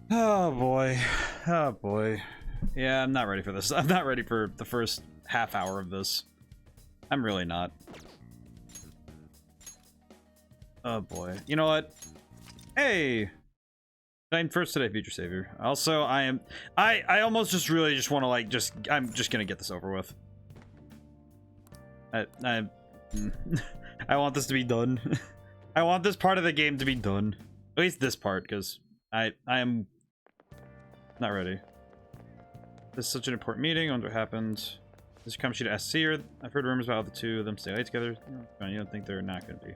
Oh boy. Oh boy. Yeah, I'm not ready for this. I'm not ready for the first half hour of this. I'm really not. Oh boy. You know what? Hey! I'm first today, future savior. Also, I almost just really just want to like I'm just gonna get this over with. I want this to be done. I want this part of the game to be done. At least this part, because I am not ready. This is such an important meeting. I wonder what happened. This Kamoshida SC, or I've heard rumors about the two of them stay late together. You don't think they're not going to be.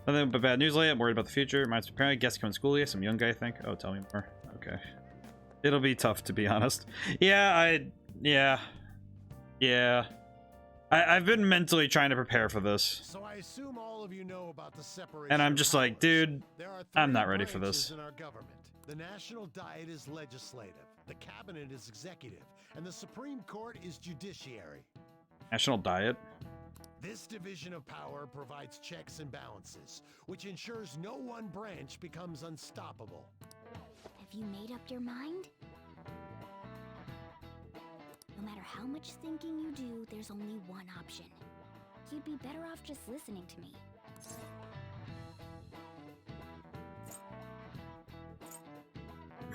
Nothing but bad news lately. I'm worried about the future. Mine's apparently guests coming to school yet. Some young guy, I think. Oh, tell me more. Okay. It'll be tough, to be honest. Yeah, Yeah. I've been mentally trying to prepare for this. So I assume all of you know about the separation. And I'm just like, dude, I'm not ready for branches this. in our government. The National Diet is legislative, the Cabinet is executive, and the Supreme Court is judiciary. National Diet? This division of power provides checks and balances, which ensures no one branch becomes unstoppable. Have you made up your mind? No matter how much thinking you do, there's only one option. You'd be better off just listening to me.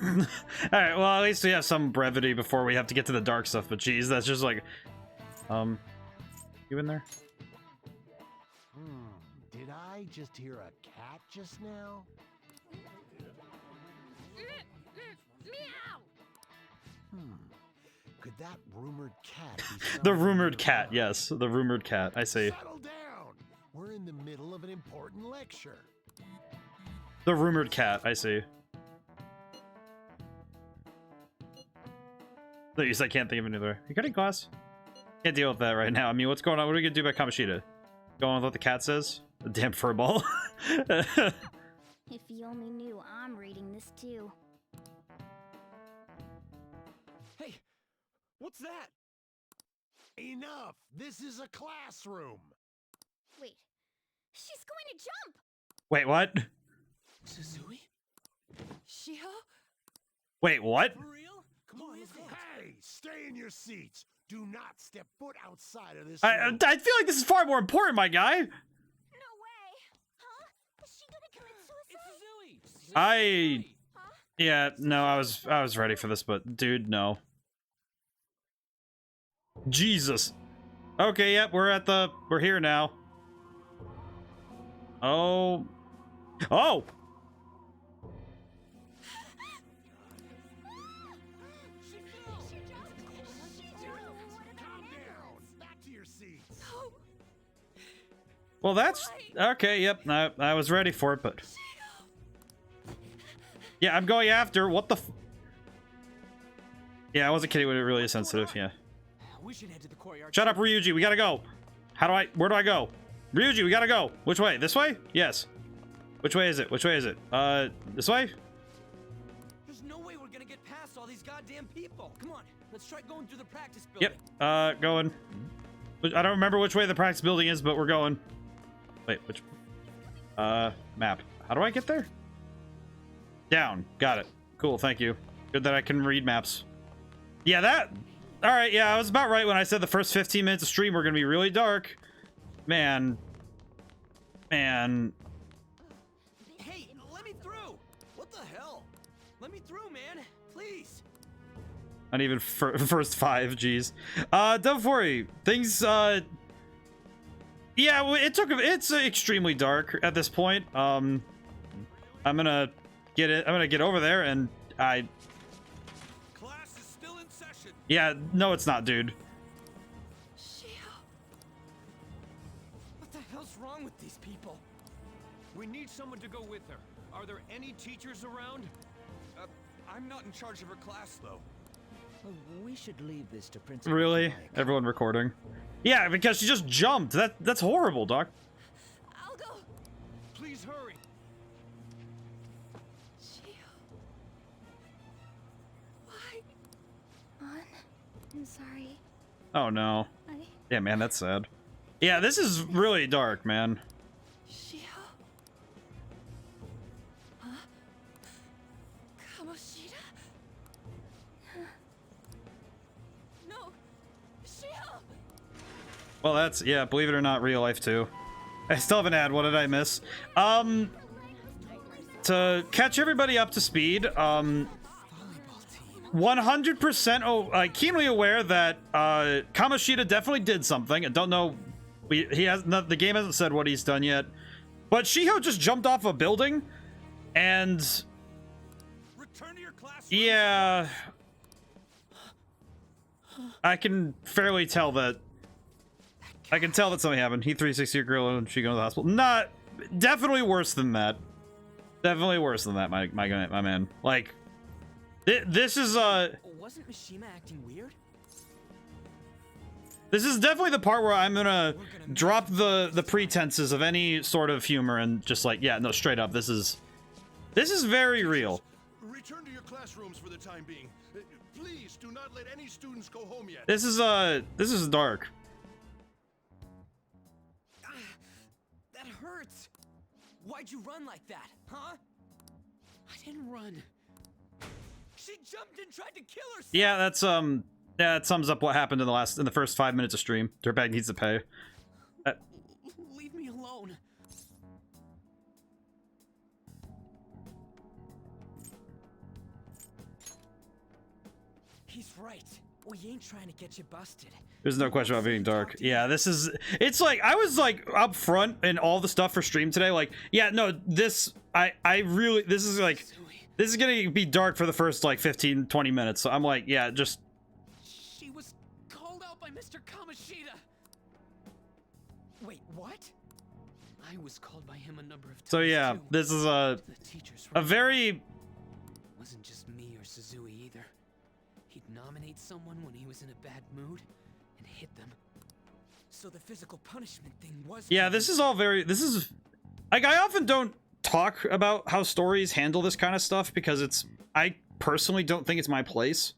Alright, well, at least we have some brevity before we have to get to the dark stuff, but geez, that's just like... You in there? Did I just hear a cat just now? Could that rumored cat be The rumored cat, yes. The rumored cat, I see. Settle down! We're in the middle of an important lecture. The rumored cat, I see. Please, I can't think of another. You got any glass? Can't deal with that right now. I mean, what's going on? What are we gonna do about Kamoshida? Go on with what the cat says? A damn furball. If you only knew I'm reading this too. Hey, what's that? Enough! This is a classroom! Wait, she's going to jump! Wait, what? Suzui? Shiho? Wait, what? For real? Come on, let's go. Hey, stay in your seats! Do not step foot outside of this I room. feel like this is far more important, my guy. No way! Huh? Is she gonna commit suicide? It's Suzui! Yeah, no, I was ready for this, but dude, no. Jesus. Okay, yep, we're here now. Oh. Oh! Calm down! Back to your seats! Well, that's okay. Yep, I was ready for it, but yeah, I'm going after. What the? Yeah, I wasn't kidding when it really is sensitive. Yeah. We should head to the courtyard. Shut up, Ryuji. We gotta go. Where do I go? Ryuji, we gotta go. Which way? This way? Yes. Which way is it? Which way is it? This way? There's no way we're gonna get past all these goddamn people. Come on, let's try going through the practice building. Yep. Going. I don't remember which way the practice building is, but we're going. Wait, which? Map. How do I get there? Down. Got it. Cool, thank you. Good that I can read maps. Yeah, that... Alright, yeah, I was about right when I said the first 15 minutes of stream were gonna be really dark. Man. Man. Hey, let me through! What the hell? Let me through, man! Please! Not even first 5, jeez. Don't worry. Things, yeah, it's extremely dark at this point. I'm gonna get over there and Class is still in session. yeah, no it's not, dude. Shiho. What the hell's wrong with these people? We need someone to go with her. Are there any teachers around? I'm not in charge of her class, though. Well, we should leave this to Principal. Really? Mike. Everyone recording? Yeah, because she just jumped. That's horrible, Doc. I'll go! Please hurry. Shiho. Why? I'm sorry. Oh no. Yeah, man, that's sad. Yeah, this is really dark, man. Shiho? Huh? Kamoshida? No, Shio! Well, that's, yeah, believe it or not, real life too. I still haven't had, what did I miss? To catch everybody up to speed, 100% keenly aware that Kamoshida definitely did something. I don't know, the game hasn't said what he's done yet, but Shiho just jumped off a building, and Return to your classroom. yeah, I can fairly tell that. I can tell that something happened. He 360 your girl and she go to the hospital. Not definitely worse than that. Definitely worse than that, my man. Like, this is Wasn't Mishima acting weird? this is definitely the part where I'm gonna drop the pretenses of any sort of humor and just like, yeah, no, straight up, this is very real. Return to your classrooms for the time being. Please do not let any students go home yet. This is dark. That hurts. Why'd you run like that, huh? I didn't run. She jumped and tried to kill herself. Yeah, that's yeah, that sums up what happened in the first 5 minutes of stream. Dirtbag needs to pay. Leave me alone. He's right. We ain't trying to get you busted. There's no question about being dark. Yeah, it's like, I was like up front in all the stuff for stream today. Like, yeah, no, this is gonna be dark for the first like 15, 20 minutes. So I'm like, yeah, just. She was called out by Mr. Kamoshida. Wait, what? I was called by him a number of times. So yeah, too. this is The teacher's a right. very. It wasn't just me or Suzui either. He'd nominate someone when he was in a bad mood and hit them. So the physical punishment thing was. Yeah, this is all very. This is like, I often don't talk about how stories handle this kind of stuff because I personally don't think it's my place.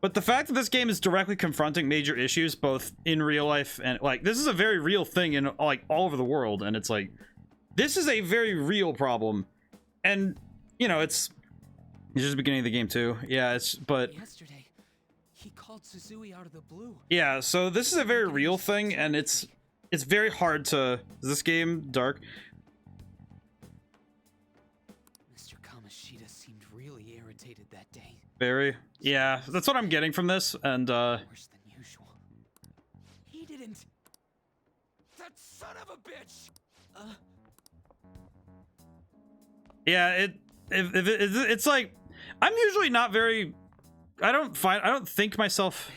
But the fact that this game is directly confronting major issues both in real life and like, this is a very real thing in like all over the world, and it's like, this is a very real problem, and you know, it's just the beginning of the game too. Yeah, but Yesterday, he called Suzui out of the blue. yeah, so this is a very real thing, and it's very hard to. Is this game dark? Mr. Kamoshida seemed really irritated that day. Very. Yeah, that's what I'm getting from this, and Worse than usual. He didn't. That son of a bitch. yeah, it's like, I'm usually not very. I don't think myself.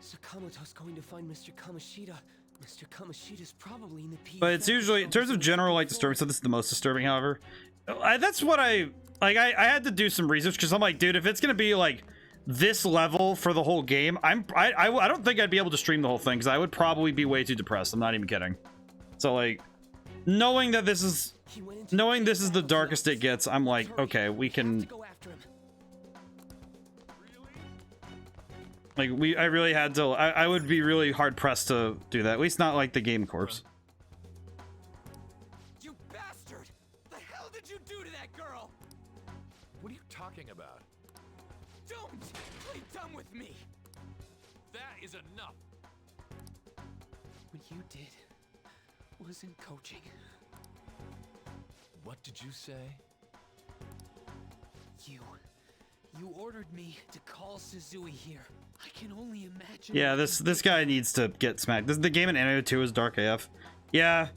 Sakamoto's going to find Mr. Kamoshida. Mr. Kamoshida's probably in the PE. But it's usually, in terms of general like disturbing stuff, this is the most disturbing. However, that's what I like. I had to do some research because I'm like, dude, if it's gonna be like this level for the whole game, I don't think I'd be able to stream the whole thing because I would probably be way too depressed. I'm not even kidding. So like, knowing this is the darkest it gets, I'm like, okay, we can. Like, I really had to. I would be really hard pressed to do that. At least not like the Game Corps. You bastard! The hell did you do to that girl? What are you talking about? Don't play dumb with me. That is enough. What you did wasn't coaching. What did you say? You ordered me to call Suzui here. I can only imagine. Yeah, this guy needs to get smacked. The game in Anime 2 is dark AF. Yeah,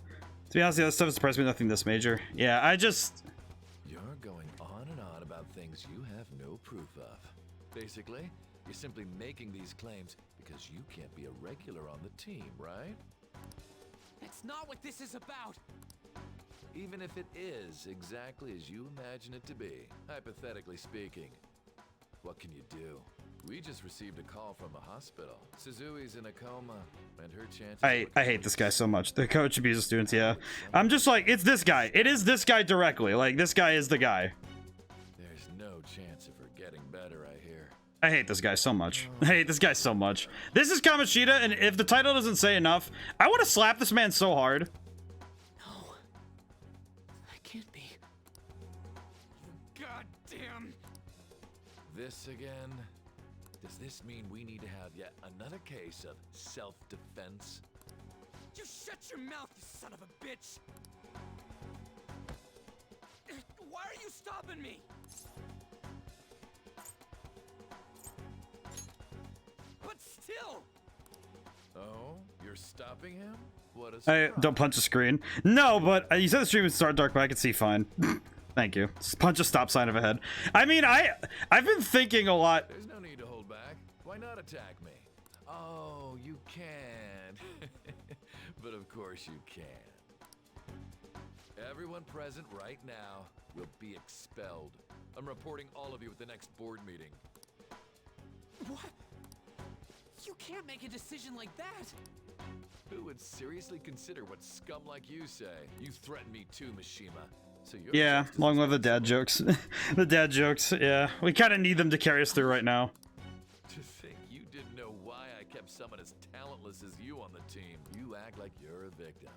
to be honest, the other stuff surprised me. Nothing this major. Yeah, I just. You're going on and on about things you have no proof of. Basically, you're simply making these claims because you can't be a regular on the team, right? That's not what this is about. Even if it is exactly as you imagine it to be, hypothetically speaking, what can you do? We just received a call from the hospital. Suzui's in a coma, and her chances. I hate this guy so much. The coach abuses students. Yeah, I'm just like, it's this guy. It is this guy directly. Like, this guy is the guy. There's no chance of her getting better, I hear. I hate this guy so much. I hate this guy so much. This is Kamoshida, and if the title doesn't say enough, I want to slap this man so hard. No, I can't be. Goddamn. this again? Does this mean we need to have yet another case of self-defense? You shut your mouth, you son of a bitch! Why are you stopping me? But still! Oh, you're stopping him? What a I surprise. don't punch the screen. No, but you said the stream would start dark, but I can see fine. Thank you. Just punch a stop sign of a head. I mean, I've been thinking a lot. There's no need to hold back. Why not attack me? Oh, you can. But of course you can. Everyone present right now will be expelled. I'm reporting all of you at the next board meeting. What? You can't make a decision like that! Who would seriously consider what scum like you say? You threatened me too, Mishima. So you're Yeah, just as along with the dad responsible. jokes. The dad jokes, yeah. We kind of need them to carry us through right now. To think you didn't know why I kept someone as talentless as you on the team. You act like you're a victim.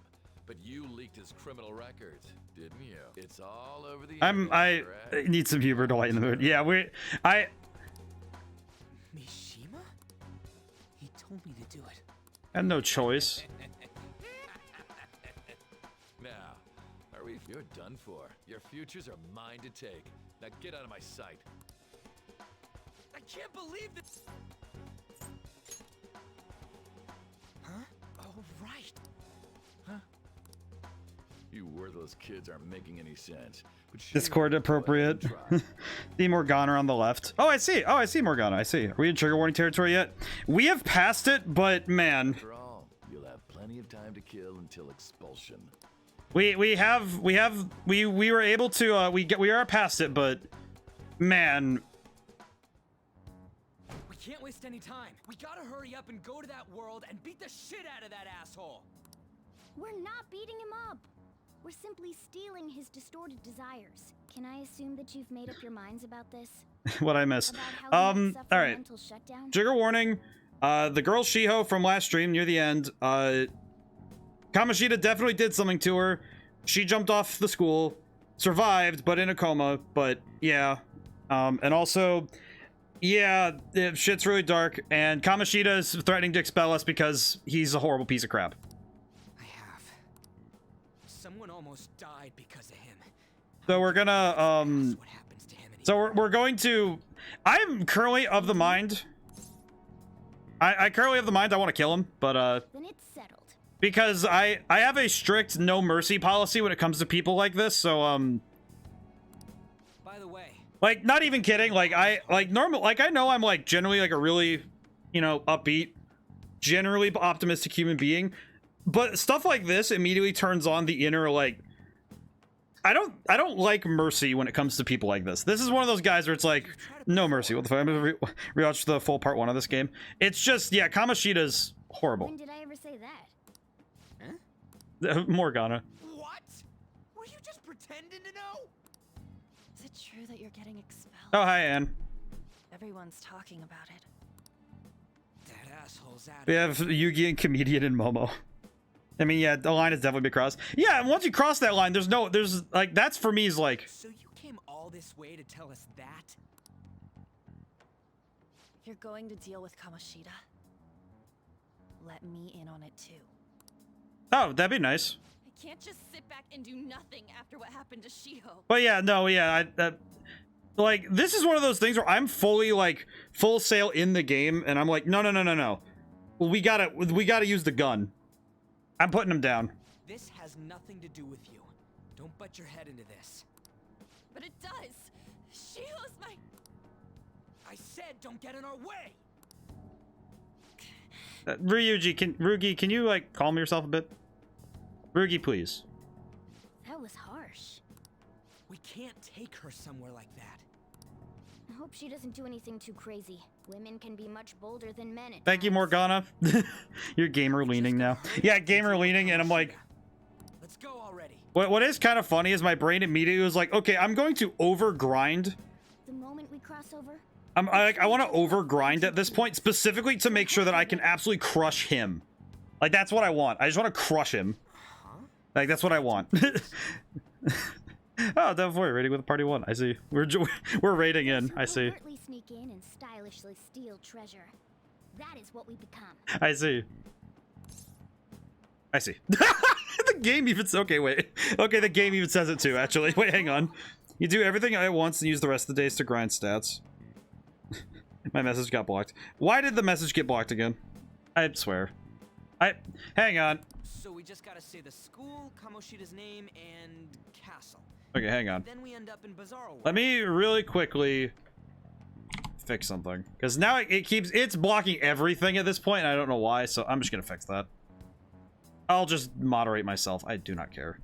But you leaked his criminal records, didn't you? It's all over the internet, I correct? need some humor to lighten the mood. Yeah, Mishima? He told me to do it. had no choice. Now, are we? You're done for. Your futures are mine to take. Now get out of my sight. I can't believe this! Huh? Oh, right. You worthless kids aren't making any sense. But Discord appropriate. See Morgana on the left. Oh, I see. Oh, I see Morgana. I see. Are we in trigger warning territory yet? We have passed it, but man, After all, you'll have plenty of time to kill until expulsion. we were able to we are past it, but man, We can't waste any time. We gotta hurry up and go to that world and beat the shit out of that asshole. We're not beating him up. We're simply stealing his distorted desires. Can I assume that you've made up your minds about this? what I miss. About how he might suffer All a right. mental shutdown? Trigger warning. The girl Shiho from last stream near the end. Kamoshida definitely did something to her. She jumped off the school, survived, but in a coma. But yeah, and also, yeah, shit's really dark. And Kamoshida is threatening to expel us because he's a horrible piece of crap. I have. Someone almost died because of him. So we're gonna That's what happens to him and So we're going to. I'm currently of the mind. I currently have the mind. I want to kill him, but Then it's settled. because I have a strict no mercy policy when it comes to people like this. So By the way, like not even kidding. Like I know I'm like generally like a really, upbeat, generally optimistic human being, but stuff like this immediately turns on the inner like. I don't like mercy when it comes to people like this. This is one of those guys where it's like, no mercy. What the fuck? I'm gonna rewatch the full part 1 of this game. It's just, yeah, Kamoshida's horrible. When did I ever say that? Morgana. what? Were you just pretending to know? Is it true that you're getting expelled? Oh, hi, Anne. Everyone's talking about it. That asshole's out. We have Yugi and Comedian and Momo. I mean, yeah, the line has definitely been crossed. Yeah, and once you cross that line, there's like, that's for me is like, So you came all this way to tell us that? If you're going to deal with Kamoshida, let me in on it too. oh, that'd be nice. I can't just sit back and do nothing after what happened to Shiho. But yeah, no, yeah, like, this is one of those things where I'm fully, like, full sail in the game, and I'm like, no. We gotta use the gun. I'm putting him down. This has nothing to do with you. Don't butt your head into this. But it does. Shiho's my... I said don't get in our way! Rugi, can you, like, calm yourself a bit? Rugi, please. That was harsh. We can't take her somewhere like that. I hope she doesn't do anything too crazy. Women can be much bolder than men at Thank you, times. Morgana. You're gamer leaning now. Yeah, gamer leaning, and I'm like, Let's go already. what is kind of funny is my brain immediately was like, okay, I'm going to overgrind. The moment we cross over, I want to overgrind at this point, specifically to make sure that I can absolutely crush him. Like, that's what I want. I just want to crush him. Like, that's what I want. Oh, Devil 4 raiding with party 1. I see. We're raiding in. I see. Covertly sneak in and stylishly steal treasure. That is what we become. I see. I see. The game even okay, wait. Okay, the game even says it too, actually. Wait, hang on. You do everything at once and use the rest of the days to grind stats. My message got blocked. Why did the message get blocked again? I swear. Hang on. So we just gotta say the school, Kamoshida's name, and castle. Okay, hang on. Then we end up in Bizarro World. Let me really quickly fix something. Because now it's blocking everything at this point, and I don't know why, so I'm just gonna fix that. I'll just moderate myself. I do not care.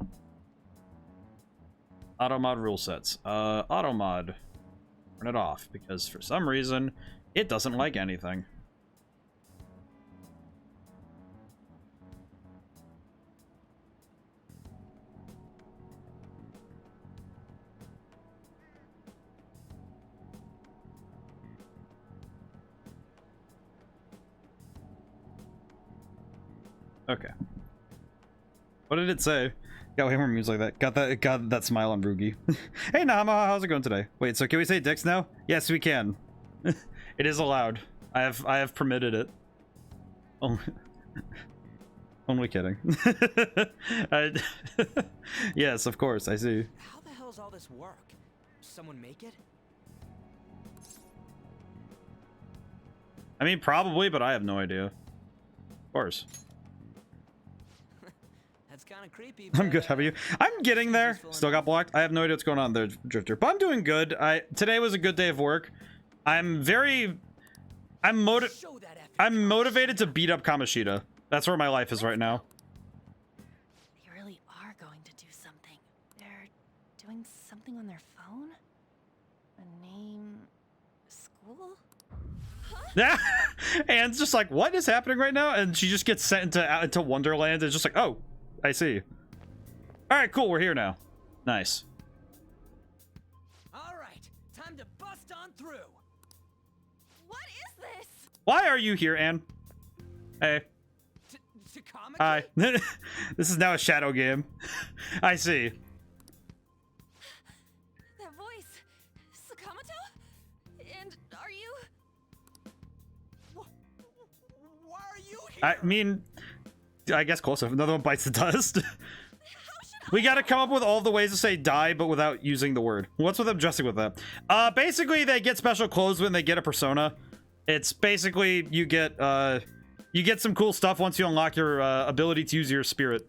Auto mod rule sets. Auto mod. Turn it off, because for some reason, it doesn't like anything. Okay. What did it say? Got way more memes like that. Got that smile on Rugi. Hey Nama, how's it going today? Wait, so can we say dicks now? Yes, we can. It is allowed. I have permitted it. Only kidding. Yes, of course, I see. How the hell's all this work? Someone make it? I mean, probably, but I have no idea. Of course. That's kind of creepy. I'm good. How are you? I'm getting there. Still got blocked. I have no idea what's going on there, Drifter. But I'm doing good. Today was a good day of work. I'm motivated to beat up Kamoshida. That's where my life is right now. They really are going to do something. They're doing something on their phone? A name... school? Yeah. And it's just like, what is happening right now? And she just gets sent into Wonderland. It's just like, oh, I see. All right, cool. We're here now. Nice. All right, time to bust on through. What is this? Why are you here, Anne? Hey. Hi. This is now a shadow game. I see. That voice... Sakamoto? And are you... Why are you here? I mean, I guess close enough. Another one bites the dust. We gotta come up with all the ways to say die, but without using the word. What's with them dressing with that? Basically, they get special clothes when they get a persona. It's basically, you get some cool stuff once you unlock your ability to use your spirit.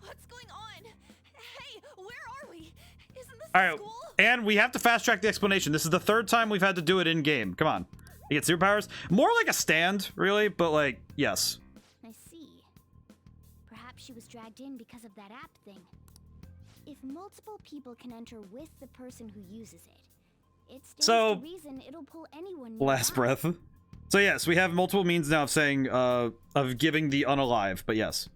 What's going on? Hey, where are we? Isn't this All right, school? and we have to fast track the explanation. This is the third time we've had to do it in game. Come on. You get superpowers. More like a stand, really, but like, yes. I see. Perhaps she was dragged in because of that app thing. If multiple people can enter with the person who uses it, it stands to reason it'll pull anyone nearby. Last breath. So yes, we have multiple means now of saying, of giving the unalive, but yes.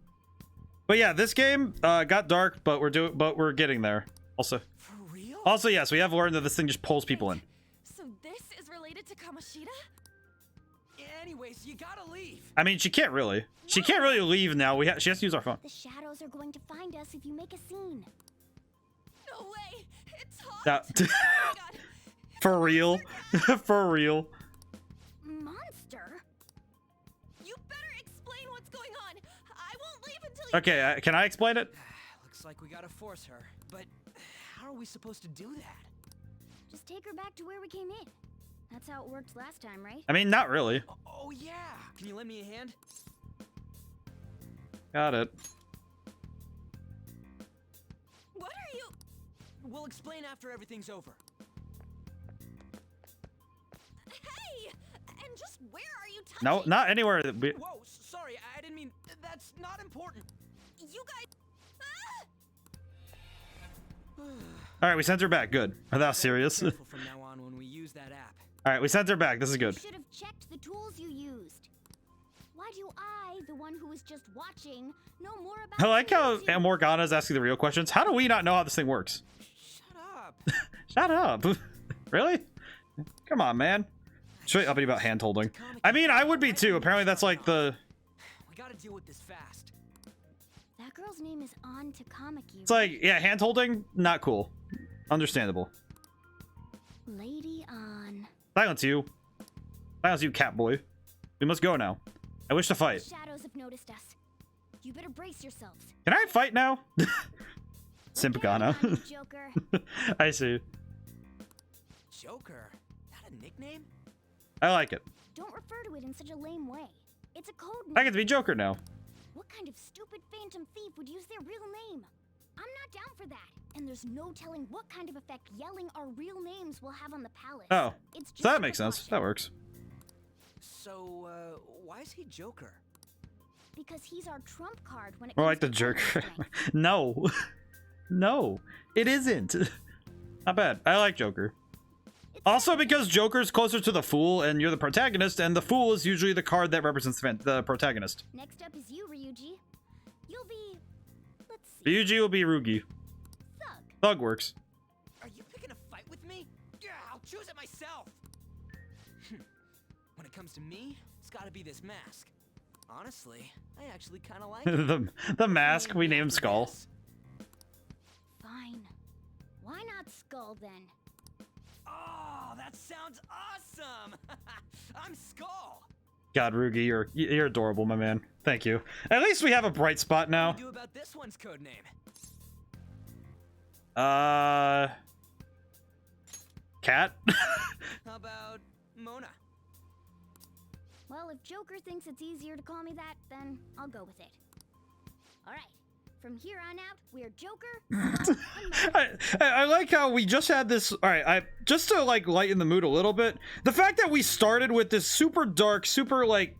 But yeah, this game, got dark, but we're getting there. Also. For real? Also, yes, we have learned that this thing just pulls people in. So this is related to Kamoshida? Anyways, you gotta leave. I mean, she can't really. She can't really leave now. She has to use our phone. The shadows are going to find us if you make a scene. No way! It's hot! Now- Oh my god! For real. For real. Monster? You better explain what's going on! I won't leave until you... Okay, can I explain it? Looks like we gotta force her. But how are we supposed to do that? Just take her back to where we came in. That's how it worked last time, right? I mean, not really. Oh yeah! Can you lend me a hand? Got it. What are you... We'll explain after everything's over. Hey! And just where are you touching? No, not anywhere. Whoa, sorry, I didn't mean... That's not important. You guys... Ah! All right, we sent her back. Good. Are that serious? All Careful from now on when we use that app. right, we sent her back. This is good. You should have checked the tools you used. Why do I, the one who was just watching, know more about... I like how tools you- Morgana's asking the real questions. How do we not know how this thing works? Shut up. Shut up. Really? Come on, man. Should uppity about hand holding. I mean, I would be too. Apparently that's like the... We gotta deal with this fast. That girl's name is On Takamaki. It's like, yeah, hand holding, not cool. Understandable. Lady On. Silence you. Silence you, cat boy. We must go now. I wish to fight. Shadows have noticed us. You better brace yourselves. Can I fight now? Simpagana. Joker. I see. Joker? That a nickname? I like it. Don't refer to it in such a lame way. It's a code I name. get to be Joker now. What kind of stupid phantom thief would use their real name? I'm not down for that. And there's no telling what kind of effect yelling our real names will have on the palace. Oh, It's just so that a makes sense. precaution. That works. So, why is he Joker? Because he's our trump card when it More comes like the to jerk. fighting strength. No. No, it isn't. Not bad. I like Joker. It's Also not- because Joker's closer to the Fool and you're the protagonist, and the Fool is usually the card that represents the protagonist. Next up is you, Ryuji. You'll be... Let's see. Ryuji will be Rugi. Thug. Thug works. Are you picking a fight with me? Yeah, I'll choose it myself. When it comes to me, it's gotta be this mask. Honestly, I actually kind of like it. the mask, we named Skull. Yes. Fine. Why not Skull then? Oh, that sounds awesome! I'm Skull. God, Rugi, you're adorable, my man. Thank you. At least we have a bright spot now. What do you do about this one's code name? Cat? How about Mona? Well, if Joker thinks it's easier to call me that, then I'll go with it. Alright. From here on out, we're Joker, Skull, and Mona. I like how we just had this. All right, just to like lighten the mood a little bit. The fact that we started with this super dark, super like,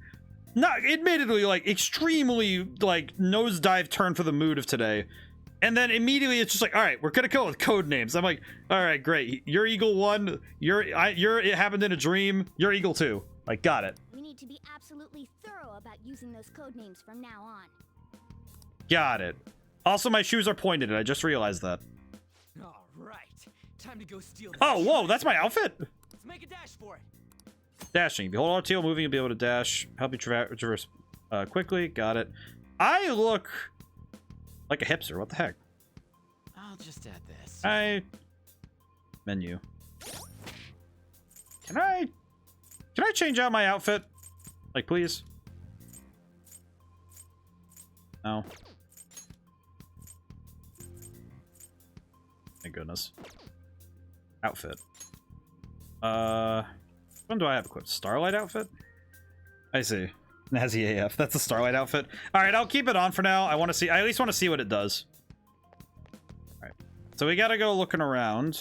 not admittedly like extremely like nosedive turn for the mood of today, and then immediately it's just like, all right, we're gonna go with code names. I'm like, all right, great. You're Eagle 1. You're it happened in a dream. You're Eagle 2. Like, got it. We need to be absolutely thorough about using those code names from now on. Got it. Also, my shoes are pointed, and I just realized that. All right, time to go steal. This Oh, whoa, treasure. that's my outfit. Let's make a dash for it. Dashing. If you hold RT while moving, you'll be able to dash. Help you traverse quickly. Got it. I look like a hipster. What the heck? I'll just add this. Menu. Can I change out my outfit? Like, please? No. Thank goodness. Outfit. When do I have equipped? Starlight outfit? I see. Nazi AF. That's the Starlight outfit. Alright, I'll keep it on for now. I want to see. I at least want to see what it does. Alright. So we gotta go looking around.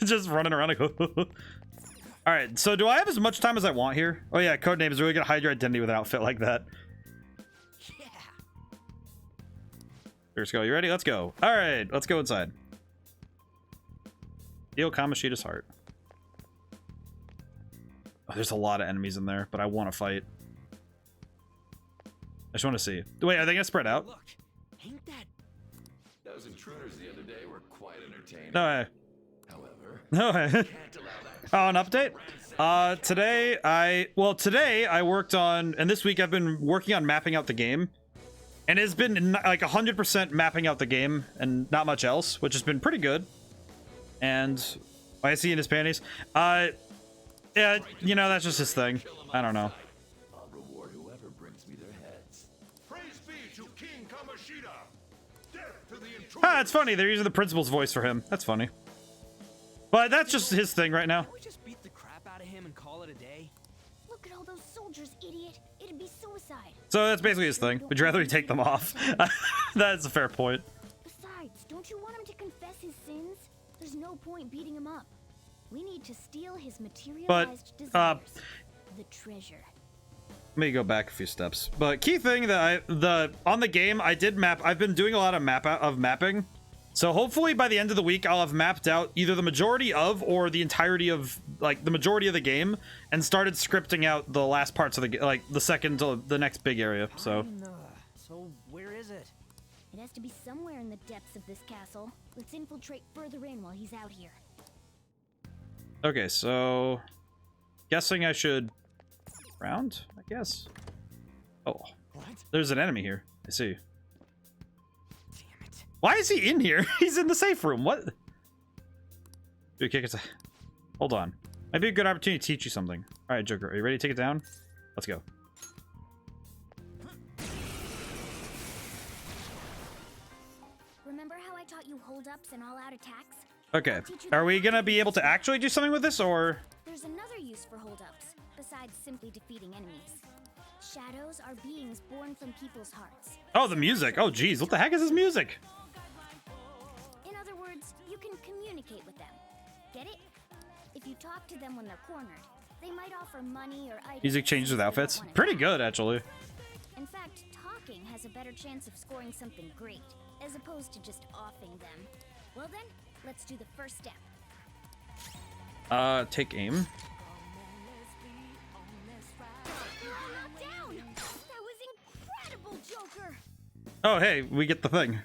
Just running around like Alright, so do I have as much time as I want here? Oh yeah, codename is really gonna hide your identity with an outfit like that. Yeah. Let's go. You ready? Let's go. Alright, let's go inside. Heal Kamoshida's heart. Oh, there's a lot of enemies in there, but I want to fight. I just want to see. Wait, are they gonna spread out? Look, ain't that? Those intruders the other day were quite entertaining. No way. However, No way. can't allow that. Oh, an update? Today I worked on, and this week I've been working on mapping out the game. And it's been like 100% mapping out the game and not much else, which has been pretty good. And I see in his panties. Yeah, you know, that's just his thing. I don't know. I'll reward whoever brings me their heads. Praise be to King Kamoshida. Death to the intruder. Ah, it's funny. They're using the principal's voice for him. That's funny. But that's just his thing right now. Can't we just beat the crap out of him and call it a day? Look at all those soldiers, idiot. It'd be suicide. So that's basically his thing. Would you rather he take them off? That's a fair point. Besides, don't you want him to confess his sins? There's no point beating him up. We need to steal his materialized desires. The treasure. Let me go back a few steps. But key thing that on the game I did map. I've been doing a lot of mapping. So hopefully by the end of the week I'll have mapped out either the majority of or the entirety of like the majority of the game and started scripting out the last parts of the like the second to the next big area. So So where is it? It has to be somewhere in the depths of this castle. Let's infiltrate further in while he's out here. okay, so guessing I should round, I guess. Oh, What? there's an enemy here. I see. Damn it. Why is he in here? He's in the safe room. What? Dude, kick it. Hold on. Might be a good opportunity to teach you something. All right, Joker, are you ready to take it down? Let's go. Remember how I taught you hold-ups and all-out attacks? Okay. Are we gonna be able to actually do something with this, or? There's another use for hold-ups, besides simply defeating enemies. Shadows are beings born from people's hearts. Oh, the music. Oh, geez. What the heck is this music? In other words, you can communicate with them. Get it? If you talk to them when they're cornered, they might offer money or items. Music changes with they don't outfits. wanna Pretty have. good, actually. In fact, talking has a better chance of scoring something great, as opposed to just offing them. Well then, let's do the first step. Take aim. Not down! That was incredible, Joker! Oh, hey, we get the thing.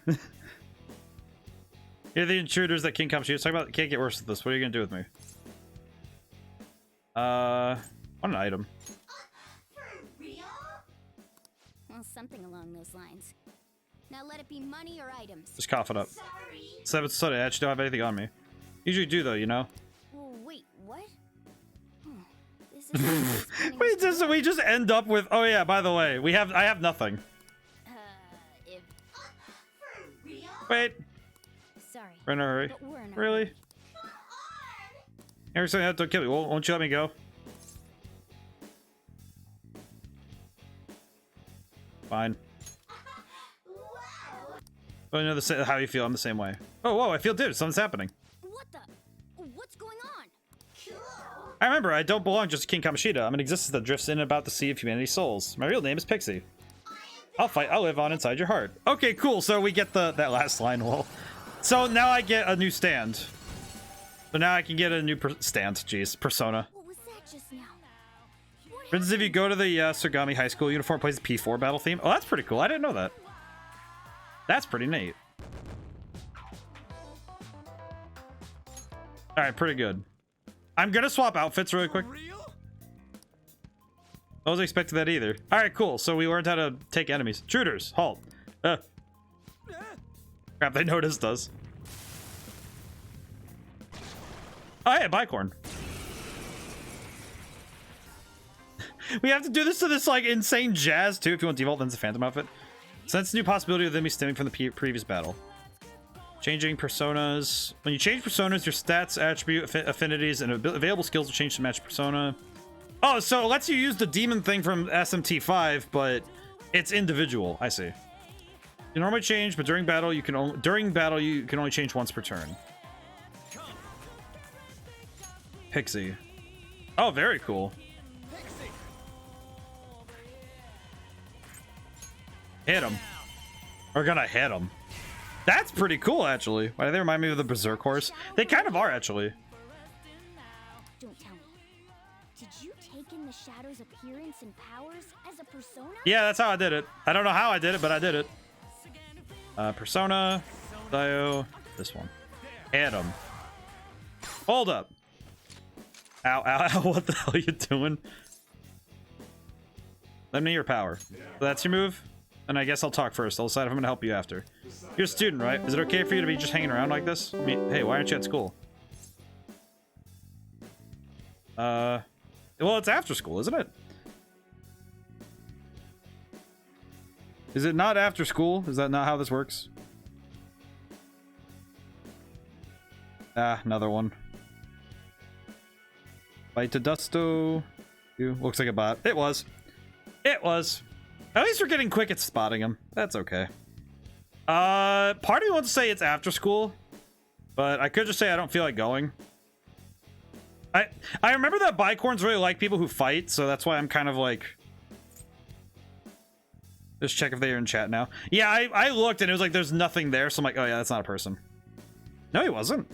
You're the intruders that King Kamoshida was talking about. Can't get worse with this. What are you gonna do with me? What an item. Well, something along those lines. Now let it be money or items. Just cough it up. 7 I actually don't have anything on me. Usually do though, you know. Well, wait, what? This is We just end up with. Oh yeah, by the way, I have nothing. if Wait, sorry. we're in a hurry. But we're in a Really? Every time don't kill me. Won't you let me go? Fine. Oh, you know how you feel. I'm the same way. Oh, whoa! I feel dude. Something's happening. What the? What's going on? I remember. I don't belong just to King Kamoshida. I'm an existence that drifts in and about the sea of humanity's souls. My real name is Pixie. I'll live on inside your heart. Okay, cool. So we get that last line. Well, so now I get a new stand. So now I can get a new stand. Jeez, persona. What was that just now? What For instance, if you go to the Surgami High School uniform, plays the P4 battle theme. Oh, that's pretty cool. I didn't know that. That's pretty neat. All right, pretty good. I'm gonna swap outfits really quick. I wasn't expecting that either. All right, cool. So we learned how to take enemies. Intruders, halt. Crap, they noticed us. Oh, hey, a bicorn. We have to do this to this like insane jazz too. If you want default, then it's a phantom outfit. Sense new possibility of them stemming from the previous battle. Changing personas. When you change personas, your stats, attribute, affinities, and available skills will change to match persona. Oh, so it lets you use the demon thing from SMT5, but it's individual. I see. You normally change, but during battle you can only change once per turn. Pixie. Oh, very cool. Hit him. We're gonna hit him. That's pretty cool, actually. Why do they remind me of the Berserk horse? They kind of are, actually. Don't tell me. Did you take in the Shadow's appearance and powers as a persona? Yeah, that's how I did it. I don't know how I did it, but I did it. Persona, Dio, this one. Hit him. Hold up. Ow, ow, ow. What the hell are you doing? Let me your power. So that's your move? And I guess I'll talk first. I'll decide if I'm gonna help you after. You're a student, right? Is it okay for you to be just hanging around like this? I mean, hey, why aren't you at school? Well, it's after school, isn't it? Is it not after school? Is that not how this works? Ah, another one. Bite to Dusto. Looks like a bot. It was. It was. At least we're getting quick at spotting him. That's okay. Part of me wants to say it's after school, but I could just say I don't feel like going. I remember that bicorns really like people who fight, so that's why I'm kind of like... Just check if they're in chat now. Yeah, I looked and it was like there's nothing there, so I'm like, oh yeah, that's not a person. No, he wasn't.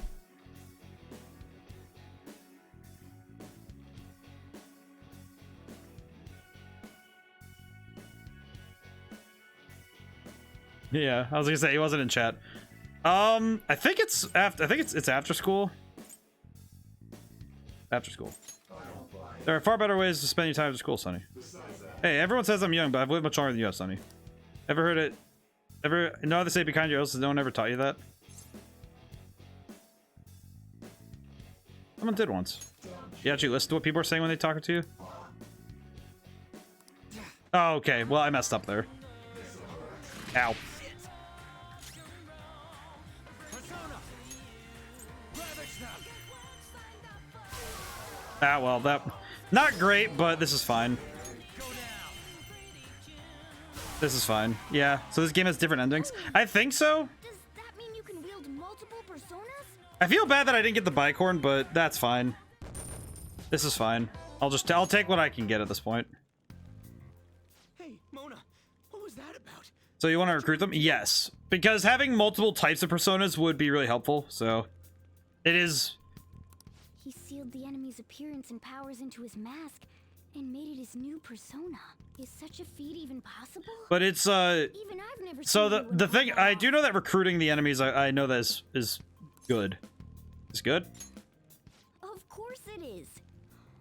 Yeah, I was gonna say he wasn't in chat. I think it's after. I think it's after school. After school. There are far better ways to spend your time at school, Sonny. Hey, everyone says I'm young, but I've lived much longer than you have, Sonny. Ever heard it? Ever know how they say be kind to your elders? No one ever taught you that? Someone did once. You actually listen to what people are saying when they talk to you? Oh, okay. Well, I messed up there. Ow. Ah, well, that... Not great, but this is fine. This is fine. Yeah, so this game has different endings. I think so. Does that mean you can wield multiple personas? I feel bad that I didn't get the bicorn, but that's fine. This is fine. I'll take what I can get at this point. Hey, Mona, what was that about? So you want to recruit them? Yes, because having multiple types of personas would be really helpful. So it is. He sealed the enemy's appearance and powers into his mask and made it his new persona. Is such a feat even possible? But it's Even I've never so seen the thing I do know that recruiting the enemies I know that is good. It's good. Of course it is.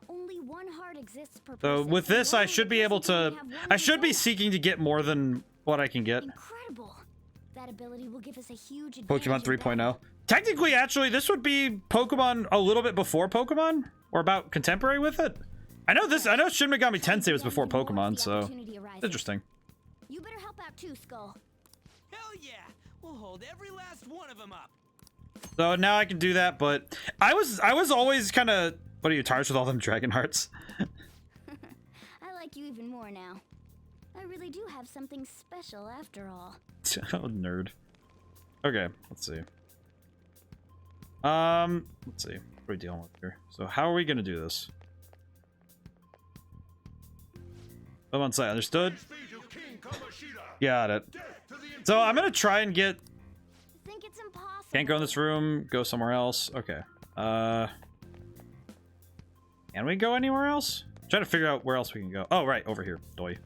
Only one heart exists per So person, with and this one I should be able person can to only have one I should be result. seeking to get more than what I can get. Incredible. That ability will give us a huge advantage. Pokemon in 3.0. battle. Technically, actually, this would be Pokemon a little bit before Pokemon, or about contemporary with it. I know Shin Megami Tensei was before Pokemon, so it's interesting. You better help out too, Skull. Hell yeah! We'll hold every last one of them up. So now I can do that, but I was always kind of, what are you, tired with all them dragon hearts? I like you even more now. I really do have something special after all. Oh, nerd. Okay, let's see. Let's see. What are we dealing with here? So how are we gonna do this? Come on site, understood? Got it. So I'm gonna try and get. Think it's impossible. Can't go in this room. Go somewhere else. Okay. Can we go anywhere else? Trying to figure out where else we can go. Oh, right, over here. Doy.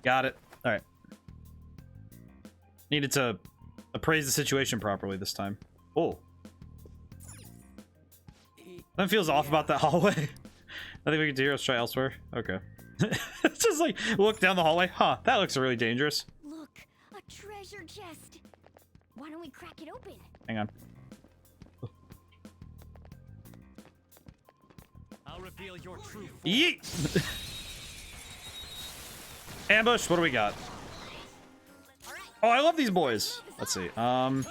Got it. All right. Needed to appraise the situation properly this time. Oh. That feels off about that hallway. I think we can do here. Let's try elsewhere. Okay. It's just like look down the hallway. Huh, that looks really dangerous. Look, a treasure chest. Why don't we crack it open? Hang on. I'll reveal your true form. Yeet! Ambush, what do we got? Oh, I love these boys. Let's see. Some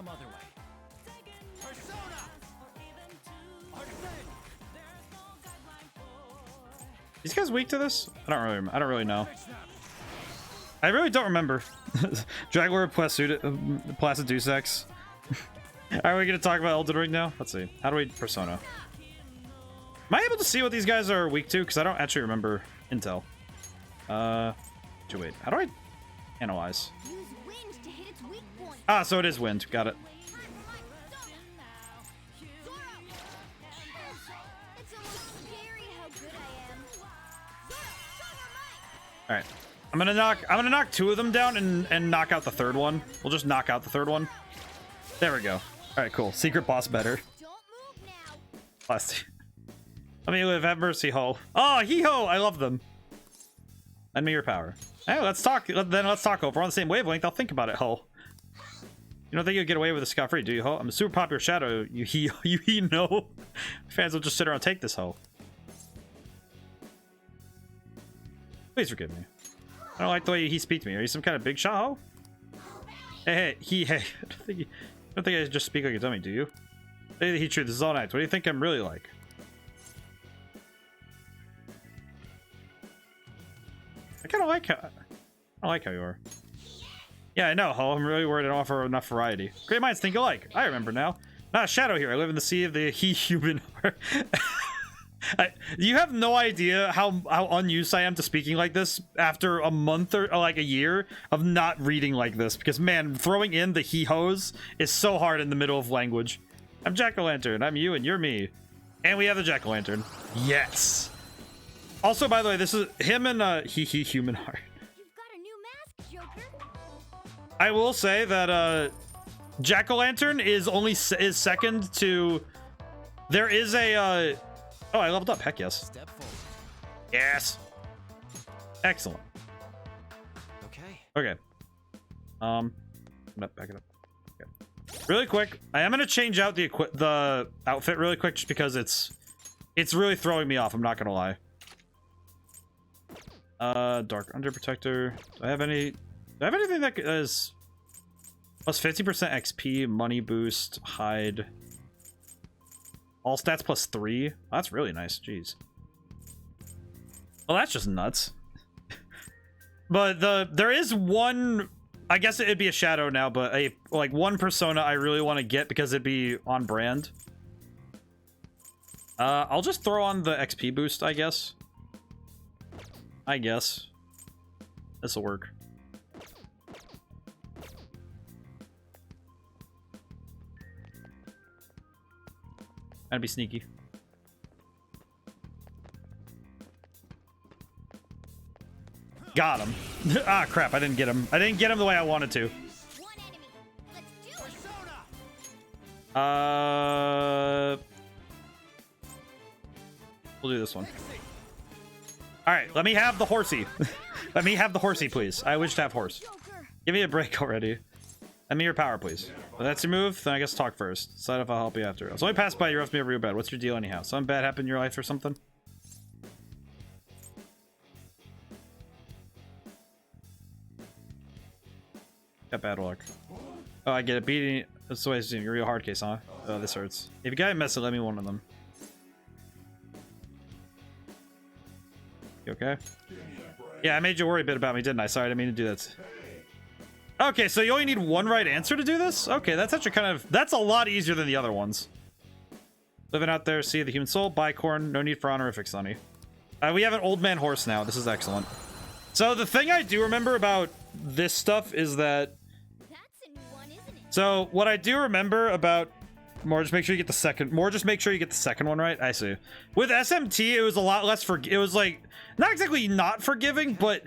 other way. These guys weak to this? I don't really know. I really don't remember. Dragler Placidusex. Are we gonna talk about Elden Ring now? Let's see. How do we persona? Am I able to see what these guys are weak to? Because I don't actually remember intel. Wait. How do I analyze? Use wind to hit its weak point. Ah, so it is wind. Got it. It's almost scary how good I am. All right. I'm gonna knock two of them down and knock out the third one. We'll just knock out the third one. There we go. All right, cool. Secret boss better. Don't move now. Last. Let me live. Have mercy, ho. Oh, hee-ho! I love them. Lend me your power. Hey, let's talk. Then let's talk. If we're on the same wavelength, I'll think about it, ho. You don't think you'll get away with this scot-free, do you, ho? I'm a super popular shadow. You know. Fans will just sit around and take this, ho. Please forgive me. I don't like the way he speaks to me. Are you some kind of big shot, ho? Hey. I don't think I just speak like a dummy, do you? Say the heat truth. This is all night. What do you think I'm really like? I kind of like how you are. Yeah, I know, ho. I'm really worried I don't offer enough variety. Great minds think alike. I remember now. Not a shadow here. I live in the sea of the human heart. You have no idea how unused I am to speaking like this after a month or like a year of not reading like this. Because, man, throwing in the he-hos is so hard in the middle of language. I'm Jack-o'-lantern. I'm you and you're me. And we have the Jack-o'-lantern. Yes. Also, by the way, this is him and human heart. You've got a new mask, Joker. I will say that Jack-o'-lantern is second to there is a oh, I leveled up. Heck yes. Step forward. Yes. Excellent. Okay. Okay. Back it up. Okay. Really quick, I am gonna change out the outfit really quick just because it's really throwing me off. I'm not gonna lie. Dark Underprotector. Do I have anything that is plus 50% XP, money boost, hide, all stats plus 3? That's really nice. Jeez. Well, that's just nuts. But there is one, I guess it'd be a shadow now, but one persona I really want to get because it'd be on brand. I'll just throw on the XP boost, I guess. This'll work. I'd be sneaky. Got him. Ah, crap. I didn't get him. I didn't get him the way I wanted to. One enemy. Let's do it. We'll do this one. All right, let me have the horsey. Let me have the horsey, please. I wish to have horse. Give me a break already. Let me your power, please. Well, that's your move. Then I guess talk first. Decide if I'll help you after. I was only passed by. You roughed me over real bad. What's your deal anyhow? Something bad happened in your life or something? Got bad luck. Oh, I get it. Beating. That's the way it's doing. You're a real hard case, huh? Oh, this hurts. If you got a message, let me one of them. You okay? Yeah, I made you worry a bit about me, didn't I? Sorry, I didn't mean to do that. Okay, so you only need one right answer to do this? Okay, that's actually that's a lot easier than the other ones. Living out there, see the human soul, bicorn, no need for honorifics, honey. We have an old man horse now. This is excellent. So the thing I do remember about this stuff is that... That's a new one, isn't it? So what I do remember about... just make sure you get the second one right. I see. With SMT, it was a lot less it was like not exactly not forgiving, but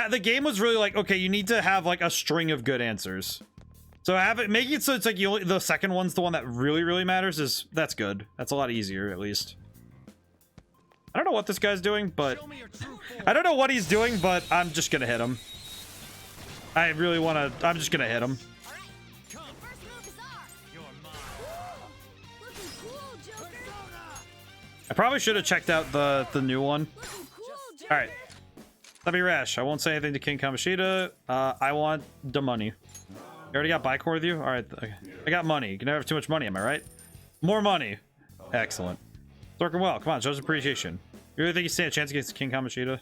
the game was really like, okay, you need to have like a string of good answers. So making it so it's like the second one's the one that really matters that's good. That's a lot easier, at least. I don't know what this guy's doing, but I don't know what he's doing, but I'm just gonna hit him. I'm just gonna hit him. I probably should have checked out the new one. All right, let me rash. I won't say anything to King Kamoshida. I want the money. You already got Bicor with you? All right, I got money. You can never have too much money, am I right? More money. Excellent. It's working well. Come on, show us appreciation. You really think you stand a chance against King Kamoshida?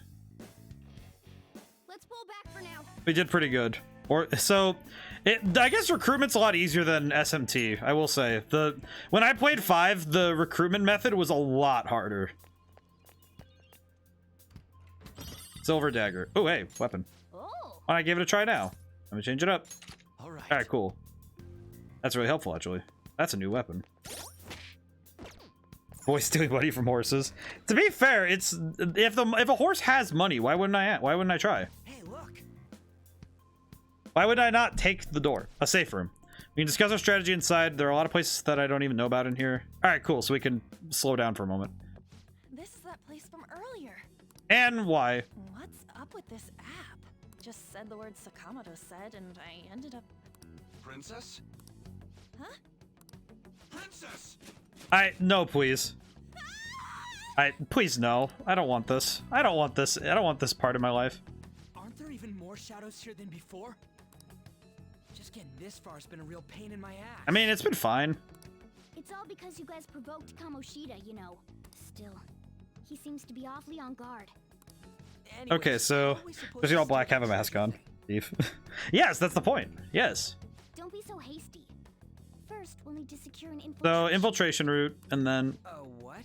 Let's pull back for now. We did pretty good. I guess recruitment's a lot easier than SMT, I will say. When I played 5, the recruitment method was a lot harder. Silver dagger. Oh, hey, weapon. Oh. Why not give it a try now? Let me change it up. All right. All right, cool. That's really helpful, actually. That's a new weapon. Boy stealing money from horses. To be fair, it's if a horse has money, why wouldn't I try? Hey, look. Why would I not take the door? A safe room. We can discuss our strategy inside. There are a lot of places that I don't even know about in here. All right, cool. So we can slow down for a moment. This is that place from earlier. And why? What's up with this app? Just said the word Sakamoto said, and I ended up... Princess? Huh? Princess! No, please. Please no. I don't want this. I don't want this. I don't want this part of my life. Aren't there even more shadows here than before? Just getting this far has been a real pain in my ass. I mean, it's been fine. It's all because you guys provoked Kamoshida, you know. Still, he seems to be awfully on guard. Anyways, Okay, so how are we supposed does he to all black start have a this mask on? strategy? Thief. Yes, that's the point. Yes. Don't be so hasty. First, we'll need to secure an So infiltration route, and then What?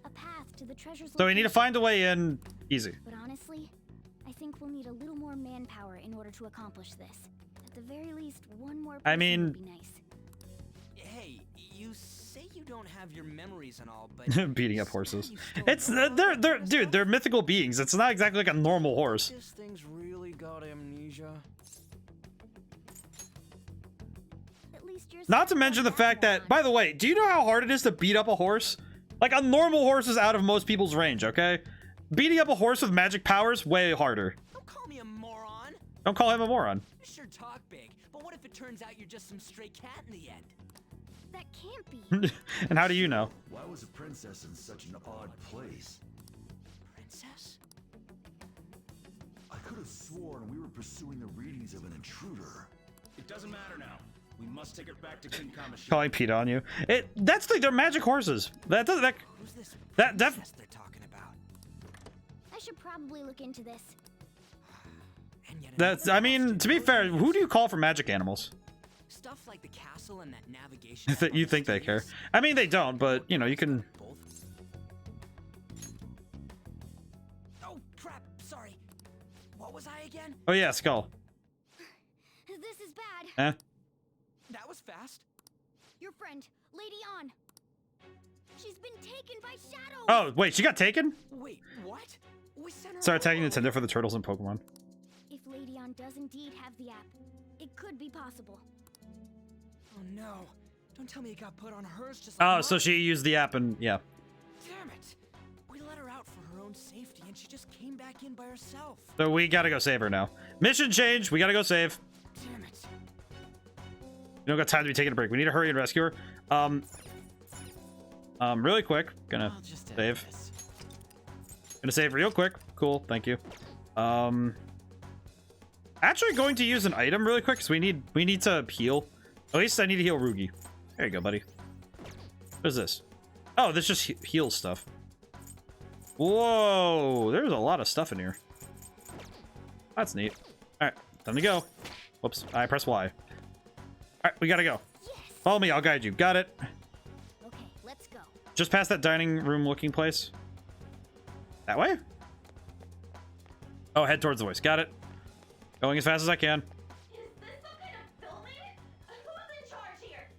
a path to the treasure's so we need to location. find a way in. Easy. But honestly, I think we'll need a little more manpower in order to accomplish this. At the very least, one more person I mean- would be nice. Hey, you say you don't have your memories and all, but Beating up somehow horses. you still It's know they're all that dude, stuff? they're mythical beings. It's not exactly like a normal horse. This thing's really got amnesia. At least yours Not to mention the fact that, by the way, do you know how hard it is to beat up a horse? Like, a normal horse is out of most people's range, okay? Beating up a horse with magic powers, way harder. Don't call me a moron. Don't call him a moron. You sure talk big, but what if it turns out you're just some stray cat in the end? That can't be. And how do you know? Why was a princess in such an odd place? Princess? I could have sworn we were pursuing the readings of an intruder. It doesn't matter now. We must take it back to King Kamoshida. Calling Pete on you. That's the, they're magic horses. That doesn't, that, Who's this that, princess they're talking about? I should probably look into this. And yet that's, I mean, to be fair, who do you call for magic animals? stuff like the castle and that navigation. You think they care? I mean, they don't, but, you know, you can... Oh, crap. Sorry. What was I again? Oh, yeah, skull. This is bad. Eh? That was fast. Your friend, Lady On. She's been taken by shadows. Oh, wait, she got taken? Wait, what? We sent her. Start attacking Nintendo for the turtles in Pokemon. If Lady On does indeed have the app, it could be possible. Oh no! Don't tell me it got put on hers just like Oh, mine. so she used the app and, yeah. Damn it! We let her out for her own safety, and she just came back in by herself. So we gotta go save her now. Mission change, we gotta go save. Damn it! We don't got time to be taking a break. We need to hurry and rescue her. Really quick. Gonna I'll just save. this. Gonna save real quick. Cool, thank you. Actually going to use an item really quick because we need to heal. At least I need to heal Rugi. There you go, buddy. What is this? Oh, this just heals stuff. Whoa, there's a lot of stuff in here. That's neat. All right, time to go. Whoops, I press Y. All right, we gotta go. Yes. Follow me, I'll guide you. Got it. Okay, let's go. Just past that dining room looking place. That way? Oh, head towards the voice. Got it. Going as fast as I can. Is this some kind of filming? Who's in charge here?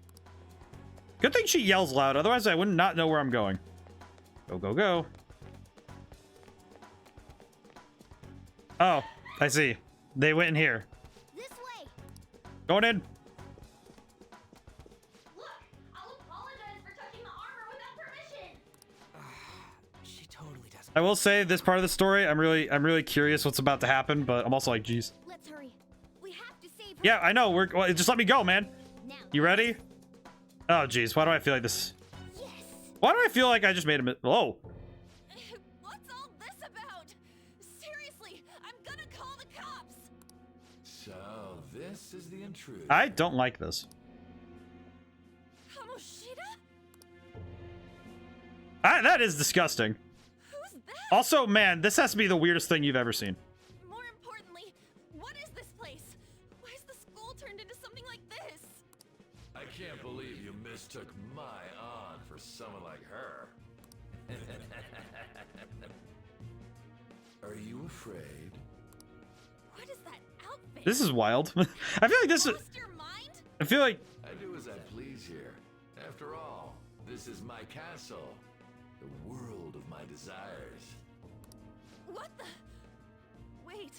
Good thing she yells loud, otherwise I would not know where I'm going. Go, go, go. Oh, I see. They went in here. This way. Going in. Look, I'll apologize for touching the armor without permission. She totally doesn't. I will say this part of the story, I'm really curious what's about to happen, but I'm also like, geez. Let's hurry. We have to save her. Yeah, I know. Well, just let me go, man. Now. You ready? Oh, geez. Why do I feel like this? Yes. Why do I feel like I just made a whoa? What's all this about? Seriously, I'm gonna call the cops. So, this is the intruder. I don't like this. Kamoshida? That is disgusting. Who's that? Also, man, this has to be the weirdest thing you've ever seen. More importantly, what is this place? Why is the school turned into something like this? I can't believe you mistook my aunt for someone like her. Are you afraid? What is that outfit? This is wild. I feel like this is. Lost your mind? I feel like. I do as I please here. After all, this is my castle. The world of my desires. What the? Wait,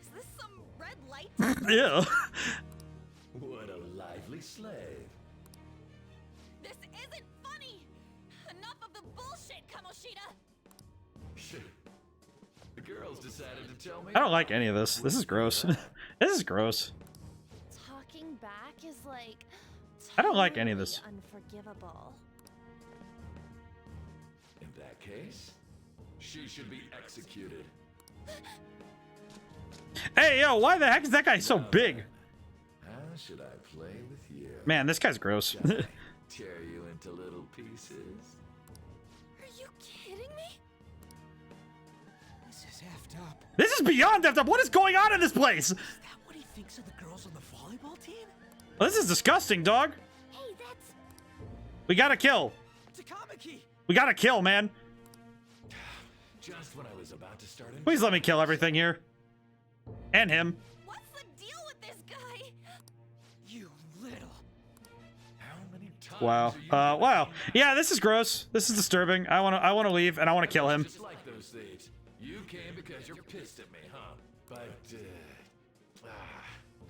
is this some red light? Yeah. What a lively slave. This isn't funny. Enough of the bullshit, Kamoshida. Shit. The girls decided to tell me. I don't like any of this. This is gross. This is gross. Talking back is like. I don't like any of this. Unforgivable. In that case, she should be executed. Hey, yo, why the heck is that guy so big? How should I play with you? Man, this guy's gross. Shall I tear you into little pieces? Are you kidding me? This is effed up. This is beyond effed up. What is going on in this place? Is that what he thinks of the girls on the volleyball team? Well, this is disgusting, dog. Hey, that's. We gotta kill. Takamaki! We gotta kill, man. Just when I was about to start. Please let me kill everything here. And him. What's the deal with this guy? You little. How many times? Wow. are you Wow. gonna Yeah, this is gross. This is disturbing. I wanna leave and I wanna kill him. Just like those thieves. You came because you're pissed at me, huh? But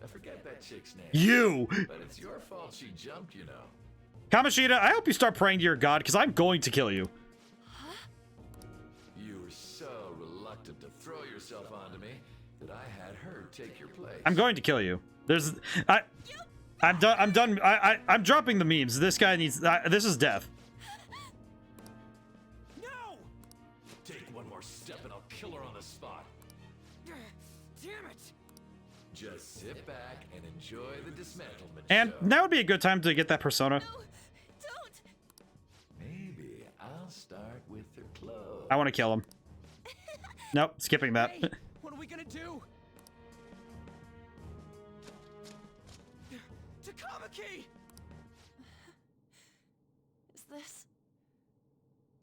I forget that chick's name. You! But it's your fault she jumped, you know. Kamoshida, I hope you start praying to your god, because I'm going to kill you. You were so reluctant to throw yourself onto me that I had her take your place. I'm going to kill you. I'm done. I'm dropping the memes. This guy needs. This is death. No! Take one more step and I'll kill her on the spot. Damn it! Just sit back and enjoy the dismantlement And show. now would be a good time to get that persona. No, don't. Maybe I'll start with her clothes. I want to kill him. Nope, skipping that. Hey, what are we gonna do? Takamaki! Is this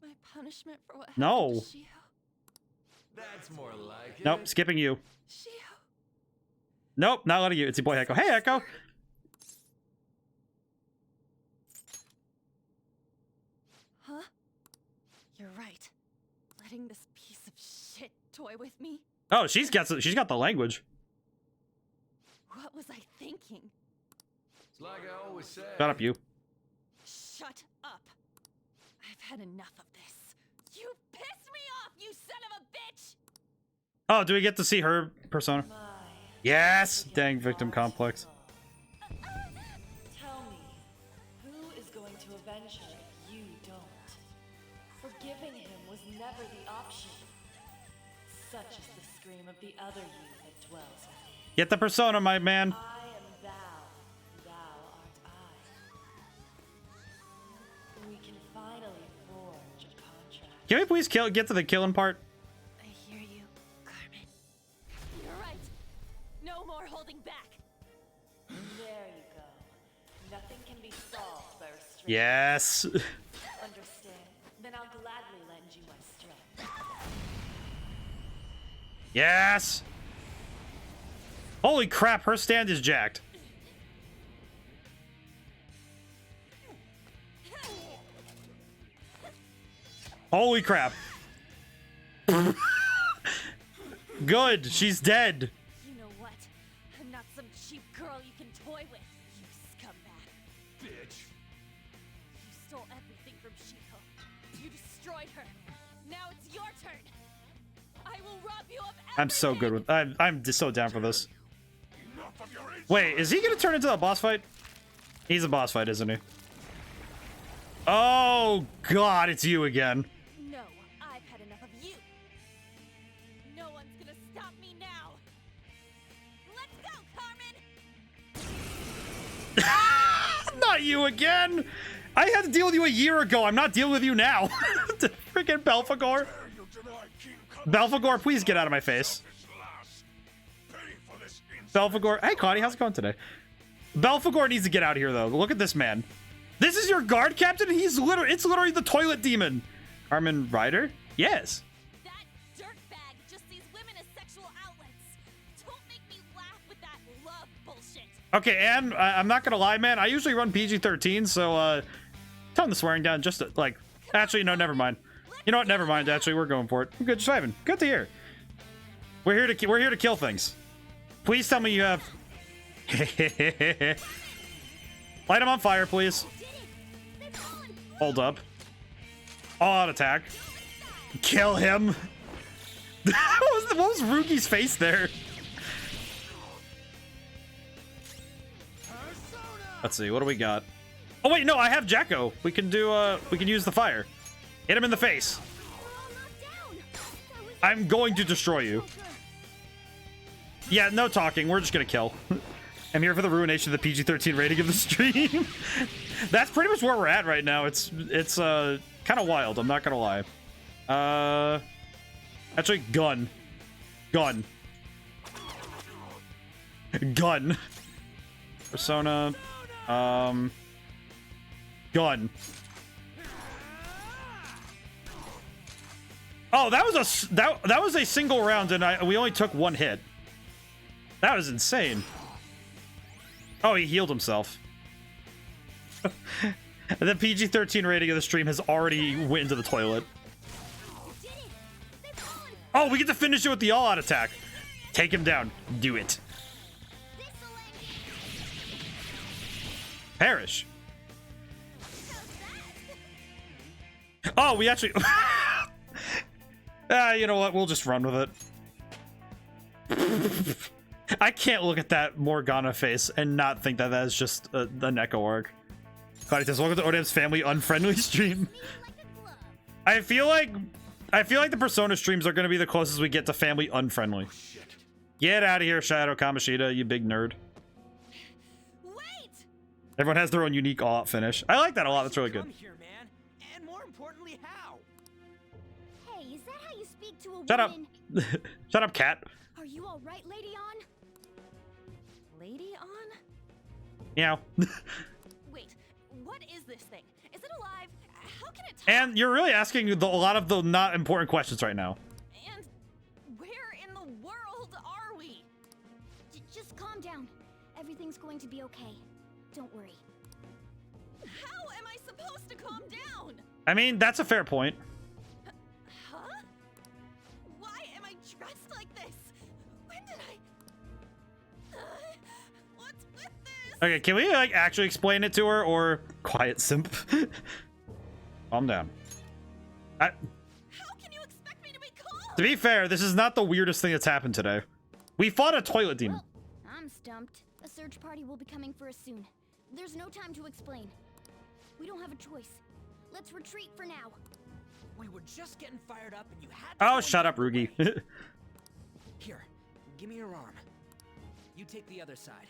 my punishment for what No. happened to Shio? That's more like it. Nope, skipping you. Shio. Nope, not letting you. It's your boy Echo. Hey, Echo. Huh? You're right. Letting this piece of shit toy with me? Oh, she's got the language. What was I thinking? It's like I always say. Shut up, you. Shut up. I've had enough of this. You pissed me off, you son of a bitch! Oh, do we get to see her persona? My, Yes. Dang, victim complex. tell me, who is going to avenge her if you don't? Forgiving him was never the option. Such is the scream of the other you that dwells within. Get the persona, my man. I am thou, thou art I. We can finally forge a contract. Can we please get to the killing part? I hear you, Carmen. You're right. No more holding back. There you go. Nothing can be solved by restraint. Yes. Understand? Then I'll gladly lend you my strength. Yes. Holy crap, her stand is jacked. Holy crap. Good, she's dead. You know what? I'm not some cheap girl you can toy with, you scumbag. Bitch. You stole everything from Shiko. You destroyed her. Now it's your turn. I will rob you of everything. I'm so good with I'm just so down for this. Enough of your Wait, is he gonna turn into a boss fight? He's a boss fight, isn't he? Oh god, it's you again. No, I've had enough of you. No one's gonna stop me now. Let's go, Carmen! Not you again! I had to deal with you a year ago. I'm not dealing with you now. Freaking Belphegor. you deny King Belphegor, please get out of my face. last. Pay for this Belphegor. Hey, Connie, how's it going today? Belphegor needs to get out of here, though. Look at this man. This is your guard captain? It's literally the toilet demon. Carmen Ryder? Yes. That dirtbag just sees women as sexual outlets. Don't make me laugh with that love bullshit. Okay, and I'm not gonna lie, man. I usually run PG-13, so tone the swearing down just to, like. Actually, no, never mind. You know what? Never mind. Actually, we're going for it. Good, just vibing. Good to hear. We're here to kill things. Please tell me you have. Light him on fire, please. Hold up. All out attack. Kill him. what was Ruki's face there? Let's see. What do we got? Oh wait, no, I have Jacko. We can use the fire. Hit him in the face. I'm going to destroy you. Yeah, no talking. We're just gonna kill. I'm here for the ruination of the PG-13 rating of the stream. That's pretty much where we're at right now. It's kind of wild. I'm not gonna lie. Actually, gun. Persona. Gun. Oh, that was a single round, and we only took one hit. That was insane. Oh, he healed himself. The PG-13 rating of the stream has already went into the toilet. Oh, we get to finish it with the all-out attack. Take him down. Do it. Perish. Oh, we actually... you know what? We'll just run with it. I can't look at that Morgana face and not think that that is just the Neko arc. Cloudy says, welcome to ODaM's family unfriendly stream. I feel like the Persona streams are going to be the closest we get to family unfriendly. Get out of here, Shadow Kamoshida, you big nerd. Wait! Everyone has their own unique all-out finish. I like that a lot. That's really good. Come here, man. And more importantly, how? Hey, is that how you speak to a Shut up. woman? Shut up, cat. Are you all right, Lady On? Lady on? Meow. Wait, what is this thing? Is it alive? How can it talk? And you're really asking a lot of the not important questions right now. And where in the world are we? Just calm down. Everything's going to be okay. Don't worry. How am I supposed to calm down? I mean, that's a fair point. Huh? Why am I dressed like this? When did I... what's with this? Okay, can we like actually explain it to her, or quiet simp? Calm down. How can you expect me to be calm? To be fair, this is not the weirdest thing that's happened today. We fought a toilet demon. Well, I'm stumped. A search party will be coming for us soon. There's no time to explain. We don't have a choice. Let's retreat for now. We were just getting fired up and you had to Oh, go shut and up, Rugi. Here, give me your arm. You take the other side.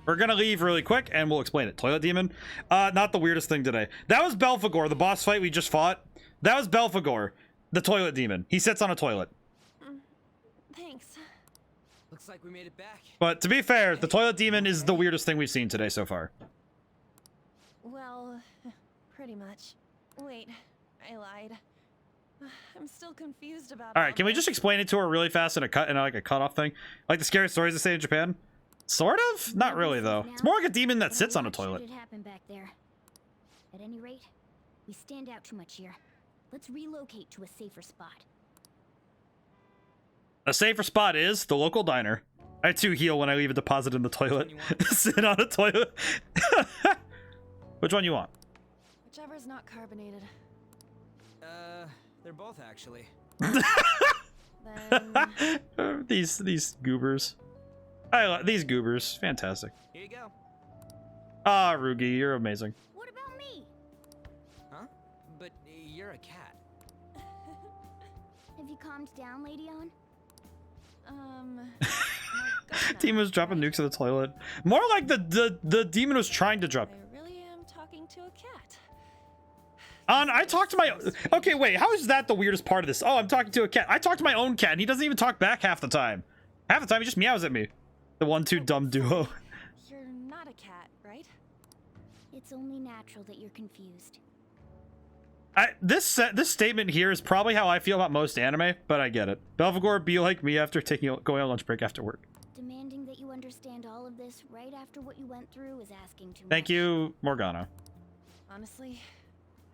We're gonna leave really quick and we'll explain it. Toilet demon. Not the weirdest thing today. That was Belphegor, the boss fight we just fought. That was Belphegor, the toilet demon. He sits on a toilet. Thanks. Looks like we made it back. But to be fair, the toilet demon is the weirdest thing we've seen today so far. Well, pretty much. Wait, I lied. I'm still confused about All right, can we just explain it to her really fast in a like a cutoff thing, like the scary stories they say in Japan? Sort of, not really though. It's more like a demon that sits on a toilet. What happened back there? At any rate, we stand out too much here. Let's relocate to a safer spot. A safer spot is the local diner. I too heal when I leave a deposit in the toilet. Sit on a toilet. Which one you want? Whichever's not carbonated. They're both actually. Then... These goobers. I love these goobers. Fantastic. Here you go. Ah, Rugi, you're amazing. What about me? Huh? But you're a cat. Have you calmed down, Lady On? Demon was dropping nukes in the toilet. More like the demon was trying to drop. I really am talking to a cat. I talked to my... Okay, wait. How is that the weirdest part of this? Oh, I'm talking to a cat. I talk to my own cat, and he doesn't even talk back half the time. Half the time, he just meows at me. The 1-2 dumb duo. You're not a cat, right? It's only natural that you're confused. This statement here is probably how I feel about most anime, but I get it. Belphegor, be like me after going on lunch break after work. Demanding that you understand all of this right after what you went through is asking too much. Thank you, Morgana. Honestly,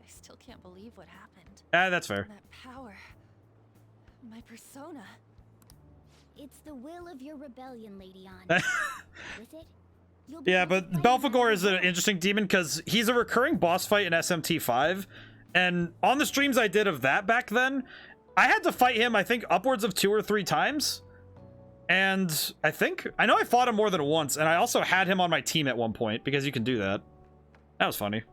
I still can't believe what happened. That's fair. That power. My persona. It's the will of your rebellion, Lady On. With it, you'll be Yeah, able but to fight Belphegor is an another interesting demon because he's a recurring boss fight in SMT5. And on the streams I did of that back then, I had to fight him, I think, upwards of 2 or 3 times. And I know I fought him more than once, and I also had him on my team at one point, because you can do that. That was funny.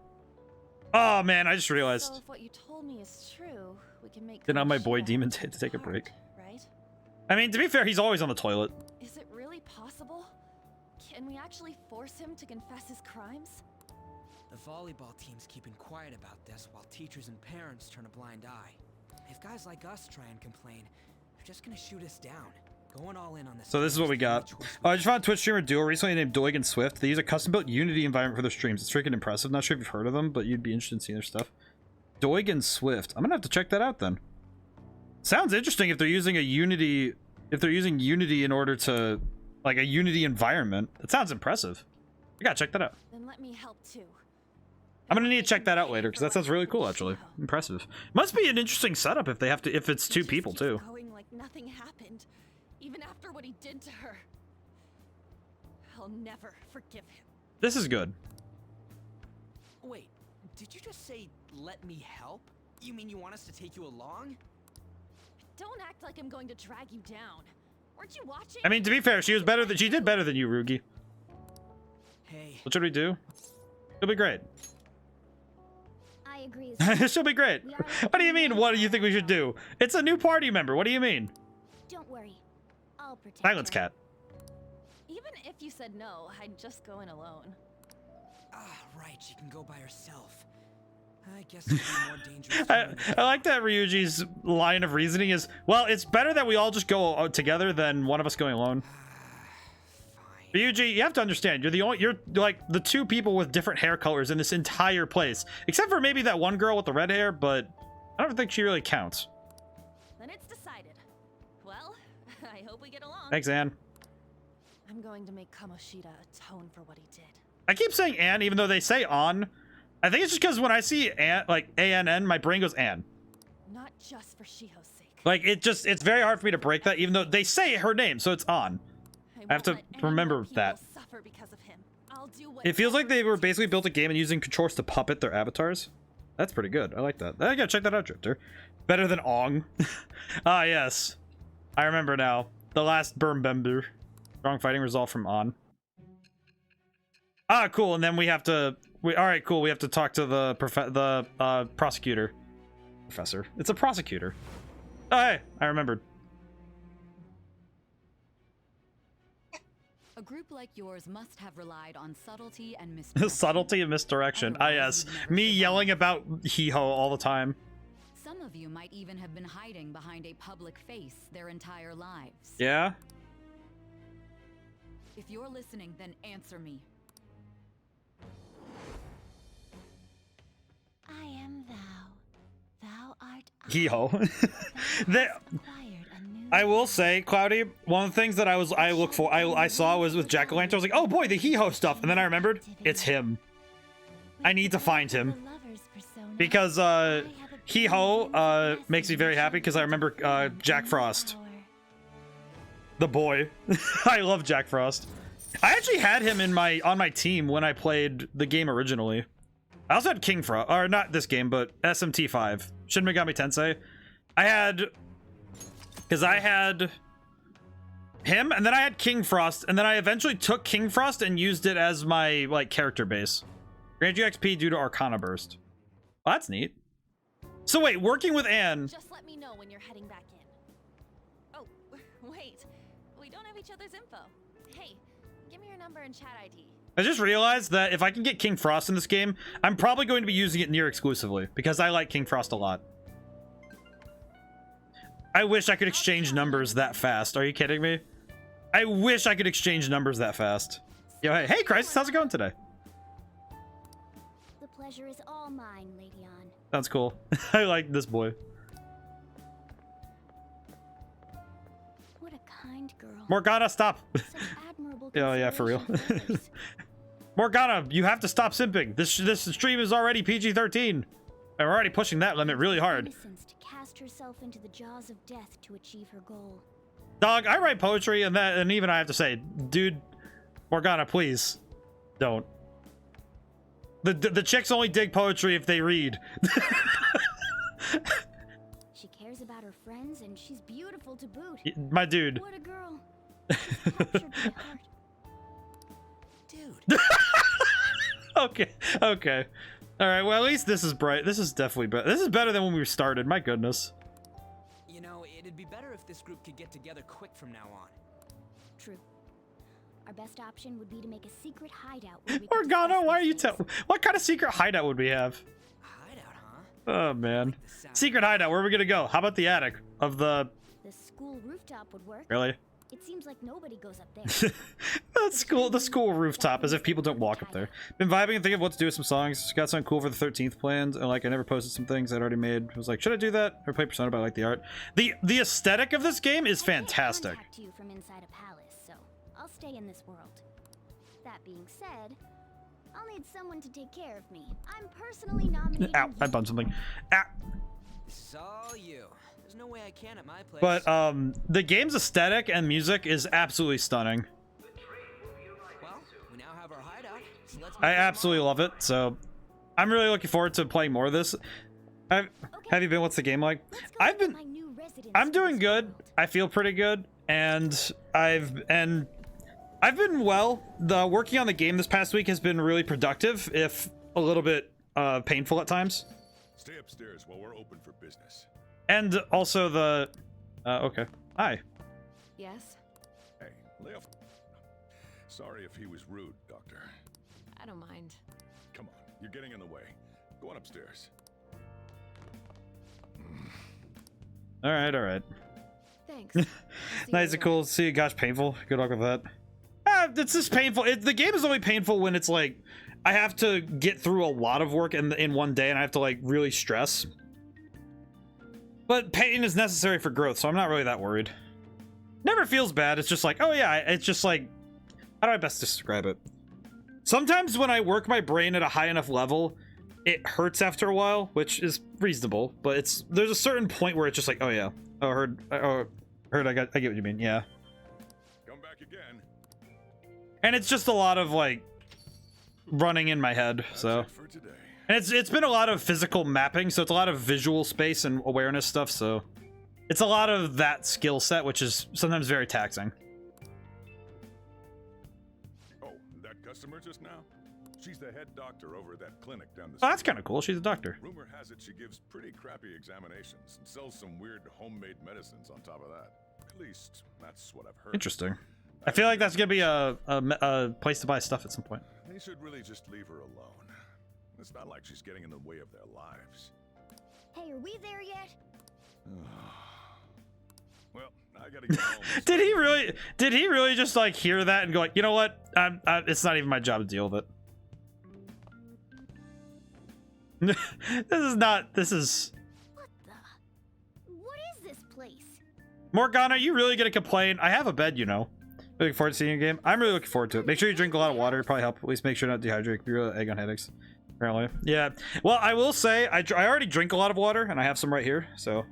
Oh, man, I just realized. So if what you told me is true, we can make... Did not my boy Kamoshida demon to take a apart, break. right? I mean, to be fair, he's always on the toilet. Is it really possible? Can we actually force him to confess his crimes? The volleyball team's keeping quiet about this while teachers and parents turn a blind eye. If guys like us try and complain, they're just gonna shoot us down. Going all in on this. So this is what we got. I just found a Twitch streamer duo recently named Doig and Swift. They use a custom-built Unity environment for their streams. It's freaking impressive. Not sure if you've heard of them, but you'd be interested in seeing their stuff. Doig and Swift. I'm gonna have to check that out then. Sounds interesting if they're using a Unity. If they're using Unity in order to, like, a Unity environment. That sounds impressive. I gotta check that out. Then let me help too. I'm gonna need to check that out later because that sounds really cool. Actually, impressive. Must be an interesting setup if they have to. If it's 2 people too. Going like nothing happened, even after what he did to her. I'll never forgive him. This is good. Wait, did you just say let me help? You mean you want us to take you along? Don't act like I'm going to drag you down. Weren't you watching? I mean, to be fair, she did better than you, Rugi. Hey. What should we do? It'll be great. I agree. as well. She'll be great. What do you mean? What do you think we should do? It's a new party member. What do you mean? Don't worry. I'll protect Silence, her. cat. Even if you said no, I'd just go in alone. Ah, right, she can go by herself. I guess it'd be more dangerous. I like that Ryuji's line of reasoning is, well, it's better that we all just go together than one of us going alone. Ryuji, you have to understand, you're like the two people with different hair colors in this entire place, except for maybe that one girl with the red hair, but I don't think she really counts. Then it's decided. Well, I hope we get along. Thanks, Anne. I'm going to make Kamoshida atone for what he did. I keep saying Anne, even though they say on. I think it's just because when I see Anne, like A-N-N, my brain goes Anne. Not just for Shiho's sake. Like, it's very hard for me to break that, even though they say her name, so it's on. I have to remember that. Suffer because of him. I'll do It feels like they were basically built a game and using controls to puppet their avatars. That's pretty good. I like that. I gotta check that out, Drifter. Better than Ong. Ah, yes. I remember now. The last Burmbember. Strong fighting resolve from On. Ah, cool. And then we have to... all right, cool. We have to talk to the prosecutor. Professor. It's a prosecutor. Oh, hey. I remembered. A group like yours must have relied on subtlety and misdirection. Subtlety and misdirection. Ah, yes. Me yelling about Hee-Ho all the time. Some of you might even have been hiding behind a public face their entire lives. Yeah? If you're listening, then answer me. I am thou. Thou art I. Hee-Ho. I will say, Cloudy, one of the things that I saw was with Jack-O-Lantern. I was like, oh boy, the Hee-Ho stuff. And then I remembered, it's him. I need to find him. Because Hee-Ho makes me very happy because I remember Jack Frost. The boy. I love Jack Frost. I actually had him on my team when I played the game originally. I also had King Frost, or not this game, but SMT5. Shin Megami Tensei. Because I had him, and then I had King Frost, and then I eventually took King Frost and used it as my, like, character base. Grant you XP due to Arcana Burst. Well, that's neat. So wait, working with Anne... Just let me know when you're heading back in. Oh, wait. We don't have each other's info. Hey, give me your number and chat ID. I just realized that if I can get King Frost in this game, I'm probably going to be using it near exclusively, because I like King Frost a lot. I wish I could exchange numbers that fast. Are you kidding me? I wish I could exchange numbers that fast. Yo, hey, Crisis, how's it going today? The pleasure is all mine, Lady On. Sounds cool. I like this boy. What a kind girl. Morgana, stop. Such admirable Oh, yeah, for real. consideration for others. Morgana, you have to stop simping. This stream is already PG-13. And we're already pushing that limit really hard. Innocence to cast herself into the jaws of death to achieve her goal. Dog, I write poetry, and even I have to say, dude, Morgana, please, don't. The chicks only dig poetry if they read. She cares about her friends, and she's beautiful to boot. My dude. What a girl. She's captured my heart. Dude. Okay. All right. Well, at least this is bright. This is definitely better. This is better than when we started. My goodness. You know, it'd be better if this group could get together quick from now on. True. Our best option would be to make a secret hideout. Where we could Morgana, discuss why are these you things. telling? What kind of secret hideout would we have? Hideout, huh? Oh man, secret hideout. Where are we gonna go? How about the attic of the? The school rooftop would work. Really? It seems like nobody goes up there. The school rooftop, as if people don't walk up there. Been vibing and thinking of what to do with some songs. Got something cool for the 13th planned, and like I never posted some things I'd already made. I was like, should I do that or play Persona? But I like the art. The aesthetic of this game is fantastic. I can't contact you from inside a palace, so I'll stay in this world. That being said, I'll need someone to take care of me. I'm personally nominating. Ow! I bumped something. Ah. This is all you. There's no way I can at my place. But the game's aesthetic and music is absolutely stunning. Well, we now have our hideout. It's I absolutely love it. So I'm really looking forward to playing more of this. Have you been? What's the game like? I'm doing good. I feel pretty good, and I've been well. The working on the game this past week has been really productive, if a little bit painful at times. Stay upstairs while we're open for business. And also the okay. Hi. Yes? Hey, lay off. Sorry if he was rude, Doctor. I don't mind. Come on, you're getting in the way. Go on upstairs. All right. Thanks. Nice and cool. See you. Gosh, painful. Good luck with that. It's just painful. The game is only painful when it's like I have to get through a lot of work in one day, and I have to like really stress. But pain is necessary for growth, so I'm not really that worried. Never feels bad. It's just like, oh yeah, it's just like, how do I best describe it? Sometimes when I work my brain at a high enough level, it hurts after a while, which is reasonable. But there's a certain point where it's just like, oh yeah, I get what you mean. Yeah. Come back again. And it's just a lot of like running in my head. So, and it's been a lot of physical mapping, so it's a lot of visual space and awareness stuff. So it's a lot of that skill set, which is sometimes very taxing. Oh, that customer just now? She's the head doctor over at that clinic down the street. Oh, that's kind of cool. She's a doctor. Rumor has it she gives pretty crappy examinations and sells some weird homemade medicines on top of that. At least that's what I've heard. Interesting. I feel like that's gonna be a place to buy stuff at some point. They should really just leave her alone. It's not like she's getting in the way of their lives. Hey, are we there yet? Well, I gotta get home. Did he really just like hear that and go like, you know what? It's not even my job to deal with it. This is What is this place? Morgana, are you really gonna complain? I have a bed, you know. Looking forward to seeing your game. I'm really looking forward to it. Make sure you drink a lot of water. Probably help. At least make sure not to dehydrate. Be real egg on headaches. Apparently. Yeah. Well, I will say I already drink a lot of water, and I have some right here. So.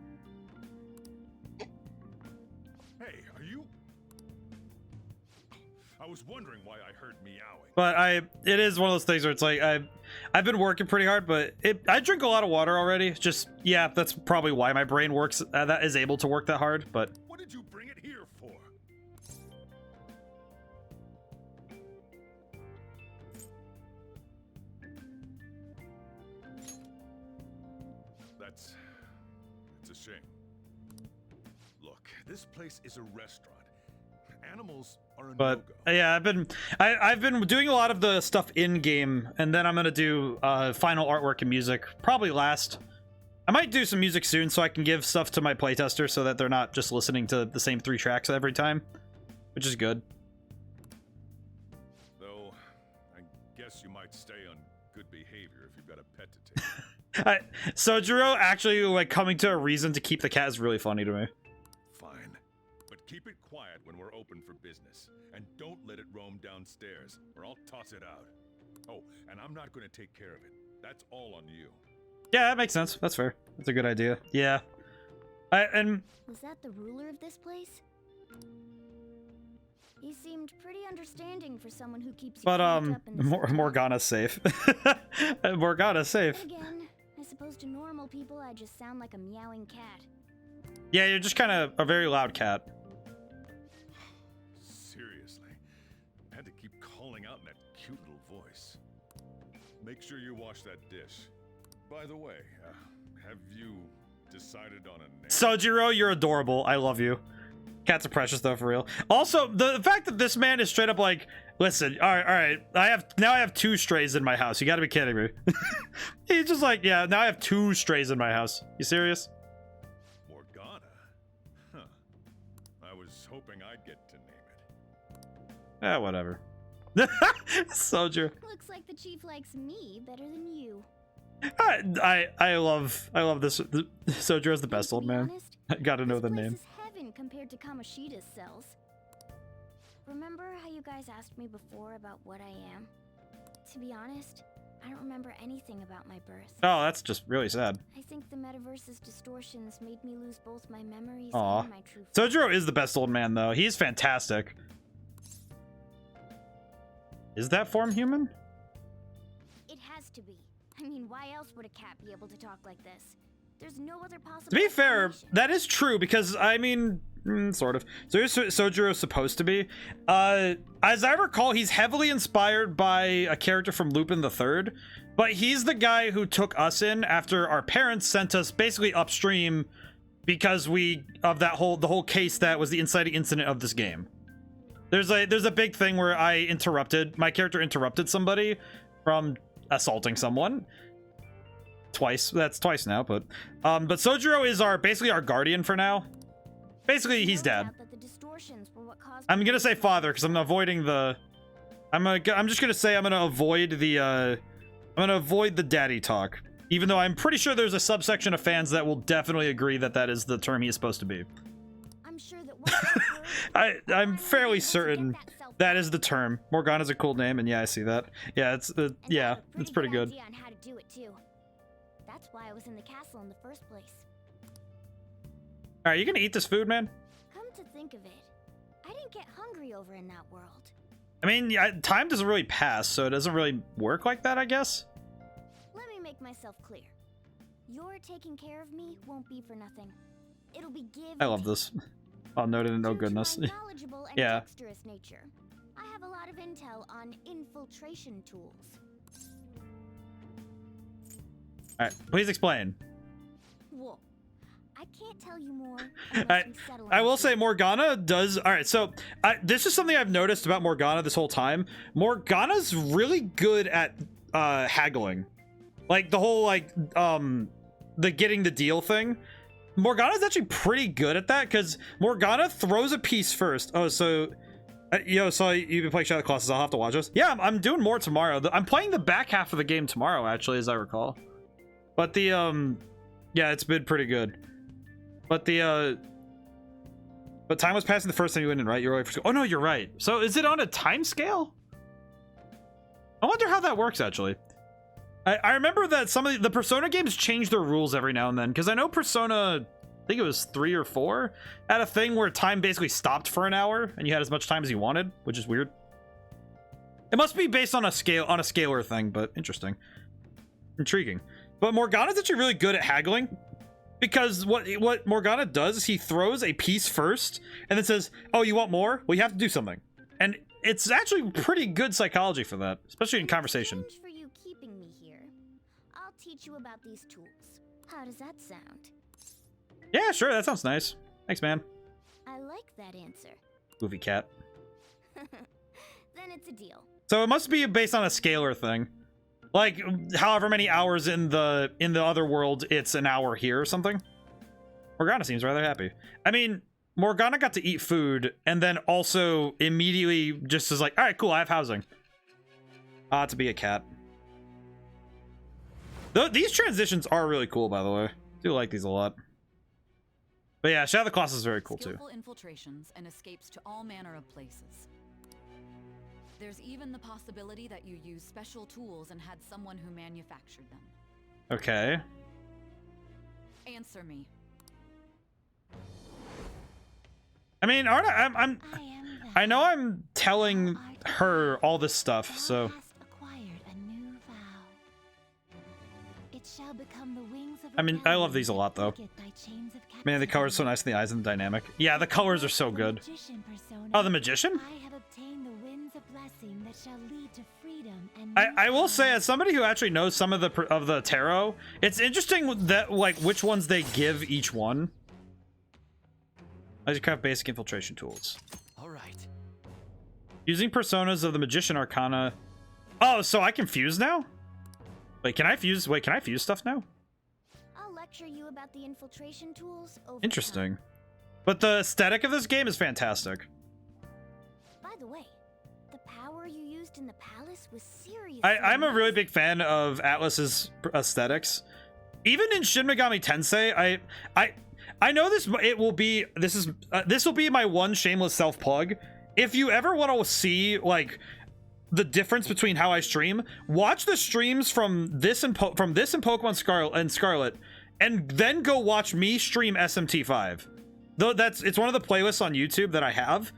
Hey, are you? I was wondering why I heard meowing. But it is one of those things where it's like I've been working pretty hard, but I drink a lot of water already. Just yeah, that's probably why my brain works. That is able to work that hard. But. What did you bring it here for? It's a shame. Look, this place is a restaurant. Animals are a no-go. Yeah, I've been doing a lot of the stuff in game, and then I'm gonna do final artwork and music probably last. I might do some music soon so I can give stuff to my playtester so that they're not just listening to the same 3 tracks every time, which is good. Though I guess you might stay on good behavior if you've got a pet to take. Sojiro actually like coming to a reason to keep the cat is really funny to me. Fine, but keep it quiet when we're open for business, and don't let it roam downstairs, or I'll toss it out. Oh, and I'm not going to take care of it. That's all on you. Yeah, that makes sense. That's fair. That's a good idea. Yeah. Was that the ruler of this place? He seemed pretty understanding for someone who keeps. But Morgana's safe. Morgana's safe. Again, I suppose to normal people I just sound like a meowing cat. Yeah, you're just kind of a very loud cat. Seriously, I had to keep calling out in that cute little voice. Make sure you wash that dish. By the way, have you decided on a name? Sojiro, you're adorable. I love you. Cats are precious though, for real. Also, the fact that this man is straight up like, listen, all right, I have 2 strays in my house. You got to be kidding me. He's just like, yeah, now I have 2 strays in my house. You serious? Morgana? Huh. I was hoping I'd get to name it. Whatever. Sojiro. Looks like the chief likes me better than you. I love this. Sojiro's the best old man. I gotta know the name. This is heaven compared to Kamoshida's cells. Remember how you guys asked me before about what I am? To be honest, I don't remember anything about my birth. Oh, that's just really sad. I think the metaverse's distortions made me lose both my memories Aww. and my true form. Sojiro is the best old man though. He's fantastic. Is that form human? I mean, why else would a cat be able to talk like this? There's no other possible. To be fair, that is true because I mean, sort of. So here's Sojiro's supposed to be. As I recall, he's heavily inspired by a character from Lupin the Third, but he's the guy who took us in after our parents sent us basically upstream because the whole case that was the inciting incident of this game. There's a big thing where my character interrupted somebody from assaulting someone. Twice. That's twice now, but Sojiro is basically our guardian for now. Basically, he's dead. I'm gonna say father because I'm avoiding the. I'm just gonna say I'm gonna avoid the daddy talk, even though I'm pretty sure there's a subsection of fans that will definitely agree that that is the term he is supposed to be. I'm sure that I'm fairly certain that is the term. Morgana's a cool name, and yeah, I see that. Yeah, it's pretty good. On how to do it too. That's why I was in the castle in the first place. All right, you gonna eat this food, man? Come to think of it, I didn't get hungry over in that world. I mean, time doesn't really pass, so it doesn't really work like that, I guess. Let me make myself clear. Your taking care of me won't be for nothing. It'll be give. I love this. Oh, noted and no goodness. Knowledgeable and yeah. dexterous nature. I have a lot of intel on infiltration tools. All right, please explain. Whoa. I can't tell you more. I will say Morgana does. All right, so this is something I've noticed about Morgana this whole time. Morgana's really good at haggling, like the whole the getting the deal thing. Morgana's actually pretty good at that because Morgana throws a piece first. Oh, so so you've been playing Shadow of the Colossus. I'll have to watch this. Yeah, I'm doing more tomorrow. I'm playing the back half of the game tomorrow, actually, as I recall. But the yeah, it's been pretty good. But the but time was passing the first time you went in, right? You're right. Oh no, you're right. So is it on a time scale? I wonder how that works actually. I remember that some of the Persona games change their rules every now and then, because I know Persona, I think it was 3 or 4, had a thing where time basically stopped for an hour and you had as much time as you wanted, which is weird. It must be based on a scalar thing, but interesting. Intriguing. But Morgana's actually really good at haggling, because what Morgana does is he throws a piece first and then says, oh, you want more? Well, you have to do something. And it's actually pretty good psychology for that, especially in conversation. For you keeping me here, I'll teach you about these tools. How does that sound? Yeah, sure, that sounds nice. Thanks, man. I like that answer. Goofy cat. Then it's a deal. So it must be based on a scalar thing. Like, however many hours in the other world, it's an hour here or something. Morgana seems rather happy. I mean, Morgana got to eat food and then also immediately just is like, all right, cool, I have housing. To be a cat. These transitions are really cool, by the way. I do like these a lot. But yeah, Shadow of the Colossus is very cool too. Skillful infiltrations and escapes to all manner of places. There's even the possibility that you use special tools and had someone who manufactured them. Okay. Answer me. I mean, I know I'm telling her all this stuff, so. I mean, I love these a lot, though. Man, the color's so nice in the eyes and the dynamic. Yeah, the colors are so good. Oh, the magician? I will say, as somebody who actually knows some of the tarot, it's interesting that which ones they give each one. I just craft basic infiltration tools. All right. Using personas of the magician arcana. Oh, so I can fuse now? Wait, can I fuse? Wait, can I fuse stuff now? I'll lecture you about the infiltration tools over Interesting. time. But the aesthetic of this game is fantastic. By the way, the power you used in the palace was serious. I'm a really big fan of Atlus's aesthetics. Even in Shin Megami Tensei, I know this will be my one shameless self plug. If you ever want to see like the difference between how I stream, watch the streams from this and Pokemon Scarlet, and then go watch me stream SMT5. Though it's one of the playlists on YouTube that I have.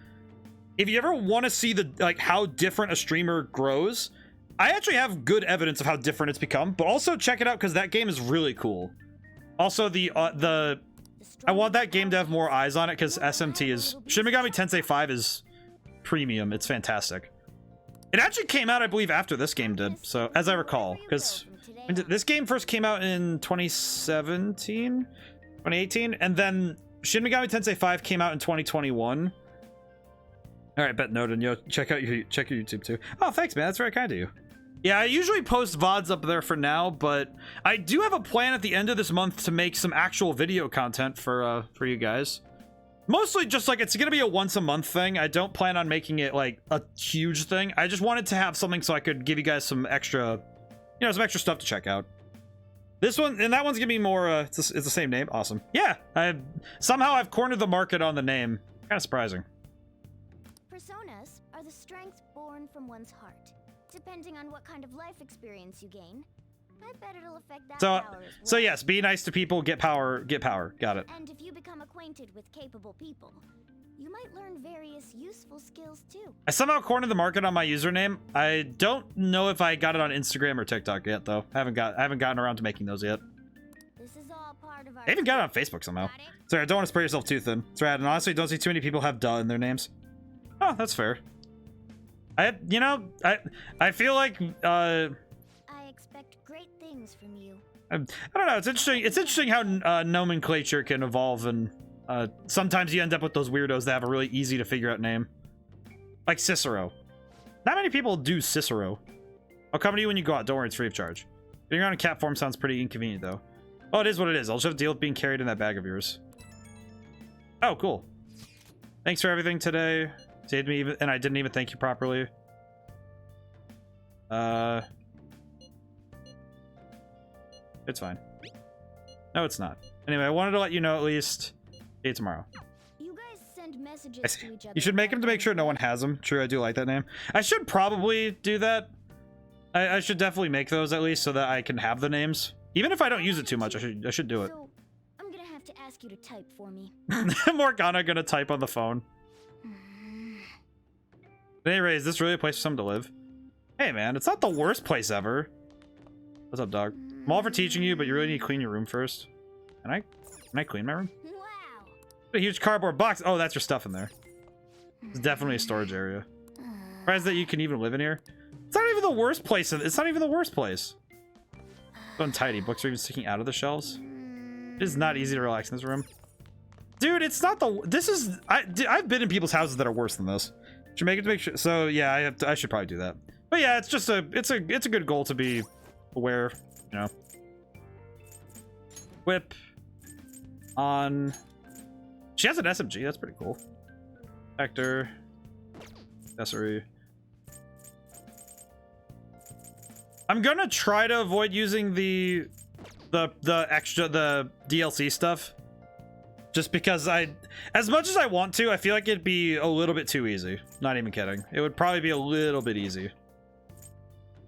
If you ever want to see the how different a streamer grows, I actually have good evidence of how different it's become, but also check it out because that game is really cool. Also, I want that game to have more eyes on it because SMT is... Shin Megami Tensei 5 is premium. It's fantastic. It actually came out, I believe, after this game did, so as I recall, because this game first came out in 2017, 2018, and then Shin Megami Tensei 5 came out in 2021. All right, bet noted. Yo, check your YouTube too. Oh, thanks, man. That's very kind of you. Yeah, I usually post VODs up there for now, but I do have a plan at the end of this month to make some actual video content for you guys. Mostly just like it's gonna be a once a month thing. I don't plan on making it like a huge thing. I just wanted to have something so I could give you guys some extra, you know, some extra stuff to check out. This one and that one's gonna be more. It's the same name. Awesome. Yeah, somehow I've cornered the market on the name. Kind of surprising. Personas are the strengths born from one's heart. Depending on what kind of life experience you gain, I bet it'll affect that power as well. So yes, be nice to people, get power, got it. And if you become acquainted with capable people, you might learn various useful skills too. I somehow cornered the market on my username. I don't know if I got it on Instagram or TikTok yet though. I haven't gotten around to making those yet. This is all part of our I even got it on Facebook somehow. Sorry, I don't want to spray yourself too thin. It's rad, and honestly don't see too many people have duh in their names. Oh, that's fair. I feel like I expect great things from you. I don't know. It's interesting. It's interesting how nomenclature can evolve, and sometimes you end up with those weirdos that have a really easy to figure out name, like Cicero. Not many people do Cicero. I'll come to you when you go out. Don't worry, it's free of charge. Being around in cat form sounds pretty inconvenient, though. Oh, it is what it is. I'll just have to deal with being carried in that bag of yours. Oh, cool. Thanks for everything today. Saved me, and I didn't even thank you properly. It's fine. No, it's not. Anyway, I wanted to let you know at least. See you tomorrow. You guys send messages to each other. You should make him to make sure no one has them. True, I do like that name. I should probably do that. I should definitely make those at least so that I can have the names. Even if I don't use it too much, I should do it. So, I'm gonna have to ask you to type for me. Morgana gonna type on the phone. Anyway, is this really a place for someone to live? Hey man, it's not the worst place ever. What's up, dog? I'm all for teaching you, but you really need to clean your room first. Can I clean my room? Wow. A huge cardboard box. Oh, that's your stuff in there. It's definitely a storage area. Surprised that you can even live in here. It's not even the worst place. It's not even the worst place. So untidy. Books are even sticking out of the shelves. It is not easy to relax in this room. Dude, it's not the... This is... I've been in people's houses that are worse than this. Should make it to make sure. So yeah, I should probably do that. But yeah, it's just it's a good goal to be aware, you know. Whip on. She has an SMG. That's pretty cool. Vector. Accessory. I'm gonna try to avoid using the DLC stuff. Just because as much as I want to, I feel like it'd be a little bit too easy. Not even kidding. It would probably be a little bit easy.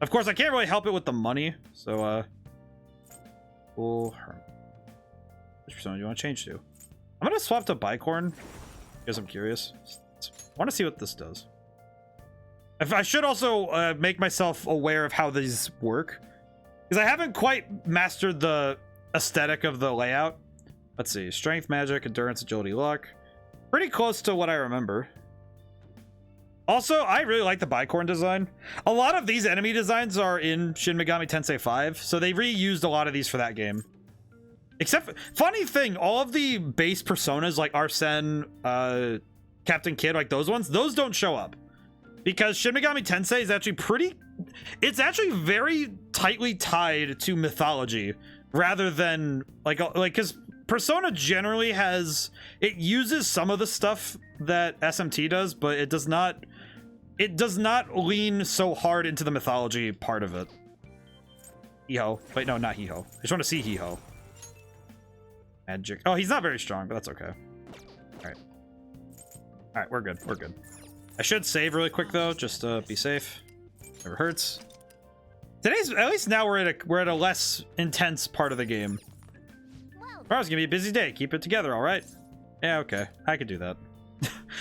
Of course, I can't really help it with the money. So, cool. Which persona do you want to change to? I'm going to swap to Bicorn because I'm curious. I want to see what this does. I should also make myself aware of how these work. Because I haven't quite mastered the aesthetic of the layout. Let's see. Strength, magic, endurance, agility, luck. Pretty close to what I remember. Also, I really like the Bicorn design. A lot of these enemy designs are in Shin Megami Tensei 5, so they reused a lot of these for that game. Except, funny thing, all of the base personas like Arsene, Captain Kidd, like those ones, those don't show up. Because Shin Megami Tensei is actually it's actually very tightly tied to mythology rather than because Persona generally it uses some of the stuff that SMT does, but it does not lean so hard into the mythology part of it. Hiho. Wait, no, not Hiho. I just want to see Hiho. Magic. Oh, he's not very strong, but that's okay. Alright. Alright, we're good. We're good. I should save really quick though, just to be safe. Never hurts. Today's at least now we're at a less intense part of the game. Tomorrow's gonna be a busy day. Keep it together, all right? Yeah, okay. I can do that.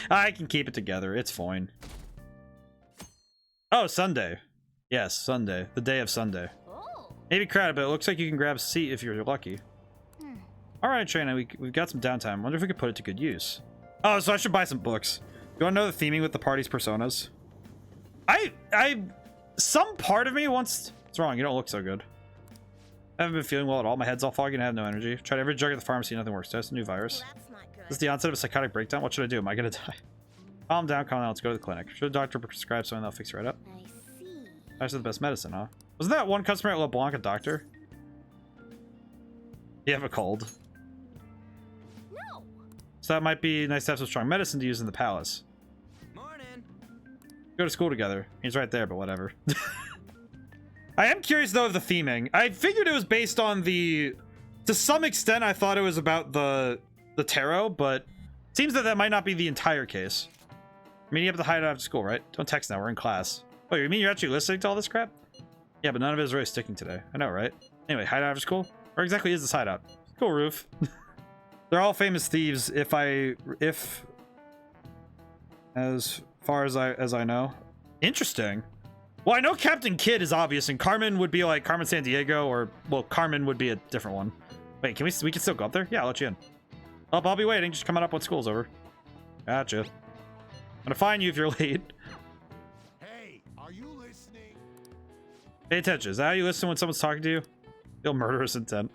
I can keep it together. It's fine. Oh, Sunday. Yes, Sunday. The day of Sunday. Oh. Maybe crowded, but it looks like you can grab a seat if you're lucky. Alright, Trina, we've got some downtime. Wonder if we could put it to good use. Oh, so I should buy some books. You want to know the theming with the party's personas? Some part of me wants... What's wrong? You don't look so good. I haven't been feeling well at all. My head's all foggy and I have no energy. Tried every drug at the pharmacy, nothing works. Test a new virus. Well, that's not good. This is the onset of a psychotic breakdown. What should I do? Am I gonna die? Calm down, let's go to the clinic. Should the doctor prescribe something that'll fix it right up? I see. That's the best medicine, huh? Wasn't that one customer at LeBlanc a doctor? You have a cold. No. So that might be nice to have some strong medicine to use in the palace. Morning. Go to school together. He's right there, but whatever. I am curious though of the theming. I figured it was based on the... To some extent, I thought it was about the tarot, but it seems that might not be the entire case. Meeting up at the hideout after school, right? Don't text now, we're in class. Oh, you mean you're actually listening to all this crap? Yeah, but none of it is really sticking today. I know, right? Anyway, hideout after school? Where exactly is this hideout? Cool roof. They're all famous thieves as far as I know. Interesting. Well, I know Captain Kidd is obvious, and Carmen would be like Carmen Sandiego, or well, Carmen would be a different one. Wait, can we can still go up there? Yeah, I'll let you in. Oh, I'll be waiting. Just coming up when school's over. Gotcha. I'm gonna find you if you're late. Hey, are you listening? Pay attention. Is that how you listen when someone's talking to you? Feel murderous intent.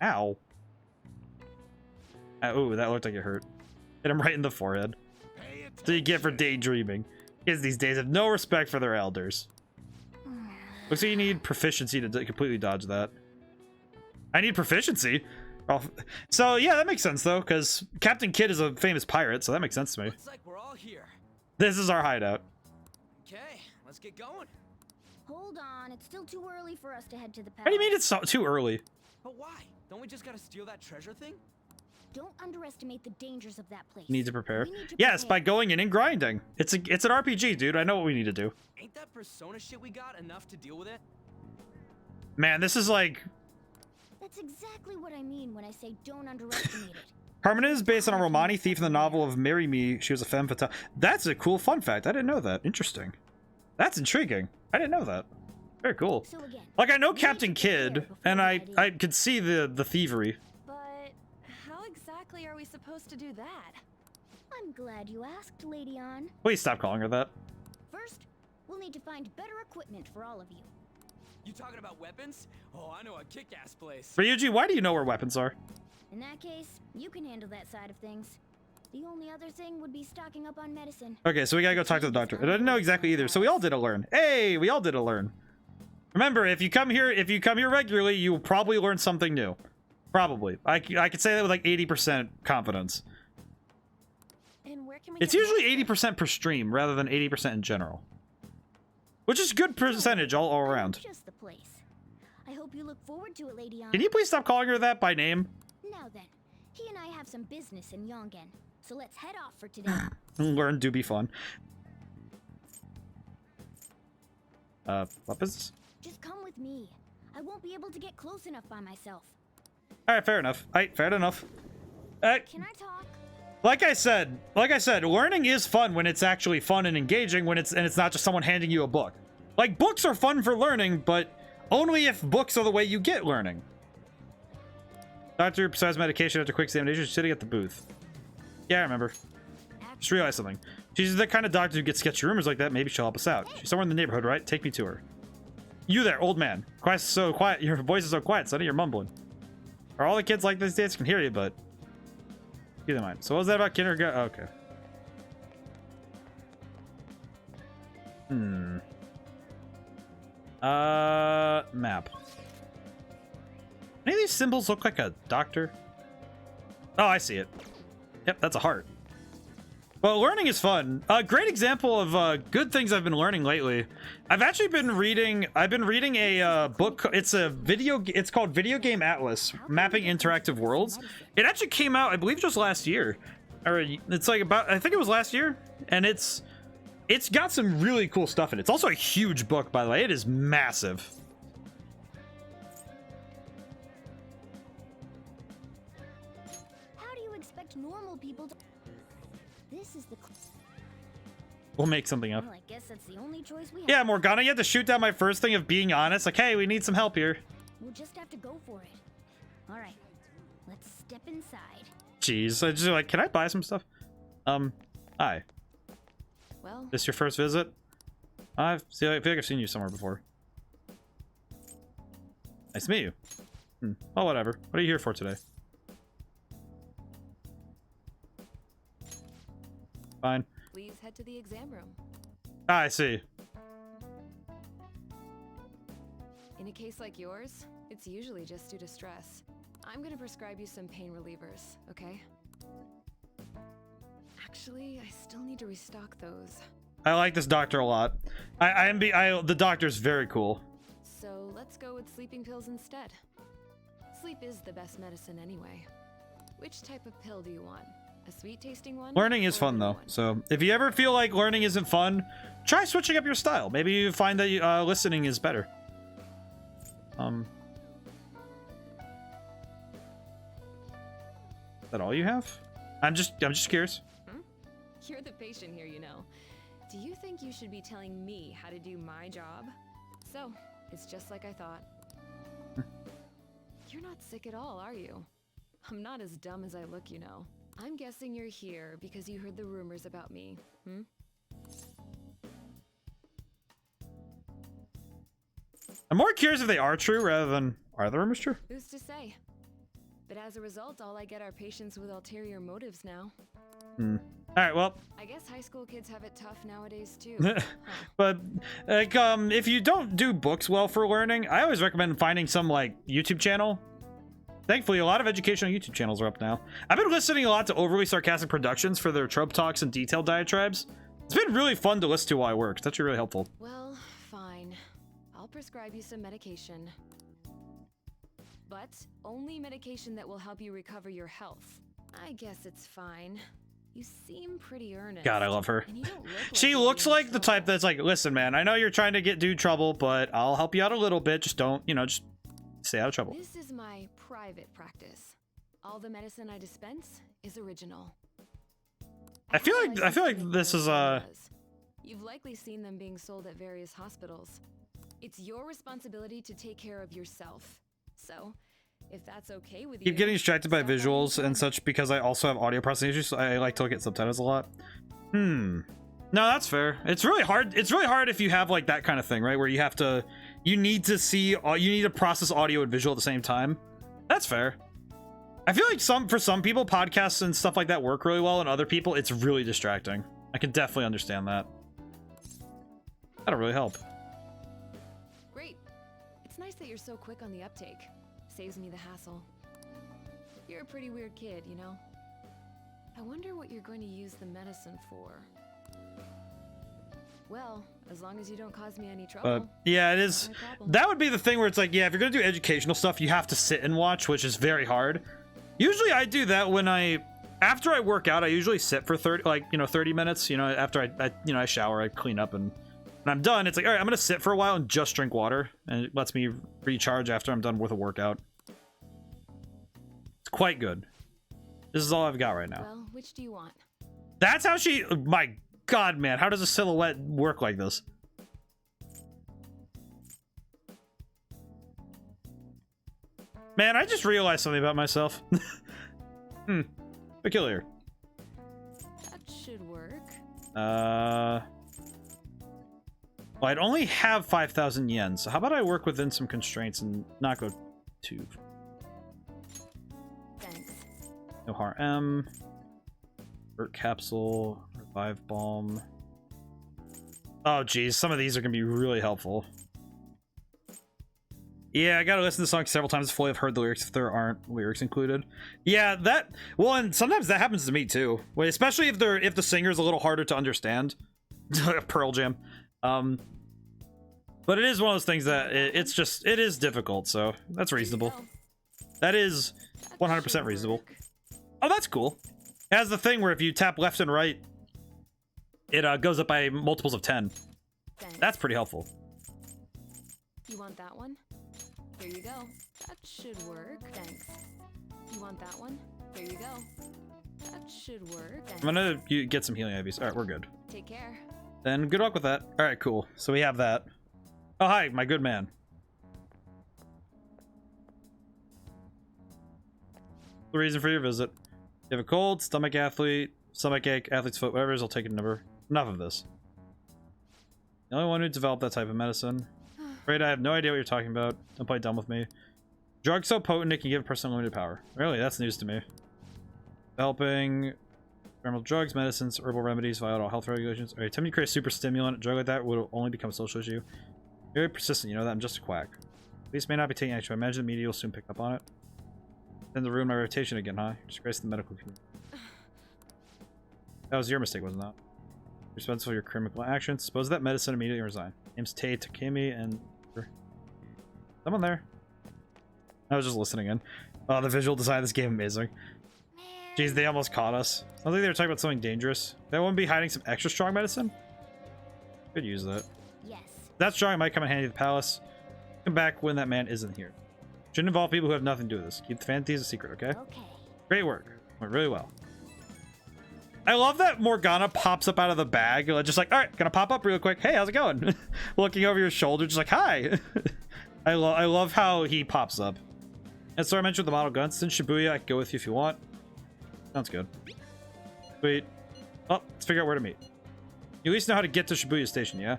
Ow. Ooh, that looked like it hurt. Hit him right in the forehead. So you get for daydreaming. Kids these days have no respect for their elders. Looks like you need proficiency to completely dodge that. I need proficiency? Oh, so yeah, that makes sense though, because Captain Kidd is a famous pirate, so that makes sense to me. Looks like we're all here. This is our hideout. Okay, let's get going. Hold on, it's still too early for us to head to the palace. What do you mean it's too early? But why? Don't we just gotta steal that treasure thing? Don't underestimate the dangers of that place. Need to prepare. Need to yes, prepare. by going in and grinding. It's an RPG, dude. I know what we need to do. Ain't that persona shit we got enough to deal with it? Man, this is like... That's exactly what I mean when I say don't underestimate it. Carmen is based on a Romani thief in the novel of Marry Me. She was a femme fatale. That's a cool fun fact. I didn't know that. Interesting. That's intriguing. I didn't know that. Very cool. So again, like, I know Captain Kidd, and I could see the thievery. But how exactly are we supposed to do that? I'm glad you asked, Lady Ann. Please stop calling her that. First, we'll need to find better equipment for all of you. You talking about weapons? Oh, I know a kick-ass place. Ryuji, why do you know where weapons are? In that case, you can handle that side of things. The only other thing would be stocking up on medicine. Okay, so we gotta go talk to the doctor. I didn't know exactly either, so we all did a learn. Hey, we all did a learn. Remember, if you come here regularly, you'll probably learn something new. Probably. I could say that with like 80% confidence. And where can we It's usually 80% per stream rather than 80% in general. Which is good percentage all around. Just the place. I hope you look forward to it, Lady Ann. Can you please stop calling her that by name? Now then, he and I have some business in Yongen, so let's head off for today. Learn do be fun. What business? Just come with me. I won't be able to get close enough by myself. Alright, fair enough. Alright, fair enough. Can I talk? Like I said, learning is fun when it's actually fun and engaging when it's not just someone handing you a book. Like, books are fun for learning, but only if books are the way you get learning. Doctor prescribes medication after quick examination. She's sitting at the booth. Yeah, I remember. Just realized something. She's the kind of doctor who gets sketchy rumors like that. Maybe she'll help us out. She's somewhere in the neighborhood, right? Take me to her. You there, old man. Quiet, so quiet. Your voice is so quiet, sonny. You're mumbling. Are all the kids like these days? Can hear you, but keep in mind. So what was that about kindergarten? Oh, okay. Map. Any of these symbols look like a doctor? Oh, I see it. Yep, that's a heart. Well, learning is fun. A great example of good things I've been learning lately. I've actually been reading. I've been reading a book. It's called Video Game Atlas: Mapping Interactive Worlds. It actually came out, I believe, just last year. Or it's like about. I think it was last year, and it's got some really cool stuff in it. It's also a huge book, by the way. It is massive. How do you expect normal people to... This is the... We'll make something up. Well, I guess that's the only choice we have. Yeah, Morgana, you have to shoot down my first thing of being honest. Like, hey, we need some help here. We'll just have to go for it. All right, let's step inside. Jeez, I just like, can I buy some stuff? Hi. Well, This your first visit? I feel like I've seen you somewhere before. Nice to meet you. Oh, whatever. What are you here for today? Fine. please head to the exam room. Ah, I see. In a case like yours, it's usually just due to stress. I'm gonna prescribe you some pain relievers, okay? Actually, I still need to restock those. I like this doctor a lot. The doctor's very cool. So let's go with sleeping pills instead. Sleep is the best medicine anyway. Which type of pill do you want? A sweet tasting one? Learning is fun though, so if you ever feel like learning isn't fun, try switching up your style. Maybe you find that listening is better. Is that all you have? I'm just curious. You're the patient here, you know. Do you think you should be telling me how to do my job? So, it's just like I thought. You're not sick at all, are you? I'm not as dumb as I look, you know. I'm guessing you're here because you heard the rumors about me, I'm more curious if they are true rather than are the rumors true? Who's to say? But as a result, all I get are patients with ulterior motives now. Alright, well. I guess high school kids have it tough nowadays too. But like if you don't do books well for learning, I always recommend finding some like YouTube channel. Thankfully, a lot of educational YouTube channels are up now. I've been listening a lot to Overly Sarcastic Productions for their trope talks and detailed diatribes. It's been really fun to listen to while I work. It's actually really helpful. Well, fine. I'll prescribe you some medication. But only medication that will help you recover your health. I guess it's fine. You seem pretty earnest. God, I love her. And you don't look like She you're looks being like the type that's like, listen, man, I know you're trying to do trouble, but I'll help you out a little bit. Just don't, just stay out of trouble. This is my private practice. All the medicine I dispense is original. I feel like this is You've likely seen them being sold at various hospitals. It's your responsibility to take care of yourself. So, if that's okay with you. Keep getting distracted by visuals and such because I also have audio processing issues, so I like to look at subtitles a lot. No, that's fair. It's really hard. It's really hard if you have like that kind of thing, right? Where you need to process audio and visual at the same time. That's fair. I feel like for some people, podcasts and stuff like that work really well, and other people, it's really distracting. I can definitely understand that. That'll really help. Great. It's nice that you're so quick on the uptake. Saves me the hassle. You're a pretty weird kid, you know? I wonder what you're going to use the medicine for. Well, as long as you don't cause me any trouble. Yeah, it is. That would be the thing where it's like, yeah, if you're gonna do educational stuff, you have to sit and watch, which is very hard. Usually I do that when after I work out, I usually sit for 30 minutes, after I shower, I clean up, and when I'm done, it's like, all right, I'm gonna sit for a while and just drink water, and it lets me recharge after I'm done with a workout. It's quite good. This is all I've got right now. Well, which do you want? That's how my God, man, how does a silhouette work like this? Man, I just realized something about myself. Peculiar. That should work. Well, I'd only have 5,000 yen, so how about I work within some constraints and not go too... Thanks. No harm. Hurt capsule, revive balm. Oh, geez, some of these are gonna be really helpful. Yeah, I gotta listen to the song several times before I've heard the lyrics if there aren't lyrics included. Yeah, well, and sometimes that happens to me too. Especially if the singer's a little harder to understand. Pearl Jam. But it is one of those things that it is difficult, so that's reasonable. That is 100% reasonable. Oh, that's cool. It has the thing where if you tap left and right, it goes up by multiples of 10. Thanks. That's pretty helpful. You want that one? Here you go. That should work. Thanks. You want that one? Here you go. That should work. Thanks. I'm gonna get some healing IVs. Alright, we're good. Take care. Then good luck with that. All right, cool. So we have that. Oh, hi, my good man. The reason for your visit. You have a cold, stomach ache, athlete's foot, whatever it is, I'll take a number. Enough of this. The only one who developed that type of medicine. Afraid I have no idea what you're talking about. Don't play dumb with me. Drug so potent it can give a person unlimited power. Really? That's news to me. Developing experimental drugs, medicines, herbal remedies, violate all health regulations. Alright, time you create a super stimulant. A drug like that will only become a social issue. Very persistent, you know that. I'm just a quack. Police may not be taking action. I imagine the media will soon pick up on it. Then to ruin my reputation again, huh? Disgrace the medical community. That was your mistake, wasn't that? Responsible for your criminal actions. Suppose that medicine immediately resign. Name's Tay Takemi and... Someone there. I was just listening in. Oh, the visual design of this game amazing. Jeez, they almost caught us. I think they were talking about something dangerous. That wouldn't be hiding some extra strong medicine? Could use that. Yes. That strong might come in handy at the palace. Come back when that man isn't here. Shouldn't involve people who have nothing to do with this. Keep the fantasies a secret, okay? Okay. Great work. Went really well. I love that Morgana pops up out of the bag. Just like, all right, gonna pop up real quick. Hey, how's it going? Looking over your shoulder, just like, hi. I love how he pops up. And so I mentioned the model guns. Since Shibuya, I can go with you if you want. Sounds good. Sweet. Oh, let's figure out where to meet. You at least know how to get to Shibuya Station, yeah?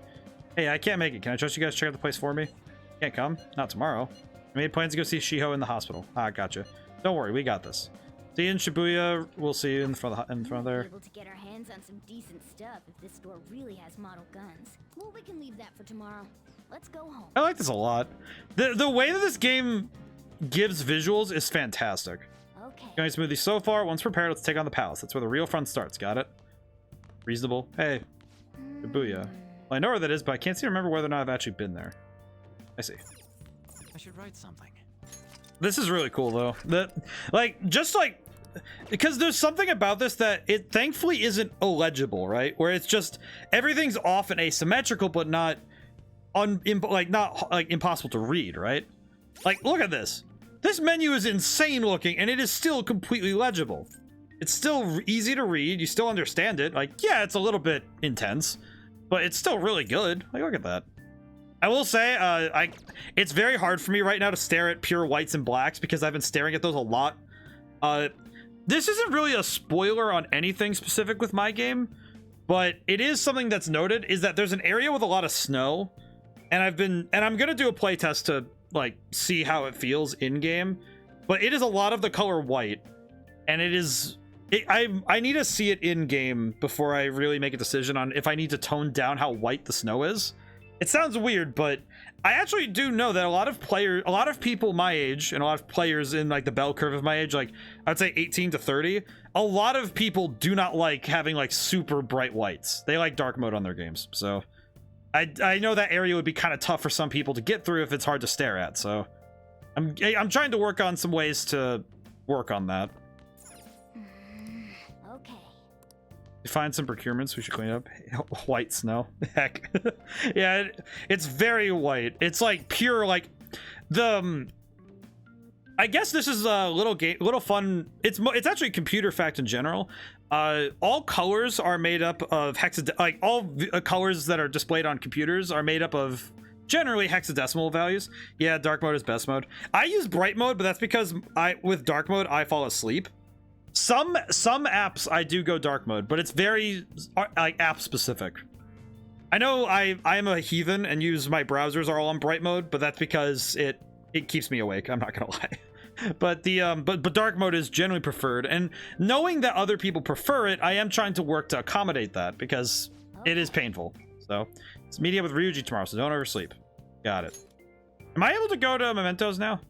Hey, I can't make it. Can I trust you guys to check out the place for me? Can't come? Not tomorrow. I made plans to go see Shiho in the hospital. Ah, gotcha. Don't worry, we got this. See you in Shibuya. We'll see you in front of there. We'll be able to get our hands on some decent stuff if this store really has model guns. Well, we can leave that for tomorrow. Let's go home. I like this a lot. The way that this game gives visuals is fantastic. Okay. Going smoothly so far. Once prepared, let's take on the palace. That's where the real fun starts. Got it? Reasonable. Hey, Shibuya. Well, I know where that is, but I can't seem to remember whether or not I've actually been there. I see. I should write something. This is really cool, though. Because there's something about this that it thankfully isn't illegible, right? Where it's just everything's off and asymmetrical, but not impossible to read, right? Like, look at this. This menu is insane looking, and it is still completely legible. It's still easy to read. You still understand it. Like, yeah, it's a little bit intense, but it's still really good. Like, look at that. I will say, it's very hard for me right now to stare at pure whites and blacks because I've been staring at those a lot. This isn't really a spoiler on anything specific with my game, but it is something that's noted, is that there's an area with a lot of snow, and I'm gonna do a playtest to like see how it feels in game, but it is a lot of the color white, and I need to see it in game before I really make a decision on if I need to tone down how white the snow is. It sounds weird, but I actually do know that a lot of people my age and a lot of players in like the bell curve of my age, like I'd say 18 to 30, a lot of people do not like having like super bright whites. They like dark mode on their games. So I know that area would be kind of tough for some people to get through if it's hard to stare at. So I'm trying to work on some ways to work on that. Okay. Find some procurements we should clean up. White snow. Heck. Yeah, it's very white. It's like pure, like the I guess this is a little fun. It's actually a computer fact in general. All colors are made up of all colors that are displayed on computers are made up of generally hexadecimal values. Yeah, dark mode is best mode. I use bright mode, but that's because with dark mode I fall asleep. Some apps I do go dark mode, but it's very like app specific. I know I am a heathen and use my browsers are all on bright mode, but that's because it keeps me awake. I'm not gonna lie. But but dark mode is generally preferred, and knowing that other people prefer it, I am trying to work to accommodate that because it is painful. So it's meeting up with Ryuji tomorrow, so don't oversleep. Got it. Am I able to go to Mementos now?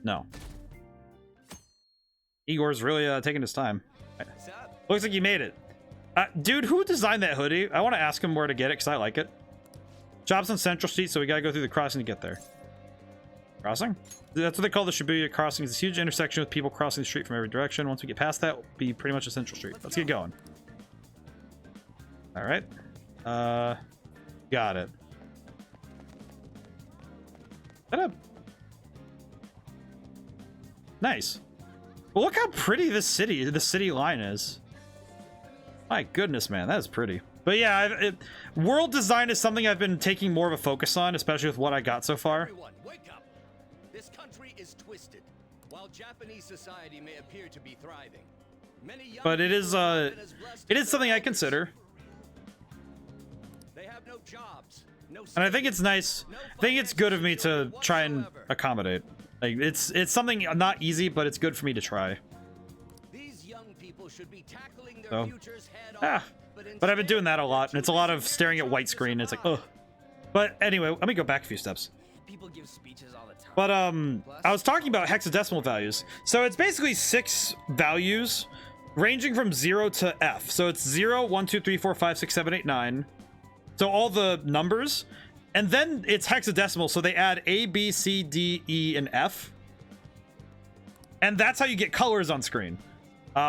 No. Igor's really taking his time. Looks like you made it. Dude, who designed that hoodie? I want to ask him where to get it because I like it. Shop's on Central Street, so we gotta go through the crossing to get there. Crossing? That's what they call the Shibuya crossing. It's a huge intersection with people crossing the street from every direction. Once we get past that, we'll be pretty much a Central Street. Let's get going. All right. Got it. Shut up. Nice. Well, look how pretty the city line is. My goodness, man, that is pretty. But yeah, world design is something I've been taking more of a focus on, especially with what I got so far. Everyone, wake up! This country is twisted. While Japanese society may appear to be thriving, many young but it is something I consider. They have no jobs, no and I think it's nice. I think it's good of me to try and accommodate. Like it's something not easy, but it's good for me to try. These young people should be tackling their So, futures head on. ah. But I've been doing that a lot, and it's a lot of staring at white screen. It's like, ugh. But anyway, let me go back a few steps. People give speeches all the time. But I was talking about hexadecimal values. So it's basically 6 values ranging from 0 to F. So it's 0, 1, 2, 3, 4, 5, 6, 7, 8, 9. So all the numbers. And then it's hexadecimal, so they add A, B, C, D, E, and F. And that's how you get colors on screen.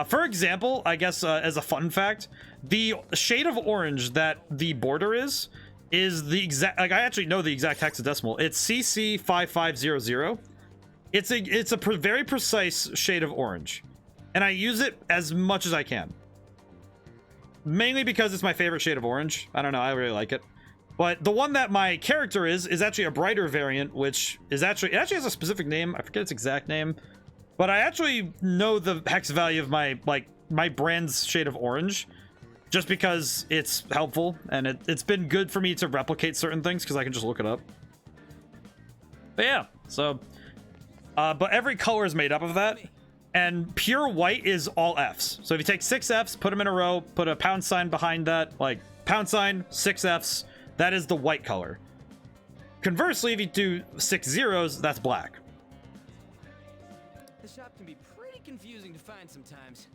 For example, I guess as a fun fact, the shade of orange that the border is the exact, like I actually know the exact hexadecimal. It's CC5500. It's a very precise shade of orange, and I use it as much as I can. Mainly because it's my favorite shade of orange. I don't know, I really like it. But the one that my character is actually a brighter variant, which is actually, it actually has a specific name. I forget its exact name. But I actually know the hex value of my brand's shade of orange just because it's helpful, and it's been good for me to replicate certain things because I can just look it up. But yeah, so but every color is made up of that, and pure white is all Fs. So if you take 6 Fs, put them in a row, put a pound sign behind that, like pound sign, 6 Fs, that is the white color. Conversely, if you do 6 zeros, that's black. The shop can be pretty confusing to find sometimes.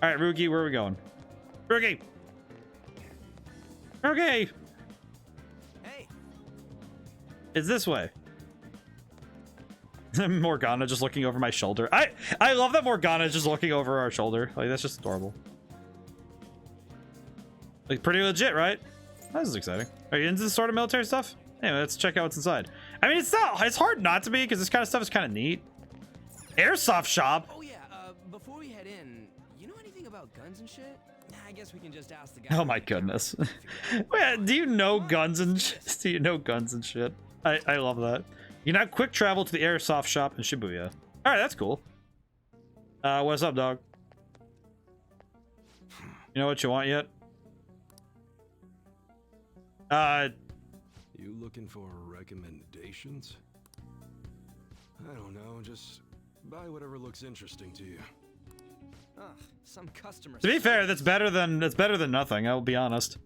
All right, Rugi, where are we going? Rugi! Rugi! Hey! It's this way. Morgana just looking over my shoulder. I love that Morgana is just looking over our shoulder. Like, that's just adorable. Like, pretty legit, right? This is exciting. Are you into this sort of military stuff? Anyway, let's check out what's inside. I mean, it's hard not to be, because this kind of stuff is kind of neat. Airsoft shop. Oh yeah, before we head in, you know anything about guns and shit? I guess we can just ask the guy. Oh my goodness. Wait, do you know guns and shit? Do you know guns and shit? I love that. You can now quick travel to the airsoft shop in Shibuya. All right, that's cool. What's up, dog? You know what you want yet? You looking for recommendations? I don't know, just buy whatever looks interesting to you. Ugh, some customers. To be fair, that's better than nothing. I'll be honest.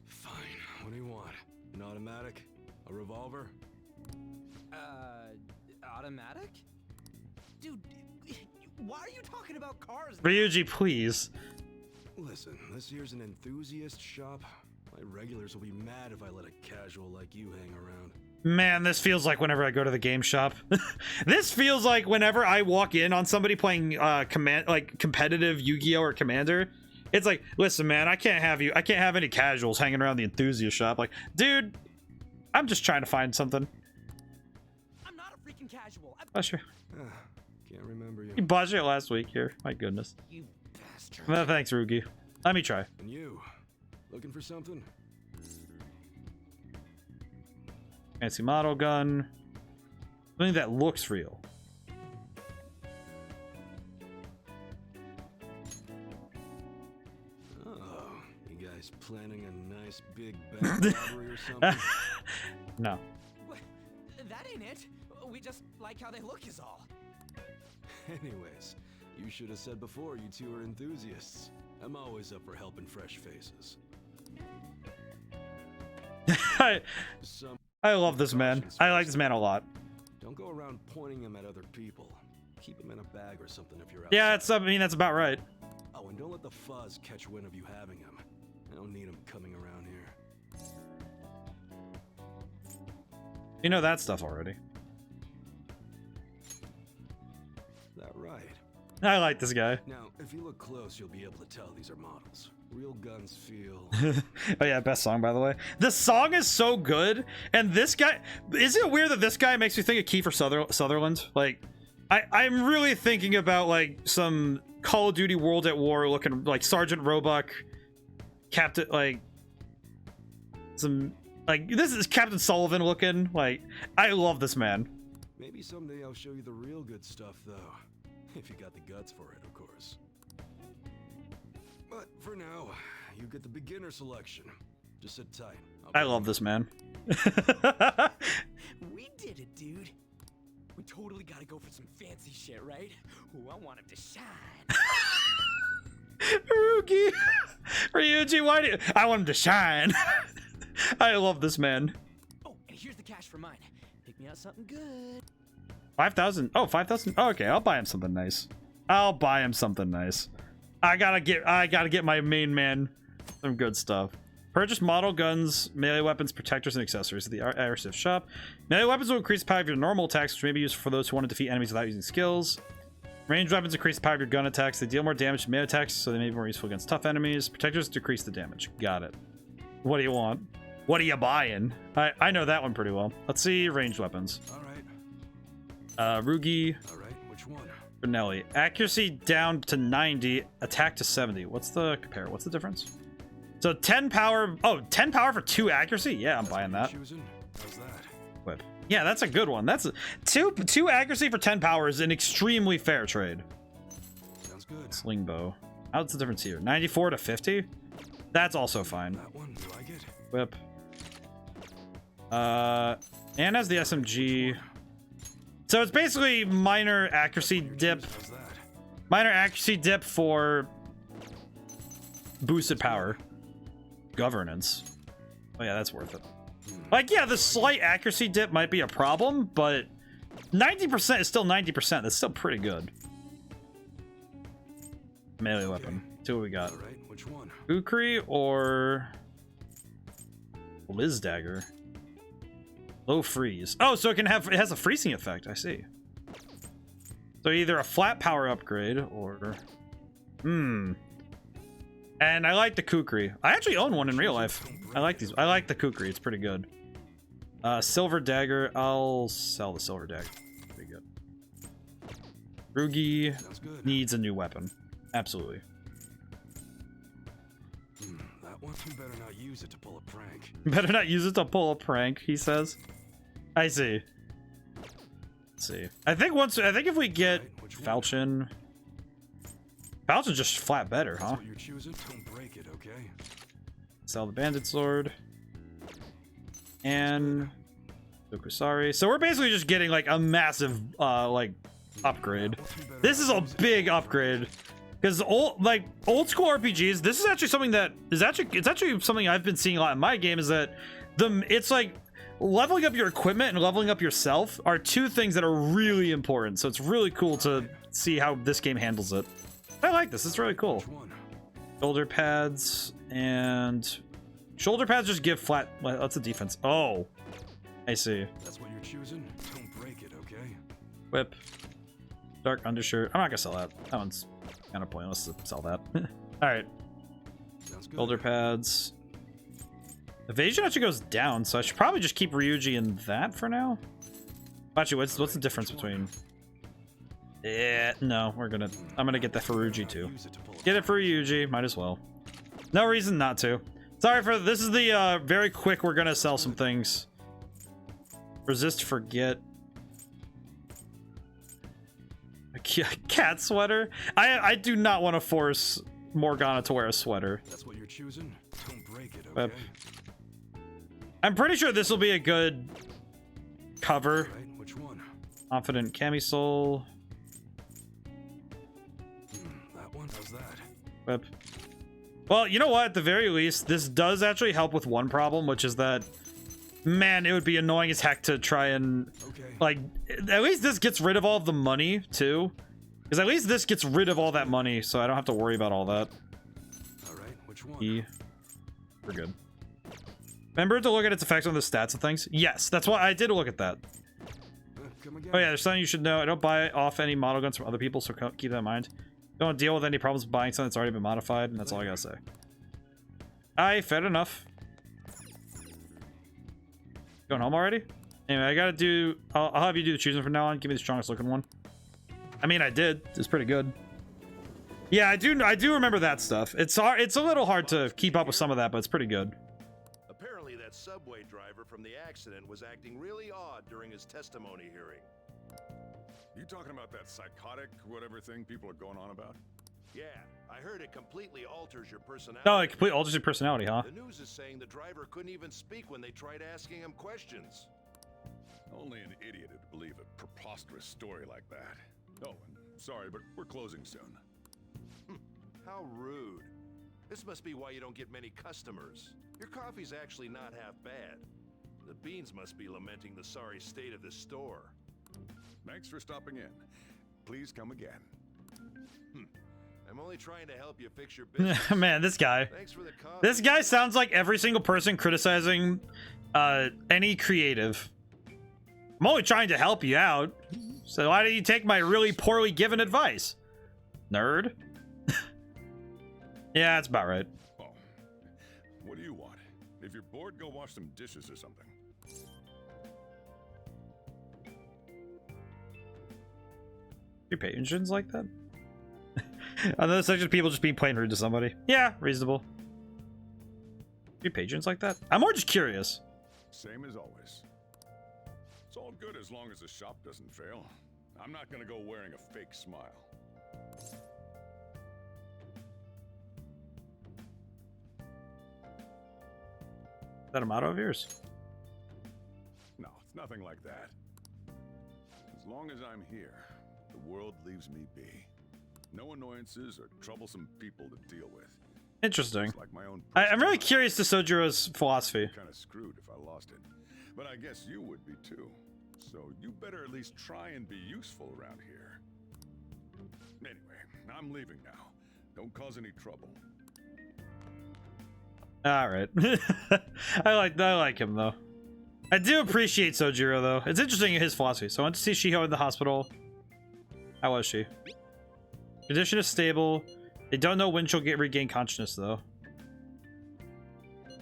Fine. What do you want? An automatic? A revolver? Automatic? Dude, why are you talking about cars now? Ryuji, please. Listen, this here's an enthusiast shop. My regulars will be mad if I let a casual like you hang around. Man, this feels like whenever I go to the game shop. This feels like whenever I walk in on somebody playing competitive Yu-Gi-Oh or Commander. It's like, listen, man, I can't have any casuals hanging around the enthusiast shop. Like, dude, I'm just trying to find something. I'm not a freaking casual. Oh, sure. Can't remember you. You botched it last week here. My goodness. You bastard. Well, thanks, Rugi. Let me try. And you, looking for something? Fancy model gun. Something that looks real. Oh, you guys planning a nice big bank robbery or something? No. What? That ain't it. We just like how they look is all. Anyways, you should have said before you two are enthusiasts. I'm always up for helping fresh faces. I love this man. I like this man a lot. Don't go around pointing him at other people. Keep him in a bag or something if you're out. Yeah, I mean, that's about right. Oh, and don't let the fuzz catch wind of you having him. I don't need him coming around here. You know that stuff already. Is that right? I like this guy. Now, if you look close, you'll be able to tell these are models. Real guns feel... Oh yeah, best song, by the way. The song is so good, and this guy... Isn't it weird that this guy makes me think of Kiefer Sutherland? Like, I'm really thinking about, like, some Call of Duty World at War looking, like, Sergeant Roebuck. Captain, like some, like this is Captain Sullivan looking. Like, I love this man. Maybe someday I'll show you the real good stuff, though. If you got the guts for it, of course. But for now, you get the beginner selection. Just sit tight. I love this man. We did it, dude. We totally gotta go for some fancy shit, right? Ooh, I want him to shine. Ryuji, why do you... I want him to shine. I love this man. Oh, and here's the cash for mine. Pick me out something good. 5,000. Oh, 5,000. Oh, okay, I'll buy him something nice. I'll buy him something nice. I gotta get my main man some good stuff. Purchase model guns, melee weapons, protectors, and accessories at the airsoft shop. Melee weapons will increase the power of your normal attacks, which may be used for those who want to defeat enemies without using skills. Ranged weapons increase the power of your gun attacks. They deal more damage to melee attacks, so they may be more useful against tough enemies. Protectors decrease the damage. Got it. What do you want? What are you buying? I know that one pretty well. Let's see ranged weapons. All right. Rugi. All right, which one? Brunelli. Accuracy down to 90, attack to 70. What's the compare? What's the difference? So 10 power. Oh, 10 power for 2 accuracy? Yeah, I'm buying that. How's that? Whip. Yeah, that's a good one. That's two accuracy for 10 power is an extremely fair trade. Sounds good. Sling bow. How's the difference here? 94 to 50? That's also fine. That one, you like it? Whip. And has the SMG. So it's basically minor accuracy dip. Minor accuracy dip for boosted power. Governance. Oh yeah, that's worth it. Like, yeah, the slight accuracy dip might be a problem, but 90% is still 90%. That's still pretty good. Melee weapon. See what we got. All right, which one? Ukri or Liz dagger. Low freeze. Oh, so it has a freezing effect. I see. So either a flat power upgrade or and I like the Kukri. I actually own one in real life. I like these. I like the Kukri. It's pretty good. Silver dagger. I'll sell the silver dagger. Pretty good. Rugi needs a new weapon. Absolutely. That one, you better not use it to pull a prank. Better not use it to pull a prank, he says. I see. Let's see. I think if we get Falchion. Falchion's just flat better, huh? What you're choosing, don't break it, okay? Sell the bandit sword. And Dokusari. So we're basically just getting like a massive like upgrade. This is a big upgrade. Because old school RPGs, this is actually something that is actually something I've been seeing a lot in my game, is that it's like leveling up your equipment and leveling up yourself are two things that are really important. So it's really cool to see how this game handles it. I like this. It's really cool. Shoulder pads and shoulder pads just give flat. That's a defense. Oh, I see. That's what you're choosing. Don't break it, okay? Whip. Dark undershirt. I'm not gonna sell that. That one's kind of pointless to sell that. All right. Shoulder pads. Evasion actually goes down, so I should probably just keep Ryuji in that for now. Actually, what's the difference between? Yeah, no, I'm gonna get that for Ryuji too. Get it for Ryuji, might as well. No reason not to. Sorry for this is the very quick. We're gonna sell some things. Resist, forget. A cat sweater. I do not want to force Morgana to wear a sweater. That's what you're choosing. Don't break it, okay? I'm pretty sure this will be a good cover. Right, which one? Confident camisole. That one. How's that? Whip. Well, you know what? At the very least, this does actually help with one problem, which is that, man, it would be annoying as heck to try and, like, at least this gets rid of all of the money, too. Because at least this gets rid of all that money, so I don't have to worry about all that. All right, which one? We're good. Remember to look at its effects on the stats and things? Yes, that's why I did look at that. Oh yeah, there's something you should know. I don't buy off any model guns from other people, so keep that in mind. Don't deal with any problems buying something that's already been modified, and that's all I gotta say. Fair enough. Going home already? Anyway, I gotta do... I'll have you do the choosing from now on. Give me the strongest looking one. I mean, I did. It's pretty good. Yeah, I do remember that stuff. It's hard. It's a little hard to keep up with some of that, but it's pretty good. Apparently, that subway driver from the accident was acting really odd during his testimony hearing. You talking about that psychotic whatever thing people are going on about? Yeah, I heard it completely alters your personality. No, it completely alters your personality, huh? The news is saying the driver couldn't even speak when they tried asking him questions. Only an idiot would believe a preposterous story like that. Oh, and sorry, but we're closing soon. How rude. This must be why you don't get many customers. Your coffee's actually not half bad. The beans must be lamenting the sorry state of this store. Thanks for stopping in. Please come again. I'm only trying to help you fix your business. Man, this guy. Thanks for the coffee. This guy sounds like every single person criticizing any creative. I'm only trying to help you out. So why do you take my really poorly given advice? Nerd. Yeah, that's about right. Well, what do you want? If you're bored, go wash some dishes or something. Your patrons like that? Another section of people just being plain rude to somebody. Yeah, reasonable. Your patrons like that? I'm more just curious. Same as always. It's all good as long as the shop doesn't fail. I'm not gonna go wearing a fake smile. Is that a motto of yours? No, it's nothing like that. As long as I'm here, the world leaves me be. No annoyances or troublesome people to deal with. Interesting. Like my own I'm really curious to Sojiro's philosophy. Kind of screwed if I lost it. But I guess you would be too. So you better at least try and be useful around here. Anyway, I'm leaving now. Don't cause any trouble. All right. I like him though. I do appreciate Sojiro though. It's interesting in his philosophy. So I went to see Shiho in the hospital. How was she? Condition is stable. They don't know when she'll regain consciousness though.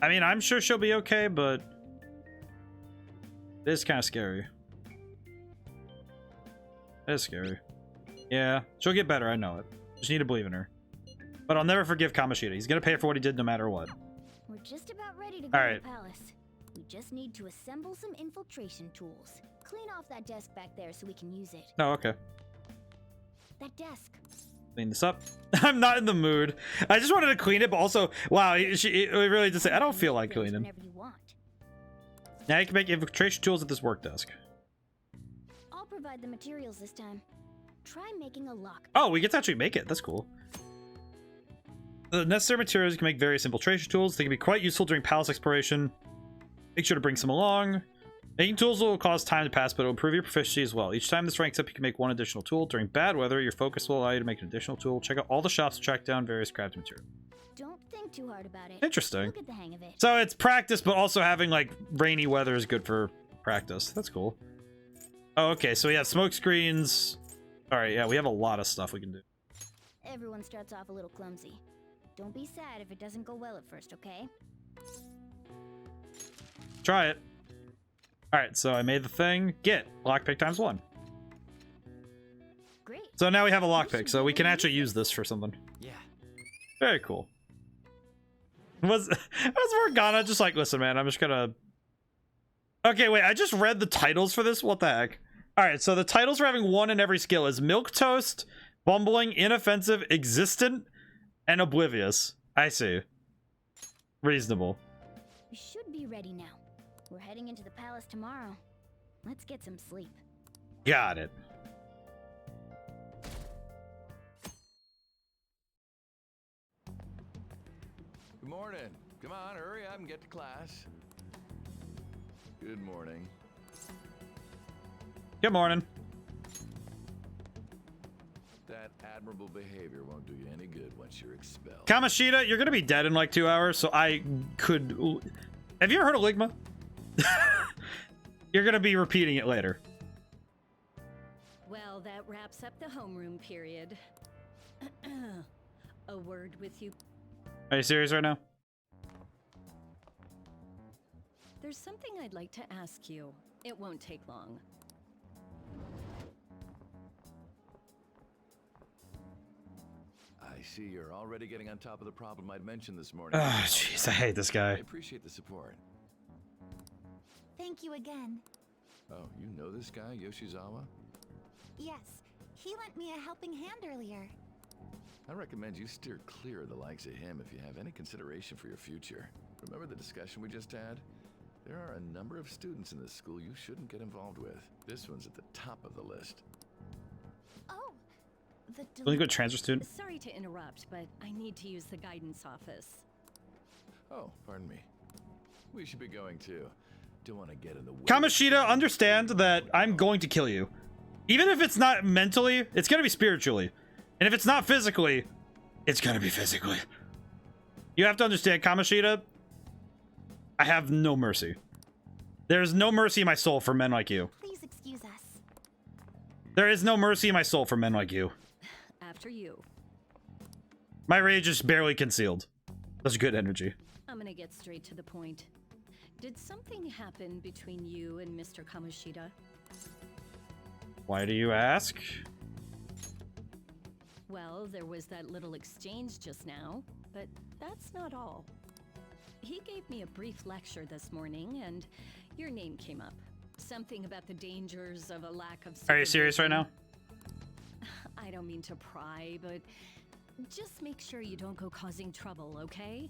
I mean, I'm sure she'll be okay, but it is kind of scary. It is scary. Yeah, she'll get better. I know it. Just need to believe in her. But I'll never forgive Kamoshida. He's gonna pay for what he did no matter what. We're just about ready to go All right. to the palace. We just need to assemble some infiltration tools. Clean off that desk back there so we can use it. Oh, okay. That desk. Clean this up. I'm not in the mood. I just wanted to clean it, but also, wow, it really did say, I don't feel like cleaning. Whenever you want. Now you can make infiltration tools at this work desk. I'll provide the materials this time. Try making a lock. Oh, we get to actually make it. That's cool. The necessary materials you can make various infiltration tools. They can be quite useful during palace exploration. Make sure to bring some along. Making tools will cause time to pass, but it will improve your proficiency as well. Each time this ranks up, you can make one additional tool. During bad weather, your focus will allow you to make an additional tool. Check out all the shops to track down various crafting materials. Don't think too hard about it. Interesting. You'll get the hang of it. So it's practice, but also having like rainy weather is good for practice. That's cool. Oh, okay. So we have smoke screens. All right. Yeah, we have a lot of stuff we can do. Everyone starts off a little clumsy. Don't be sad if it doesn't go well at first, okay? Try it. All right. So I made the thing. Get lockpick ×1. Great. So now we have a lockpick, so we can actually use this for something. Yeah. Very cool. Was Morgana just like, listen, man, I'm just gonna... Okay, wait, I just read the titles for this? What the heck? Alright, so the titles for having one in every skill is Milquetoast, Bumbling, Inoffensive, Existent, and Oblivious. I see. Reasonable. We should be ready now. We're heading into the palace tomorrow. Let's get some sleep. Got it. Good morning. Come on, hurry up and get to class. Good morning. Good morning. That admirable behavior won't do you any good once you're expelled. Kamoshida, you're gonna be dead in like 2 hours, so I could... Have you ever heard of Ligma? You're gonna be repeating it later. Well, that wraps up the homeroom period. A word with you. Are you serious right now? There's something I'd like to ask you. It won't take long. I I see you're already getting on top of the problem I'd mentioned this morning. Oh, jeez, I hate this guy. I appreciate the support. Thank you again. Oh, you know this guy, Yoshizawa? Yes, he lent me a helping hand earlier. I recommend you steer clear of the likes of him if you have any consideration for your future. Remember the discussion we just had? There are a number of students in this school you shouldn't get involved with. This one's at the top of the list. Oh, the Delinquent transfer student. Sorry to interrupt, but I need to use the guidance office. Oh, pardon me. We should be going too. Don't want to get in the way. Kamoshida, understand that I'm going to kill you. Even if it's not mentally, it's going to be spiritually. And if it's not physically, it's going to be physically. You have to understand, Kamoshida, I have no mercy. There is no mercy in my soul for men like you. Please excuse us. There is no mercy in my soul for men like you. After you. My rage is barely concealed. That's good energy. I'm gonna get straight to the point. Did something happen between you and Mr. Kamoshida? Why do you ask? Well, there was that little exchange just now, but that's not all. He gave me a brief lecture this morning, and your name came up. Something about the dangers of a lack of... Are you serious right now? I don't mean to pry, but just make sure you don't go causing trouble, okay?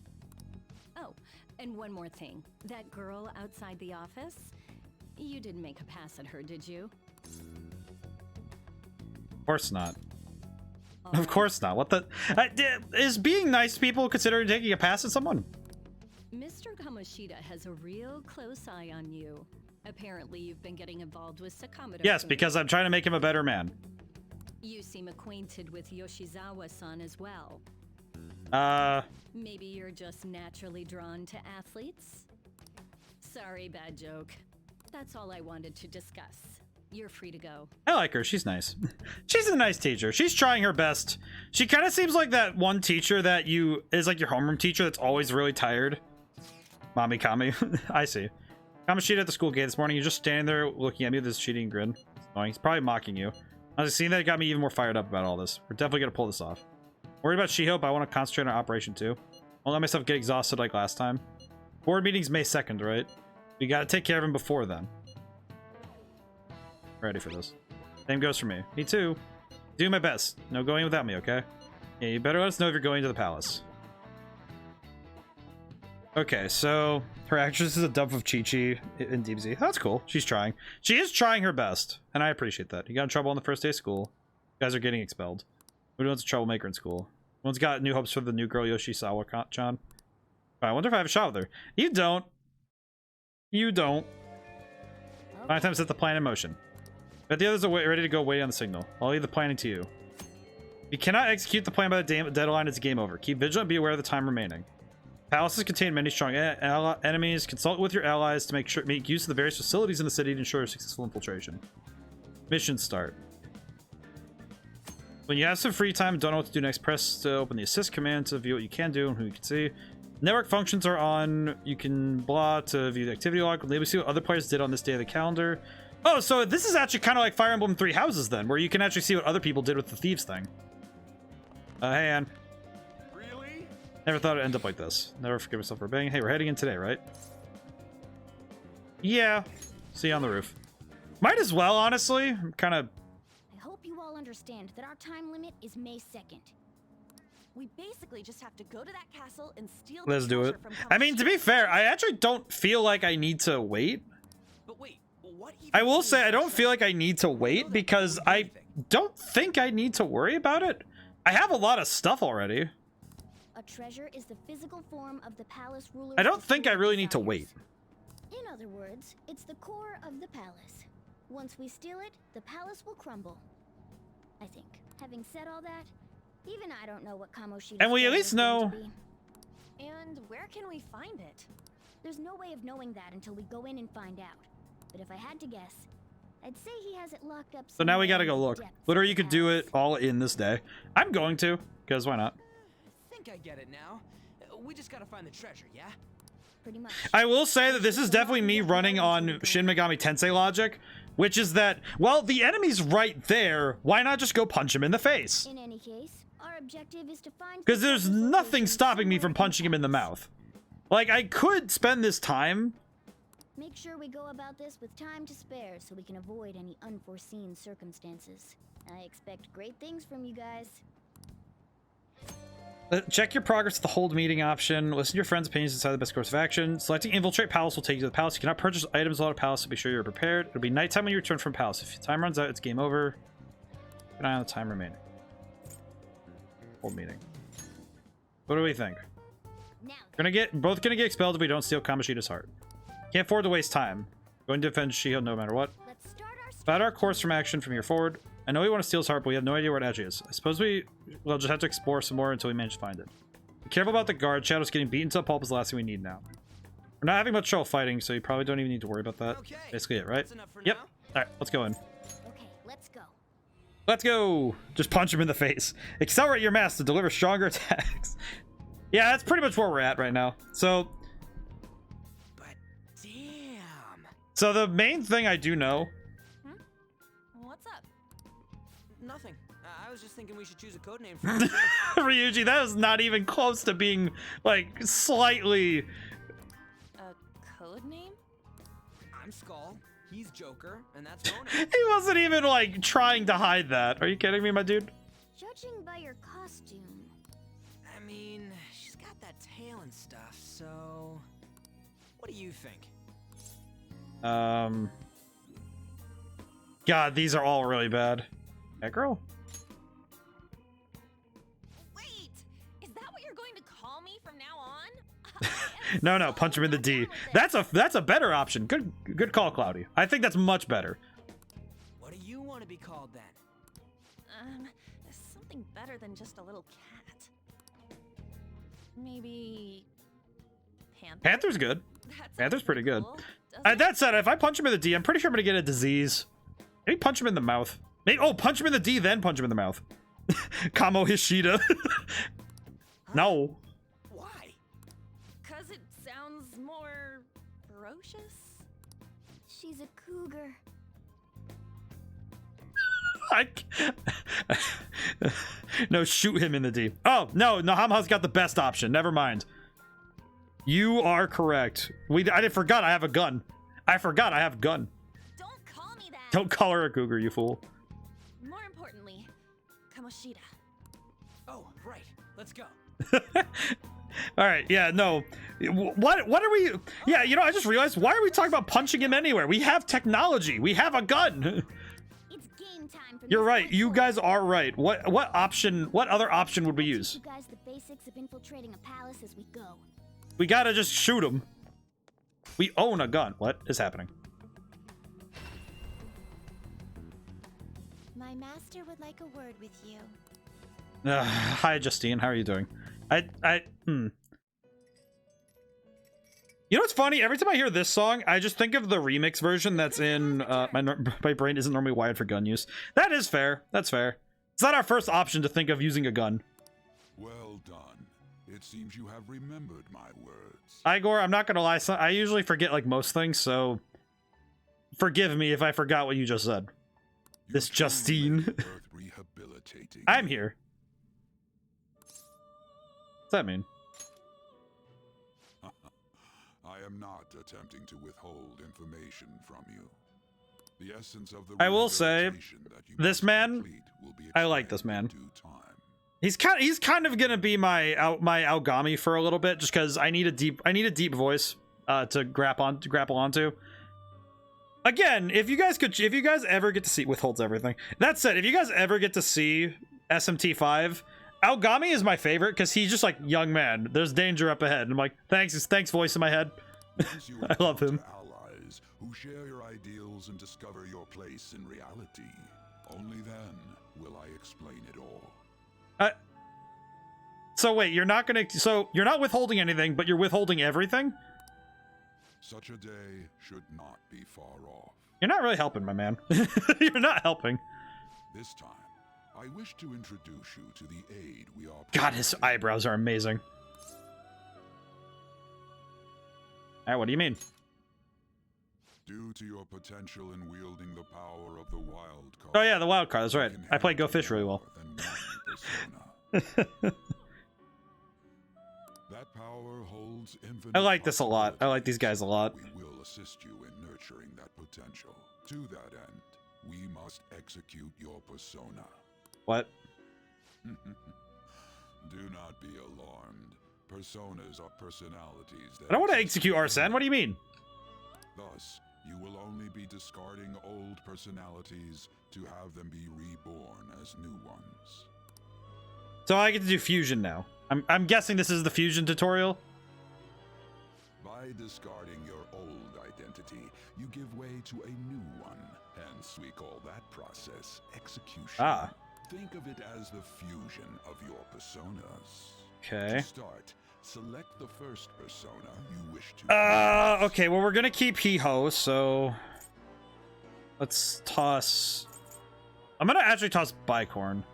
Oh, and one more thing. That girl outside the office, you didn't make a pass at her, did you? Of course not. Of course not. What the... is being nice to people considered taking a pass at someone? Mr. Kamoshida has a real close eye on you. Apparently, you've been getting involved with Sakamoto. Yes, because I'm trying to make him a better man. You seem acquainted with Yoshizawa-san as well. Maybe you're just naturally drawn to athletes? Sorry, bad joke. That's all I wanted to discuss. You're free to go. I like her. She's nice. She's a nice teacher. She's trying her best. She kind of seems like that one teacher that is like your homeroom teacher that's always really tired. Mommy Kami. I see. Kamoshida at the school gate this morning. You're just standing there looking at me with this cheating grin. It's annoying. He's probably mocking you. I was seeing that, it got me even more fired up about all this. We're definitely going to pull this off. Worried about She-Hope, I want to concentrate on Operation 2. Won't let myself get exhausted like last time. Board meeting's May 2nd, right? We got to take care of him before then. Ready for this. Same goes for me. Me too. Do my best. No going without me, okay? Yeah, you better let us know if you're going to the palace. Okay, so her actress is a dub of Chi-Chi in DBZ. That's cool. She's trying. She is trying her best, and I appreciate that. You got in trouble on the first day of school. You guys are getting expelled. Who wants a troublemaker in school? One's got new hopes for the new girl Yoshizawa-chan. I wonder if I have a shot with her. You don't. You don't. 9 times set the plan in motion. But the others are ready to go wait on the signal. I'll leave the planning to you. If you cannot execute the plan by the deadline, it's game over. Keep vigilant, be aware of the time remaining. Palaces contain many strong enemies. Consult with your allies to make use of the various facilities in the city to ensure successful infiltration. Mission start. When you have some free time and don't know what to do next, press to open the assist command to view what you can do and who you can see. Network functions are on. You can blah to view the activity log. Maybe see what other players did on this day of the calendar. Oh, so this is actually kind of like Fire Emblem 3 Houses then, where you can actually see what other people did with the thieves thing. Hey, Ann. Really? Never thought it'd end up like this. Never forgive myself for banging. Hey, we're heading in today, right? Yeah. See you on the roof. Might as well, honestly. I'm kind of... I hope you all understand that our time limit is May 2nd. We basically just have to go to that castle and steal Let's the do it. treasure from I mean, to be fair, I actually don't feel like I need to wait. But wait, what even I will say I don't feel like I need to wait because I don't think I need to worry about it. I have a lot of stuff already. A treasure is the physical form of the palace ruler. I don't think I really need to wait. In other words, it's the core of the palace. Once we steal it, the palace will crumble. I think. Having said all that, even I don't know what Kamoshida. And we at least know. And where can we find it? There's no way of knowing that until we go in and find out. But if I had to guess, I'd say he has it locked up. So now we gotta go look. Literally, you could do it all in this day. I'm going to, because why not? I think I get it now. We just gotta find the treasure, yeah? Pretty much. I will say that this is definitely me running on Shin Megami Tensei logic, which is that, well, the enemy's right there. Why not just go punch him in the face? In any case, our our objective is to find... Because there's nothing stopping me from punching him in the mouth. Like, I could spend this time. Make sure we go about this with time to spare so we can avoid any unforeseen circumstances. I expect great things from you guys. Check your progress with the hold meeting option. Listen to your friends' opinions and decide the best course of action. Selecting infiltrate palace will take you to the palace. You cannot purchase items at the palace, so be sure you're prepared. It'll be nighttime when you return from palace. If time runs out, it's game over. Keep an eye on the time remaining. Hold meeting. What do we think? Both gonna get expelled if we don't steal Kamoshida's heart. Can't afford to waste time. Going to defend Shield no matter what. About our course from action from here forward. I know we want to steal his heart, but we have no idea where it actually is. I suppose we'll just have to explore some more until we manage to find it. Be careful about the guard. Shadow's getting beaten to a pulp is the last thing we need now. We're not having much trouble fighting, so you probably don't even need to worry about that. Okay. Basically it, right? Yep. Alright, let's go in. Okay, let's go. Let's go! Just punch him in the face. Accelerate your mass to deliver stronger attacks. Yeah, that's pretty much where we're at right now. So... But damn. So the main thing I do know... What's up? Nothing. I was just thinking we should choose a code name for Ryuji, that was not even close to being, like, slightly... A code name? I'm Skull, he's Joker, and that's Mona. He wasn't even, like, trying to hide that. Are you kidding me, my dude? Judging by your costume... I mean, she's got that tail and stuff, so... What do you think? God, these are all really bad. That girl? Wait! Is that what you're going to call me from now on? No, punch him in the D. That's a better option. Good call, Cloudy. I think that's much better. What do you want to be called then? Something better than just a little cat. Maybe... Panther? Panther's good. Panther's pretty good. That said, if I punch him in the D, I'm pretty sure I'm gonna get a disease. Maybe punch him in the mouth. Maybe, oh, punch him in the D, then punch him in the mouth. Kamoshida. No. Why? Cause it sounds more ferocious. She's a cougar. No, shoot him in the D. Oh, no, Nahamha's got the best option. Never mind. You are correct. I forgot I have a gun. I forgot I have a gun. Don't call me that. Don't call her a cougar, you fool. More importantly, Kamoshida. Oh, right. Let's go. All right, yeah, no. What are we... Yeah, you know, I just realized, why are we talking about punching him anywhere? We have technology. We have a gun. It's game time for You're right. You guys are right. What other option would we use? You guys the basics of infiltrating a palace as we go. We gotta just shoot him. We own a gun. What is happening? My master would like a word with you. Hi, Justine. How are you doing? You know what's funny? Every time I hear this song, I just think of the remix version that's in... my brain isn't normally wired for gun use. That is fair. That's fair. It's not our first option to think of using a gun. Well done. It seems you have remembered my words. Igor, I'm not gonna lie. I usually forget like most things, so... Forgive me if I forgot what you just said. This Justine. I'm here. What's that mean? I am not attempting to withhold information from you. The essence of the I will say, this man, I like this man. He's kind of gonna be my Aogami for a little bit, just because I need a deep voice to grapple onto. Again, if you guys ever get to see, withholds everything. That said, if you guys ever get to see SMT5, Aogami is my favorite because he's just like, young man, there's danger up ahead. And I'm like, thanks voice in my head. I love him. Allies who share your ideals and discover your place in reality. Only then will I explain it all. So wait, you're not withholding anything, but you're withholding everything? Such a day should not be far off. You're not really helping, my man. You're not helping. This time, I wish to introduce you to the aid we are... God, his eyebrows are amazing. Alright, what do you mean? Due to your potential in wielding the power of the wild card... Oh yeah, the wild card, that's right. I play Go Fish really well. That power holds infinite I like this a lot. I like these guys a lot. We will assist you in nurturing that potential. To that end, we must execute your persona. What? Do not be alarmed. Personas are personalities that I don't want to execute Arsene. What do you mean? Thus, you will only be discarding old personalities to have them be reborn as new ones. So I get to do fusion now. I'm guessing this is the fusion tutorial. By discarding your old identity, you give way to a new one. Hence, we call that process execution. Ah. Think of it as the fusion of your personas. Okay. To start, select the first persona you wish to Okay, well, we're gonna keep Hee-Ho, so let's toss. I'm gonna actually toss Bicorn.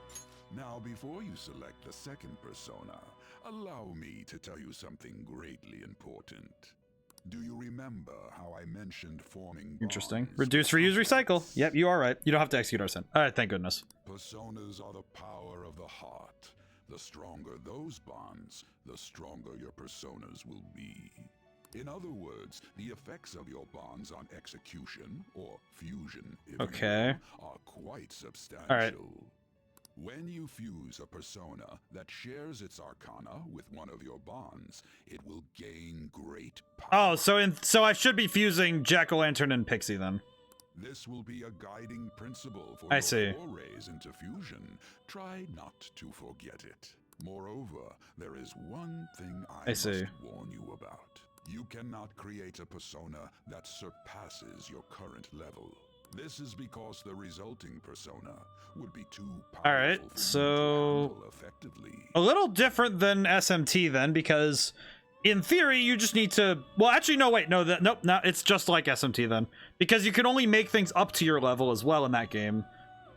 Now, before you select the second persona, allow me to tell you something greatly important. Do you remember how I mentioned forming Interesting. bonds? Reduce, reuse, recycle. Yep, you are right. You don't have to execute Arsene. All right, thank goodness. Personas are the power of the heart. The stronger those bonds, the stronger your personas will be. In other words, the effects of your bonds on execution, or fusion, if you will, are quite substantial. All right. When you fuse a persona that shares its arcana with one of your bonds, it will gain great power. Oh, so I should be fusing Jack-o'-lantern and Pixie then. This will be a guiding principle for I your see. forays into fusion. Try not to forget it. Moreover, there is one thing I must see. warn you about. You cannot create a persona that surpasses your current level. This is because the resulting persona would be too powerful All right, for you so to handle effectively. a little different than SMT then, because in theory you just need to. Well, actually, no, wait, no, nope, no, it's just like SMT then, because you can only make things up to your level as well in that game,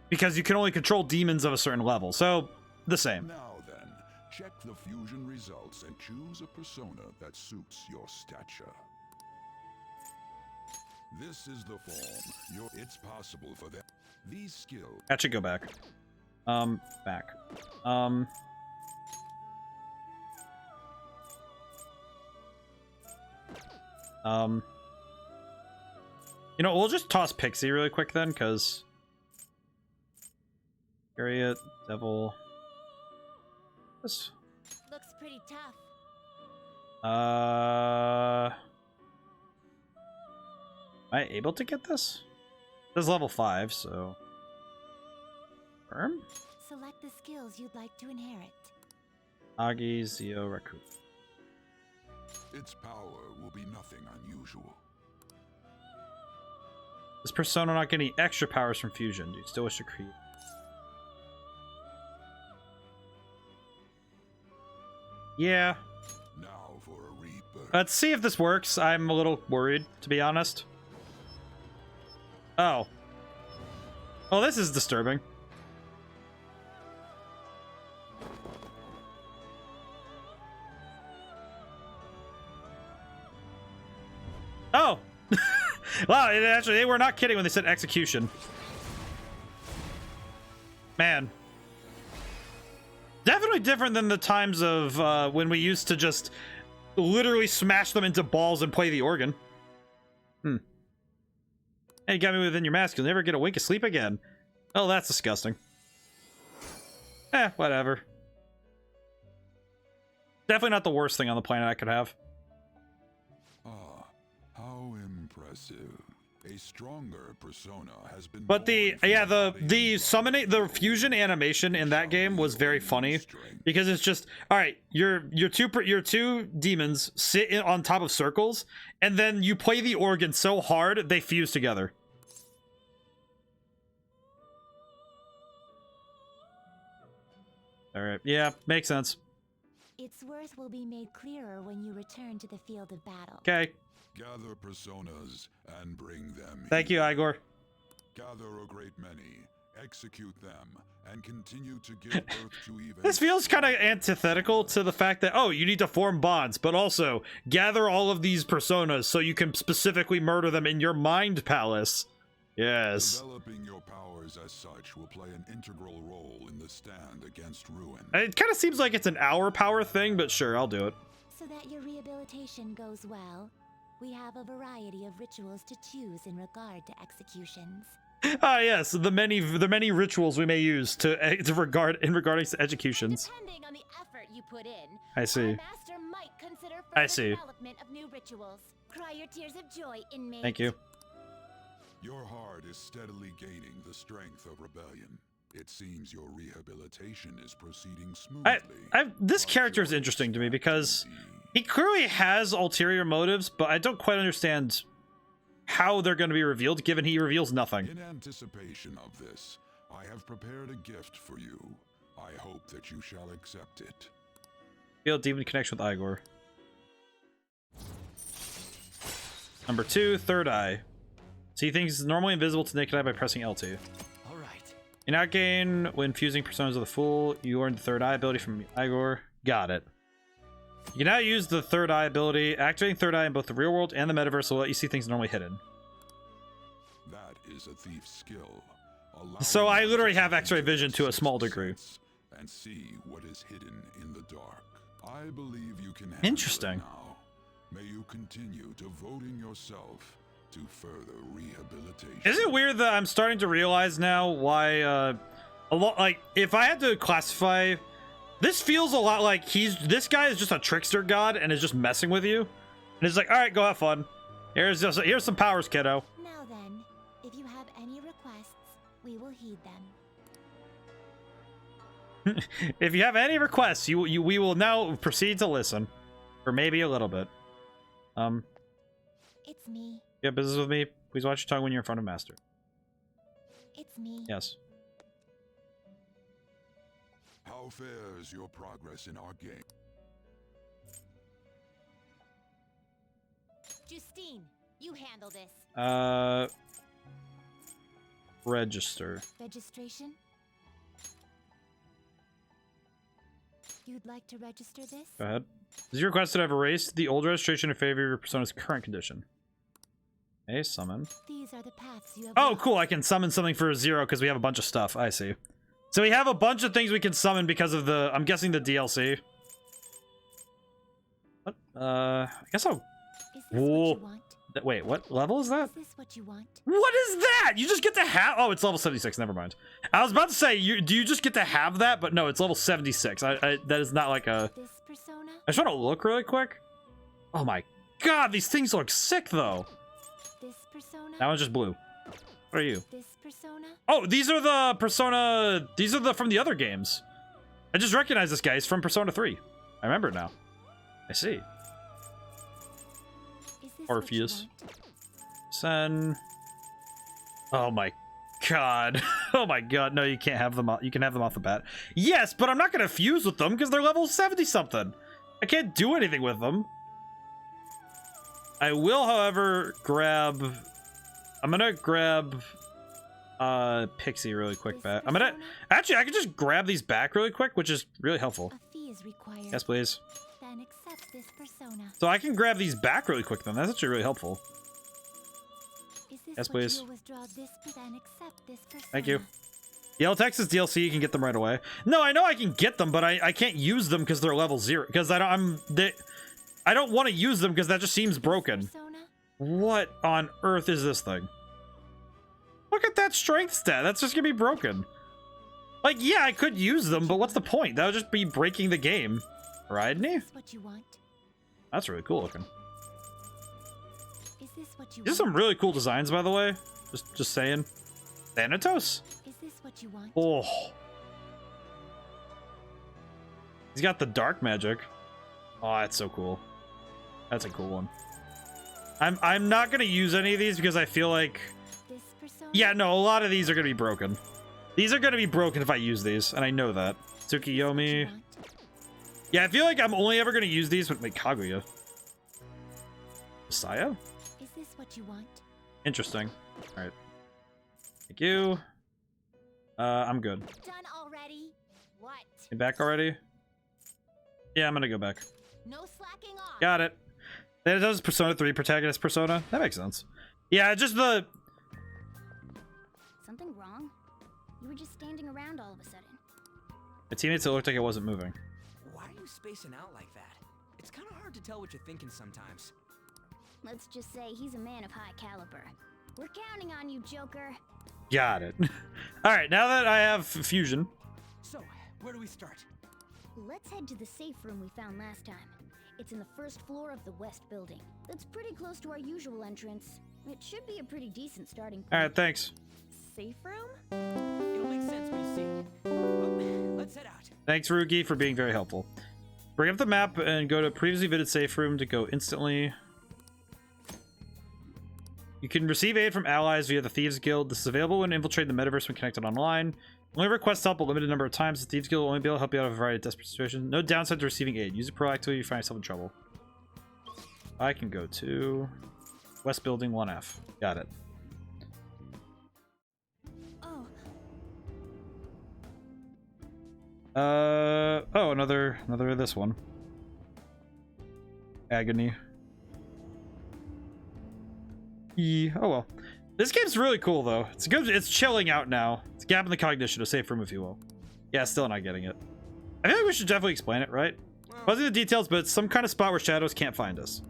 because you can only control demons of a certain level. So the same. Now then, check the fusion results and choose a persona that suits your stature. This is the form. It's possible for them. These skills. Actually, go back. Back. You know, we'll just toss Pixie really quick then, because Harriet, Devil. This. Looks pretty tough. Am I able to get this? This is level 5, so. Firm? Select the skills you'd like to inherit. Agi, Zio, Raku. Its power will be nothing unusual. This persona not getting extra powers from fusion. Do you still wish to create? Yeah. Now for a rebirth. Let's see if this works. I'm a little worried, to be honest. Oh. Oh, this is disturbing. Oh! Wow, they were not kidding when they said execution. Man. Definitely different than the times of when we used to just literally smash them into balls and play the organ. Hey, you got me within your mask. You'll never get a wink of sleep again. Oh, that's disgusting. Whatever. Definitely not the worst thing on the planet I could have. Ah, how impressive. A stronger persona has been. But the summoning, the fusion animation in that game was very funny, because it's just, all right, your two demons sit on top of circles, and then you play the organ so hard they fuse together. All right, yeah, makes sense. Its worth will be made clearer when you return to the field of battle. Okay. Gather personas and bring them. Thank you, Igor. Gather a great many, execute them, and continue to give birth to even. This feels kind of antithetical to the fact that, oh, you need to form bonds, but also gather all of these personas so you can specifically murder them in your mind palace. Yes. Developing your powers as such will play an integral role in the stand against ruin. It kind of seems like it's an hour power thing, but sure, I'll do it. So that your rehabilitation goes well, we have a variety of rituals to choose in regard to executions. Ah, yes, the many rituals we may use regarding to executions. Depending on the effort you put in, I see. our master might consider I further see. development of new rituals. Cry your tears of joy, inmate. Thank you. Your heart is steadily gaining the strength of rebellion. It seems your rehabilitation is proceeding smoothly. This character is interesting to me because he clearly has ulterior motives, but I don't quite understand how they're going to be revealed, given he reveals nothing. In anticipation of this, I have prepared a gift for you. I hope that you shall accept it. Feel demon connection with Igor. Number 2, third eye. See things normally invisible to naked eye by pressing LT. Alright. You now gain when fusing personas of the Fool. You earn the third eye ability from Igor. Got it. You can now use the third eye ability. Activating third eye in both the real world and the metaverse will let you see things normally hidden. That is a thief's skill. So I literally have X-ray vision to a small degree. And see what is hidden in the dark. I believe you can handle Interesting. it now. May you continue devoting yourself to further rehabilitation. Isn't it weird that I'm starting to realize now why a lot, like, if I had to classify, this feels a lot like this guy is just a trickster god and is just messing with you, and it's like, all right, go have fun. Here's some powers, kiddo. Now then, if you have any requests, we will heed them. If you have any requests, we will now proceed to listen, or maybe a little bit. It's me. You have business with me? Please watch your tongue when you're in front of Master. It's me. Yes. How fares your progress in our game? Justine, you handle this. Register. Registration? You'd like to register this? Go ahead. Is your request that I've erased the old registration in favor of your persona's current condition? Okay, summon. These are the paths you have. Oh, cool. I can summon something for 0 because we have a bunch of stuff. I see. So we have a bunch of things we can summon because of the, I'm guessing, the DLC. What? I guess I'll... Whoa. Wait, what level is that? Is this what you want? What is that? You just get to have... Oh, it's level 76. Never mind. I was about to say, do you just get to have that? But no, it's level 76. That is not like a... This persona? I just want to look really quick. Oh my god, these things look sick, though. This persona? That one's just blue. What are you? This persona? Oh, these are the Persona... These are the from the other games. I just recognize this guy. He's from Persona 3. I remember it now. I see. Orpheus. Sen. Oh my god. Oh my god. No, you can't have them. You can have them off the bat. Yes, but I'm not going to fuse with them because they're level 70-something. I can't do anything with them. I will, however, grab... I'm going to grab... Pixie really quick back. I'm going to... Actually, I can just grab these back really quick, which is really helpful. A fee is required. Yes, please. Then accept this persona. So I can grab these back really quick then. That's actually really helpful. Is this Yes, what please. you withdraw this, then accept this persona. Thank you. Yellow Text is DLC. You can get them right away. No, I know I can get them, but I can't use them because they're level 0. Because I don't want to use them because that just seems broken. Persona? What on earth is this thing? Look at that strength stat. That's just gonna be broken. Like, yeah, I could use them, but what's the point? That would just be breaking the game. Right, Nate? Is this what you want? That's really cool looking. Is this what you These want? are some really cool designs, by the way. Just saying. Thanatos. Is this what you want? Oh. He's got the dark magic. Oh, that's so cool. That's a cool one. I'm not gonna use any of these because I feel like... This persona? Yeah, no, a lot of these are gonna be broken. These are gonna be broken if I use these, and I know that. Tsukiyomi. Yeah, I feel like I'm only ever gonna use these with like Kaguya. Messiah? Is this what you want? Interesting. Alright. Thank you. I'm good. Done already? What? You back already? Yeah, I'm gonna go back. No slacking off. Got it. That does Persona 3 protagonist persona. That makes sense. Yeah, just the... were just standing around all of a sudden. My teammates, it looked like it wasn't moving. Why are you spacing out like that? It's kind of hard to tell what you're thinking sometimes. Let's just say he's a man of high caliber. We're counting on you, Joker. Got it. All right, now that I have fusion. So, where do we start? Let's head to the safe room we found last time. It's in the first floor of the west building. That's pretty close to our usual entrance. It should be a pretty decent starting point. All right, thanks. Safe room? It'll make sense when you see it. Well, let's head out. Thanks, Ruki, for being very helpful. Bring up the map and go to previously visited safe room to go instantly. You can receive aid from allies via the Thieves Guild. This is available when infiltrating the Metaverse when connected online. Only request help a limited number of times. The Thieves Guild will only be able to help you out of a variety of desperate situations. No downside to receiving aid. Use it proactively if you find yourself in trouble. I can go to West Building 1F. Got it. Oh, another of this one. Agony. Oh well. This game's really cool though. It's good. It's chilling out now. It's a gap in the cognition, a safe room, if you will. Yeah, still not getting it. I feel like we should definitely explain it, right? Wasn't the details, but it's some kind of spot where shadows can't find us.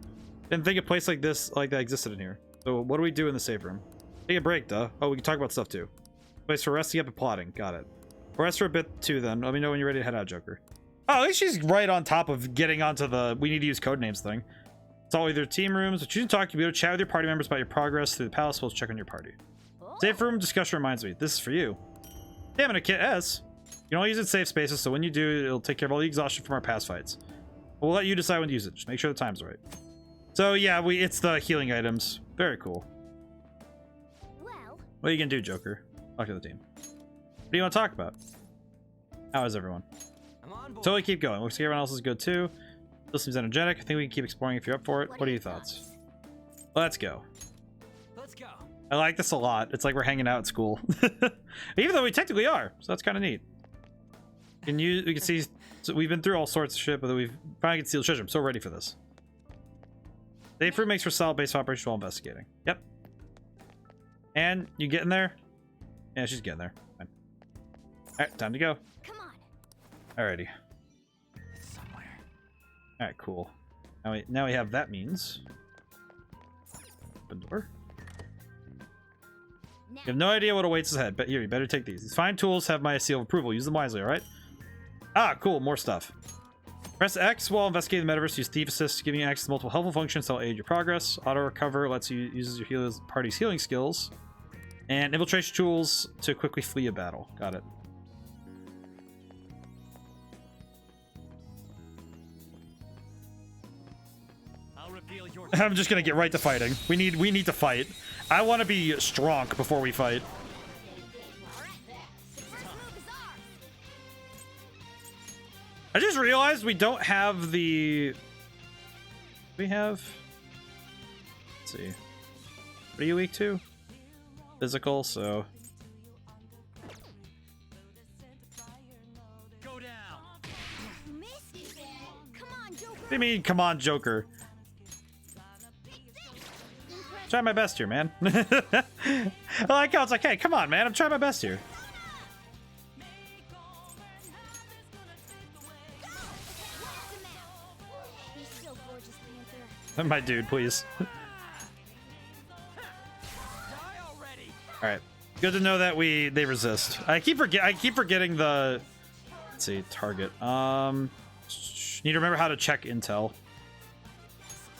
Didn't think a place like this, like that, existed in here. So what do we do in the safe room? Take a break, duh. Oh, we can talk about stuff too. Place for resting up and plotting. Got it. Rest for a bit too, then. Let me know when you're ready to head out, Joker. Oh, at least she's right on top of getting onto the we need to use code names thing. It's all either team rooms, but you can talk, you'll be able to chat with your party members about your progress through the palace, we'll check on your party. Safe room discussion reminds me. This is for you. Damn it, a kit S. You can only use it in safe spaces, so when you do, it'll take care of all the exhaustion from our past fights. We'll let you decide when to use it. Just make sure the time's right. So yeah, it's the healing items. Very cool. Well, what are you gonna do, Joker? Talk to the team. What do you want to talk about? How is everyone? I'm on board. Totally keep going. Looks like everyone else is good too. Still seems energetic. I think we can keep exploring if you're up for it. What are your thoughts? Let's go. Let's go. I like this a lot. It's like we're hanging out at school. Even though we technically are. So that's kind of neat. We can see so we've been through all sorts of shit, but we've finally concealed treasure. I'm so ready for this. Safe room makes for solid base operation while investigating. Yep. And you getting there? Yeah, she's getting there. Fine. Alright, time to go. Come on. Alrighty. Alright, cool. Now we have that means. Open door. You have no idea what awaits us ahead, but here, you better take these. These fine tools have my seal of approval. Use them wisely, alright? Ah, cool, more stuff. Press X while investigating the Metaverse. Use Thief Assist, giving you access to multiple helpful functions that'll aid your progress. Auto Recover lets you use your party's healing skills. And Infiltration tools to quickly flee a battle. Got it. I'm just gonna get right to fighting. We need to fight. I want to be strong before we fight. I just realized we don't have the. We have. Let's see. What are you weak to? Physical, so. Go down. Come on, Joker. What do you mean, come on, Joker? Try my best here, man. I like how it's like, hey, come on, man. I'm trying my best here. My dude, please. All right, good to know that they resist. I keep forgetting the. Let's see, target. Need to remember how to check intel.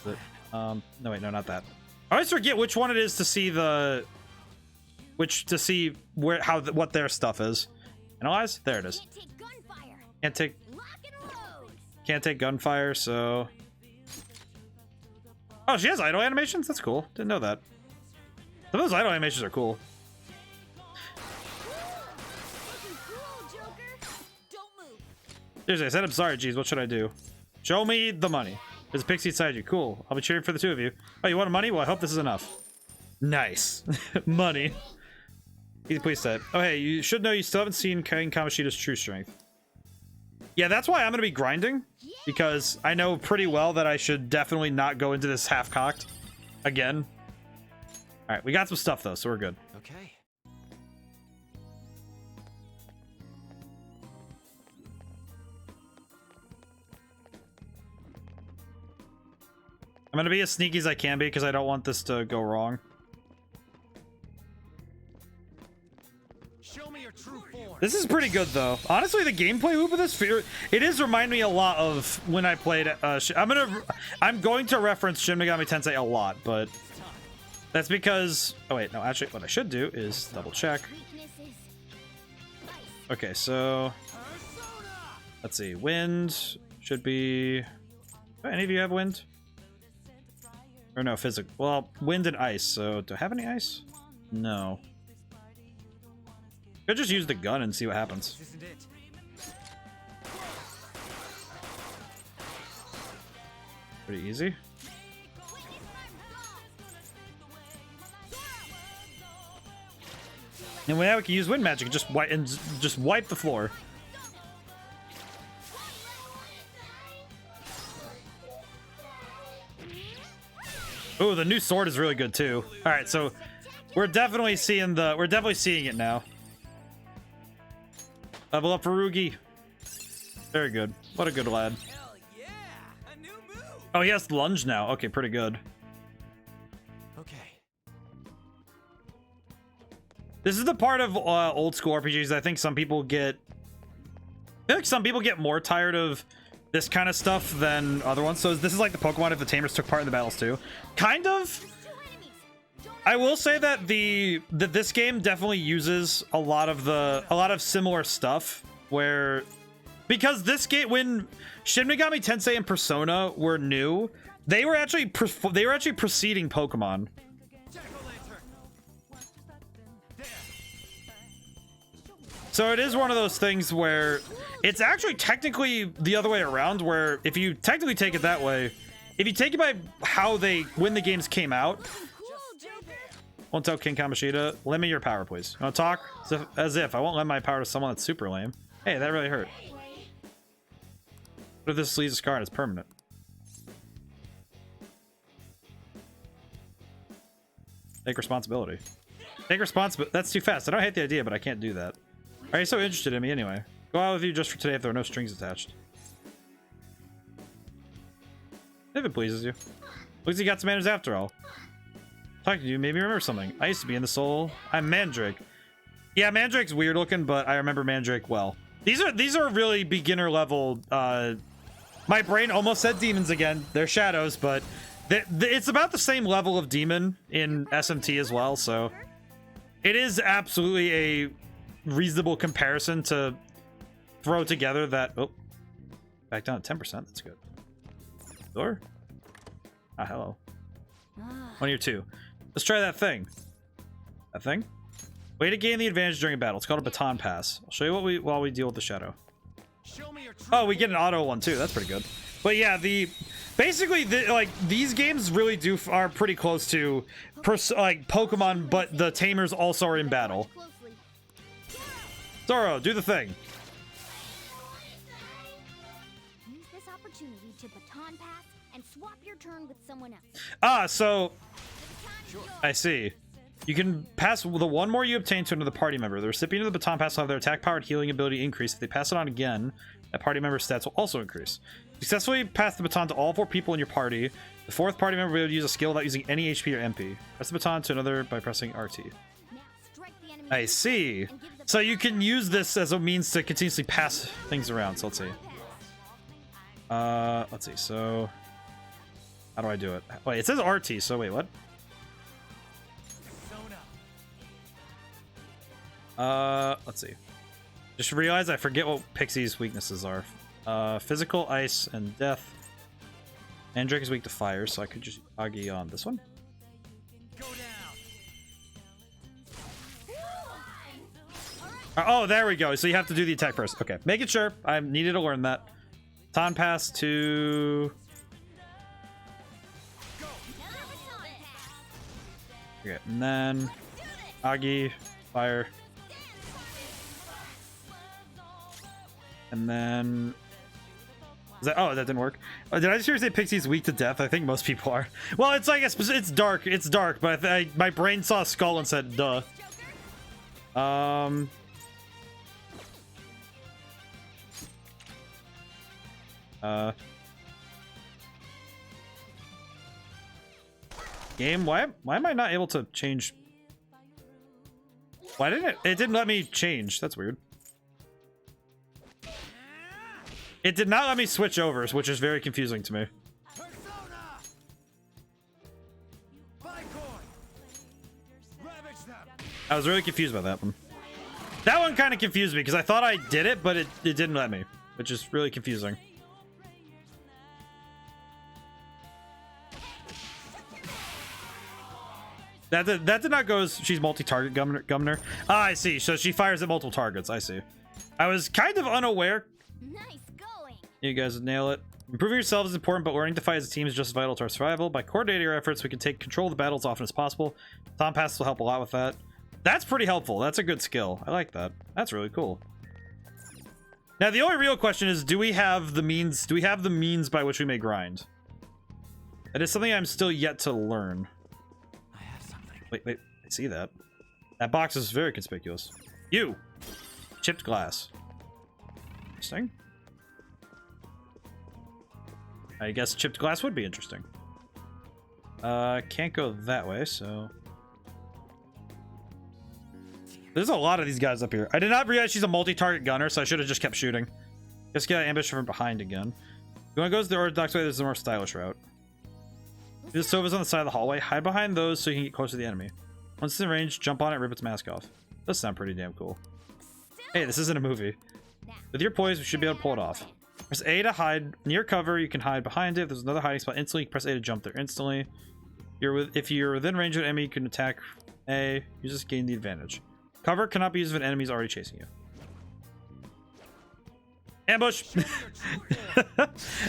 But, no wait, no, not that. I always forget which one it is to see what their stuff is. Analyze? There it is. Can't take gunfire, so. Oh, she has idle animations? That's cool. Didn't know that. Some of those idle animations are cool. Seriously, I said I'm sorry, geez. What should I do? Show me the money. There's a pixie inside you. Cool. I'll be cheering for the two of you. Oh, you want money? Well, I hope this is enough. Nice. Money. Easy please set. Oh, hey, you should know you still haven't seen Kamoshida's true strength. Yeah, that's why I'm going to be grinding. Because I know pretty well that I should definitely not go into this half-cocked again. Alright, we got some stuff, though, so we're good. Okay. I'm gonna be as sneaky as I can be because I don't want this to go wrong. Show me your true form. This is pretty good though. Honestly, the gameplay loop of this, it is remind me a lot of when I played. I'm going to reference Shin Megami Tensei a lot, but that's because. Oh wait, no. Actually, what I should do is double check. Okay, so let's see. Wind should be. Do any of you have wind? Or no, physical. Well, wind and ice. So do I have any ice? No. Could just use the gun and see what happens. Pretty easy. And now we can use wind magic and just wipe the floor. Oh, the new sword is really good too. All right, so we're definitely seeing it now. Level up for Rugi. Very good. What a good lad. Oh, he has lunge now. Okay, pretty good. Okay. This is the part of old school RPGs I think some people get. I feel like some people get more tired of this kind of stuff than other ones. So this is like the Pokemon if the Tamers took part in the battles too. Kind of. I will say that this game definitely uses a lot of similar stuff where, because this game, when Shin Megami Tensei and Persona were new, they were actually preceding Pokemon. So it is one of those things where it's actually technically the other way around, where if you technically take it that way, if you take it by when the games came out. Won't tell King Kamoshida, lend me your power, please. You want to talk? As if I won't lend my power to someone that's super lame. Hey, that really hurt. What if this leaves a scar and it's permanent? Take responsibility. Take responsibility. That's too fast. I don't hate the idea, but I can't do that. Are you so interested in me anyway? Go out with you just for today if there are no strings attached. If it pleases you. Looks like you got some manners after all. Talking to you made me remember something. I used to be in the soul. I'm Mandrake. Yeah, Mandrake's weird looking, but I remember Mandrake well. These are really beginner level. My brain almost said demons again. They're shadows, but it's about the same level of demon in SMT as well. So it is absolutely a reasonable comparison to throw together. That back down to 10%. That's good. Door. Ah, hello. One of your two. Let's try that thing. That thing? Way to gain the advantage during a battle. It's called a baton pass. I'll show you while we deal with the shadow. Oh, we get an auto one too. That's pretty good. But yeah, basically like these games really are pretty close to like Pokemon, but the Tamers also are in battle. Zoro, do the thing. Use this opportunity to baton pass and swap your turn with someone else. Ah, so I see. You can pass the one more you obtain to another party member. The recipient of the baton pass will have their attack power and healing ability increase. If they pass it on again, that party member's stats will also increase. Successfully pass the baton to all 4 people in your party. The 4th party member will be able to use a skill without using any HP or MP. Press the baton to another by pressing RT. I see. So you can use this as a means to continuously pass things around. So let's see. Let's see. So how do I do it? Wait, it says RT. So wait, what? Let's see. Just realized I forget what Pixie's weaknesses are. Physical, ice, and death. Mandrake is weak to fire, so I could just Agi on this one. Oh, there we go. So you have to do the attack first. Okay, making sure. I needed to learn that. Baton pass to... Okay, and then Agi, fire. And then... oh, that didn't work. Did I just hear say Pixie's weak to death? I think most people are. Well, it's like it's dark. It's dark, but my brain saw a skull and said, duh. Game, why am I not able to change? Why didn't it didn't let me change? That's weird. It did not let me switch over, which is very confusing to me. I was really confused by that one. That one kind of confused me because I thought I did it, but it didn't let me, which is really confusing. That did not go as she's multi-target governor. Ah, I see. So she fires at multiple targets. I see. I was kind of unaware. Nice going. You guys would nail it. Improving yourself is important, but learning to fight as a team is just as vital to our survival. By coordinating our efforts, we can take control of the battle as often as possible. Tom passes will help a lot with that. That's pretty helpful. That's a good skill. I like that. That's really cool. Now, the only real question is, do we have the means? Do we have the means by which we may grind? That is something I'm still yet to learn. Wait, I see that. That box is very conspicuous. You! Chipped glass. Interesting. I guess chipped glass would be interesting. Can't go that way, so... There's a lot of these guys up here. I did not realize she's a multi-target gunner, so I should have just kept shooting. Just get ambushed from behind again. You want to go the orthodox way, there's a more stylish route. The Sova's on the side of the hallway. Hide behind those so you can get closer to the enemy. Once it's in range, jump on it, rip its mask off. Does sound pretty damn cool. Hey, this isn't a movie. With your poise, we should be able to pull it off. Press A to hide near cover. You can hide behind it. If there's another hiding spot instantly, you can press A to jump there instantly. If you're within range of an enemy, you can attack A. You just gain the advantage. Cover cannot be used if an enemy is already chasing you. Ambush!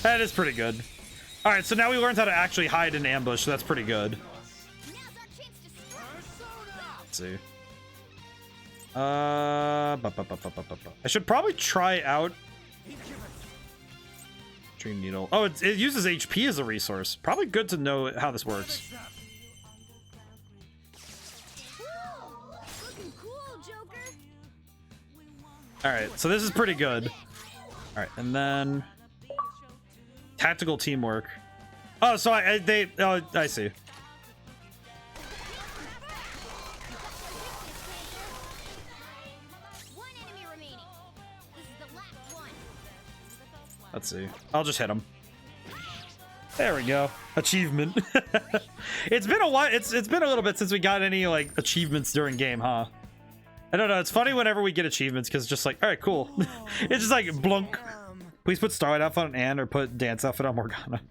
That is pretty good. Alright, so now we learned how to actually hide in ambush, so that's pretty good. Let's see. I should probably try out Dream Needle. Oh, it uses HP as a resource. Probably good to know how this works. Alright, so this is pretty good. Alright, and then tactical teamwork. Oh, so I see. Let's see. I'll just hit him. There we go. Achievement. It's been a while. It's been a little bit since we got any like achievements during game, huh? I don't know. It's funny whenever we get achievements because it's just like, all right, cool. It's just like blunk. Please put Starlight outfit on Anne or put Dance outfit on Morgana.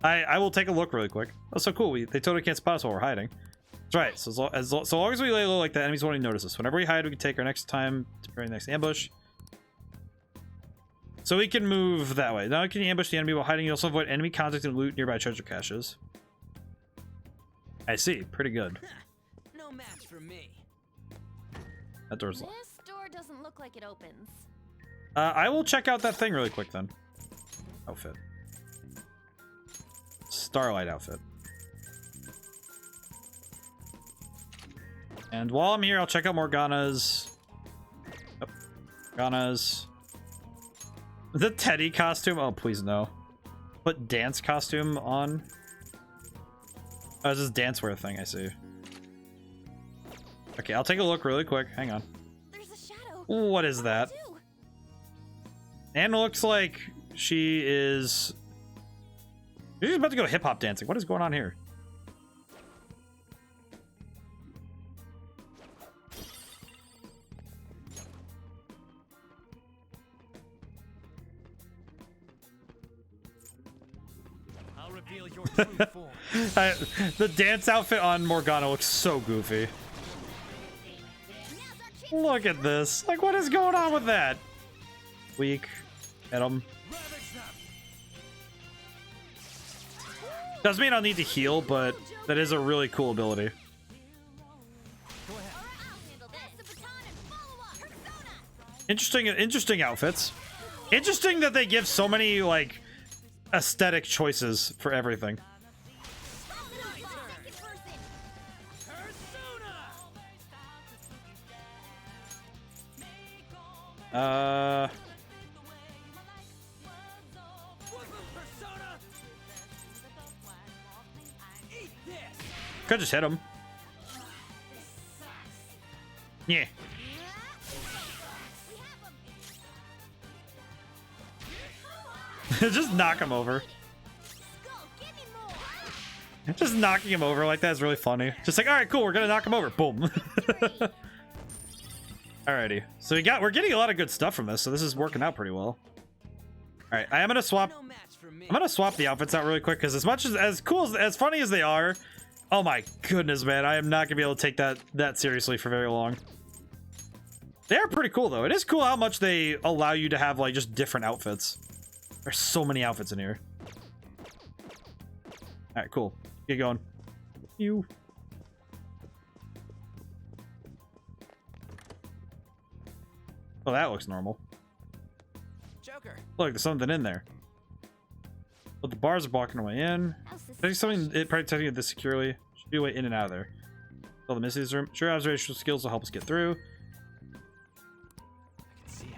I will take a look really quick. Oh, so cool. They totally can't spot us while we're hiding. That's right. So so long as we lay low like that, enemies won't even notice us. Whenever we hide, we can take our next time to prepare the next ambush. So we can move that way. Not only can you ambush the enemy while hiding, you also avoid enemy contact and loot nearby treasure caches. I see. Pretty good. No match for me. That door's locked. This door doesn't look like it opens. I will check out that thing really quick then. Outfit. Starlight outfit. And while I'm here, I'll check out Morgana's. Oh, Morgana's. The Teddy costume? Oh, please no. Put dance costume on. Oh, it's this dance wear thing, I see. Okay, I'll take a look really quick. Hang on. There's a shadow. What is that? Anne looks like she is... She's about to go hip-hop dancing. What is going on here? I'll reveal your true form. The dance outfit on Morgana looks so goofy. Look at this. Like, what is going on with that? Weak. Hit him. Doesn't mean I'll need to heal, but that is a really cool ability. Interesting outfits. Interesting that they give so many, like, aesthetic choices for everything. Could just hit him. Yeah. Just knock him over. Just knocking him over like that is really funny. Just like, all right, cool, we're gonna knock him over. Boom. Alrighty, so we're getting a lot of good stuff from this, so this is working out pretty well. All right, I'm gonna swap the outfits out really quick because as cool as funny as they are, oh my goodness, man, I am not gonna be able to take that seriously for very long. They are pretty cool though. It is cool how much they allow you to have like just different outfits. There's so many outfits in here. All right, cool. Get going. You. Oh, that looks normal. Joker. Look, there's something in there. But the bars are blocking the way in. I think something protecting this securely. Should be a way in and out of there. All the misses room. Sure, observational skills will help us get through. I can see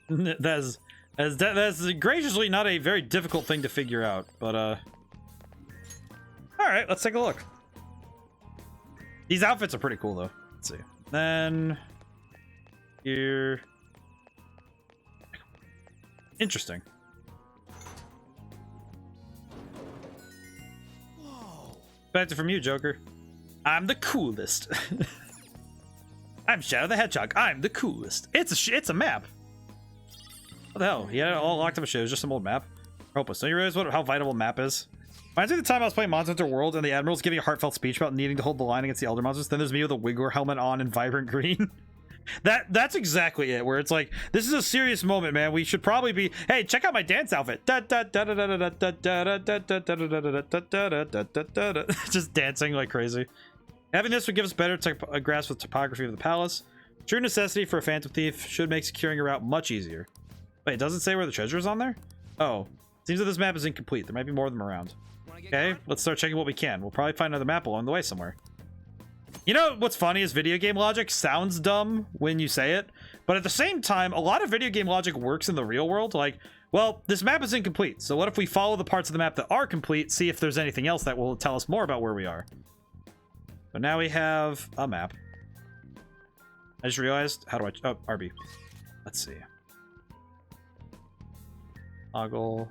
it. That's graciously not a very difficult thing to figure out, but all right, let's take a look. These outfits are pretty cool though. Let's see. Then here, interesting. Whoa. Back to from you, Joker. I'm the coolest. I'm Shadow the Hedgehog. I'm the coolest. It's a map. What the hell? He had it all locked up. It was just some old map. Hopeless. Don't you realize how vital a map is? Reminds me of the time I was playing Monster Hunter World and the Admiral's giving a heartfelt speech about needing to hold the line against the Elder Monsters. Then there's me with a Wiggler helmet on in vibrant green. That's exactly it. Where it's like, this is a serious moment, man. We should probably be. Hey, check out my dance outfit. Just dancing like crazy. Having this would give us better a grasp of the topography of the palace. True necessity for a Phantom Thief should make securing a route much easier. Wait, it doesn't say where the treasure is on there? Oh, seems that this map is incomplete. There might be more of them around. Okay, let's start checking what we can. We'll probably find another map along the way somewhere. You know what's funny is video game logic sounds dumb when you say it, but at the same time, a lot of video game logic works in the real world. Like, well, this map is incomplete, so what if we follow the parts of the map that are complete, see if there's anything else that will tell us more about where we are. But now we have a map. I just realized, how do I, oh, RB. Let's see. Toggle.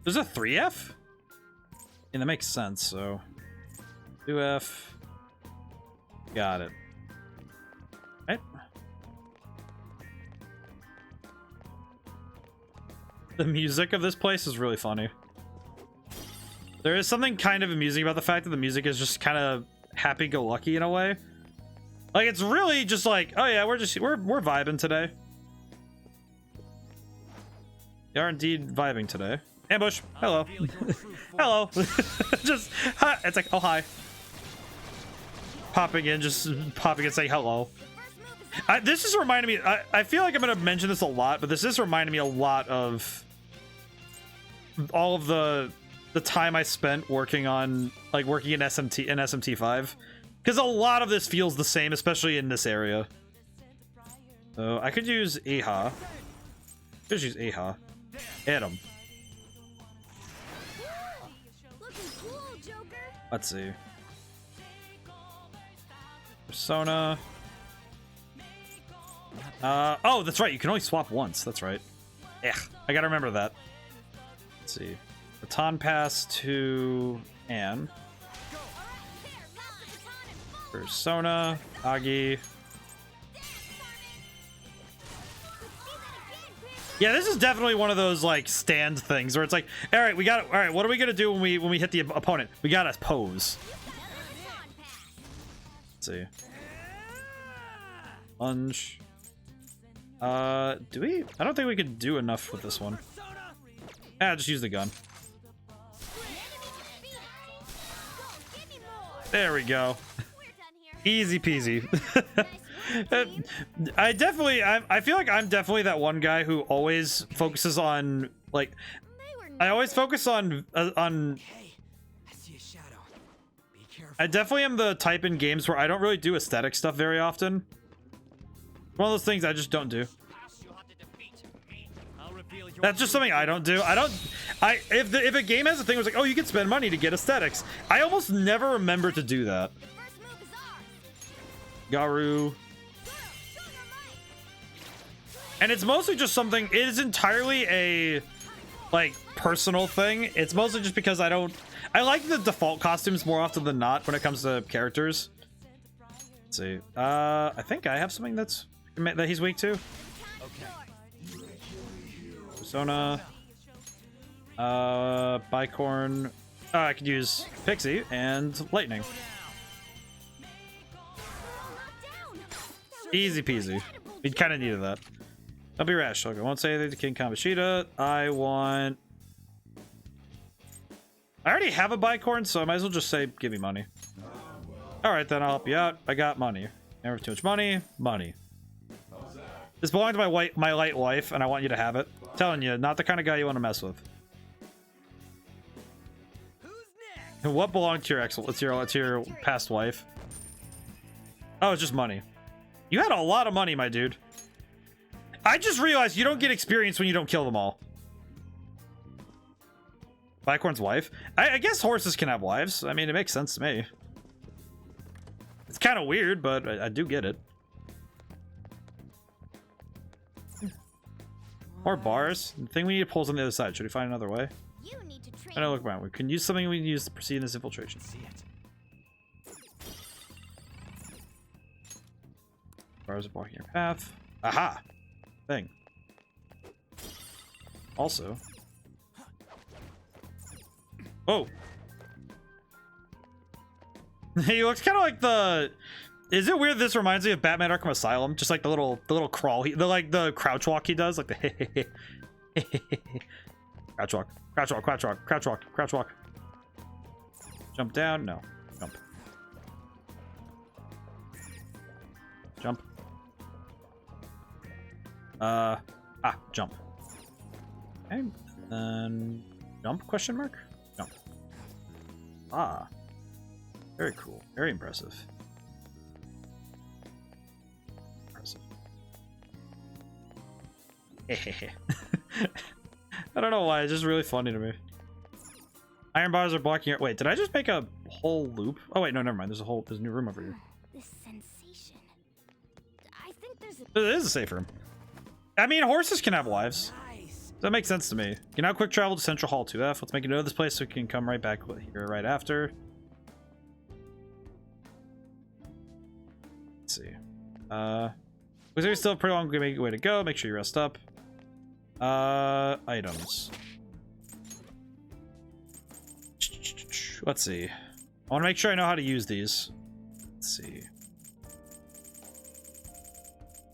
There's a 3F? And that makes sense, so 2F. Got it. Right. The music of this place is really funny. There is something kind of amusing about the fact that the music is just kind of happy-go-lucky in a way. Like, it's really just like, oh yeah, we're vibing today. We are indeed vibing today. Ambush. Hello. Hello. Just, hi. It's like, oh, hi. Popping in, just popping and saying hello. This is reminding me, I feel like I'm going to mention this a lot, but this is reminding me a lot of all of the time I spent working on, like, working in SMT5. Because a lot of this feels the same, especially in this area. So I could use Aha. Just use Aha. Hit him. Let's see. Persona. Oh, that's right. You can only swap once. That's right. Yeah, I gotta remember that. Let's see. Baton pass to Anne. Persona. Agi. Yeah, this is definitely one of those like stand things where it's like, all right, what are we gonna do when we hit the opponent? We gotta pose. Let's see. Lunge. Do we? I don't think we could do enough with this one. Yeah, just use the gun. There we go. Easy peasy. I feel like I'm definitely that one guy who always focuses on, like, I always focus on I definitely am the type in games where I don't really do aesthetic stuff very often. One of those things I just don't do. That's just something I don't do. If a game has a thing where it's like, oh, you can spend money to get aesthetics, I almost never remember to do that. Garu. And it's mostly just something, it is entirely a like personal thing. It's mostly just because I like the default costumes more often than not when it comes to characters. Let's see. I think I have something that he's weak to. Persona. Bicorn. I could use Pixie and Lightning. Easy peasy. We kind of needed that. Don't be rash. Okay, I won't say anything to King Kamoshida. I already have a bicorn, so I might as well just say, give me money. Alright, then I'll help you out. I got money. Never too much money. Money. This belongs to my light wife, and I want you to have it. I'm telling you, not the kind of guy you want to mess with. And what belonged to your ex? It's your past wife. Oh, it's just money. You had a lot of money, my dude. I just realized you don't get experience when you don't kill them all. Bicorn's wife? I guess horses can have wives. I mean, it makes sense to me. It's kind of weird, but I do get it. More bars. The thing we need to pull is on the other side. Should we find another way? I know, look around. We can use something we can use to proceed in this infiltration. Bars are blocking your path. Aha! Thing. Also. Oh! He looks kind of like the... Is it weird this reminds me of Batman Arkham Asylum? Just like the little crawl, the crouch walk he does, like the crouch walk, crouch walk, crouch walk, crouch walk, crouch walk. Jump down, no, jump. Jump. Jump. Okay, then jump, question mark? Jump. Ah. Very cool, very impressive. I don't know why, it's just really funny to me. Iron bars are blocking your... Wait, did I just make a whole loop? Oh wait, no, never mind. There's a new room over here. This sensation. I think there's It is a safe room. I mean, horses can have wives. That makes sense to me. You can now quick travel to Central Hall 2F. Let's make a note of this place so we can come right back here right after. Let's see. Looks like we still have a pretty long way to go. Make sure you rest up. Items. Let's see. I want to make sure I know how to use these. Let's see.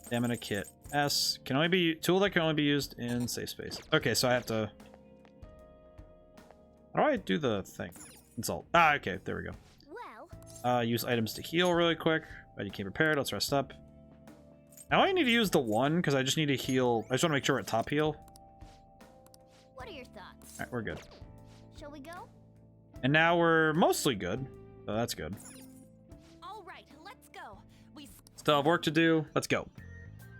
Stamina kit. S can only be tool that can only be used in safe space. Okay, so I have to. How do I do the thing? Insult. Ah, okay, there we go. Use items to heal really quick. Ready, came prepared. Let's rest up. Now I need to use the one because I just need to heal. I just want to make sure we're at top heal. What are your thoughts? All right, we're good. Shall we go? And now we're mostly good. So that's good. All right, let's go. We Still have work to do. Let's go.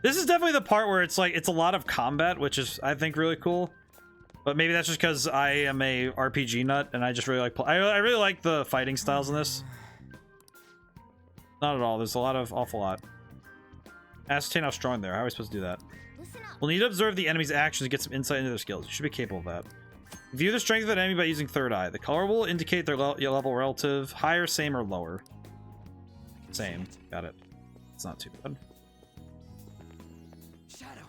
This is definitely the part where it's like it's a lot of combat, which is I think really cool. But maybe that's just because I am a RPG nut and I just really like. I really like the fighting styles in this. Not at all. There's awful lot. Ascertain how strong they are. How are we supposed to do that? We'll need to observe the enemy's actions to get some insight into their skills. You should be capable of that. View the strength of an enemy by using third eye. The color will indicate their level relative. Higher, same, or lower. Same. Got it. It's not too bad. Shadow,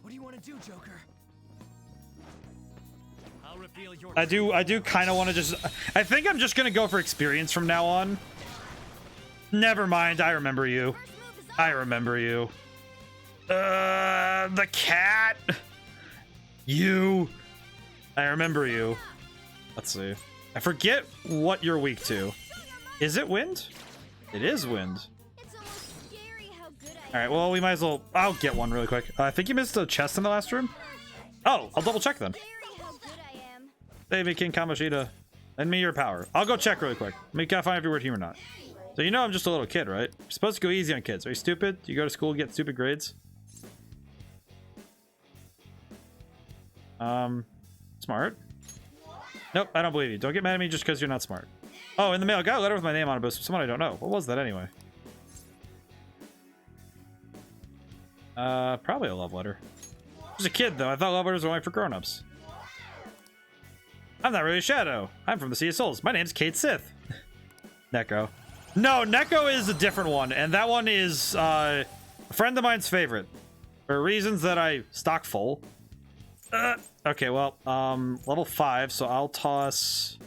what do you want to do, Joker? I'll reveal your I do kind of want to just... I think I'm just going to go for experience from now on. Never mind. I remember you. I remember you. The cat. You. I remember you. Let's see. I forget what you're weak to. Is it wind? It is wind. All right, well, we might as well... I'll get one really quick. I think you missed a chest in the last room. Oh, I'll double check then. Save me, King Kamoshida. Lend me your power. I'll go check really quick. Let me find if you're here or not. So you know I'm just a little kid, right? You're supposed to go easy on kids. Are you stupid? Do you go to school and get stupid grades? Smart. Nope, I don't believe you. Don't get mad at me just because you're not smart. Oh, in the mail, I got a letter with my name on it, but someone I don't know. What was that anyway? Probably a love letter. I was a kid, though. I thought love letters were only for grown-ups. I'm not really a shadow. I'm from the Sea of Souls. My name's Kate Sith. Neko. No, Neko is a different one, and that one is a friend of mine's favorite. For reasons that I stock full. Okay, well, level 5, so I'll toss...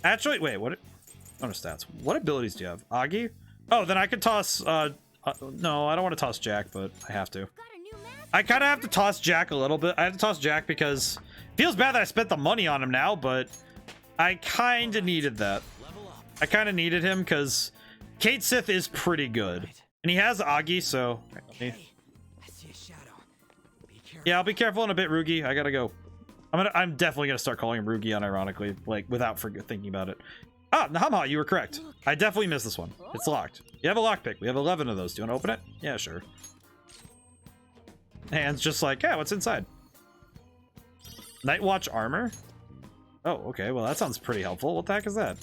Actually, wait, what... Bonus stats. What abilities do you have? Agi? Oh, then I could toss, no, I don't want to toss Jack, but I have to. I kind of have to toss Jack a little bit. I have to toss Jack because... Feels bad that I spent the money on him now, but I kind of needed that. I kind of needed him because Kate Sith is pretty good. And he has Agi, so... Yeah, I'll be careful in a bit, Rugi. I gotta go. I'm definitely gonna start calling him Rugi unironically, like without thinking about it. Ah, Nahama, you were correct. I definitely missed this one. It's locked. You have a lockpick. We have 11 of those. Do you want to open it? Yeah, sure. And it's just like, yeah, what's inside? Nightwatch armor? Oh, okay. Well, that sounds pretty helpful. What the heck is that?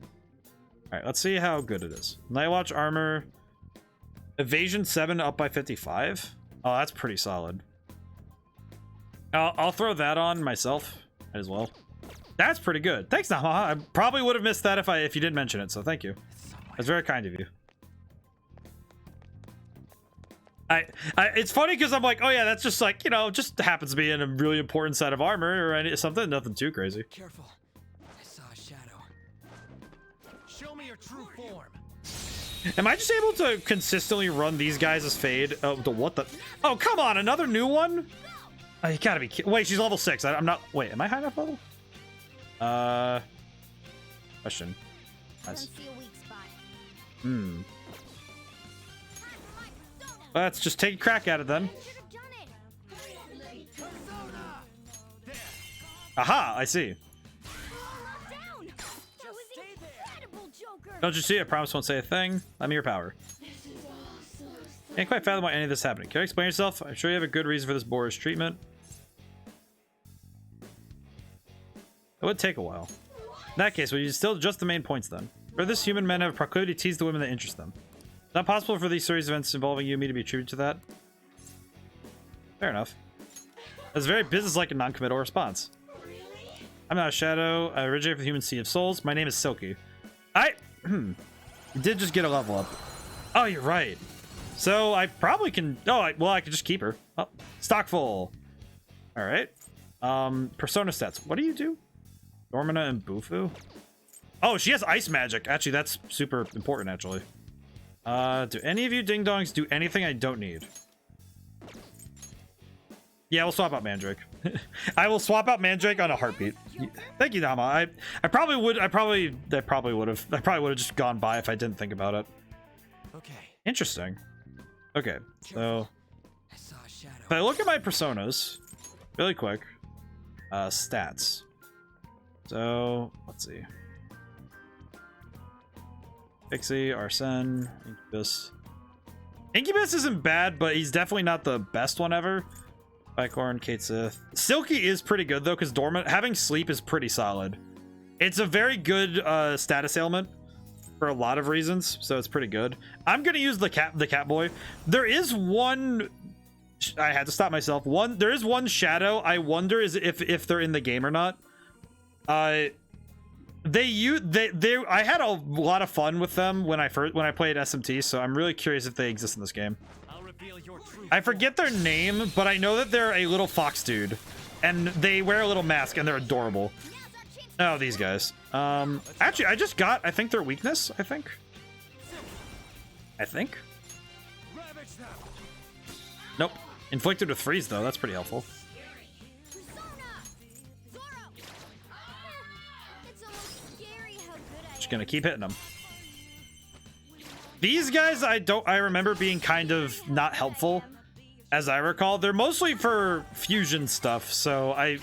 All right, let's see how good it is. Nightwatch armor. Evasion 7 up by 55. Oh, that's pretty solid. I'll throw that on myself as well. That's pretty good. Thanks, Nahama. I probably would have missed that if you didn't mention it, so thank you. That's very kind of you. It's funny because I'm like, oh yeah, that's just like, you know, just happens to be in a really important set of armor or something. Nothing too crazy. Careful. I saw a shadow. Show me your true form. Am I just able to consistently run these guys as Fade? Oh, what the? Oh, come on, another new one? Oh, you gotta be kidding. Wait, she's level 6. I'm not. Wait, am I high enough level? Question. Nice. Let's just take a crack at it then. Aha, I see. Don't you see? I promise won't say a thing. Let me your power. Can't quite fathom why any of this is happening. Can you explain yourself? I'm sure you have a good reason for this boorish treatment. It would take a while. In that case, will you still just the main points then? For this, human men have a proclivity to tease the women that interest them. It's not possible for these series of events involving you and me to be attributed to that. Fair enough. That's a very businesslike and non-committal response. I'm not a shadow. I originate from the human Sea of Souls. My name is Silky. You did just get a level up. Oh, you're right. So I probably can... Oh, well, I could just keep her. Oh, stock full. All right. Persona stats. What do you do? Dormina and Bufu? Oh, she has ice magic. Actually, that's super important, actually. Do any of you ding-dongs do anything I don't need? Yeah, we'll swap out Mandrake. I will swap out Mandrake on a heartbeat. Thank you, Nama. I probably would have just gone by if I didn't think about it. Okay. Interesting. Okay, so if I look at my personas really quick, stats. So let's see. Pixie, Arsene, Incubus. Incubus isn't bad, but he's definitely not the best one ever. Bicorn, Kate Sith. Silky is pretty good though, because Dormant having sleep is pretty solid. It's a very good status ailment for a lot of reasons, so it's pretty good. I'm gonna use the cat boy. There is one. I had to stop myself. There is one shadow. I wonder if they're in the game or not. I had a lot of fun with them when I played SMT, so I'm really curious if they exist in this game. I forget their name, but I know that they're a little fox dude, and they wear a little mask, and they're adorable. Oh, these guys. Actually, I think their weakness. I think. Nope. Inflicted with freeze though. That's pretty helpful. Just gonna keep hitting them. These guys, I remember being kind of not helpful, as I recall. They're mostly for fusion stuff, so I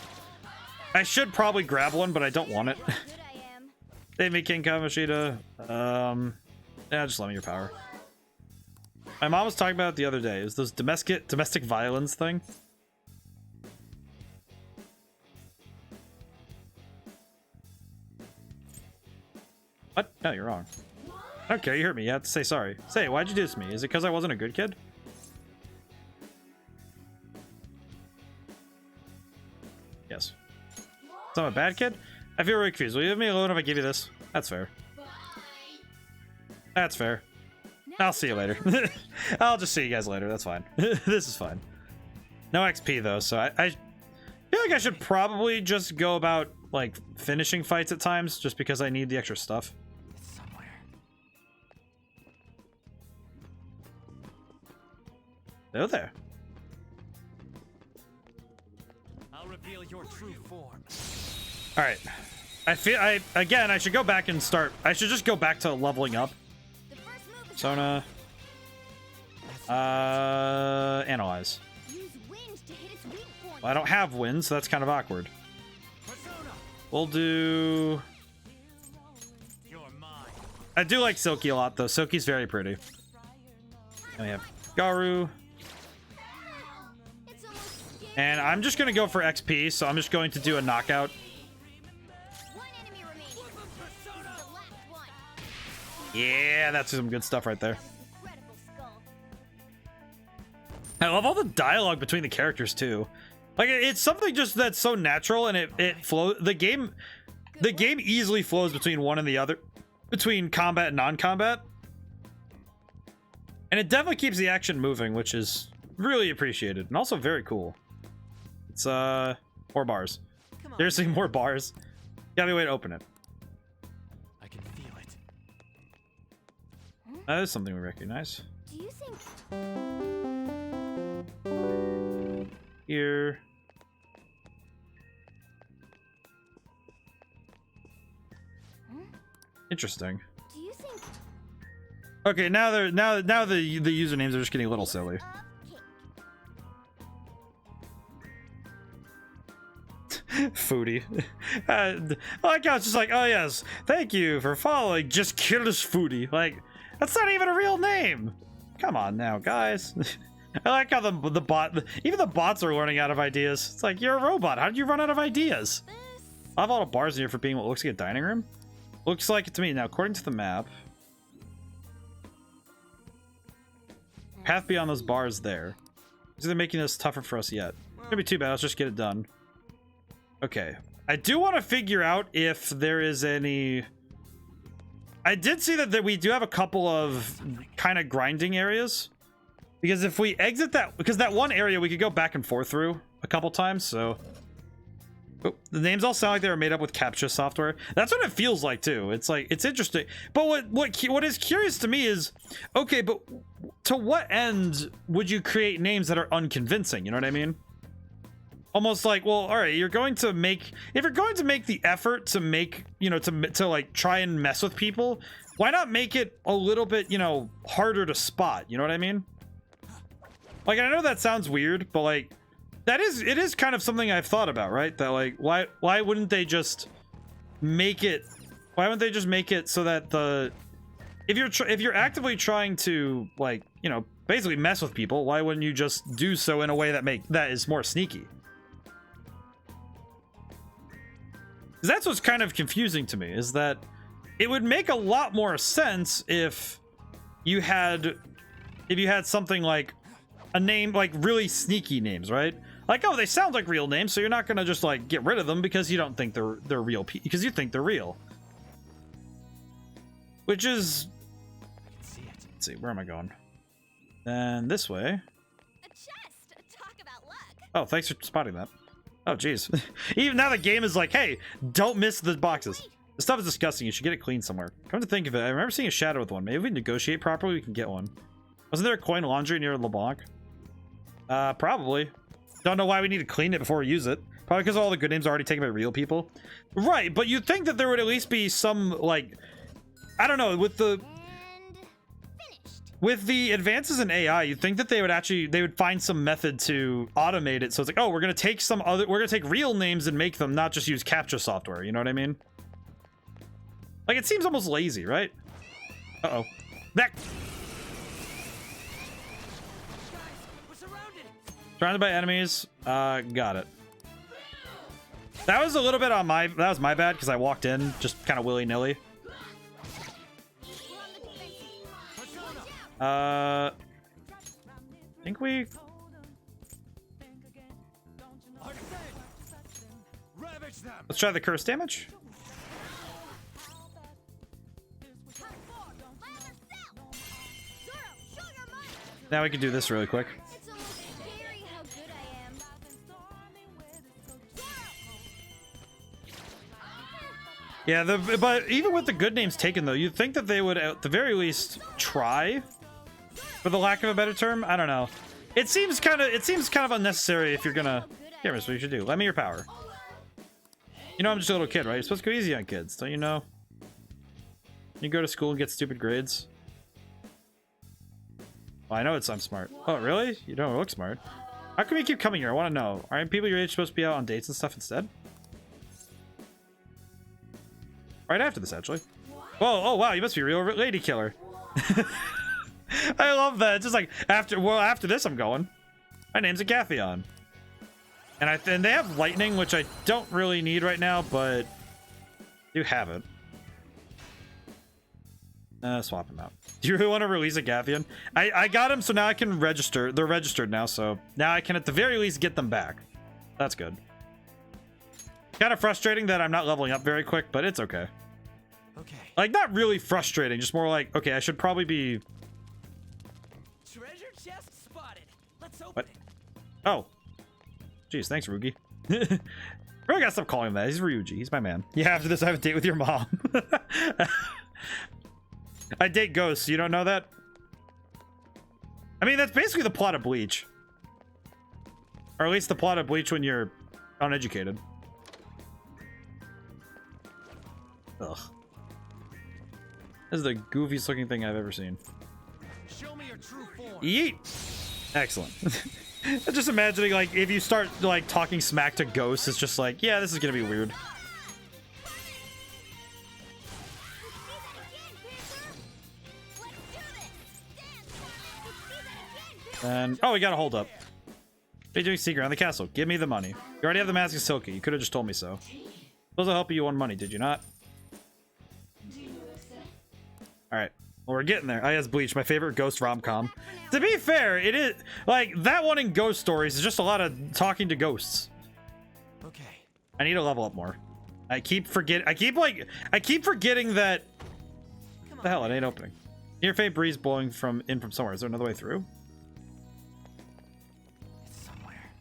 should probably grab one, but I don't want it. Save me, King Kamoshida. Yeah, just let me your power. My mom was talking about it the other day. Is those domestic violence thing? What? No, you're wrong. Okay, you heard me. You have to say sorry. Say, why'd you do this to me? Is it because I wasn't a good kid? Yes. So I'm a bad kid? I feel really confused. Will you leave me alone if I give you this? That's fair. That's fair. I'll see you later. I'll just see you guys later. That's fine. This is fine. No XP though, so I feel like I should probably just go about like finishing fights at times just because I need the extra stuff. It's somewhere. Hello there. I'll reveal your true form. All right. Again, I should go back and start. I should just go back to leveling up. Sona. Analyze. Well, I don't have wind, so that's kind of awkward. We'll do... I do like Silky a lot, though. Silky's very pretty. And we have Garu. And I'm just going to go for XP, so I'm just going to do a knockout. Yeah, that's some good stuff right there. I love all the dialogue between the characters, too. Like, it's something just that's so natural, and it flows. The game easily flows between one and the other, between combat and non-combat, and it definitely keeps the action moving, which is really appreciated and also very cool. It's more bars. Seriously, more bars. Got me a way to open it. I can feel it. That is something we recognize. Do you think? Here. Interesting. Do you think? Okay, now the usernames are just getting a little silly. Foodie. I like how it's just like, oh yes, thank you for following. Just kill this Foodie. Like, that's not even a real name. Come on now, guys. I like how the bot, even the bots are learning out of ideas. It's like, you're a robot. How did you run out of ideas? I have a lot of bars in here for being what looks like a dining room. Looks like it to me. Now, according to the map, path beyond those bars there. Is they're making this tougher for us yet? Gonna be too bad. Let's just get it done. Okay. I do want to figure out if there is any... I did see that we do have a couple of kind of grinding areas. Because if we exit that... Because that one area we could go back and forth through a couple times, so... Oh, the names all sound like they were made up with CAPTCHA software. That's what it feels like, too. It's like, it's interesting. But what is curious to me is... Okay, but to what end would you create names that are unconvincing? You know what I mean? Almost like, well, all right, you're going to make... If you're going to make the effort to make, you know, to like, try and mess with people, why not make it a little bit, you know, harder to spot? You know what I mean? Like, I know that sounds weird, but like, it is kind of something I've thought about, right? That like, why wouldn't they just make it? Why wouldn't they just make it so that if you're actively trying to, like, you know, basically mess with people, why wouldn't you just do so in a way that is more sneaky? That's what's kind of confusing to me, is that it would make a lot more sense if you had something like a name, like really sneaky names, right? Like, oh, they sound like real names, so you're not gonna just like get rid of them because you don't think they're real, because you think they're real. Which is, let's see, where am I going? And this way. A chest. Talk about luck. Oh, thanks for spotting that. Oh, jeez. Even now the game is like, hey, don't miss the boxes. This stuff is disgusting. You should get it cleaned somewhere. Come to think of it, I remember seeing a shadow with one. Maybe if we negotiate properly, we can get one. Wasn't there a coin laundry near LeBlanc? Probably. Don't know why we need to clean it before we use it. Probably because all the good names are already taken by real people. Right, but you'd think that there would at least be some, like... I don't know, with the advances in AI, you'd think that they would find some method to automate it. So it's like, oh, we're gonna take real names and make them, not just use CAPTCHA software. You know what I mean? Like, it seems almost lazy, right? Uh-oh. That. Surrounded by enemies. Got it. That was a little bit on that was my bad because I walked in just kind of willy-nilly. Think we... Let's try the curse damage. Now we can do this really quick. Yeah, but even with the good names taken, though, you'd think that they would, at the very least, try, for the lack of a better term. I don't know. It seems kind of unnecessary if you're gonna. Here, that's what you should do. Lend me your power. You know, I'm just a little kid, right? You're supposed to go easy on kids, don't you know? You go to school and get stupid grades. Well, I know I'm smart. Oh, really? You don't look smart. How come you keep coming here? I want to know. Aren't people your age supposed to be out on dates and stuff instead? Right after this, actually. Whoa, oh wow, you must be a real lady killer. I love that. It's just like, after this, I'm going. My name's Agathion. And they have lightning, which I don't really need right now, but do have it. Swap him out. Do you really want to release Agathion? I got him, so now I can register. They're registered now, so now I can at the very least get them back. That's good. Kind of frustrating that I'm not leveling up very quick, but it's okay. Okay. Like, not really frustrating, just more like, okay, I should probably be... Treasure chest spotted. Let's open What? it. Oh. Jeez, thanks, Rugi. Really gotta stop calling him that. He's Ryuji. He's my man. Yeah, after this, I have a date with your mom. I date ghosts. You don't know that? I mean, that's basically the plot of Bleach. Or at least the plot of Bleach when you're uneducated. Ugh. This is the goofiest looking thing I've ever seen. Show me your true form. Yeet! Excellent. I'm just imagining, like, if you start, like, talking smack to ghosts, it's just like, yeah, this is gonna be weird. And, oh, we got a hold up. What are you doing secret on the castle? Give me the money. You already have the mask of Silky. You could have just told me so. Supposed to help you won money, did you not? Alright. Well, we're getting there. I guess Bleach, my favorite ghost rom-com. To be fair, it is like that one in Ghost Stories is just a lot of talking to ghosts. Okay. I need to level up more. I keep forgetting that. What the hell? It ain't opening. Near faint breeze blowing from somewhere. Is there another way through? It's somewhere.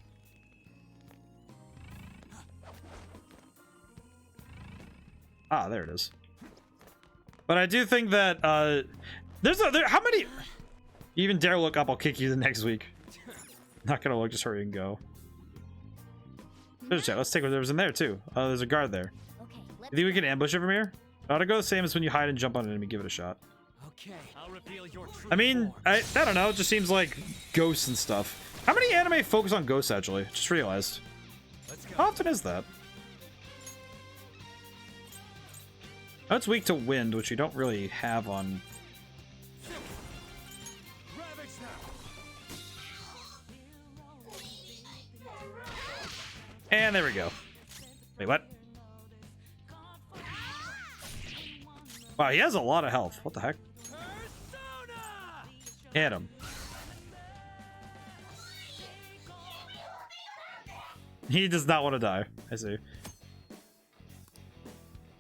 Ah, there it is. But I do think that how many? You even dare look up, I'll kick you the next week. Not gonna look, just hurry and go. Let's take what there was in there too. Oh, there's a guard there. You think we can ambush it from here? I ought to go the same as when you hide and jump on an enemy. Give it a shot. Okay. I'll reveal your true I mean, form. I don't know. It just seems like ghosts and stuff. How many anime focus on ghosts actually? Just realized. How often is that? Oh, it's weak to wind, which you don't really have on. And there we go. Wait, what? Wow, he has a lot of health. What the heck? Hit him. He does not want to die. I see.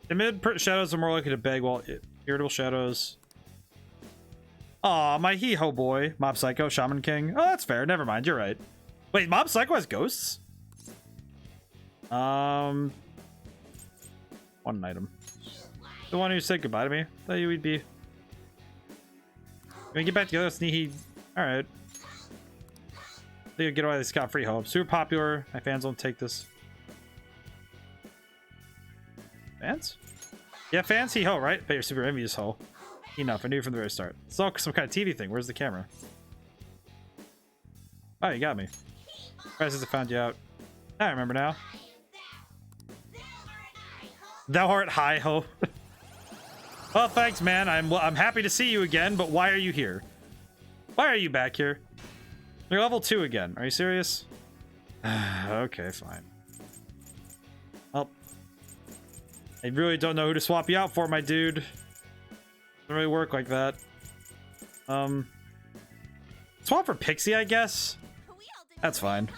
Timid shadows are more likely to beg, while irritable shadows. Aw, my hee-ho boy. Mob Psycho, Shaman King. Oh, that's fair. Never mind. You're right. Wait, Mob Psycho has ghosts? One item. The one who said goodbye to me. Thought you would be. When we get back together, Sneaky. Alright. Think I'd get away with scot-free hope. Super popular. My fans won't take this. Fans? Yeah, fans, he ho, right? Bet you're super envious, ho. Enough, I knew from the very start. It's all some kind of TV thing. Where's the camera? Oh, you got me. Surprised I found you out. I remember now. Thou art high ho. Well, thanks, man. I'm happy to see you again, but why are you here? Why are you back here? You're level 2 again. Are you serious? Okay, fine. Well, I really don't know who to swap you out for, my dude. Doesn't really work like that. swap for Pixie, I guess. That's fine.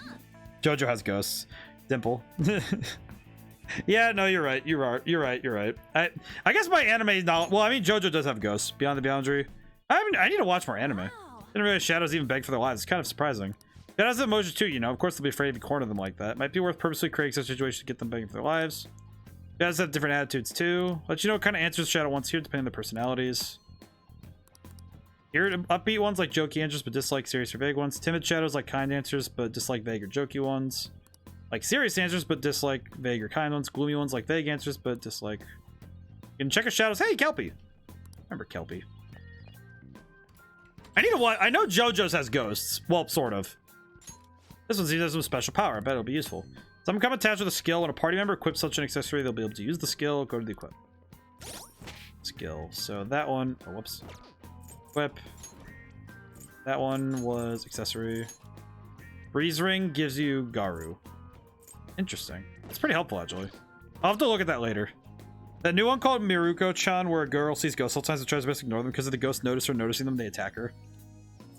Jojo has ghosts. Dimple. Yeah, no, you're right. You're right. I guess my anime knowledge. Well, I mean, Jojo does have ghosts. Beyond the Boundary. I need to watch more anime. Didn't realize shadows even beg for their lives. It's kind of surprising. Shadows have emotions too, you know. Of course, they'll be afraid to be cornered them like that. Might be worth purposely creating such a situation to get them begging for their lives. Shadows have different attitudes too. Let you know what kind of answers Shadow wants here, depending on their personalities. Here, upbeat ones like jokey answers, but dislike serious or vague ones. Timid shadows like kind answers, but dislike vague or jokey ones. Like serious answers, but dislike vague or kind ones. Gloomy ones like vague answers, but dislike. You can check your shadows. Hey, Kelpie. Remember Kelpie. I need to watch. I know JoJo's has ghosts. Well, sort of. This one has some special power. I bet it'll be useful. Some come attached with a skill. When a party member equips such an accessory, they'll be able to use the skill. Go to the equip. Skill. So that one. Oh, whoops. Equip. That one was accessory. Breeze Ring gives you Garu. Interesting. It's pretty helpful, actually. I'll have to look at that later. That new one called Miruko-chan, where a girl sees ghosts sometimes and tries to best ignore them because if the ghosts notice her noticing them, they attack her.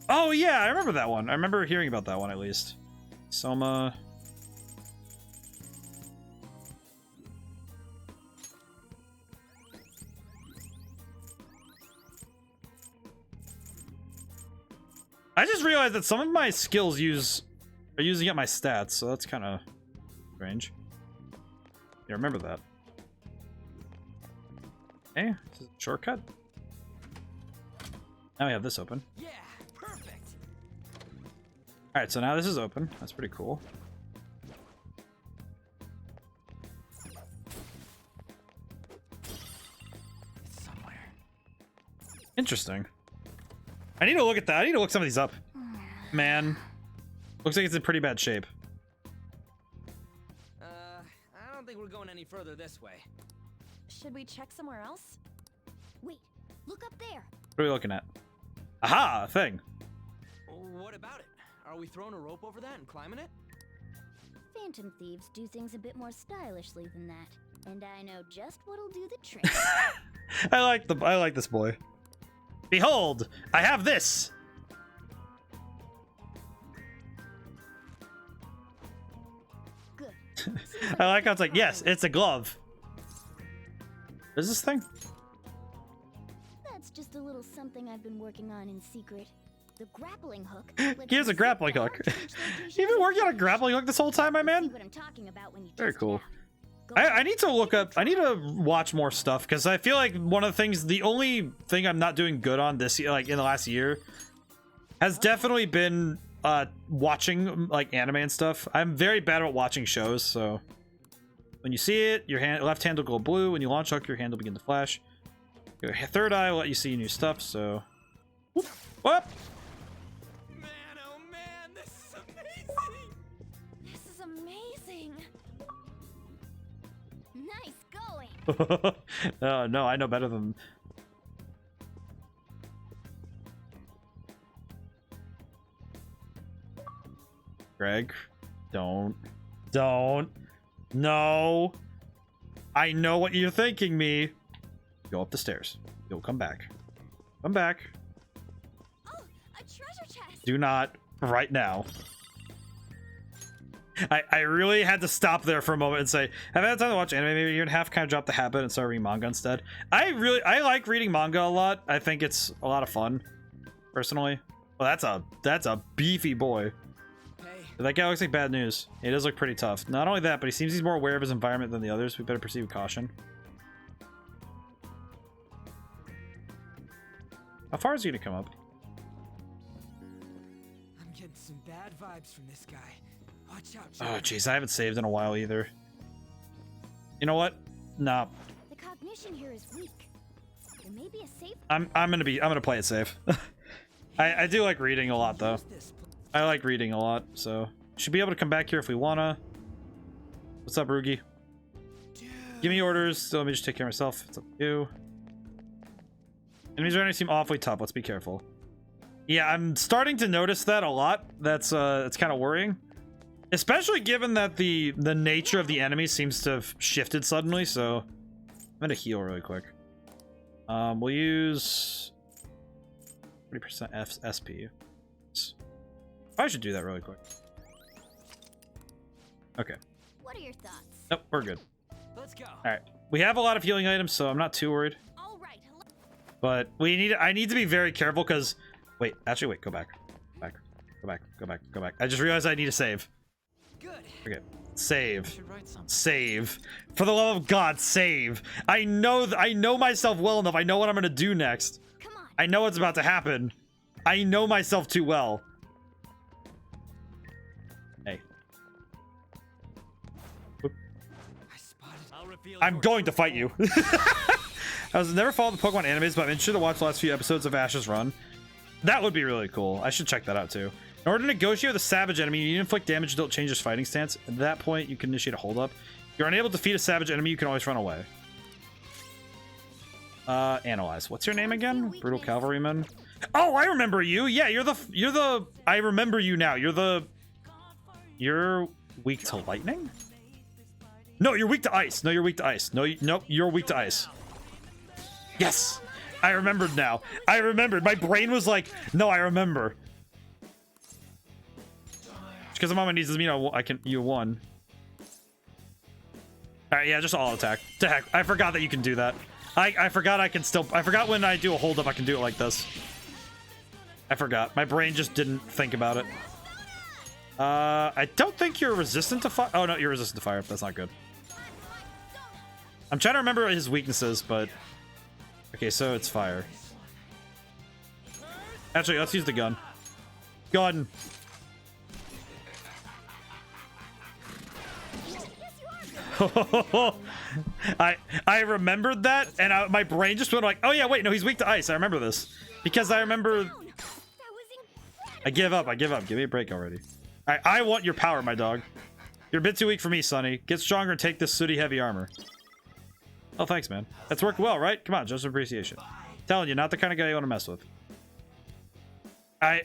Oh, yeah, I remember that one. I remember hearing about that one, at least. Soma. I just realized that some of my skills are using up my stats, so that's kind of strange. Yeah, remember that. Okay, this is a shortcut. Now we have this open. Yeah, perfect. All right, so now this is open. That's pretty cool. It's somewhere. Interesting. I need to look at that. I need to look some of these up. Man, looks like it's in pretty bad shape. I don't think we're going any further this way. Should we check somewhere else? Wait, look up there. What are we looking at? Aha, a thing. What about it? Are we throwing a rope over that and climbing it? Phantom thieves do things a bit more stylishly than that, and I know just what'll do the trick. I like this boy. Behold, I have this. Good. I like how it's like, yes, it's a glove. What is this thing? That's just a little something I've been working on in secret. The grappling hook. Here's a grappling hook. You've been working on a grappling hook this whole time, my man? Very cool. I need to look up. I need to watch more stuff because I feel like one of the things, the only thing I'm not doing good on this year, like in the last year, has definitely been watching like anime and stuff. I'm very bad at watching shows, so when you see it, your left hand will go blue. When you launch hook, your hand will begin to flash. Your third eye will let you see new stuff. So, whoop, whoop. Man, oh man, this is amazing! This is amazing. Nice going. No, I know better than. Greg, don't. No. I know what you're thinking, me. Go up the stairs. You'll come back. Come back. Oh, a treasure chest. Do not right now. I really had to stop there for a moment and say, have I had time to watch anime maybe a year and a half, kind of dropped the habit and started reading manga instead. I like reading manga a lot. I think it's a lot of fun, personally. Well, that's a beefy boy. That guy looks like bad news. He does look pretty tough. Not only that, but he seems he's more aware of his environment than the others. We better proceed with caution. How far is he gonna come up? I'm getting some bad vibes from this guy. Watch out. Oh, jeez, I haven't saved in a while either. You know what? Nah. The cognition here is weak. There may be a safe. I'm gonna play it safe. I do like reading a lot though. I like reading a lot, so should be able to come back here if we wanna. What's up, Rugi? Give me orders. So let me just take care of myself. It's up to you. Enemies around here seem awfully tough. Let's be careful. Yeah, I'm starting to notice that a lot. That's it's kind of worrying, especially given that the nature of the enemy seems to have shifted suddenly. So I'm gonna heal really quick. We'll use 30% SP. I should do that really quick. Okay. What are your thoughts? Nope, we're good. Let's go. All right. We have a lot of healing items, so I'm not too worried. All right. But I need to be very careful because, wait, actually, wait, go back. Go back. I just realized I need to save. Good. Okay. Save. Save. For the love of God, save. I know myself well enough. I know what I'm gonna do next. Come on. I know what's about to happen. I know myself too well. Hey. I'm going to fight you. I was never followed the Pokemon animes, but I'm interested to watch the last few episodes of Ash's run. That would be really cool. I should check that out too. In order to negotiate with a savage enemy, you need to inflict damage until it changes fighting stance. At that point, you can initiate a holdup. If you're unable to defeat a savage enemy, you can always run away. Analyze. What's your name again? Brutal Cavalryman. Oh, I remember you. Yeah, you're the. I remember you now. You're weak to lightning. No, you're weak to ice. No, you're weak to ice. No, nope, you're weak to ice. Yes, I remembered now. I remembered. My brain was like, no, I remember. Because I'm on my knees doesn't mean you won. All right, yeah, just all attack. To heck, I forgot that you can do that. I forgot I forgot when I do a hold up I can do it like this. I forgot. My brain just didn't think about it. I don't think you're resistant to fire. Oh no, you're resistant to fire. That's not good. I'm trying to remember his weaknesses, but okay, so it's fire. Actually, let's use the gun. Gun. I remembered that, and my brain just went like, oh yeah, wait, no, he's weak to ice. I remember this because I remember. I give up. Give me a break already. I want your power, my dog. You're a bit too weak for me, Sonny. Get stronger and take this sooty heavy armor. Oh, thanks, man. That's worked well, right? Come on, just appreciation. Telling you, not the kind of guy you want to mess with. I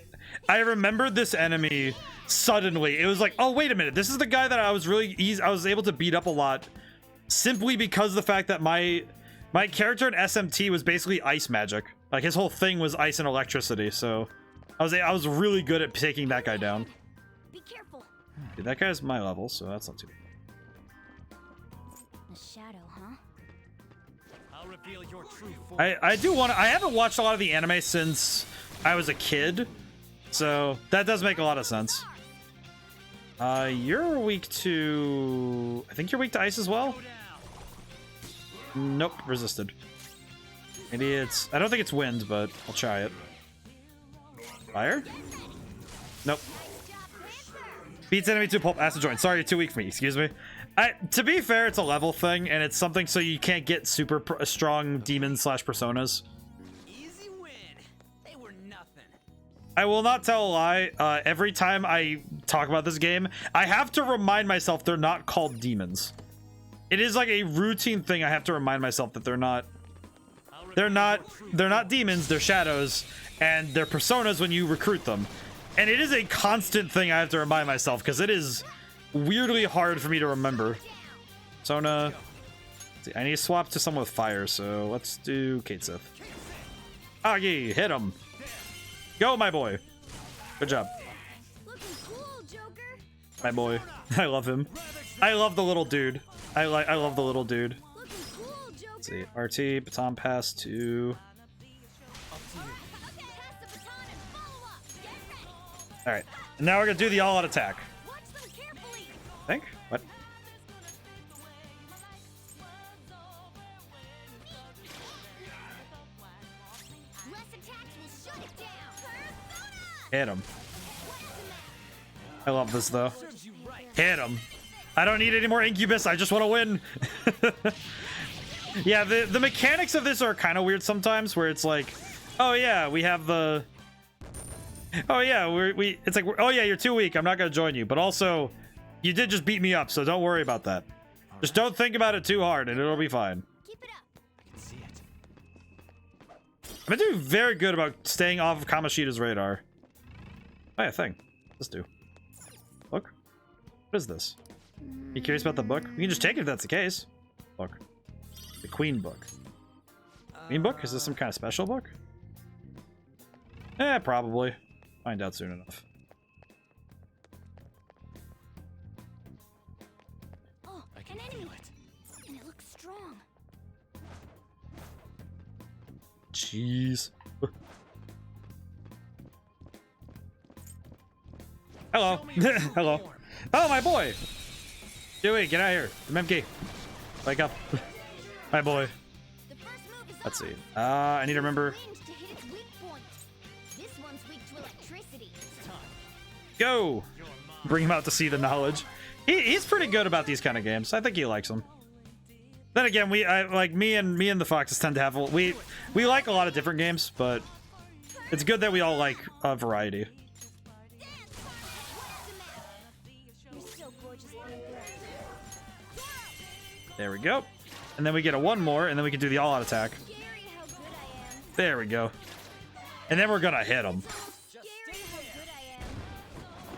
remembered this enemy suddenly. It was like, oh, wait a minute. This is the guy that I was I was able to beat up a lot simply because of the fact that my character in SMT was basically ice magic. Like his whole thing was ice and electricity. So I was really good at taking that guy down. Be careful. Dude, that guy's my level, so that's not too bad. A shadow, huh? I'll reveal your true form. I haven't watched a lot of the anime since I was a kid, so that does make a lot of sense. You're weak to... I think you're weak to ice as well? Nope, resisted. Maybe it's... I don't think it's wind, but I'll try it. Fire? Nope. Beats enemy to pulp acid joint. Sorry, you're too weak for me, excuse me. To be fair, it's a level thing, and it's something so you can't get super strong demons / personas. I will not tell a lie. Every time I talk about this game, I have to remind myself they're not called demons. It is like a routine thing. I have to remind myself that they're not demons. They're shadows, and they're personas when you recruit them. And it is a constant thing I have to remind myself because it is weirdly hard for me to remember. Sona, see, I need to swap to someone with fire, so let's do Kate Sith. Agi, hit him. Go, my boy. Good job. Looking cool, Joker. My boy. I love him. I love the little dude. I love the little dude. Looking cool, Joker. Let's see. RT, baton pass to... Alright. And now we're gonna do the all-out attack. I think? What? Hit him. I love this though. Hit him. I don't need any more Incubus. I just want to win. Yeah, the mechanics of this are kind of weird sometimes, where it's like, oh yeah, we have the. Oh yeah, it's like, oh yeah, you're too weak. I'm not gonna join you. But also, you did just beat me up, so don't worry about that. Just don't think about it too hard, and it'll be fine. Keep it up. I can see it. I've been doing very good about staying off of Kamoshida's radar. Oh yeah, thing. Let's do. Look. What is this? You curious about the book? You can just take it if that's the case. Look. The Queen book. Queen book? Is this some kind of special book? Eh, probably. Find out soon enough. Jeez. Hello. Hello. Oh, my boy. Dewey, get out of here. MMK. Wake up. My boy. Let's see. I need to remember. Go. Bring him out to see the knowledge. He's pretty good about these kind of games. I think he likes them. Then again, me and the Foxes tend to have we like a lot of different games, but it's good that we all like a variety. There we go. And then we get a one more, and then we can do the all-out attack. There we go. And then we're gonna hit him.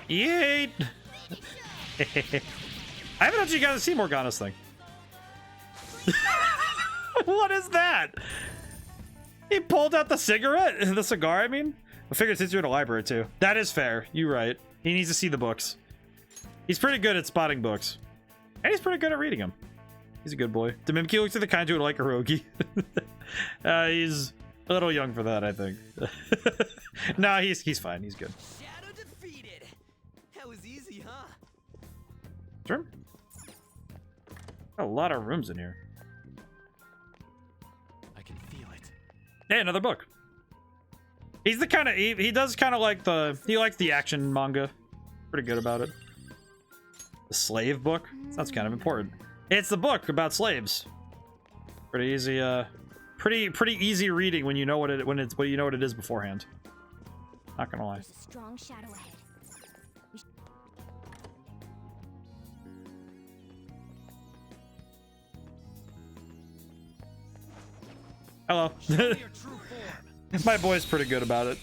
Yeet! I haven't actually got to see Morgana's thing. What is that? He pulled out the cigarette? The cigar, I mean? I figured since you're in a library, too. That is fair. You're right. He needs to see the books. He's pretty good at spotting books. And he's pretty good at reading them. He's a good boy. Demimki looks at the kind who would like a Hirogi. He's a little young for that, I think. Nah, he's fine. He's good. Shadow defeated. That was easy, huh? Sure. A lot of rooms in here. I can feel it. Hey, another book. He's the kind of he does kind of like he likes the action manga. Pretty good about it. The slave book sounds kind of important. It's the book about slaves. Pretty easy. Pretty easy reading when you know what it is beforehand. Not gonna lie. There's a strong shadow ahead. Hello. My boy's pretty good about it.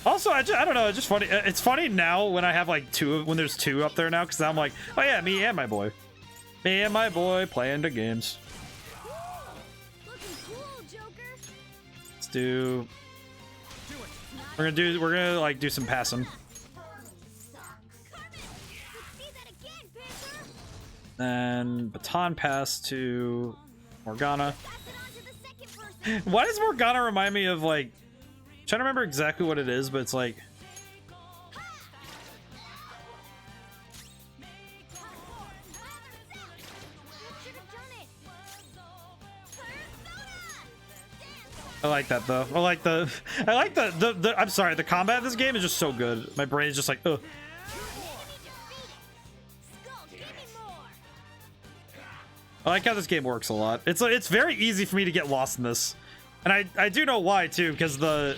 Also, I don't know. It's just funny. It's funny now when I have like when there's two up there now, because I'm like, oh yeah, me and my boy. Me and my boy playing the games. Let's do. We're gonna like do some passing. Then baton pass to Morgana. Why does Morgana remind me of like? I'm trying to remember exactly what it is, but it's like. I like that though. I like the I'm sorry, the combat in this game is just so good. My brain is just like, ugh. I like how this game works a lot. It's very easy for me to get lost in this. And I do know why too, because the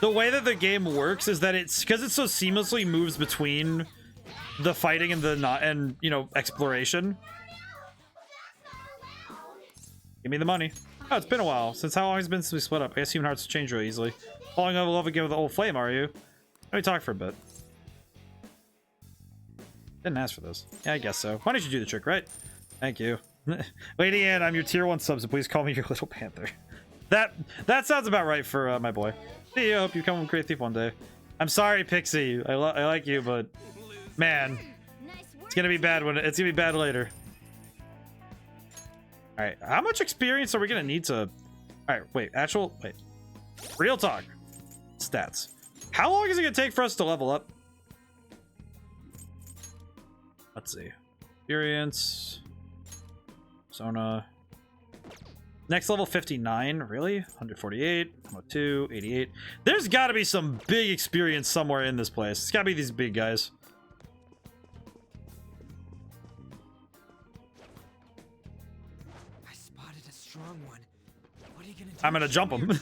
way that the game works is that because it so seamlessly moves between the fighting and exploration. Give me the money. Oh, it's been a while. Since how long has it been since we split up? I guess human hearts change really easily. Falling in love again with the old flame, are you? Let me talk for a bit. Didn't ask for this. Yeah, I guess so. Why don't you do the trick, right? Thank you. Lady Anne, I'm your tier 1 sub, so please call me your little panther. That sounds about right for my boy. See you. I hope you become a great thief one day. I'm sorry, Pixie. I like you, but man, it's gonna be bad it's gonna be bad later. All right, how much experience are we gonna need to? All right, wait. Real talk. Stats. How long is it gonna take for us to level up? Let's see. Experience. Persona. Next level 59. Really? 148. 102. 88. There's got to be some big experience somewhere in this place. It's got to be these big guys. I spotted a strong one. What are you gonna do? I'm gonna jump him.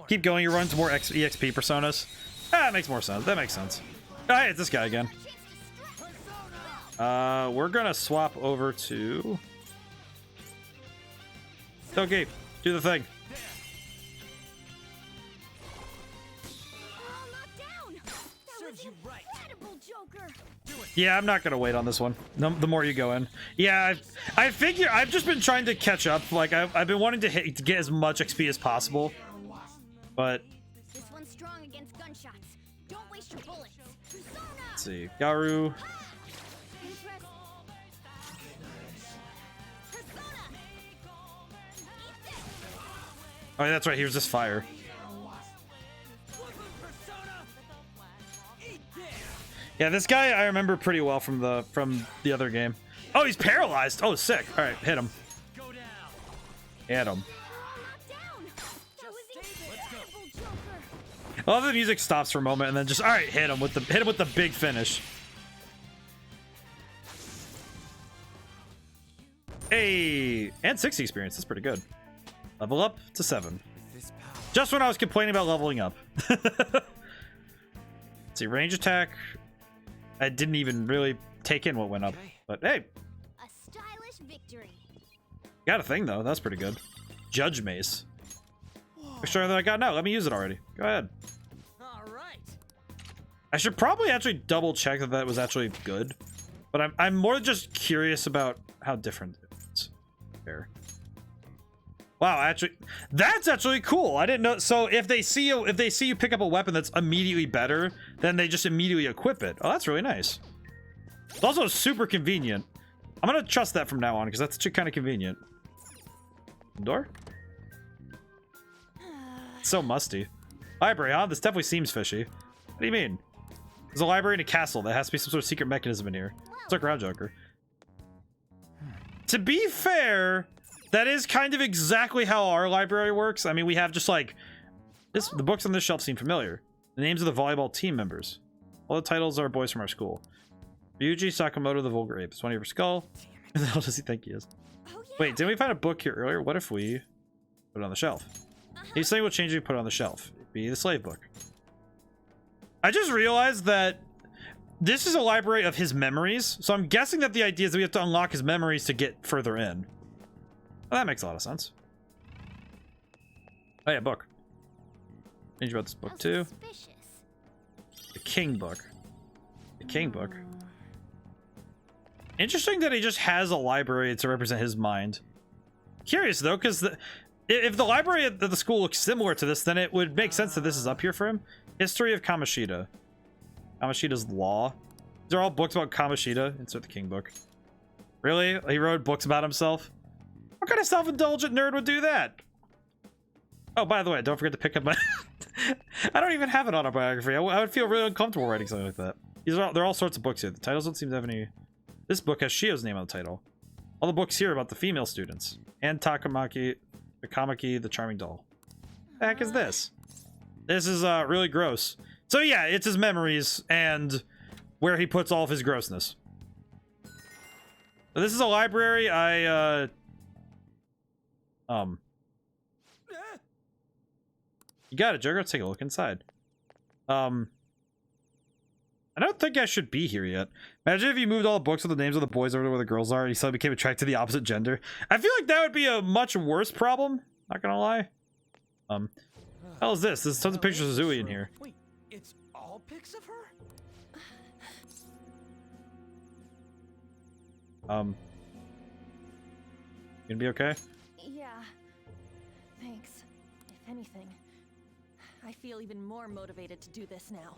Keep going. You run to more EXP personas. That makes more sense. That makes sense. Oh, hey, it's this guy again. We're gonna swap over to. Okay, do the thing. Yeah, I'm not gonna wait on this one. The more you go in. Yeah, I figure I've just been trying to catch up. Like I've been wanting to get as much XP as possible, but. This one's strong against gunshots. Don't waste your bullets. Let's see, Garu. Oh, yeah, that's right. Here's this fire. Yeah, this guy I remember pretty well from the other game. Oh, he's paralyzed. Oh, sick. All right, hit him. Hit him. I love the music stops for a moment and then just all right, hit him with the big finish. Hey, and 60 experience. That's pretty good. Level up to 7. Just when I was complaining about leveling up. Let's see, range attack. I didn't even really take in what went up, but hey. A stylish victory. Got a thing though. That's pretty good. Judge mace. Extra that I got now. Let me use it already. Go ahead. All right. I should probably actually double check that was actually good, but I'm more just curious about how different it is. There. Wow, actually, that's actually cool. I didn't know. So if they see you pick up a weapon that's immediately better, then they just immediately equip it. Oh, that's really nice. It's also super convenient. I'm gonna trust that from now on because that's kind of convenient. Door. It's so musty. Library, huh? This definitely seems fishy. What do you mean? There's a library in a castle. There has to be some sort of secret mechanism in here. Let's look around, Joker. To be fair, that is kind of exactly how our library works. I mean, we have just like this. The books on this shelf seem familiar. The names of the volleyball team members. All the titles are boys from our school. Ryuji Sakamoto, the Vulgar Ape. 20 over skull. Who the hell does he think he is? Oh, yeah. Wait, didn't we find a book here earlier? What if we put it on the shelf? He's saying we'll change it and put it on the shelf. It'd be the slave book. I just realized that this is a library of his memories. So I'm guessing that the idea is that we have to unlock his memories to get further in. Well, that makes a lot of sense. Oh yeah, book. Change about this book too. The King book. The King book. Interesting that he just has a library to represent his mind. Curious though, because if the library at the school looks similar to this, then it would make sense that this is up here for him. History of Kamoshida. Kamoshida's Law. These are all books about Kamoshida. Insert the King book. Really? He wrote books about himself? What kind of self-indulgent nerd would do that? Oh, by the way, don't forget to pick up my... I don't even have an autobiography. I would feel really uncomfortable writing something like that. There are all sorts of books here. The titles don't seem to have any... This book has Shio's name on the title. All the books here are about the female students. And Takamaki, the charming doll. The heck is this? This is really gross. So yeah, it's his memories and where he puts all of his grossness. So this is a library. You got it, Joker. Let's take a look inside. I don't think I should be here yet. Imagine if you moved all the books with the names of the boys over to where the girls are and you suddenly became attracted to the opposite gender. I feel like that would be a much worse problem. Not gonna lie. Hell is this? There's tons of pictures of Zooey in here. Wait, it's all pics of her? Gonna be okay? Yeah. Thanks. If anything, I feel even more motivated to do this now.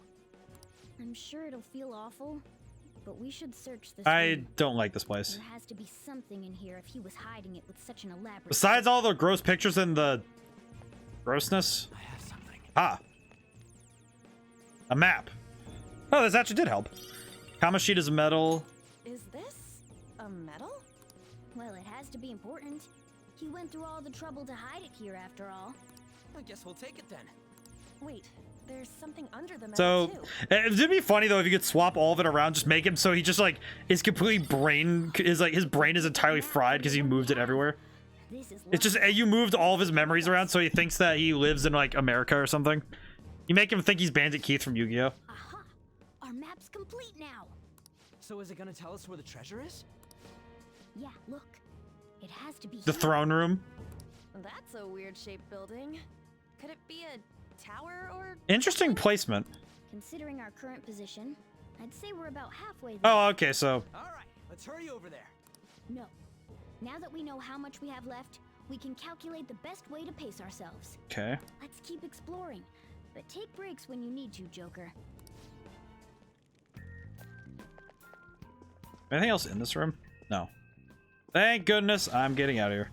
I'm sure it'll feel awful, but we should search this I room. don't like this place. There has to be something in here if he was hiding it with such an elaborate... Besides all the gross pictures and the grossness. I have something. Ah. A map. Oh, this actually did help. Kamoshida's medal. Is this a medal? Well, it has to be important. He went through all the trouble to hide it here after all. I guess we'll take it then. Wait, there's something under the medal So, too. it'd be funny though if you could swap all of it around, just make him so he just like his complete brain is like his brain is entirely fried because you moved it everywhere. It's just you moved all of his memories around so he thinks that he lives in like America or something. You make him think he's Bandit Keith from Yu-Gi-Oh. Aha! Our map's complete now. So is it gonna tell us where the treasure is? Yeah, look. It has to be The here. throne room. That's a weird shaped building. Could it be a tower or... Interesting placement. Considering our current position, I'd say we're about halfway there. Oh, okay, so All right, let's hurry over there. No. Now that we know how much we have left, we can calculate the best way to pace ourselves. okay. Let's keep exploring, but take breaks when you need to, Joker. Anything else in this room? No. Thank goodness I'm getting out of here.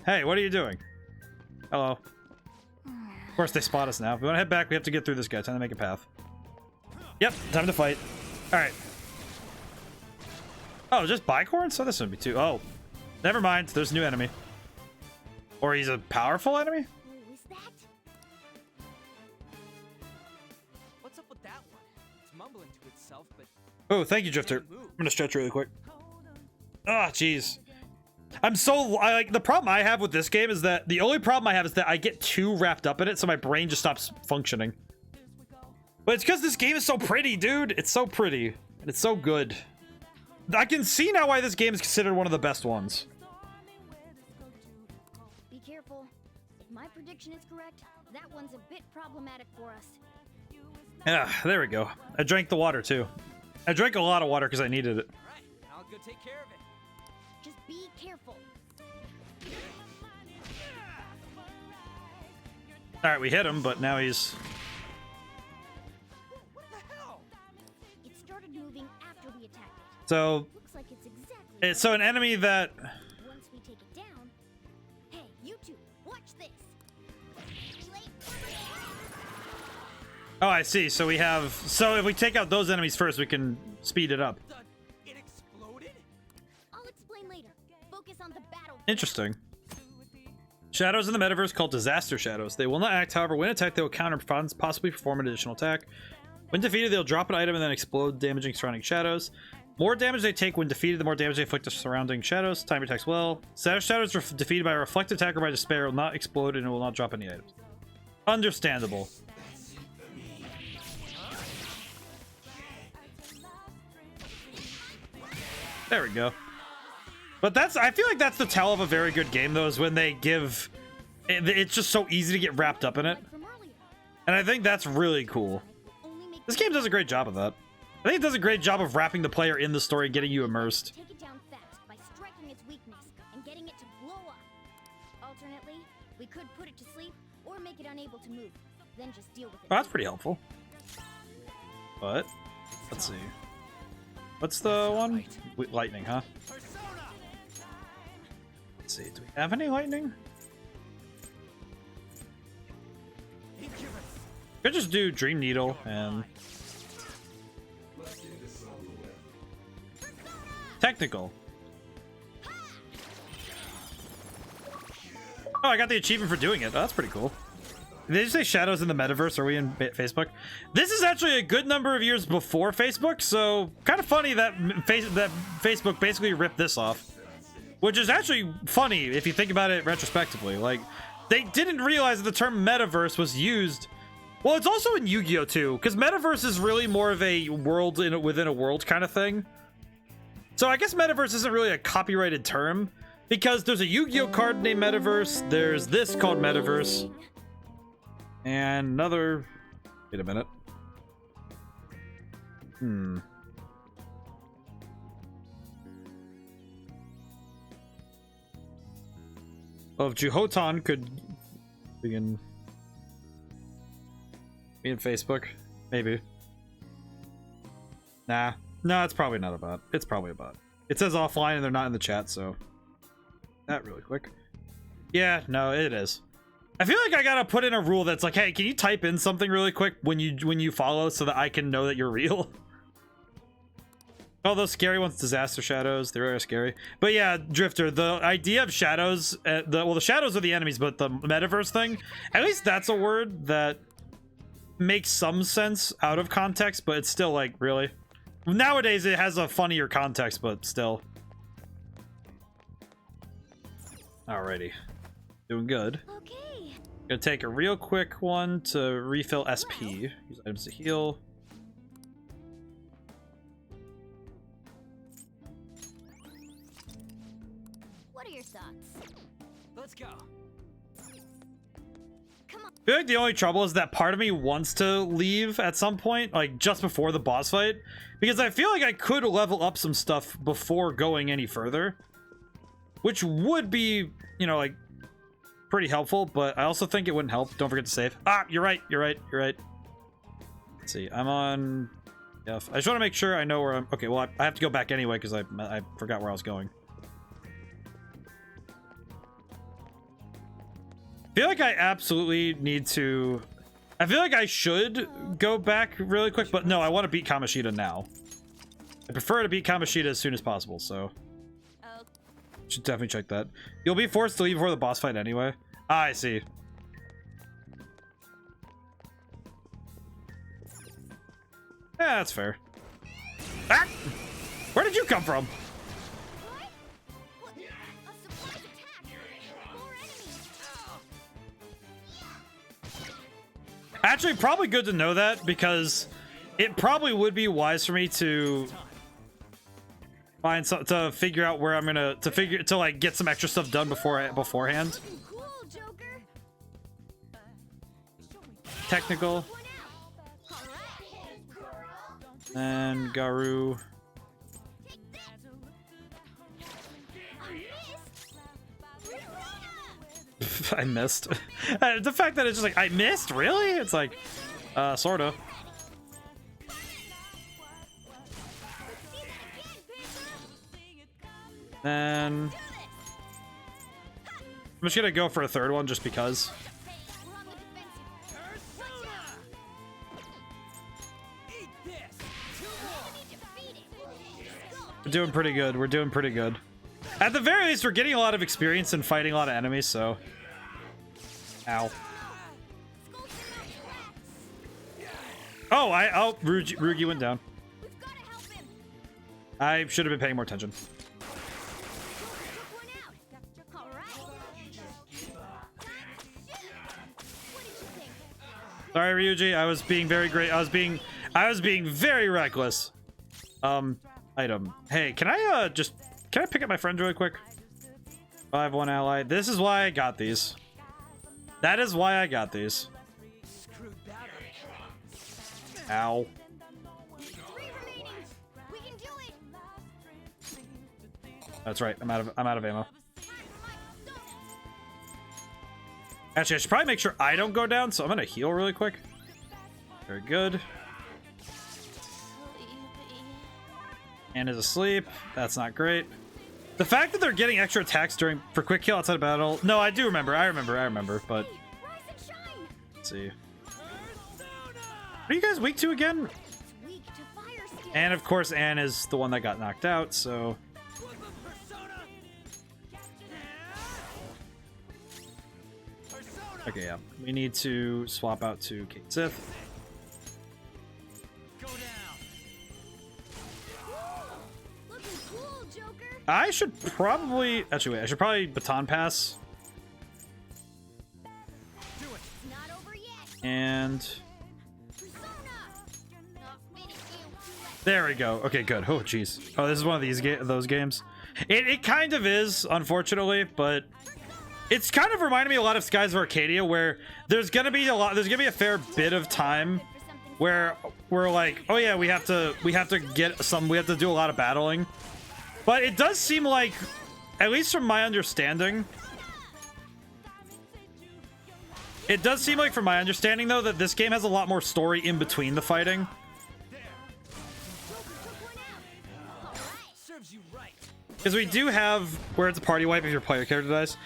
Hey, what are you doing? Hello. Of course, they spot us now. If we want to head back, we have to get through this guy. Time to make a path. Yep, time to fight. Alright. Oh, just bicorn? So this would be two. Oh. Never mind. There's a new enemy. Or he's a powerful enemy? Who is that? What's up with that one? It's mumbling to itself, but Oh, thank you, Drifter. I'm gonna stretch really quick. Ah, jeez. I like the problem I have with this game is that the only problem I have is that I get too wrapped up in it, so my brain just stops functioning. But it's because this game is so pretty, dude. It's so pretty and it's so good. I can see now why this game is considered one of the best ones. Be careful. If my prediction is correct, that one's a bit problematic for us. Yeah, there we go. I drank the water too. I drank a lot of water because I needed it. Alright, I'll go take care of it. Just be careful. Alright, we hit him, but now he's... It started moving after we attacked it. So... Looks like it's exactly It's so an enemy that... Once we take it down. Hey, you two, watch this. Oh, I see. So we have... So if we take out those enemies first, we can speed it up. It exploded? I'll explain later. Focus on the battle. Interesting. Shadows in the metaverse called disaster shadows. They will not act, however, when attacked, they will counter, possibly perform an additional attack. When defeated, they'll drop an item and then explode, damaging surrounding shadows. More damage they take when defeated, the more damage they inflict to surrounding shadows. Time attacks well. Shadows are defeated by a reflect attack or by despair will not explode and it will not drop any items. Understandable. There we go. But that's, I feel like that's the tell of a very good game, though, is when they give... It's just so easy to get wrapped up in it. And I think that's really cool. This game does a great job of that. I think it does a great job of wrapping the player in the story, getting you immersed. Take it down fast by striking its weakness and getting it to blow up. Alternately, we could put it to sleep or make it unable to move. Then just deal with it. Oh, that's pretty helpful. But, let's see. What's the one? Lightning, huh? Let's see, do we have any lightning? Could just do Dream Needle and... Technical. Oh, I got the achievement for doing it. Oh, that's pretty cool. Did they just say shadows in the metaverse? Are we in Facebook? This is actually a good number of years before Facebook, so kind of funny that Facebook basically ripped this off. Which is actually funny if you think about it retrospectively. Like, they didn't realize that the term metaverse was used. Well, it's also in Yu-Gi-Oh! Too, because metaverse is really more of a world within a world kind of thing. So I guess metaverse isn't really a copyrighted term, because there's a Yu-Gi-Oh! Card named Metaverse, there's this called Metaverse, and another... Wait a minute. Well, if Juhotan could begin... Be in Facebook? Maybe. Nah. No, it's probably not a bot. It's probably a bot. It says offline and they're not in the chat, so... That really quick. Yeah, no, it is. I feel like I gotta put in a rule that's like, hey, can you type in something really quick when you follow so that I can know that you're real? Oh, those scary ones, disaster shadows, they really are scary. But yeah, Drifter, the idea of shadows, the shadows are the enemies, but the metaverse thing, at least that's a word that makes some sense out of context, but it's still like, really? Nowadays it has a funnier context, but still. Alrighty. Doing good. Okay. Gonna take a real quick one to refill SP. Use items to heal. What are your thoughts? Let's go. I feel like the only trouble is that part of me wants to leave at some point, like just before the boss fight, because I feel like I could level up some stuff before going any further, which would be, you know, like pretty helpful, but I also think it wouldn't help. Don't forget to save. Ah, you're right. Let's see, I'm on F. I just want to make sure I know where I'm. Okay, well, I have to go back anyway because I forgot where I was going. I feel like I absolutely need to... I feel like I should go back really quick, but no, I want to beat Kamoshida now. I prefer to beat Kamoshida as soon as possible, so... Should definitely check that. You'll be forced to leave before the boss fight anyway. Ah, I see. Yeah, that's fair. Ah! Where did you come from? Actually, probably good to know that, because it probably would be wise for me to find some, to figure out where I'm gonna to like get some extra stuff done beforehand. Technical. And Garu. I missed. The fact that it's just like, I missed? Really? It's like, sorta. Then... I'm just gonna go for a third one just because. We're doing pretty good. We're doing pretty good. At the very least, we're getting a lot of experience in fighting a lot of enemies, so... Ow. Oh, Rugi went down. I should have been paying more attention. Sorry, Ryuji. I was being very great. I was being very reckless. Item. Hey, can I pick up my friend really quick? 5-1 ally. This is why I got these. That is why I got these. Ow. That's right. I'm out of ammo. Actually, I should probably make sure I don't go down, so I'm gonna heal really quick. Very good. Anne is asleep. That's not great. The fact that they're getting extra attacks for quick kill outside of battle. No, I do remember. I remember, but let's see. What are you guys weak to again? And of course, Anne is the one that got knocked out, so. Okay, yeah. We need to swap out to Kate Sith. I should probably... Actually, wait. I should probably baton pass. And... There we go. Okay, good. Oh, jeez. Oh, this is one of those games. It kind of is, unfortunately, but... It's kind of reminding me a lot of Skies of Arcadia, where there's gonna be a fair bit of time where we're like, oh yeah, we have to do a lot of battling. But it does seem like, at least from my understanding, though, that this game has a lot more story in between the fighting. Because we do have where it's a party wipe if your player character dies.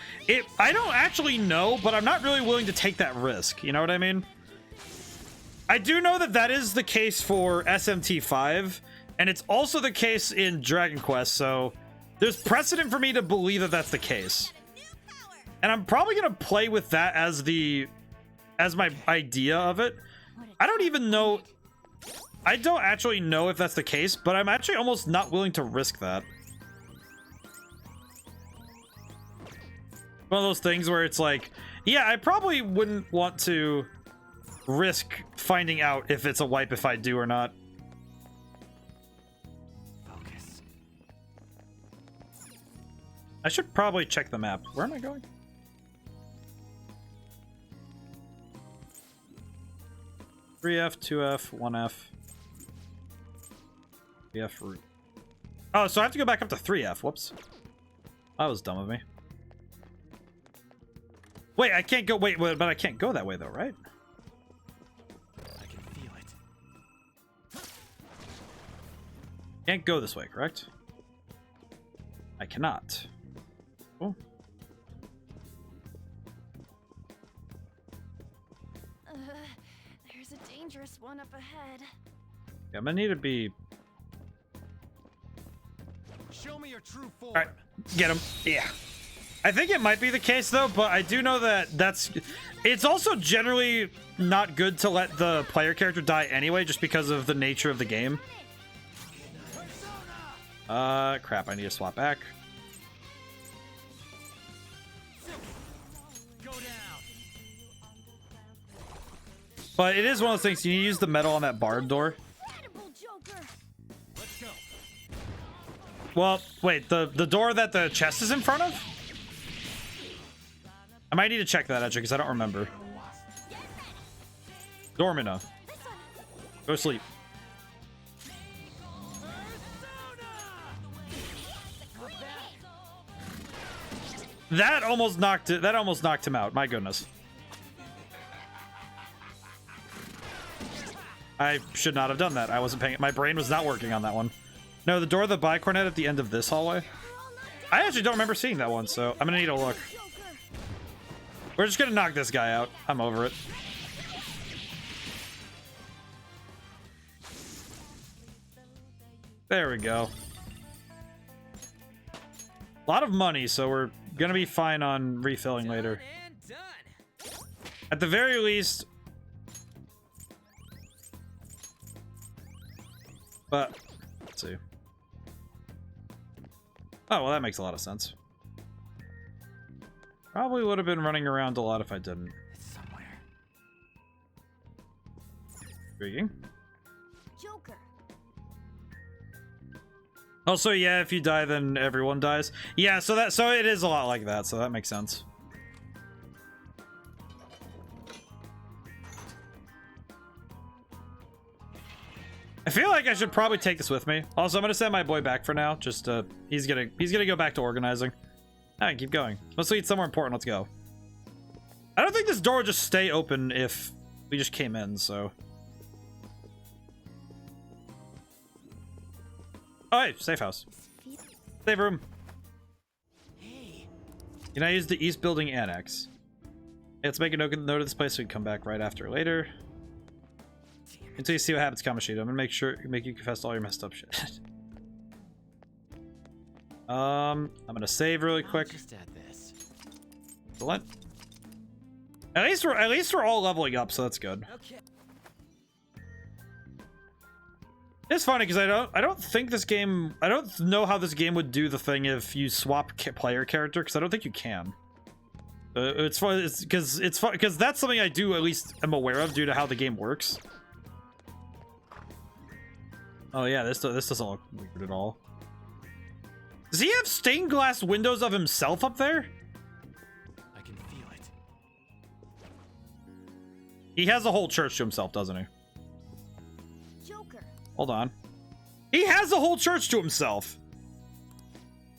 I don't actually know, but I'm not really willing to take that risk. You know what I mean? I do know that is the case for SMT5, and it's also the case in Dragon Quest, so there's precedent for me to believe that that's the case. And I'm probably going to play with that as my idea of it. I don't even know... I don't actually know if that's the case, but I'm actually almost not willing to risk that. One of those things where it's like, yeah, I probably wouldn't want to risk finding out if it's a wipe if I do or not. Focus. I should probably check the map. Where am I going? (3F, 2F, 1F). 3F route. Oh, so I have to go back up to 3F. Whoops. That was dumb of me. Wait, I can't go. Wait, but I can't go that way though, right? I can feel it. Can't go this way, correct? I cannot. Oh. dangerous one up ahead. Yeah, I'm gonna need to be. Show me your true form. All right, get him. Yeah. I think it might be the case though, but I do know that it's also generally not good to let the player character die anyway, just because of the nature of the game. Crap, I need to swap back. But it is one of those things, you need to use the metal on that barred door. Well, wait, the door that the chest is in front of? I might need to check that actually, because I don't remember. Dormina. Go sleep. That almost knocked him out. My goodness. I should not have done that. I wasn't paying. My brain was not working on that one. No, the door of the bicornet at the end of this hallway. I actually don't remember seeing that one, so I'm gonna need to look. We're just gonna knock this guy out. I'm over it. There we go. A lot of money, so we're gonna be fine on refilling later. At the very least. But let's see. Oh, well, that makes a lot of sense. Probably would have been running around a lot if I didn't. It's somewhere. Intriguing. Joker. Also, yeah, if you die, then everyone dies. Yeah, so it is a lot like that, so that makes sense. I feel like I should probably take this with me. Also, I'm gonna send my boy back for now. Just he's gonna go back to organizing. All right, keep going. Let's lead somewhere important. Let's go. I don't think this door would just stay open if we just came in. So. Oh, hey, safe house. Save room. Hey. Can I use the East Building Annex? Yeah, let's make a note of this place so we can come back right after later. Until you see what happens, Kamoshida. I'm gonna make you confess all your messed up shit. I'm gonna save really quick. Just add this. Excellent. At least we're all leveling up, so that's good. Okay. It's funny because I don't think this game. I don't know how this game would do the thing if you swap player character, because I don't think you can. It's fun. It's because that's something I do at least am aware of due to how the game works. Oh yeah, this doesn't look weird at all. Does he have stained glass windows of himself up there? I can feel it. He has a whole church to himself, doesn't he? Joker. Hold on. He has a whole church to himself.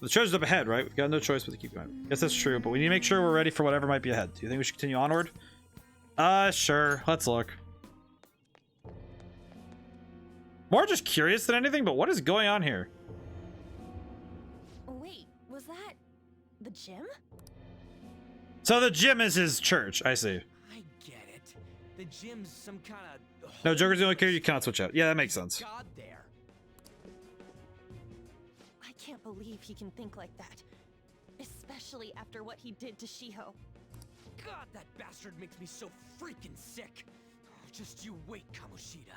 The church is up ahead, right? We've got no choice but to keep going. Guess that's true, but we need to make sure we're ready for whatever might be ahead. Do you think we should continue onward? Sure. Let's look. More just curious than anything, but what is going on here? Wait, was that the gym? So the gym is his church. I see. I get it. The gym's some kind of. No, Joker's the only character you cannot switch out. Yeah, that makes sense. God there. I can't believe he can think like that. Especially after what he did to Shiho. God, that bastard makes me so freaking sick. Just you wait, Kamoshida.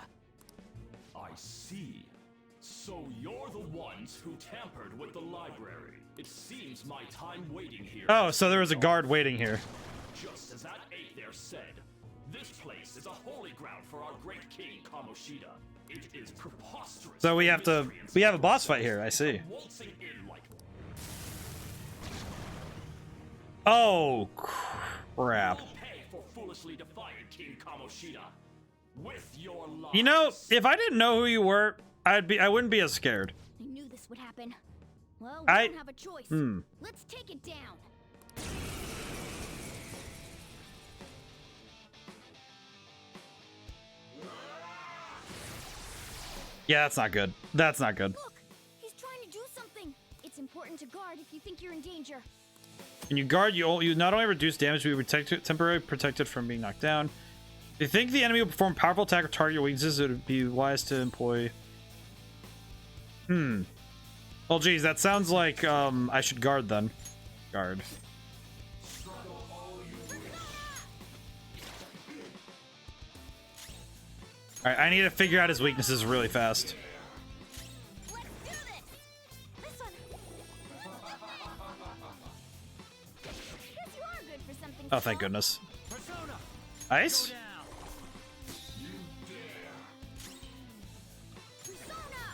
I see. So you're the ones who tampered with the library. It seems my time waiting here. Oh, so there was a guard waiting here. Just as that ape there said, this place is a holy ground for our great king Kamoshida. It is preposterous. So we have a boss fight here. I see. Waltzing in like Oh crap. pay for foolishly defying King Kamoshida. With your life. You know, if I didn't know who you were, I wouldn't be as scared. I knew this would happen. Well, we I- don't have a choice. Let's take it down. Yeah, that's not good. That's not good. Look, he's trying to do something. It's important to guard if you think you're in danger. When you guard, you not only reduce damage, but you temporarily protected from being knocked down. If you think the enemy will perform powerful attack or target your weaknesses, it would be wise to employ... Well, geez, that sounds like I should guard then. Guard. Alright, I need to figure out his weaknesses really fast. Oh, thank goodness. Ice?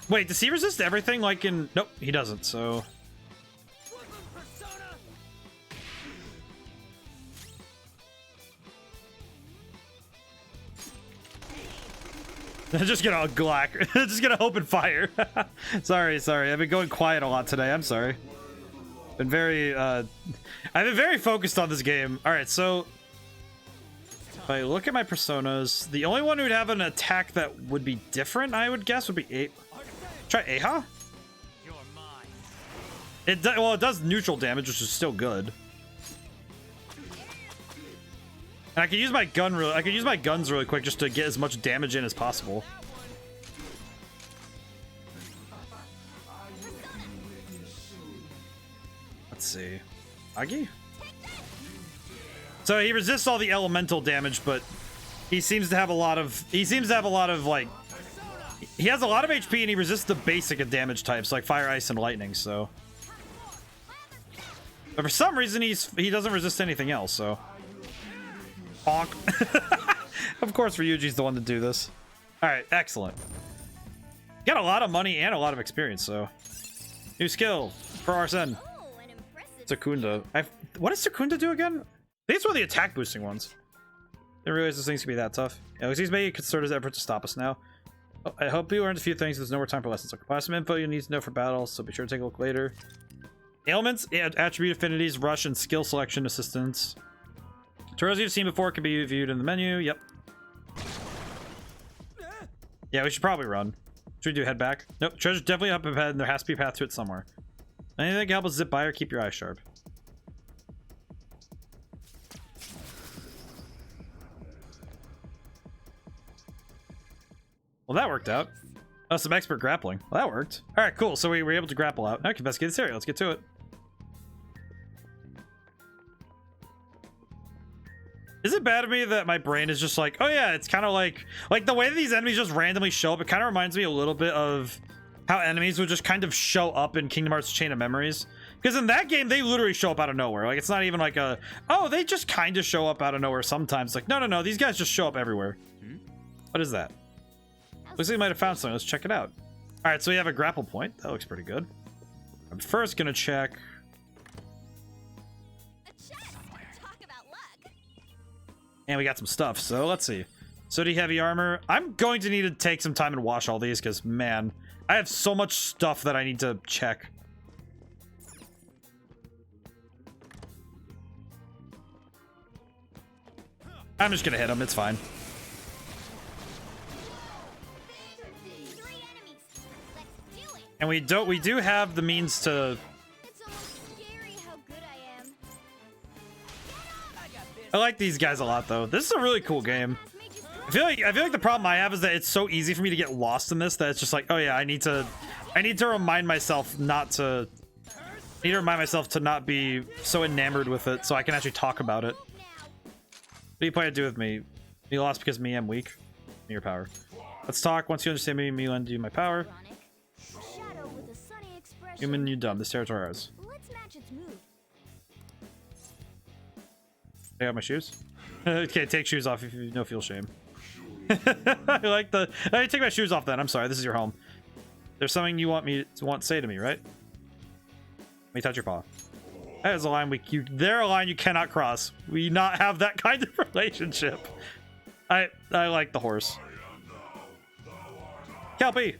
Wait, does he resist everything like in... Nope, he doesn't, so... Just gonna glack. Just gonna open fire. sorry. I've been going quiet a lot today. I'm sorry. Been very, I've been very focused on this game. Alright, so... If I look at my personas, the only one who'd have an attack that would be different, I would guess, would be Try Aha? It does neutral damage, which is still good. And I can use my guns really quick just to get as much damage in as possible. Let's see. Agi? So he resists all the elemental damage, but he seems to have a lot of like, he has a lot of HP and he resists the basic damage types like fire, ice, and lightning, so. But for some reason he doesn't resist anything else, so. Bonk. Of course Ryuji's the one to do this. Alright, excellent. Got a lot of money and a lot of experience, so. New skill for Arsene. Secunda. What does Secunda do again? I think it's one of the attack boosting ones. Didn't realize those things could be that tough. Yeah, he's making a concerted effort to stop us now. Oh, I hope you learned a few things. There's no more time for lessons. So compile some info you need to know for battle, so be sure to take a look later. Ailments, attribute affinities, rush, and skill selection assistance. Tutorials you've seen before can be viewed in the menu. Yep. Yeah, we should probably run. Should we do head back? Nope. Treasure's definitely up ahead, and there has to be a path to it somewhere. Anything that can help us zip by or keep your eyes sharp. Well, that worked out. Oh, some expert grappling. Well, that worked. All right, cool. So we were able to grapple out. Now we can investigate this area. Let's get to it. Is it bad of me that my brain is just like, oh yeah, it's kind of like the way that these enemies just randomly show up, it kind of reminds me a little bit of how enemies would just kind of show up in Kingdom Hearts Chain of Memories. Because in that game, they literally show up out of nowhere. Like, it's not even like a, oh, they just kind of show up out of nowhere sometimes. Like, no, these guys just show up everywhere. What is that? Looks like we might have found something. Let's check it out. All right, so we have a grapple point. That looks pretty good. I'm first gonna check. And we got some stuff, so let's see. Sooty heavy armor. I'm going to need to take some time and wash all these because, man, I have so much stuff that I need to check. I'm just gonna hit him. It's fine. And we do have the means to. I like these guys a lot, though. This is a really cool game. I feel like the problem I have is that it's so easy for me to get lost in this that it's just like, oh yeah, I need to remind myself not to. I need to remind myself to not be so enamored with it, so I can actually talk about it. What do you plan to do with me? You lost because me, I'm weak. Your power. Let's talk. Once you understand me, lend you my power. Human, you dumb. This territory is ours. Take out my shoes. Okay, take shoes off if you no feel shame. I like the. Hey, take my shoes off then. I'm sorry. This is your home. There's something you want to say to me, right? Let me touch your paw. That is a line they're a line you cannot cross. We not have that kind of relationship. I like the horse. Kelpie.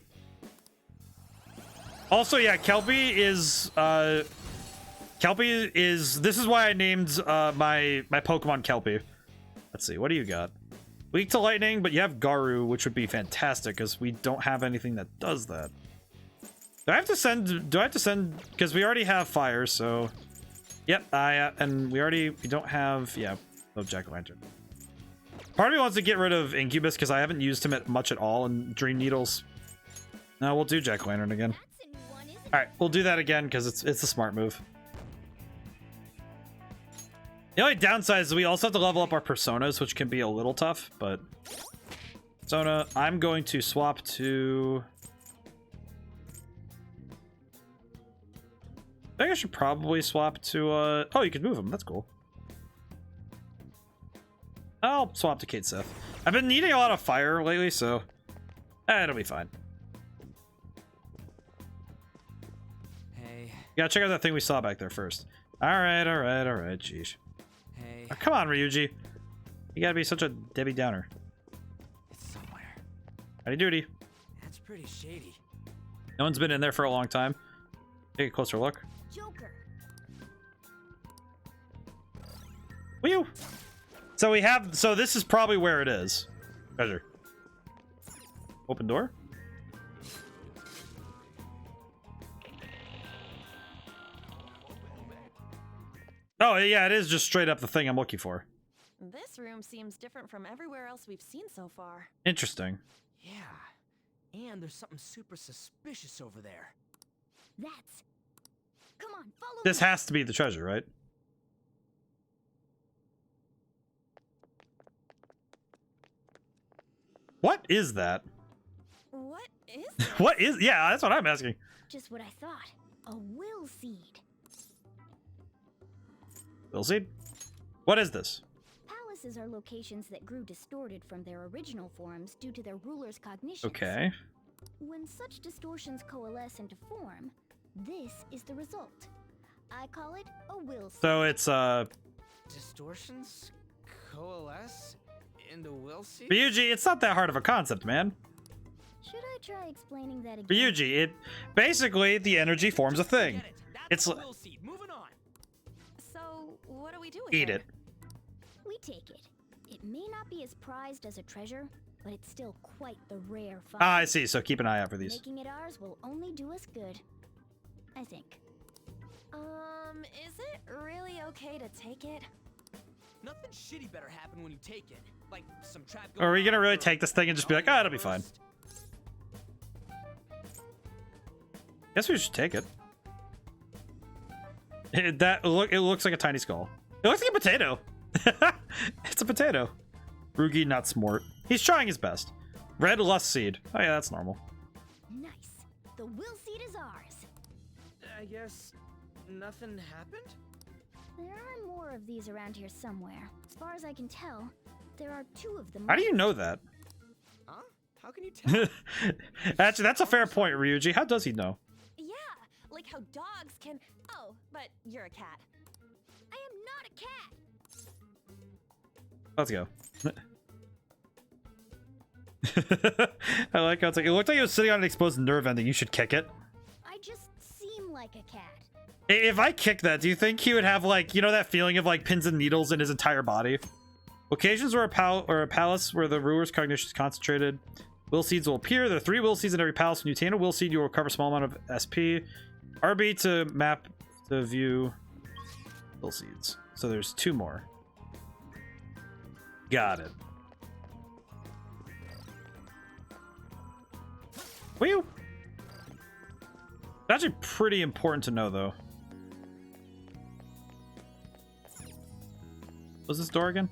Also, yeah, Kelpie is this is why I named my Pokemon Kelpie. Let's see, what do you got? Weak to lightning, but you have Garu, which would be fantastic because we don't have anything that does that. Do I have to send because we already have fire, so yep, and we don't have, yeah, no jack-o'-lantern. Part of me wants to get rid of Incubus because I haven't used him much at all in Dream Needles. No, we'll do Jack-o'-lantern again. Alright, we'll do that again because it's a smart move. The only downside is we also have to level up our personas, which can be a little tough, but... Persona, I'm going to swap to... I think I should probably swap to, oh, you can move them. That's cool. I'll swap to Kate Seth. I've been needing a lot of fire lately, so... it'll be fine. Hey. You gotta check out that thing we saw back there first. Alright, jeez. Hey. Oh, come on, Ryuji. You gotta be such a Debbie Downer. It's somewhere. Howdy doody. That's pretty shady. No one's been in there for a long time. Take a closer look. Joker. Whew. So we have, so this is probably where it is. Treasure. Open door. Oh yeah, it is just straight up the thing I'm looking for. This room seems different from everywhere else we've seen so far. Interesting. Yeah. And there's something super suspicious over there. That's... Come on, follow This me. has to be the treasure, right? What is that? What is it? What is... Yeah, that's what I'm asking. Just what I thought. A will seed. Will seed? What is this? Palaces are locations that grew distorted from their original forms due to their ruler's cognition. Okay. When such distortions coalesce into form, this is the result. I call it a will seed. So it's, Distortions coalesce into will seeds? Ryuji, it's not that hard of a concept, man. Should I try explaining that again? Ryuji, it... Basically, the energy forms a thing. It's... Will seed. Moving on. So, what do we do with Eat it. We take it. It may not be as prized as a treasure, but it's still quite the rare find. Ah, I see. So keep an eye out for these. Making it ours will only do us good. I think. Is it really okay to take it? Nothing shitty better happen when you take it. Like some trap. Or are we gonna really take this thing and just be like, ah, it'll be fine? Guess we should take it. It looks like a tiny skull. It looks like a potato. It's a potato. Rugi not smart. He's trying his best. Red lust seed. Oh yeah, that's normal. Nice. The will seed is ours. I guess nothing happened? There are more of these around here somewhere. As far as I can tell, there are 2 of them. How do you know that? Huh? How can you tell? Actually, that's a fair point, Ryuji. How does he know? Yeah, like how dogs can... Oh, but you're a cat. I am not a cat. Let's go. I like how it's like, it looked like it was sitting on an exposed nerve ending. You should kick it. I just seem like a cat. If I kick that, do you think he would have, like, you know, that feeling of like pins and needles in his entire body? Occasions where a palace where the ruler's cognition is concentrated, will seeds will appear. There are 3 will seeds in every palace. When you attain a will seed, you will recover a small amount of SP. RB to map to view will seeds. So there's 2 more. Got it. Whew. That's actually pretty important to know, though. What's this door again?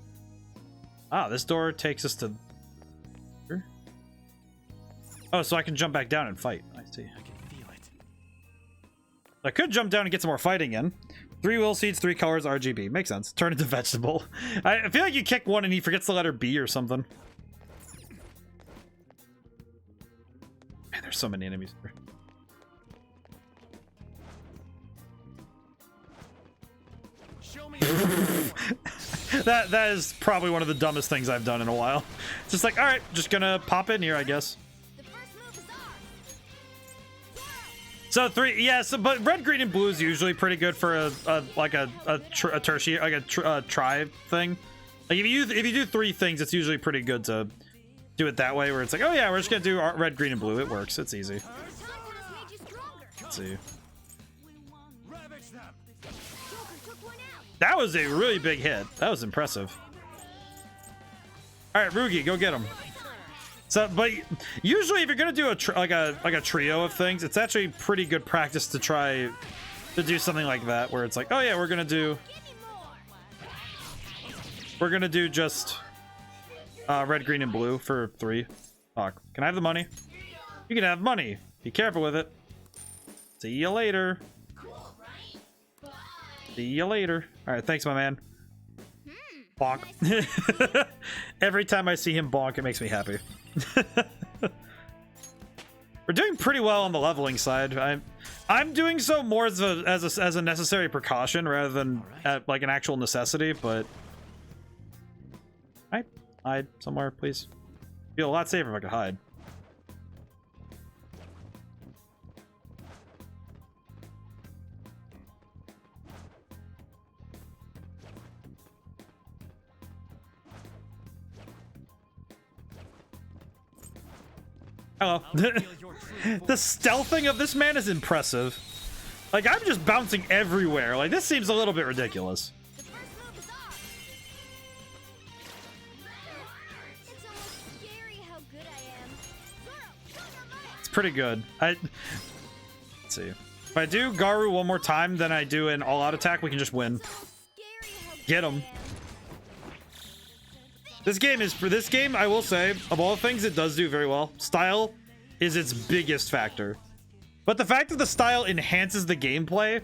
Ah, this door takes us to... Here? Oh, so I can jump back down and fight. I see. I can feel it. I could jump down and get some more fighting in. 3 will seeds, 3 colors, RGB. Makes sense. Turn into vegetable. I feel like you kick one and he forgets the letter B or something. Man, there's so many enemies here. Show me. that is probably one of the dumbest things I've done in a while. It's just like, all right, just gonna pop in here, I guess. So 3, yeah. So, but red, green, and blue is usually pretty good for a tertiary, like a tri thing. Like if you do 3 things, it's usually pretty good to do it that way, where it's like, oh yeah, we're just gonna do red, green, and blue. It works. It's easy. Let's see. That was a really big hit. That was impressive. All right, Rugi, go get him. So, but usually if you're gonna do like a trio of things, it's actually pretty good practice to try to do something like that, where it's like, oh yeah, we're gonna do just red, green, and blue for 3. Fuck. Can I have the money? You can have money. Be careful with it. See you later. See you later. All right, thanks, my man. Bonk. Every time I see him bonk, it makes me happy. We're doing pretty well on the leveling side. I'm doing so more as a necessary precaution rather than like an actual necessity, but hide somewhere, please. Feel a lot safer if I could hide. Hello. The stealthing of this man is impressive. Like, I'm just bouncing everywhere. Like, this seems a little bit ridiculous. It's pretty good. Let's see. If I do Garu one more time, then I do an all-out attack, we can just win. Get him. This game, I will say, of all the things it does do very well, style is its biggest factor. But the fact that the style enhances the gameplay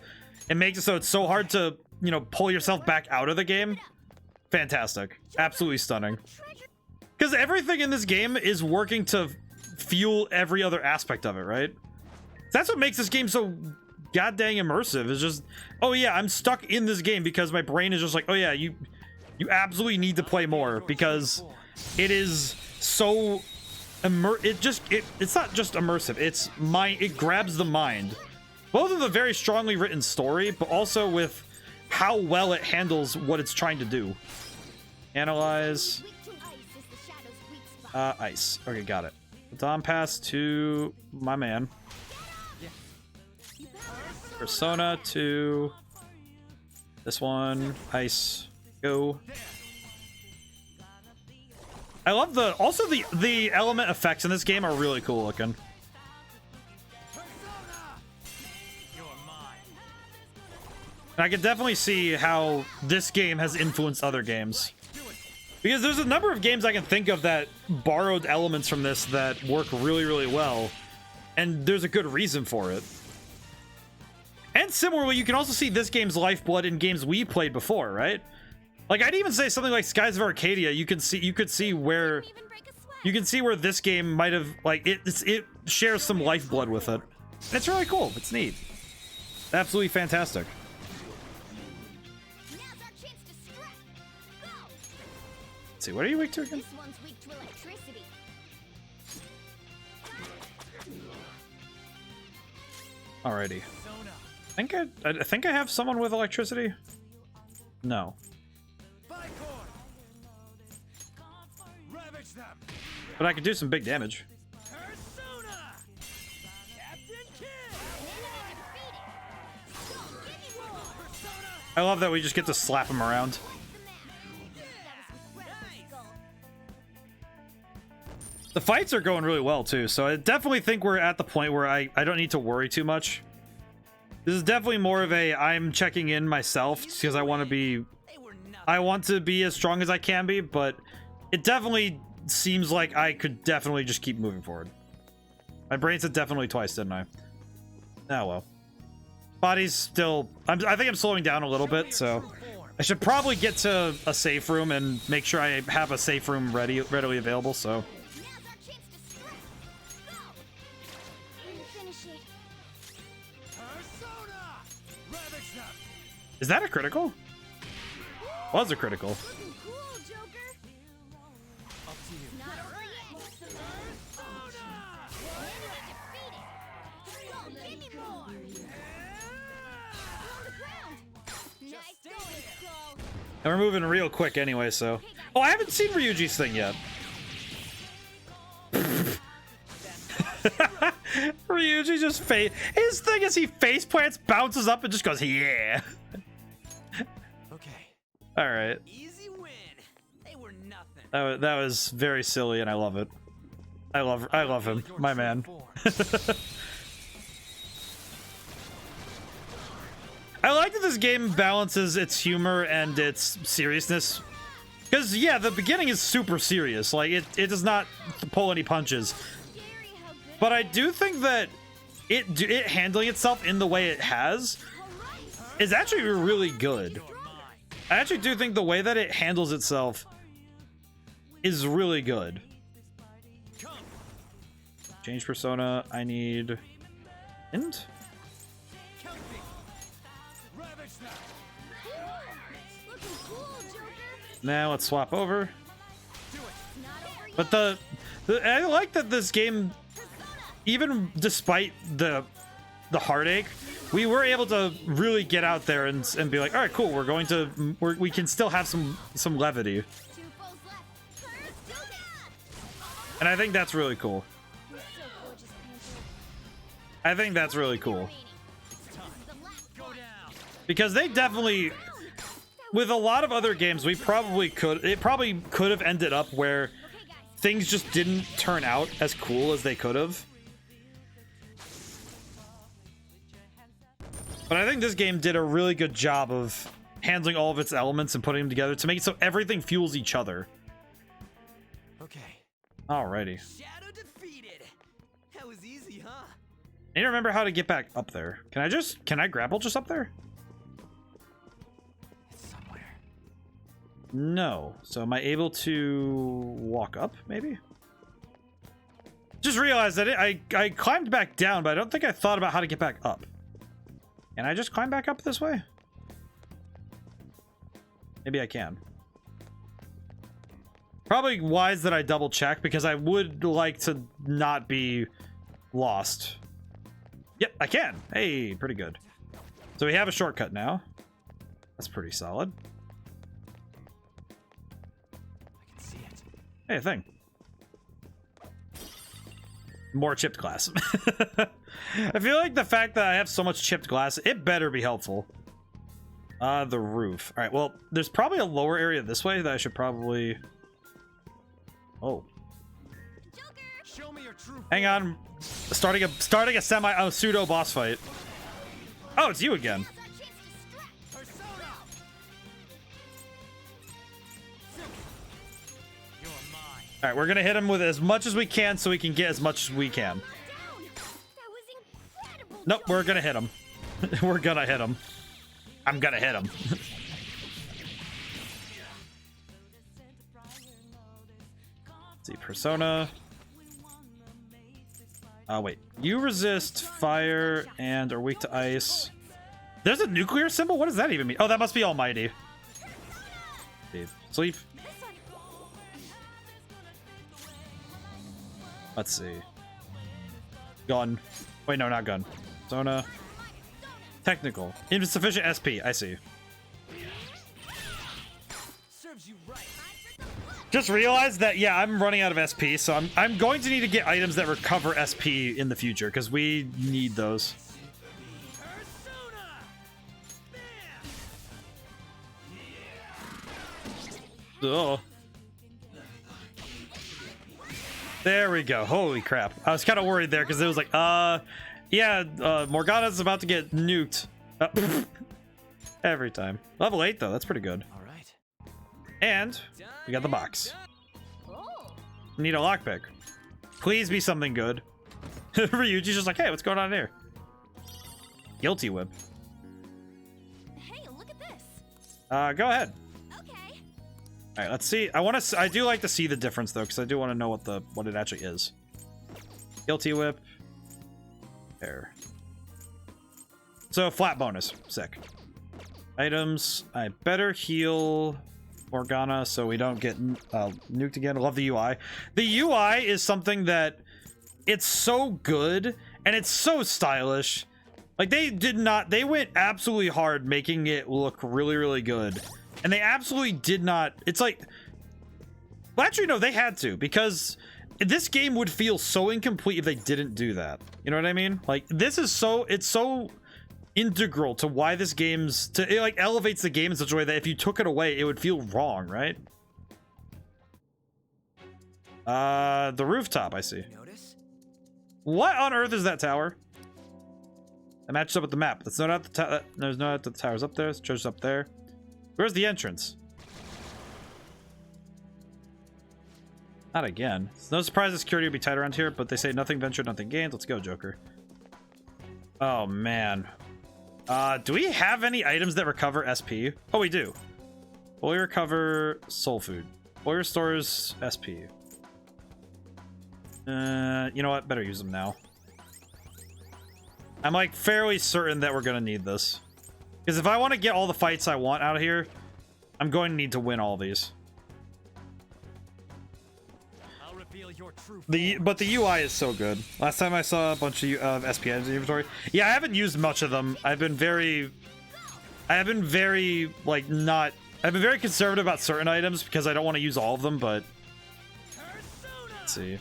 and makes it so it's so hard to, you know, pull yourself back out of the game, fantastic. Absolutely stunning. Because everything in this game is working to fuel every other aspect of it, right? That's what makes this game so goddamn immersive. It's just, oh yeah, I'm stuck in this game because my brain is just like, oh yeah, you absolutely need to play more because it is so it's not just immersive, it grabs the mind, both with a very strongly written story but also with how well it handles what it's trying to do. Analyze ice. Okay, got it. Dom pass to my man. Persona to this one. Ice. Go. I love the element effects in this game are really cool looking. And I can definitely see how this game has influenced other games. Because there's a number of games I can think of that borrowed elements from this that work really, really well. And there's a good reason for it. And similarly, you can also see this game's lifeblood in games we played before, right? Like, I'd even say something like Skies of Arcadia, you could see where this game might have, like, it shares some lifeblood with it. And it's really cool. It's neat. Absolutely fantastic. Let's see, what are you weak to again? This one's weak to electricity. Alrighty. I think I have someone with electricity. No. But I could do some big damage. I love that we just get to slap him around. The fights are going really well too, so I definitely think we're at the point where I don't need to worry too much. This is definitely more of a I'm checking in myself because I want to be as strong as I can be, but it definitely seems like I could definitely just keep moving forward. My brain said definitely twice, didn't I? Oh well. Body's still... I think I'm slowing down a little bit, so... I should probably get to a safe room and make sure I have a safe room readily available, so... Is that a critical? Was a critical. And we're moving real quick anyway, so... Oh, I haven't seen Ryuji's thing yet. Ryuji just his thing is he face plants, bounces up, and just goes, yeah. Okay. Alright. Easy win. They were nothing. That was very silly, and I love it. I love him, my man. I like that this game balances its humor and its seriousness. Because, yeah, the beginning is super serious. Like, it does not pull any punches. But I do think that it handling itself in the way it has is actually really good. I actually do think the way that it handles itself is really good. Change persona. I need... End? Now let's swap over. But I like that this game, even despite the heartache, we were able to really get out there and be like, all right, cool. We can still have some levity. And I think that's really cool. I think that's really cool. Because they definitely, with a lot of other games, it probably could have ended up where things just didn't turn out as cool as they could have. But I think this game did a really good job of handling all of its elements and putting them together to make it so everything fuels each other. Okay. Alrighty. Shadow defeated. That was easy, huh? I need to remember how to get back up there. Can I grapple just up there? It's somewhere. No. So am I able to walk up, maybe? Just realized that I climbed back down, but I don't think I thought about how to get back up. Can I just climb back up this way? Maybe I can. Probably wise that I double check because I would like to not be lost. Yep, I can. Hey, pretty good. So we have a shortcut now. That's pretty solid. I can see it. Hey, a thing. More chipped glass. I feel like the fact that I have so much chipped glass, it better be helpful. The roof. All right, well, there's probably a lower area this way that I should probably... Oh. Show me your true Hang on. Starting a pseudo boss fight. Oh, it's you again. All right, we're gonna hit him with as much as we can so we can get as much as we can. Nope, we're gonna hit him. We're gonna hit him. I'm gonna hit him. Let's see, persona. Wait. You resist fire and are weak to ice. There's a nuclear symbol? What does that even mean? Oh, that must be Almighty. Sleep. Let's see. Gun. Wait, no, not gun. Persona. Technical. Insufficient SP. I see. Just realized that, yeah, I'm running out of SP, so I'm going to need to get items that recover SP in the future, because we need those. Oh. There we go. Holy crap. I was kind of worried there, because it was like, yeah, Morgana's about to get nuked. Every time. Level 8, though. That's pretty good. All right. And we got the box. Need a lockpick. Please be something good. Ryuji's just like, hey, what's going on here? Guilty whip. Hey, look at this. Go ahead. Okay. All right, let's see. I do like to see the difference though, because I do want to know what it actually is. Guilty whip. There. So flat bonus. Sick. Items. I better heal Morgana so we don't get nuked again. I love the UI. The UI is something that it's so good and it's so stylish. Like they went absolutely hard making it look really, really good. And they absolutely did not. It's like, well, actually, no, they had to, because this game would feel so incomplete if they didn't do that. You know what I mean? Like, this is it's so integral to why this it like elevates the game in such a way that if you took it away, it would feel wrong, right? The rooftop, I see. What on earth is that tower? That matches up with the map. That's not at the tower. There's no at the tower's up there. It's church up there. Where's the entrance? Not again. It's no surprise the security will be tight around here, but they say nothing ventured, nothing gained. Let's go, Joker. Oh, man. Do we have any items that recover SP? Oh, we do. Fully recover soul food. Fully restores SP. You know what? Better use them now. I'm like fairly certain that we're gonna need this. Because if I want to get all the fights I want out of here, I'm going to need to win all these. But the UI is so good. Last time I saw a bunch of SP items in the inventory. Yeah, I haven't used much of them. I've been very like not. I've been very conservative about certain items because I don't want to use all of them. But let's see.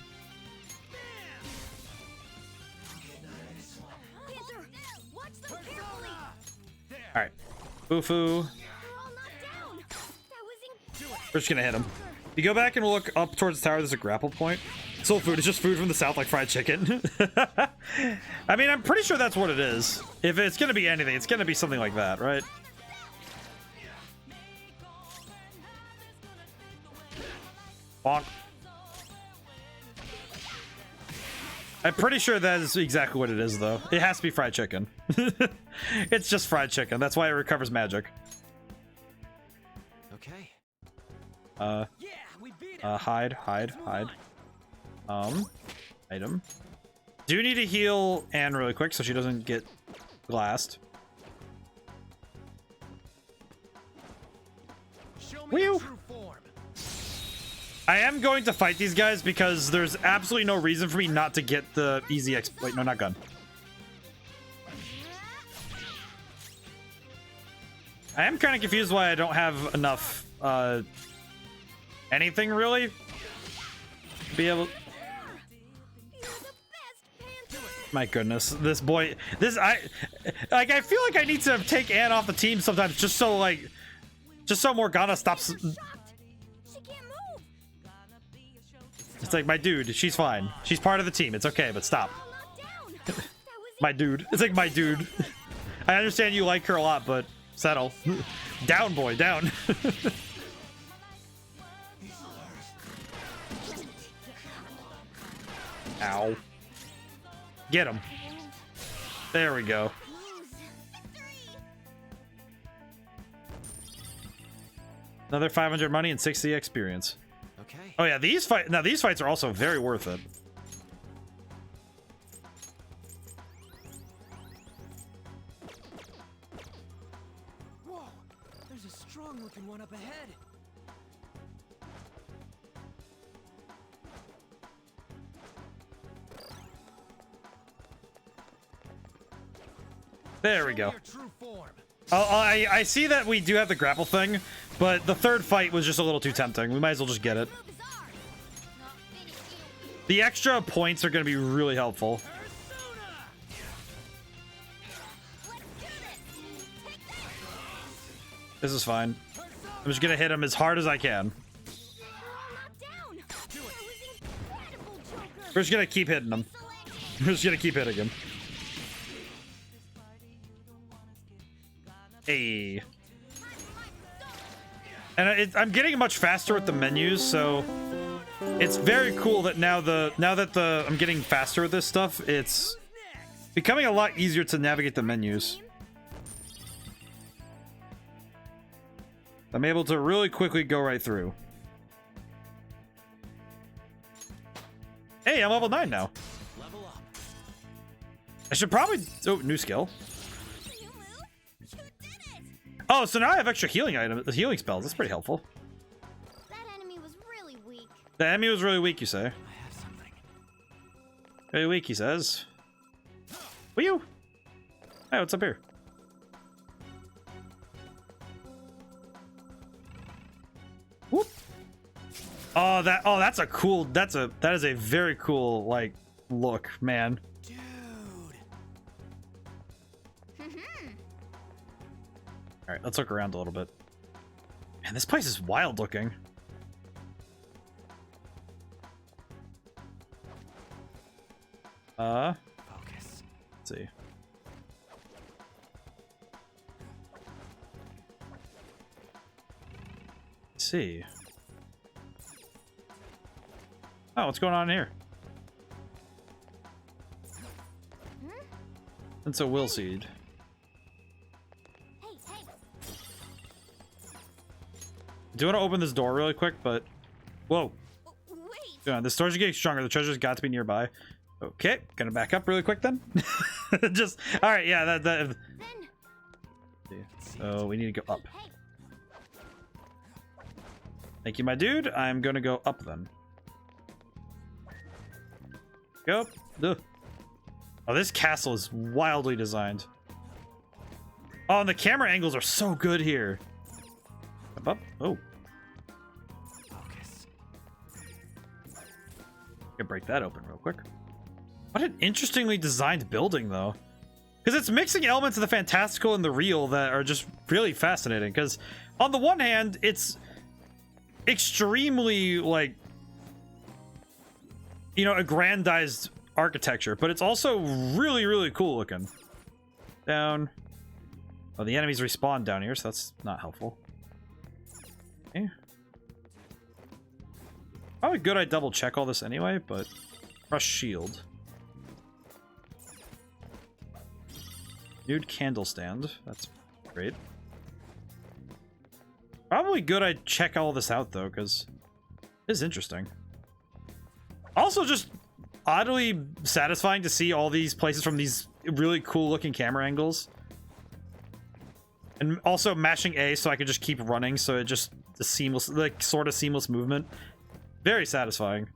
All right, Boo-Foo. We're just gonna hit him. If you go back and look up towards the tower, there's a grapple point. Soul food is just food from the south, like fried chicken. I mean, I'm pretty sure that's what it is. If it's gonna be anything, it's gonna be something like that, right? Bonk. I'm pretty sure that is exactly what it is, though. It has to be fried chicken. It's just fried chicken. That's why it recovers magic. Okay. Hide. Item. Do need to heal Anne really quick so she doesn't get glassed. Whew. I am going to fight these guys because there's absolutely no reason for me not to get the easy wait, no, not gun. I am kind of confused why I don't have enough, anything really to be able. My goodness, this boy, I feel like I need to take Anne off the team sometimes just so Morgana stops. It's like, my dude, she's fine. She's part of the team. It's okay, but stop. My dude. It's like, my dude. I understand you like her a lot, but settle. Down, boy, down. Ow. Get him. There we go. Another 500 money and 60 experience. Okay. Oh yeah, these fights are also very worth it. Whoa, there's a strong looking one up ahead. There we go. I see that we do have the grapple thing, but the third fight was just a little too tempting. We might as well just get it. The extra points are going to be really helpful. This is fine. I'm just going to hit him as hard as I can. We're just going to keep hitting him. We're just going to keep hitting him. Hey. And I'm getting much faster with the menus, so it's very cool that now that I'm getting faster with this stuff, it's becoming a lot easier to navigate the menus. I'm able to really quickly go right through. Hey, I'm level 9 now. I should probably... Oh, new skill. Oh, so now I have extra healing healing spells. That's pretty helpful. That enemy was really weak. The enemy was really weak, you say? I have something. Very weak, he says. Will you? Hey, what's up here? Whoop. Oh, that's a cool. That is a very cool like look, man. All right, let's look around a little bit. Man, this place is wild looking. Focus. Let's see. Let's see. Oh, what's going on here? It's a will seed. Do you want to open this door really quick? But whoa. Yeah, the stores are getting stronger. The treasure's got to be nearby. Okay, gonna back up really quick then. Just all right. Yeah, that. So we need to go up. Thank you, my dude. I'm gonna go up then. Go. Ugh. Oh, this castle is wildly designed. Oh, and the camera angles are so good here. Up, up. Oh. Focus. Can break that open real quick. What an interestingly designed building, though. Because it's mixing elements of the fantastical and the real that are just really fascinating. Because on the one hand, it's extremely, like, you know, aggrandized architecture, but it's also really, really cool looking. Down. Oh, the enemies respawn down here, so that's not helpful. Okay. Probably good I double check all this anyway, but crush shield. Nude candle stand. That's great. Probably good I check all this out though, because it is interesting. Also just oddly satisfying to see all these places from these really cool looking camera angles. And also mashing A so I could just keep running, so it just the seamless, like sort of seamless movement. Very satisfying.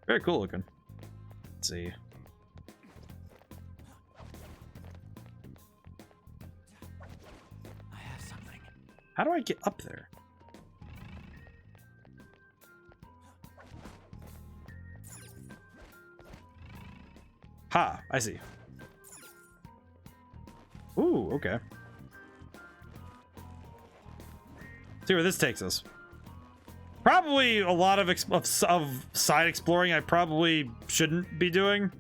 Very cool looking. Let's see. I have something. How do I get up there? Ha, I see. Ooh, okay. See where this takes us. Probably a lot of side exploring I probably shouldn't be doing.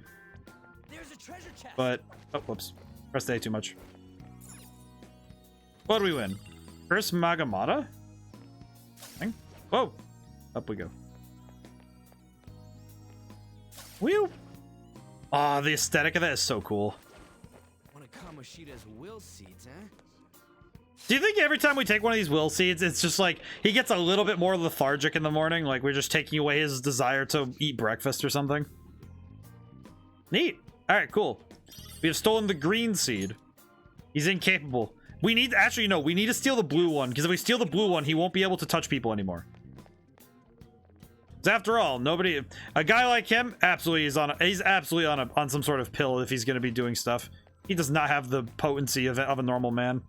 There's a treasure chest. But oh, whoops, pressed A too much. What do we win? First Magamata? Whoa, up we go. Whew. Ah, the aesthetic of that is so cool. One of Kamoshida's will seeds, huh? Do you think every time we take one of these will seeds, it's just like he gets a little bit more lethargic in the morning? Like we're just taking away his desire to eat breakfast or something? Neat. All right, cool. We have stolen the green seed. He's incapable. We need, actually, no, we need to steal the blue one, because if we steal the blue one, he won't be able to touch people anymore. Because after all, nobody, a guy like him, absolutely is on, he's absolutely on some sort of pill if he's going to be doing stuff. He does not have the potency of a normal man.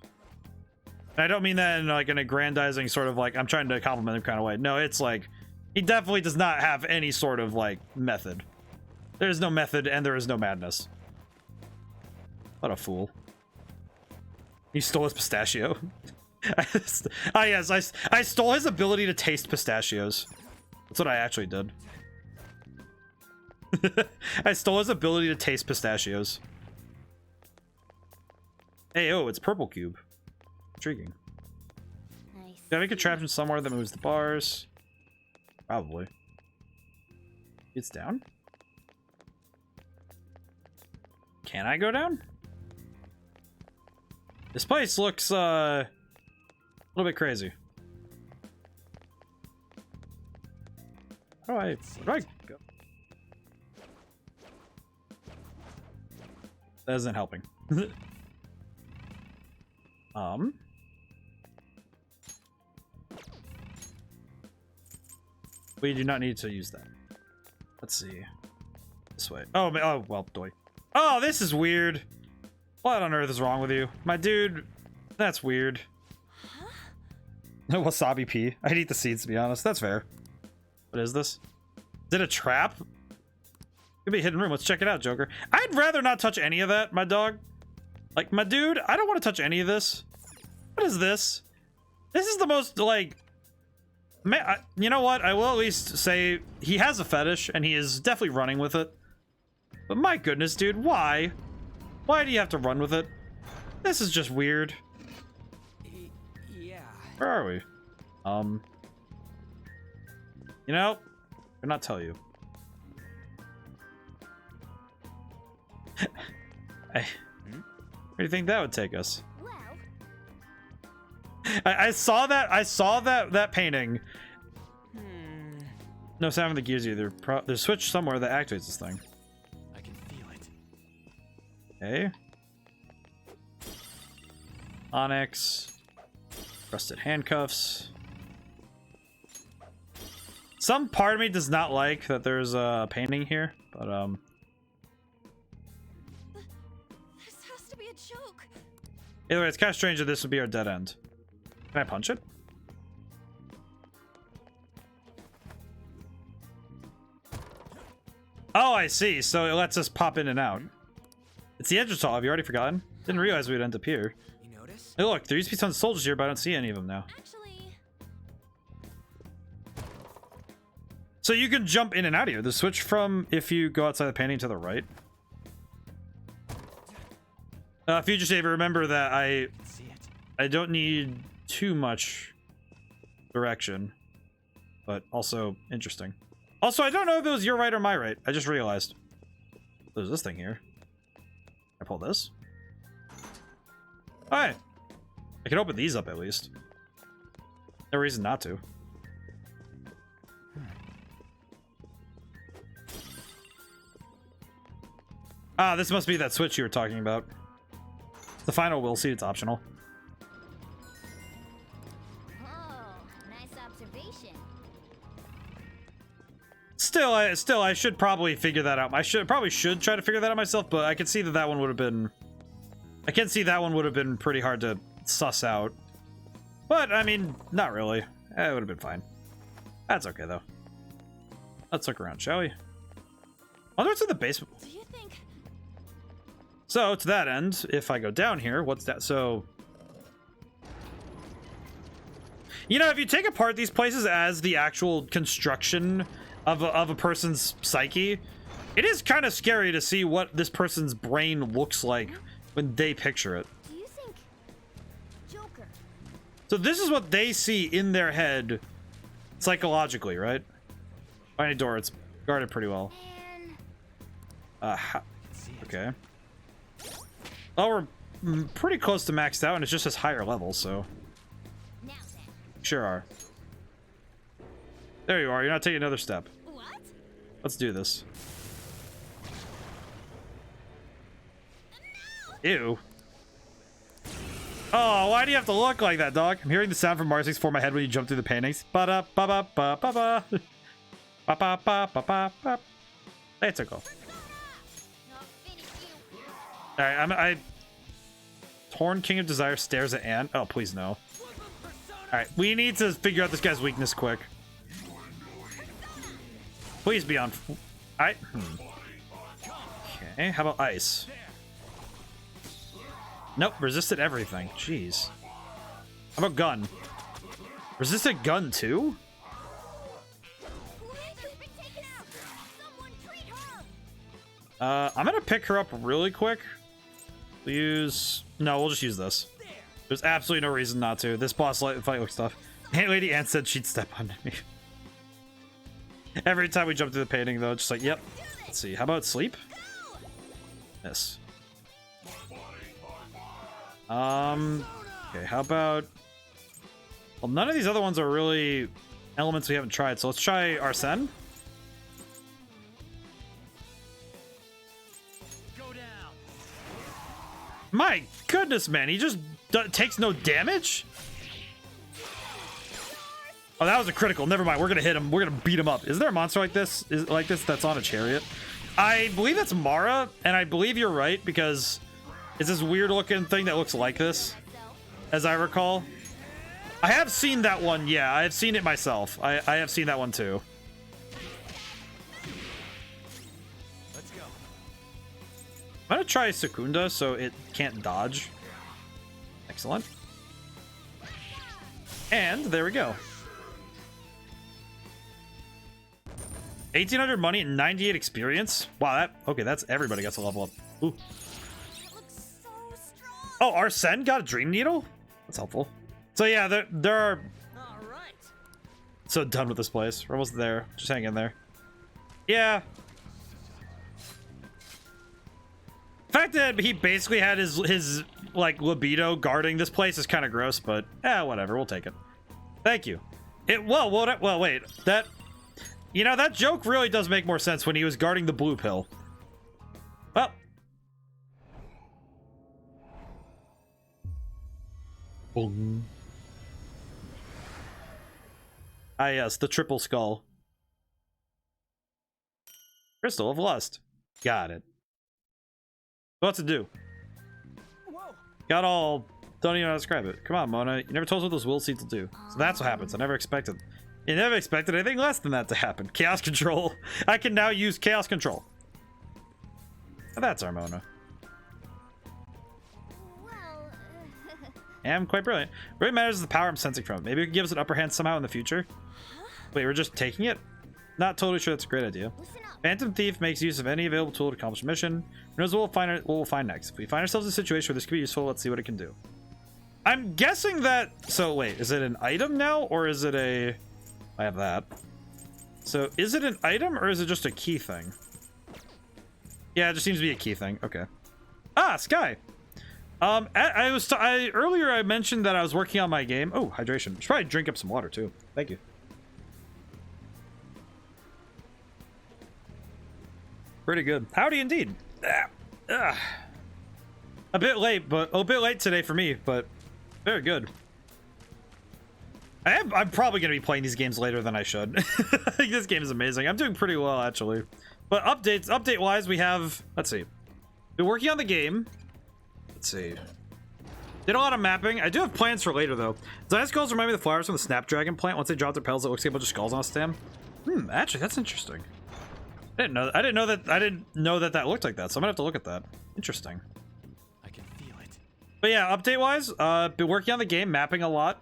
And I don't mean that in like an aggrandizing sort of like, I'm trying to compliment him kind of way. No, it's like, he definitely does not have any sort of like method. There is no method and there is no madness. What a fool. You stole his pistachio. Ah, yes, I stole his ability to taste pistachios. That's what I actually did. I stole his ability to taste pistachios. Hey, oh, it's purple cube. Intriguing. Nice. Do I have a contraption somewhere that moves the bars? Probably. It's down? Can I go down? This place looks a little bit crazy. Where do I go? That isn't helping. We do not need to use that. Let's see. This way. Oh, well, doy. Oh, this is weird. What on earth is wrong with you? My dude, that's weird. Wasabi pea. I'd eat the seeds, to be honest. That's fair. What is this? Is it a trap? Could be a hidden room. Let's check it out, Joker. I'd rather not touch any of that, my dog. Like, my dude, I don't want to touch any of this. What is this? This is the most, like... Man, you know what? I will at least say he has a fetish, and he is definitely running with it. But my goodness, dude, why? Why do you have to run with it? This is just weird. Yeah. Where are we? You know, I'll not tell you. Where do you think that would take us? I saw that painting. No sound of the gears either. There's a switch somewhere that activates this thing. I can feel it. Okay. Onyx. Rusted handcuffs. Some part of me does not like that there's a painting here, but This has to be a joke. either way, it's kind of strange that this would be our dead end. Can I punch it? Oh, I see. So it lets us pop in and out. It's the entrance hall. Have you already forgotten? Didn't realize we'd end up here. You notice? Hey, look, there used to be tons of soldiers here, but I don't see any of them now. So you can jump in and out of here. The switch from if you go outside the painting to the right. Future Saver, remember that I don't need too much direction, but also interesting. Also, I don't know if it was your right or my right. I just realized. There's this thing here. Can I pull this? Alright. I can open these up at least. No reason not to. Ah, this must be that switch you were talking about. The final will see, it's optional. Oh, nice observation. Still, I should probably figure that out. I probably should try to figure that out myself, but I can see that that one would have been... I can see that one would have been pretty hard to suss out. But, I mean, not really. It would have been fine. That's okay, though. Let's look around, shall we? I wonder what's in the basement. Do you think? So, to that end, if I go down here, what's that? So... You know, if you take apart these places as the actual construction of a person's psyche, it is kind of scary to see what this person's brain looks like when they picture it. Do you think Joker? So this is what they see in their head psychologically, right? Find a door, it's guarded pretty well. Okay. Well, we're pretty close to maxed out, and it's just this higher level, so... Sure are. There you are, you're not taking another step. What? Let's do this. Ew. Oh, why do you have to look like that, dog? I'm hearing the sound from Mars 64 in my head when you jump through the paintings. Ba-da-ba-ba-ba-ba-ba. Ba-ba-ba-ba-ba-ba. It's a go. Alright, Torn King of Desire stares at Anne. Oh, please no. Alright, we need to figure out this guy's weakness quick. Please be on... Alright. Okay, how about ice? Nope, resisted everything. Jeez. How about gun? Resisted gun too? I'm gonna pick her up really quick. We'll use... No, we'll just use this. There's absolutely no reason not to. This boss fight looks tough. Hey, Lady Anne said she'd step on me. Every time we jump through the painting, though, just like, yep. Let's see. How about sleep? Yes. Okay, how about... Well, none of these other ones are really elements we haven't tried, so let's try Arsene. My goodness, man, he just takes no damage? Oh, that was a critical. Never mind, we're gonna hit him. We're gonna beat him up. Is there a monster like this? That's on a chariot? I believe that's Mara, and I believe you're right, because it's this weird looking thing that looks like this, as I recall. I have seen that one, yeah, I have seen it myself. I have seen that one too. Let's go. I'm gonna try Secunda so it can't dodge. Excellent. And there we go. 1,800 money and 98 experience. Wow, that okay. That's everybody gets a level up. Ooh. Oh, Arsene got a dream needle. That's helpful. So yeah, there are. So done with this place. We're almost there. Just hang in there. Yeah. The fact that he basically had his like libido guarding this place is kind of gross, but whatever. We'll take it. Thank you. Well, wait. That, you know, that joke really does make more sense when he was guarding the blue pill. Well. Boom. Ah, yes, the triple skull. Crystal of Lust. Got it. What to do? Got all... Don't even know how to describe it. Come on, Mona. You never told us what those will seeds will do. So that's what happens. I never expected... You never expected anything less than that to happen. Chaos Control. I can now use Chaos Control. Oh, that's our Mona. I'm quite brilliant. What really matters is the power I'm sensing from it. Maybe it can give us an upper hand somehow in the future. Wait, we're just taking it? Not totally sure that's a great idea. Phantom Thief makes use of any available tool to accomplish a mission. Who knows what we'll find next. If we find ourselves in a situation where this could be useful, let's see what it can do. I'm guessing that... So, wait, is it an item now? Or is it a... I have that. So, is it an item or is it just a key thing? Yeah, it just seems to be a key thing. Okay. Ah, Sky! Earlier I mentioned that I was working on my game. Oh, hydration. Should probably drink up some water too. Thank you. Pretty good. Howdy indeed. A bit late today for me, but very good. I'm probably going to be playing these games later than I should. I think this game is amazing. I'm doing pretty well actually. But update wise, we have, let's see. Been working on the game. Let's see. Did a lot of mapping. I do have plans for later though. Design skulls remind me of the flowers from the Snapdragon plant. Once they drop their petals, it looks like a bunch of skulls on a stem. Actually, that's interesting. I didn't know that that looked like that, so I'm gonna have to look at that. Interesting. I can feel it. But yeah, update wise, been working on the game, mapping a lot.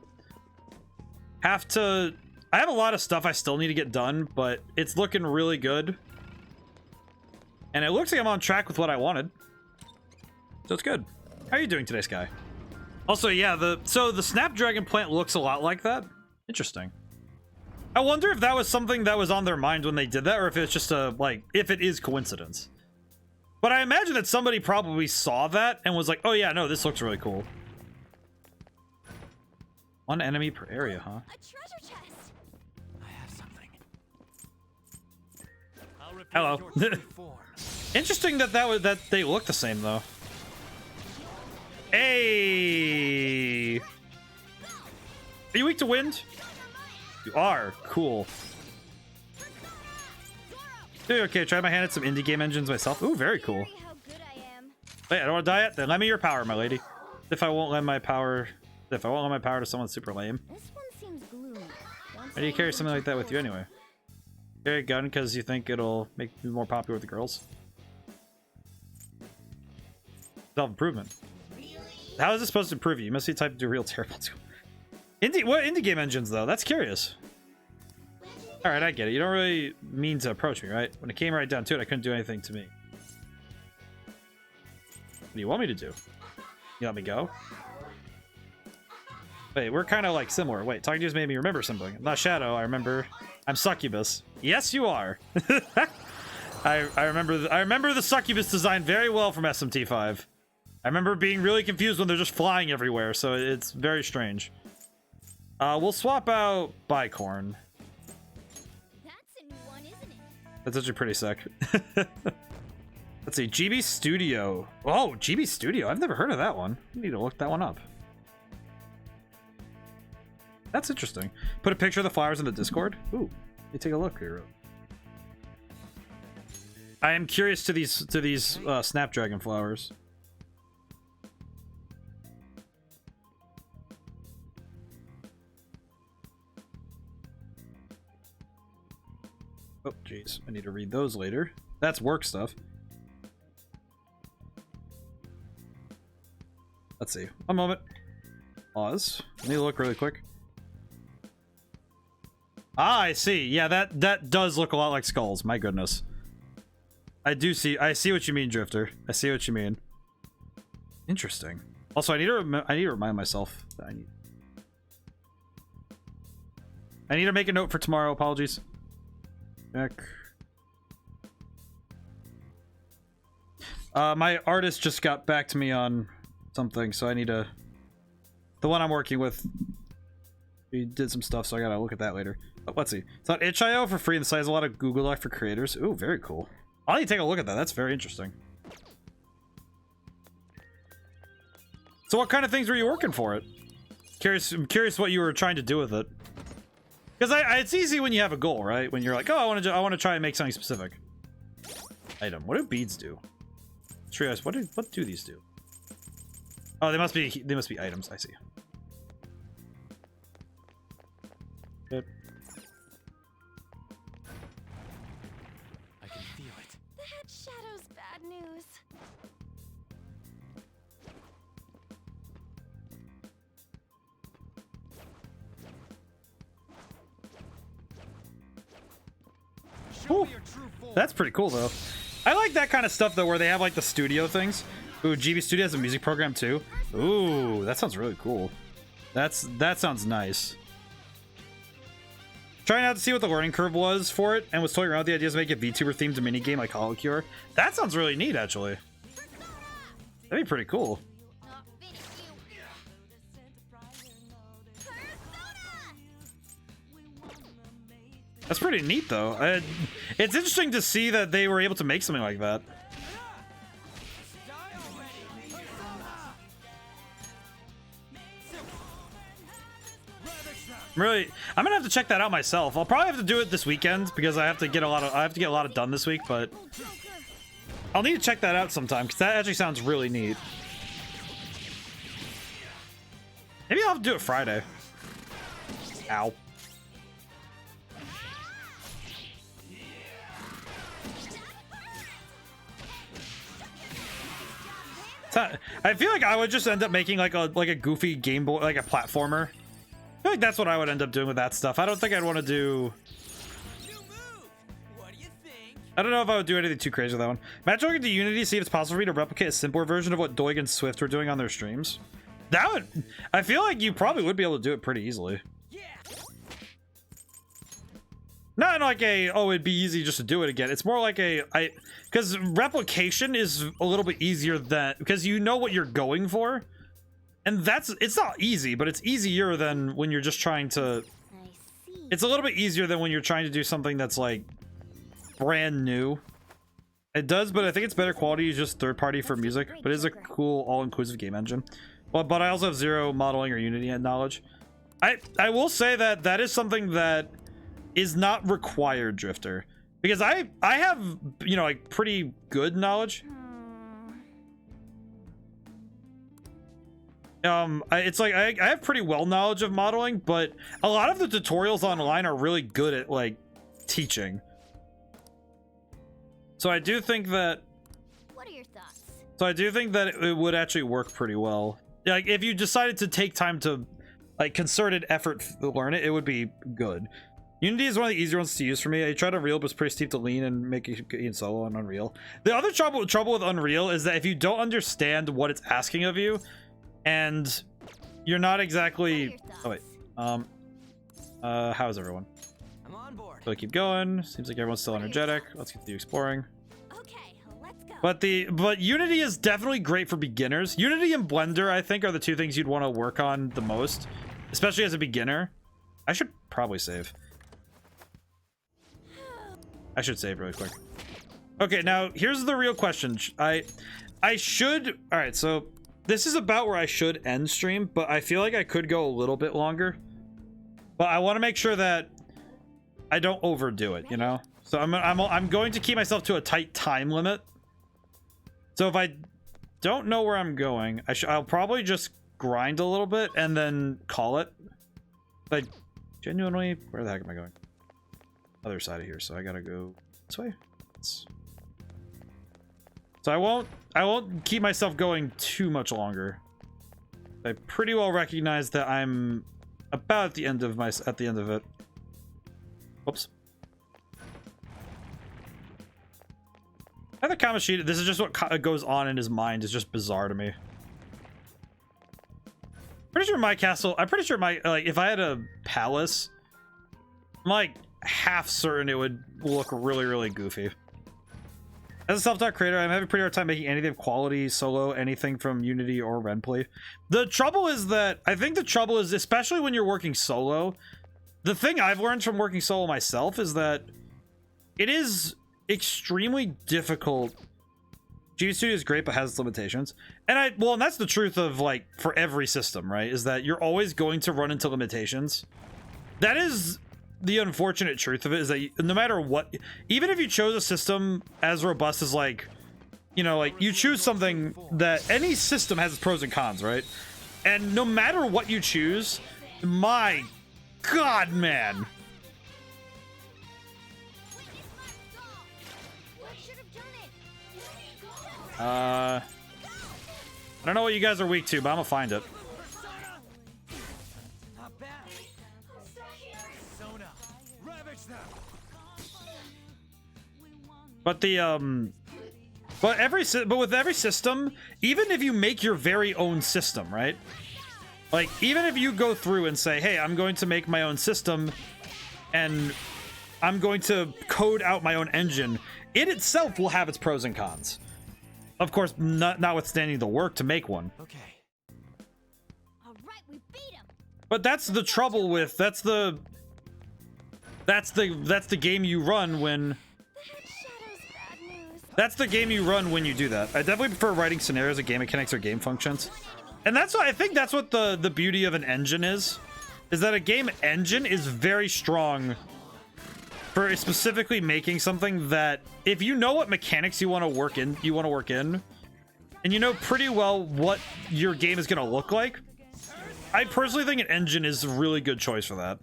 I have a lot of stuff I still need to get done, but it's looking really good. And it looks like I'm on track with what I wanted. So it's good. How are you doing today, Sky? Also, yeah, the Snapdragon plant looks a lot like that. Interesting. I wonder if that was something that was on their mind when they did that, or if it's just if it is coincidence. But I imagine that somebody probably saw that and was like, oh yeah, no, this looks really cool. One enemy per area, huh? A treasure chest. I have something. Hello. Interesting that they look the same though. Hey! Are you weak to wind? You are. Cool. Dude, okay, try my hand at some indie game engines myself. Ooh, very cool. Wait, I don't want to die yet? Then lend me your power, my lady. If I won't lend my power to someone super lame. This one seems gloomy. Why do you carry something like that with you anyway? Carry a gun because you think it'll make you more popular with the girls? Self-improvement. How is this supposed to improve you? You must be type to do real terrible too. What indie game engines though? That's curious. Alright, I get it. You don't really mean to approach me, right? When it came right down to it, I couldn't do anything to me. What do you want me to do? You let me go? Wait, we're kind of like similar. Wait, talking to you just made me remember something. I'm not Shadow, I remember. I'm Succubus. Yes, you are. I remember the Succubus design very well from SMT5. I remember being really confused when they're just flying everywhere, so it's very strange. We'll swap out Bicorn. That's a new one, isn't it? That's actually pretty sick. Let's see, GB Studio. Oh, GB Studio. I've never heard of that one. I need to look that one up. That's interesting. Put a picture of the flowers in the Discord. Ooh, let me take a look here. I am curious to these Snapdragon flowers. Oh, jeez. I need to read those later. That's work stuff. Let's see. One moment. Pause. Let me look really quick. Ah, I see. Yeah, that does look a lot like skulls. My goodness. I see what you mean, Drifter. I see what you mean. Interesting. Also, I need to remind myself that I need to make a note for tomorrow. Apologies. Check. My artist just got back to me on something, so I need to... The one I'm working with, he did some stuff, so I gotta look at that later. But let's see. It's on itch.io for free, and the site has a lot of Google Doc for creators. Ooh, very cool. I'll need to take a look at that. That's very interesting. So what kind of things were you working for it? I'm curious what you were trying to do with it. Because it's easy when you have a goal, right? When you're like, oh, I want to try and make something specific. Item. What do beads do? Trios. What do these do? Oh, they must be items. I see. Good. I can feel it. That shadow's bad news. Ooh, that's pretty cool though. I like that kind of stuff though, where they have like the studio things. Ooh, GB Studio has a music program too. Ooh, that sounds really cool. That sounds nice. Trying out to see what the learning curve was for it, and was toying around with the idea to make a VTuber themed minigame like Hollow Cure. That sounds really neat, actually. That'd be pretty cool. That's pretty neat, though. It's interesting to see that they were able to make something like that. I'm gonna have to check that out myself. I'll probably have to do it this weekend because I have to get a lot of done this week, but I'll need to check that out sometime because that actually sounds really neat. Maybe I'll have to do it Friday. Ow. I feel like I would just end up making like a goofy Game Boy, like a platformer. I feel like that's what I would end up doing with that stuff. I don't think I'd want to do... I don't know if I would do anything too crazy with that one. Match looking to Unity, see if it's possible for me to replicate a simpler version of what Doig and Swift were doing on their streams. That would... I feel like you probably would be able to do it pretty easily. Not like a, oh, it'd be easy just to do it again. It's more like a... Because replication is a little bit easier than... Because you know what you're going for. And that's... It's not easy, but it's easier than when you're just trying to... It's a little bit easier than when you're trying to do something that's like... brand new. It does, but I think it's better quality to use just third party for music. But it is a cool all-inclusive game engine. But I also have zero modeling or Unity knowledge. I will say that that is something that is not required, Drifter. Because I have, you know, like pretty good knowledge. It's like I have pretty well knowledge of modeling, but a lot of the tutorials online are really good at like teaching. So I do think that... What are your thoughts? So I do think that it would actually work pretty well. Like if you decided to take time to like concerted effort to learn it, it would be good. Unity is one of the easier ones to use for me. I tried Unreal, but it's pretty steep to lean and make it in solo on Unreal. The other trouble with Unreal is that if you don't understand what it's asking of you, and you're not exactly... Oh wait. How's everyone? I'm on board. So I keep going. Seems like everyone's still energetic. Let's continue exploring. Okay, let's go. But Unity is definitely great for beginners. Unity and Blender, I think, are the two things you'd want to work on the most, especially as a beginner. I should probably save. I should save really quick. Okay, now here's the real question. I should... All right, so this is about where I should end stream, but I feel like I could go a little bit longer. But I want to make sure that I don't overdo it, you know? So I'm going to keep myself to a tight time limit. So if I don't know where I'm going, I'll probably just grind a little bit and then call it. But genuinely, where the heck am I going? Other side of here, so I gotta go this way. So I won't keep myself going too much longer. I pretty well recognize that I'm about at the end of it. Whoops. I think Kamoshida, this is just what goes on in his mind, is just bizarre to me. Pretty sure my castle, I'm pretty sure my, like, if I had a palace, I'm like half certain it would look really, really goofy. As a self-taught creator, I'm having a pretty hard time making anything of quality solo, anything from Unity or Renplay. The trouble is that, I think the trouble is, especially when you're working solo, the thing I've learned from working solo myself is that it is extremely difficult. G Studio is great, but has its limitations. And and that's the truth of, like, for every system, right? Is that you're always going to run into limitations. That is the unfortunate truth of it, is that no matter what, even if you chose a system as robust as, like, you know, like, you choose something that any system has its pros and cons, right? And no matter what you choose, my God, man. I don't know what you guys are weak to, but I'm gonna find it. But with every system, even if you make your very own system, right? Like, even if you go through and say, hey, I'm going to make my own system and I'm going to code out my own engine, it itself will have its pros and cons. Of course, notwithstanding the work to make one. Okay. All right, we beat him. But that's the trouble with that's the game you run when you do that. I definitely prefer writing scenarios, a game mechanics, or game functions. And that's why I think that's what the beauty of an engine is that a game engine is very strong for specifically making something that, if you know what mechanics you want to work in, and you know pretty well what your game is going to look like, I personally think an engine is a really good choice for that.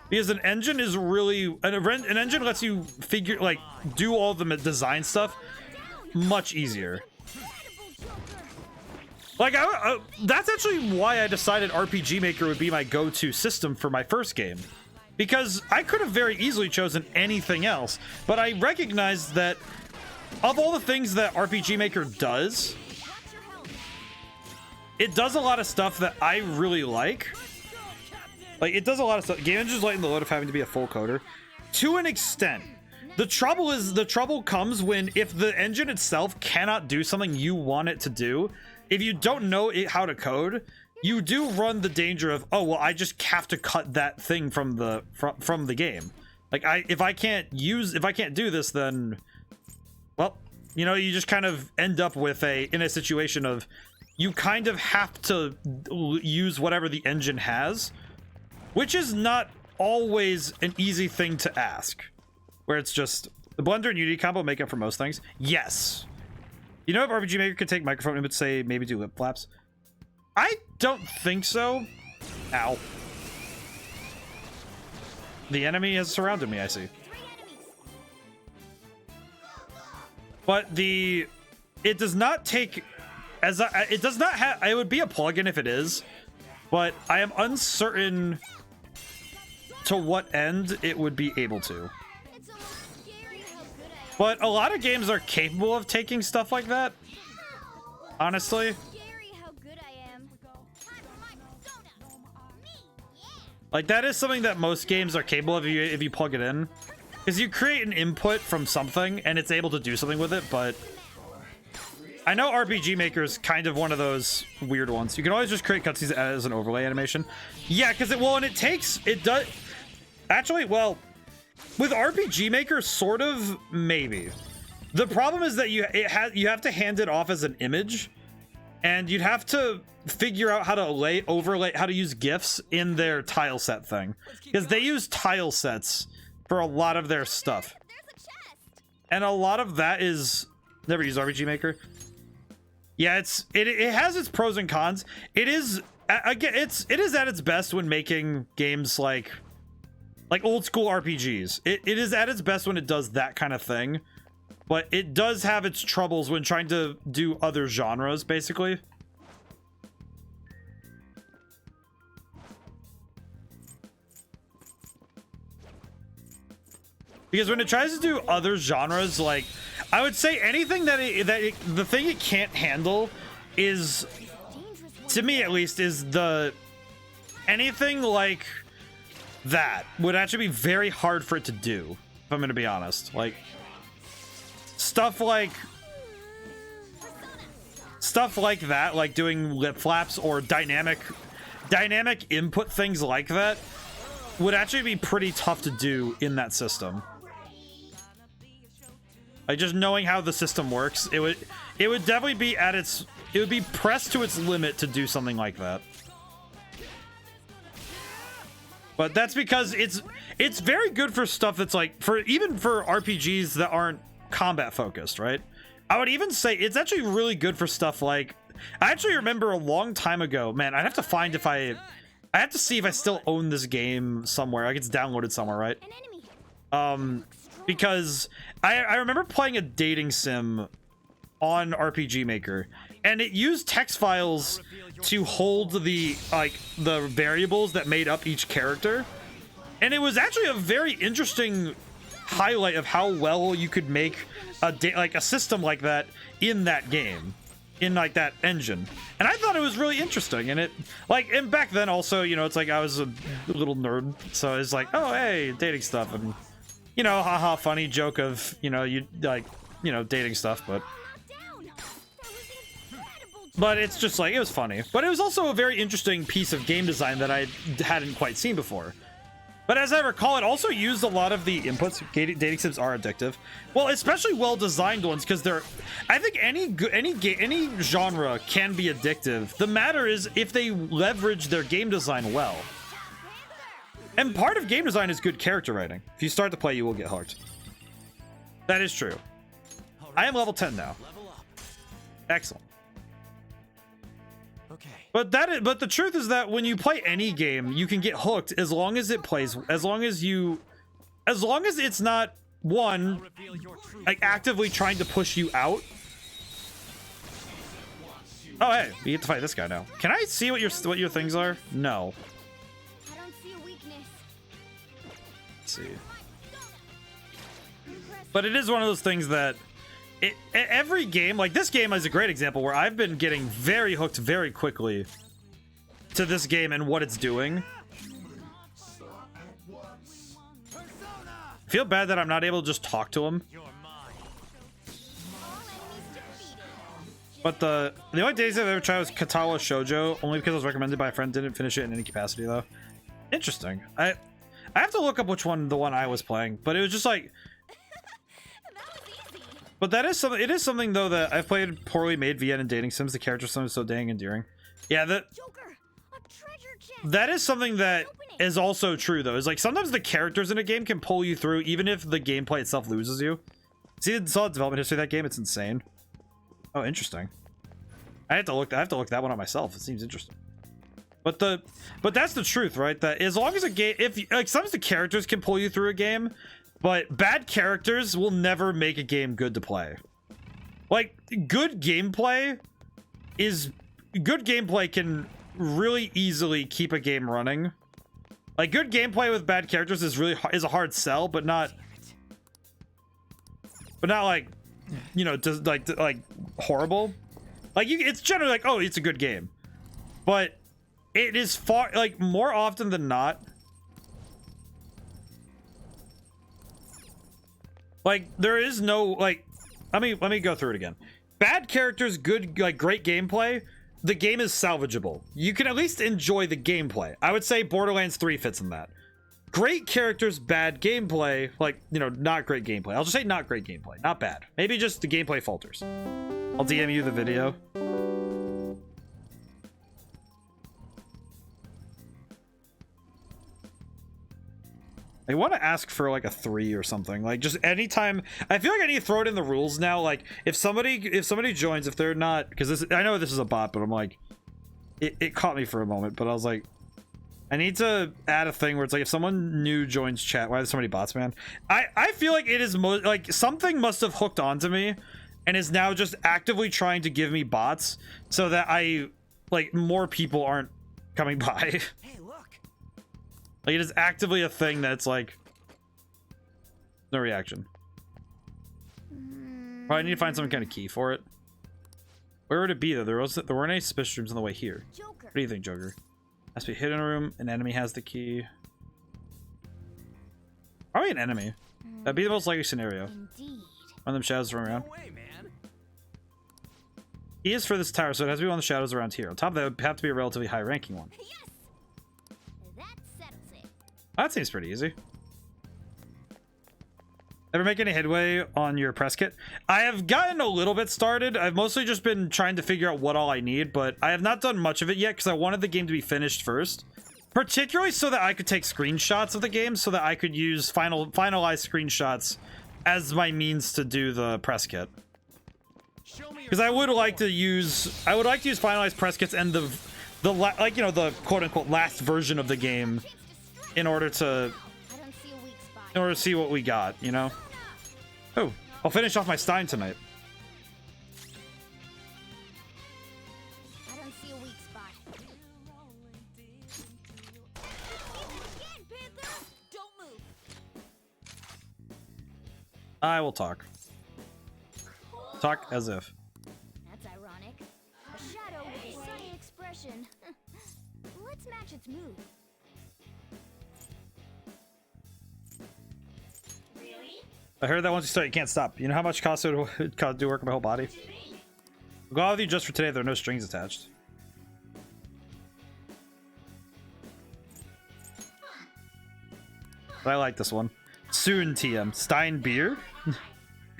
Because an engine is really, an engine lets you figure, like, do all the design stuff much easier. Like, that's actually why I decided RPG Maker would be my go-to system for my first game. Because I could have very easily chosen anything else, but I recognized that of all the things that RPG Maker does, it does a lot of stuff that I really like. Like, it does a lot of stuff. Game Engine's lighten the load of having to be a full coder. To an extent. The trouble comes when, if the engine itself cannot do something you want it to do, if you don't know how to code, you do run the danger of, oh, well, I just have to cut that thing from the game. Like, if I can't do this, then, well, you know, you just kind of end up with in a situation of, you kind of have to use whatever the engine has, which is not always an easy thing to ask. Where it's just, the Blender and Unity combo make up for most things. Yes. You know if RPG Maker could take microphone inputs, say, maybe do lip flaps? I don't think so. Ow. The enemy has surrounded me, I see. But it does not take, it does not have, it would be a plugin if it is, but I am uncertain to what end it would be able to. But a lot of games are capable of taking stuff like that, honestly. Like, that is something that most games are capable of if you plug it in. Because you create an input from something, and it's able to do something with it, but I know RPG Maker is kind of one of those weird ones. You can always just create cutscenes as an overlay animation. Yeah, because it does... Actually, well... With RPG Maker, sort of, maybe. The problem is that you have to hand it off as an image, and you'd have to figure out how to use GIFs in their tile set thing, because they use tile sets for a lot of their stuff, and a lot of that is never use RPG Maker. Yeah, it has its pros and cons. It is at its best when making games like old school RPGs. It is at its best when it does that kind of thing, but it does have its troubles when trying to do other genres, basically. Because when it tries to do other genres, like, I would say anything the thing it can't handle is, to me at least, is anything like that would actually be very hard for it to do, if I'm going to be honest. Like, stuff like that, like doing lip flaps or dynamic input things like that, would actually be pretty tough to do in that system. Like, just knowing how the system works, it would definitely be it would be pressed to its limit to do something like that. But that's because it's very good for stuff that's like, even for RPGs that aren't combat focused, right? I would even say it's actually really good for stuff like, I actually remember a long time ago, man, I'd have to find I have to see if I still own this game somewhere. Like, it's downloaded somewhere, right? Because I remember playing a dating sim on RPG Maker, and it used text files to hold the variables that made up each character, and it was actually a very interesting highlight of how well you could make a system like that in that game, in like that engine. And I thought it was really interesting. And and back then also, you know, it's like I was a little nerd, so it's like, oh hey, dating stuff, and you know, haha, funny joke of, you know, you like, you know, dating stuff, but it's just like, it was funny. But it was also a very interesting piece of game design that I hadn't quite seen before. But as I recall, it also used a lot of the inputs. Dating sims are addictive. Well, especially well-designed ones, because I think any genre can be addictive. The matter is if they leverage their game design well. And part of game design is good character writing. If you start to play, you will get hooked. That is true. I am level 10 now. Excellent. But the truth is that when you play any game, you can get hooked as long as it plays, as long as it's not one, like, actively trying to push you out. Oh hey, you get to fight this guy now. Can I see what your things are? No. I don't see a weakness. Let's see. But it is one of those things that every game, like this game is a great example where I've been getting very hooked very quickly to this game and what it's doing. I feel bad that I'm not able to just talk to him. But the only days I've ever tried was Katawa Shoujo, only because it was recommended by a friend. Didn't finish it in any capacity though. Interesting. I have to look up which one, the one I was playing, but it was just like, but that is something. It is something though that I've played poorly made VN and dating sims. The character is so dang endearing. Yeah, that is something that is also true though. Is like sometimes the characters in a game can pull you through, even if the gameplay itself loses you. See the solid development history of that game. It's insane. Oh, interesting. I have to look that one up myself. It seems interesting. But that's the truth, right? That as long as a game, like sometimes the characters can pull you through a game. But bad characters will never make a game good to play. Like, good gameplay can really easily keep a game running. Like, good gameplay with bad characters is a hard sell, but not like, you know, just like horrible. Like, it's generally like, oh, it's a good game. But it is far, like, more often than not, like, there is no, like, let me go through it again. Bad characters, good, like, great gameplay, the game is salvageable. You can at least enjoy the gameplay. I would say Borderlands 3 fits in that. Great characters, bad gameplay, like, you know, not great gameplay. I'll just say not great gameplay, not bad. Maybe just the gameplay falters. I'll DM you the video. I want to ask for like a 3 or something, like just anytime. I feel like I need to throw it in the rules now. Like if somebody joins, if they're not, because I know this is a bot, but I'm like, it caught me for a moment, but I was like, I need to add a thing where it's like if someone new joins chat, why are there so many bots, man? I feel like it is like something must have hooked onto me and is now just actively trying to give me bots so that like more people aren't coming by. Like, it is actively a thing that's like, No reaction. Probably need to find some kind of key for it. Where would it be though? There weren't any suspicious rooms on the way here. Joker. What do you think, Joker? Has to be hidden in a room. An enemy has the key. Probably an enemy. That'd be the most likely scenario. Indeed. One of them shadows run around. No way, man. He is for this tower, so it has to be one of the shadows around here. On top of that, it would have to be a relatively high-ranking one. Yes. That settles it. That seems pretty easy. Ever make any headway on your press kit? I have gotten a little bit started. I've mostly just been trying to figure out what all I need, but I have not done much of it yet because I wanted the game to be finished first. Particularly so that I could take screenshots of the game so that I could use finalized screenshots as my means to do the press kit. Because I would like to use finalized press kits and the quote unquote last version of the game in order to see what we got, you know? Oh, I'll finish off my Stein tonight. I don't see a weak spot. Again, Panther! Don't move. I will talk. Talk as if. That's ironic. A shadow with a sunny expression. Let's match its mood. I heard that once you start, you can't stop. You know how much it costs to do work on my whole body? I'll go out with you just for today. There are no strings attached. But I like this one. Soon, TM. Stein beer?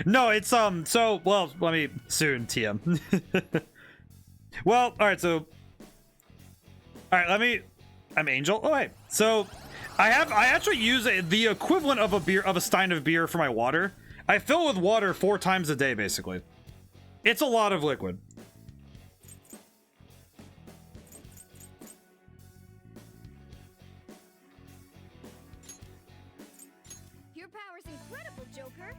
No, it's, so, well, let me, soon, TM. Well, alright, so, alright, I'm Angel. Oh, wait, so, I actually use the equivalent of a stein of beer for my water. I fill with water 4 times a day, basically. It's a lot of liquid. Your power's incredible, Joker.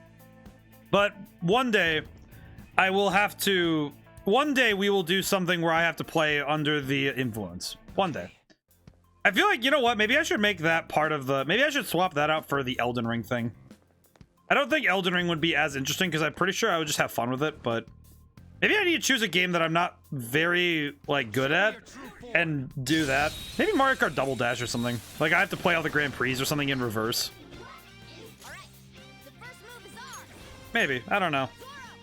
But one day, one day we will do something where I have to play under the influence. One day. I feel like, you know what, maybe I should make that part of the, maybe I should swap that out for the Elden Ring thing. I don't think Elden Ring would be as interesting because I'm pretty sure I would just have fun with it, but maybe I need to choose a game that I'm not very, like, good at and do that. Maybe Mario Kart Double Dash or something. Like, I have to play all the Grand Prix or something in reverse. Maybe, I don't know.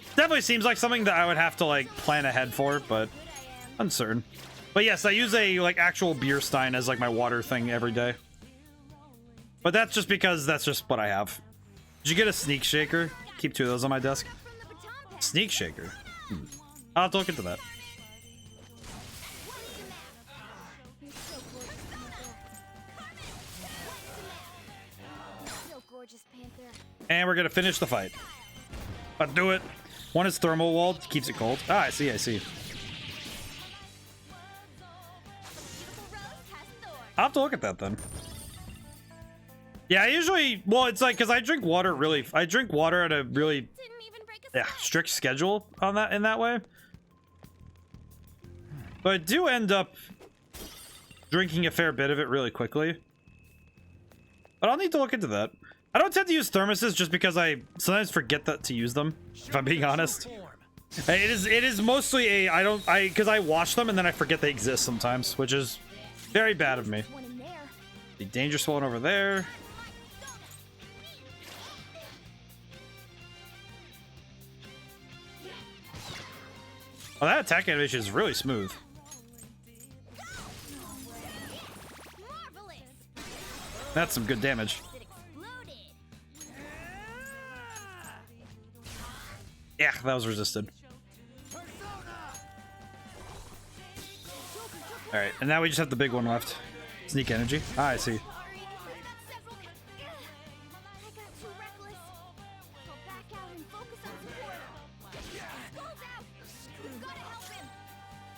Definitely seems like something that I would have to, like, plan ahead for, but uncertain. But yes, I use a, like, actual beer stein as, like, my water thing every day. But that's just because that's just what I have. Did you get a sneak shaker? Keep 2 of those on my desk. Sneak shaker? I'll have to look into that. And we're gonna finish the fight. Let's do it. One is thermal walled, keeps it cold. Ah, I see, I see. I'll have to look at that then. Yeah, I usually, well, it's like, because I drink water at a really strict schedule on that, in that way. But I do end up drinking a fair bit of it really quickly. But I'll need to look into that. I don't tend to use thermoses just because I sometimes forget to use them, if I'm being honest. It is mostly because I wash them and then I forget they exist sometimes, which is very bad of me. The dangerous one over there. Oh, that attack animation is really smooth. That's some good damage. Yeah, that was resisted. Alright, and now we just have the big one left. Sneak energy. Ah, I see.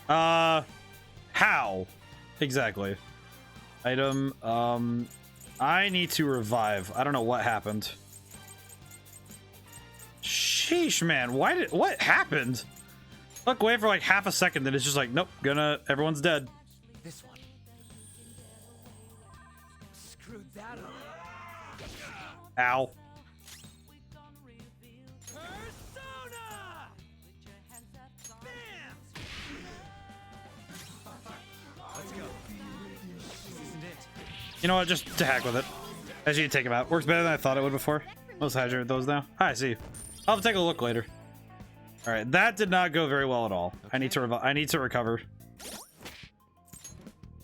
How? Exactly. Item, I need to revive. I don't know what happened. Sheesh, man. What happened? Look away for like half a second, then it's just like, nope, everyone's dead. This one. Screwed that up. Ow. You know what? Just to heck with it. I should take him out. Works better than I thought it would before. Let's hydrate those now. I see. I'll have to take a look later. All right, that did not go very well at all. Okay. I need to recover.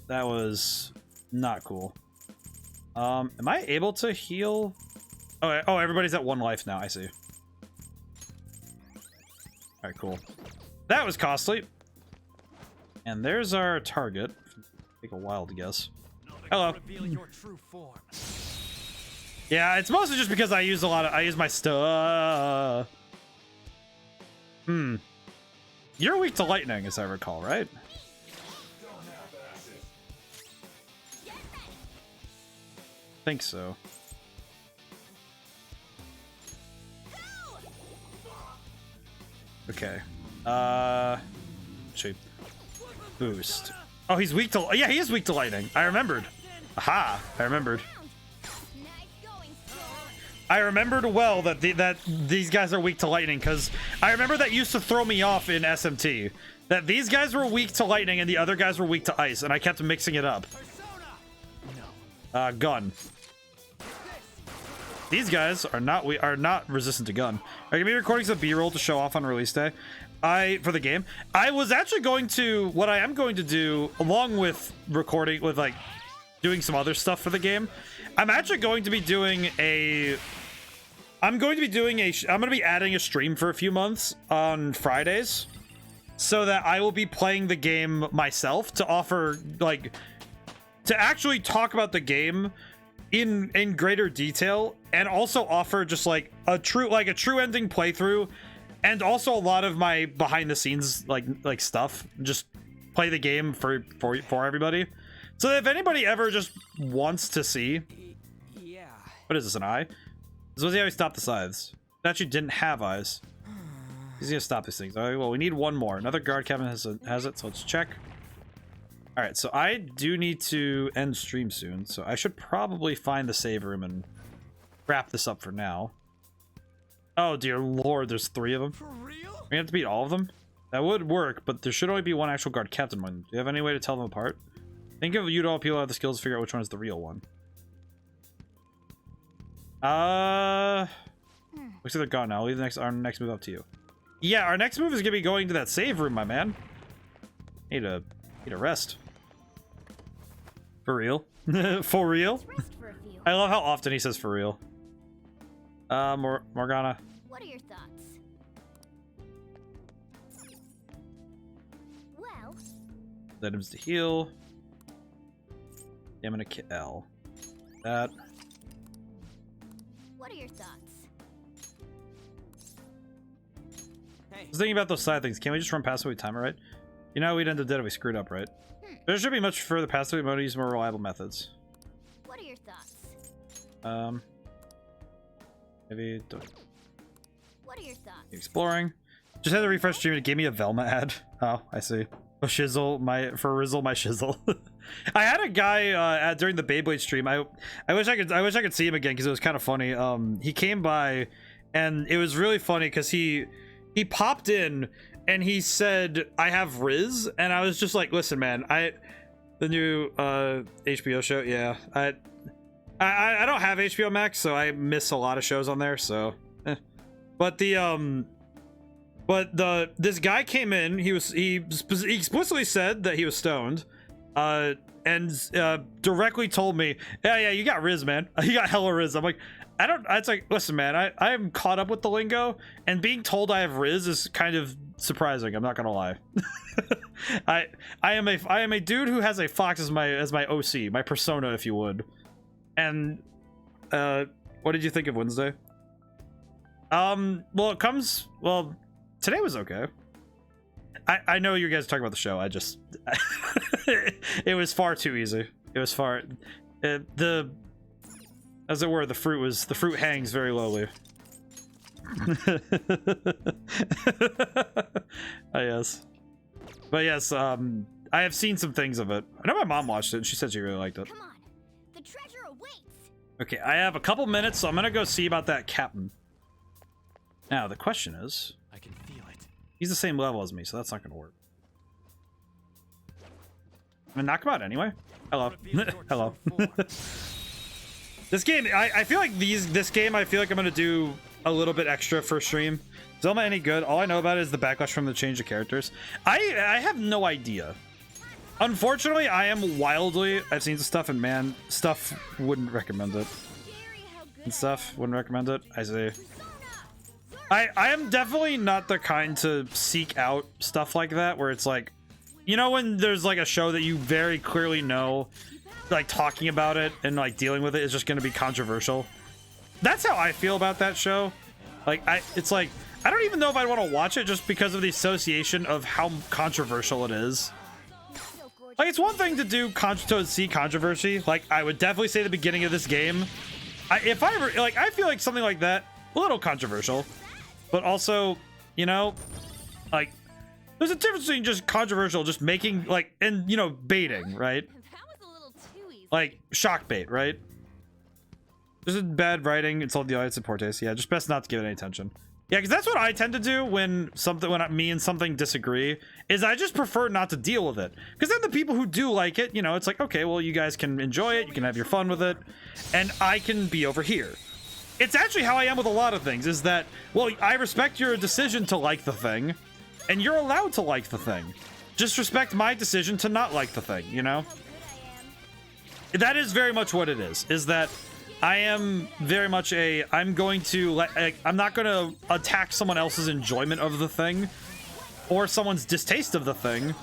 That was not cool. Am I able to heal? Oh, everybody's at 1 life now. I see. All right, cool. That was costly. And there's our target. Take a while to guess. Hello. Yeah, it's mostly just because I use my stuff. You're weak to lightning, as I recall, right? Think so. Okay. Shape. Boost. Oh, he's weak to... Yeah, he is weak to lightning. I remembered. Aha! I remembered. I remembered well that these guys are weak to lightning, because I remember that used to throw me off in SMT. That these guys were weak to lightning and the other guys were weak to ice, and I kept mixing it up. Gun. These guys are not resistant to gun. Are you gonna be recording some B-roll to show off on release day? For the game. I was actually going to, what I am going to do, along with recording, with like doing some other stuff for the game, I'm actually going to be doing I'm going to be adding a stream for a few months on Fridays, so that I will be playing the game myself to offer, like, to actually talk about the game in greater detail, and also offer just like a true ending playthrough, and also a lot of my behind the scenes like stuff. Just play the game for everybody. So if anybody ever just wants to see, yeah. What is this, an eye? This was how he stopped the scythes. It actually didn't have eyes. He's gonna stop these things. All right, well, we need one more. Another guard cabin has it, so let's check. All right, so I do need to end stream soon, so I should probably find the save room and wrap this up for now. Oh dear lord, there's 3 of them. For real? We have to beat all of them? That would work, but there should only be one actual guard captain one. Do you have any way to tell them apart? Think of you to all people have the skills to figure out which one is the real one. Looks like they're gone now. I'll leave our next move up to you. Yeah, our next move is gonna be going to that save room, my man. Need a rest. For real? For real? I love how often he says for real. Morgana. What are your thoughts? Well, Items to heal. I'm gonna kill that. What are your thoughts? I was thinking about those side things. Can't we just run past it with timer, right? You know, we'd end up dead if we screwed up, right? There should be much further past it. We might use more reliable methods. What are your thoughts? Maybe don't. What are your thoughts? Exploring. Just had to refresh stream. It gave me a Velma ad. Oh, I see. Oh, shizzle my shizzle. I had a guy during the Beyblade stream. I wish I could see him again because it was kind of funny. He came by, and it was really funny because he popped in and he said, "I have Riz," and I was just like, "Listen, man, the new HBO show, yeah, I don't have HBO Max, so I miss a lot of shows on there. So, but this guy came in. He explicitly said that he was stoned, and directly told me, yeah, you got Riz, man. You got hella Riz. I'm like, it's like, listen, man, I am caught up with the lingo, and being told I have Riz is kind of surprising. I'm not gonna lie. I am a dude who has a fox as my OC, my persona, if you would. And what did you think of Wednesday? Well, today was okay. I know you guys are talking about the show. I just it was far too easy. It was far as it were, the fruit hangs very lowly. Yes. But yes, I have seen some things of it. I know my mom watched it and she said she really liked it. Come on. The treasure awaits. Okay, I have a couple minutes, so I'm gonna go see about that captain. Now the question is, I can feel it. He's the same level as me, so that's not gonna work. I'm gonna knock him out anyway. Hello. Hello. This game, I feel like this game, I feel like I'm gonna do a little bit extra for stream. Zelda any good? All I know about it is the backlash from the change of characters. I have no idea. Unfortunately, I am wildly, I've seen some stuff and man, stuff wouldn't recommend it. And stuff wouldn't recommend it. I see. I am definitely not the kind to seek out stuff like that where it's like, you know, when there's like a show that you very clearly know, like talking about it and like dealing with it is just going to be controversial. That's how I feel about that show. Like it's like, I don't even know if I'd want to watch it just because of the association of how controversial it is. Like, it's one thing to do to see controversy. Like, I would definitely say the beginning of this game. If I ever, like, I feel like something like that, a little controversial. But also, you know, like, there's a difference between just controversial, just making, like, and, you know, baiting, right? Like, shock bait, right? This is bad writing, insult the audience, and poor taste. Yeah, just best not to give it any attention. Yeah, because that's what I tend to do when me and something disagree, is I just prefer not to deal with it. Because then the people who do like it, you know, it's like, okay, well, you guys can enjoy it, you can have your fun with it, and I can be over here. It's actually how I am with a lot of things, is that, well, I respect your decision to like the thing, and you're allowed to like the thing. Just respect my decision to not like the thing, you know? That is very much what it is that I am very much I'm going to I'm not going to attack someone else's enjoyment of the thing or someone's distaste of the thing,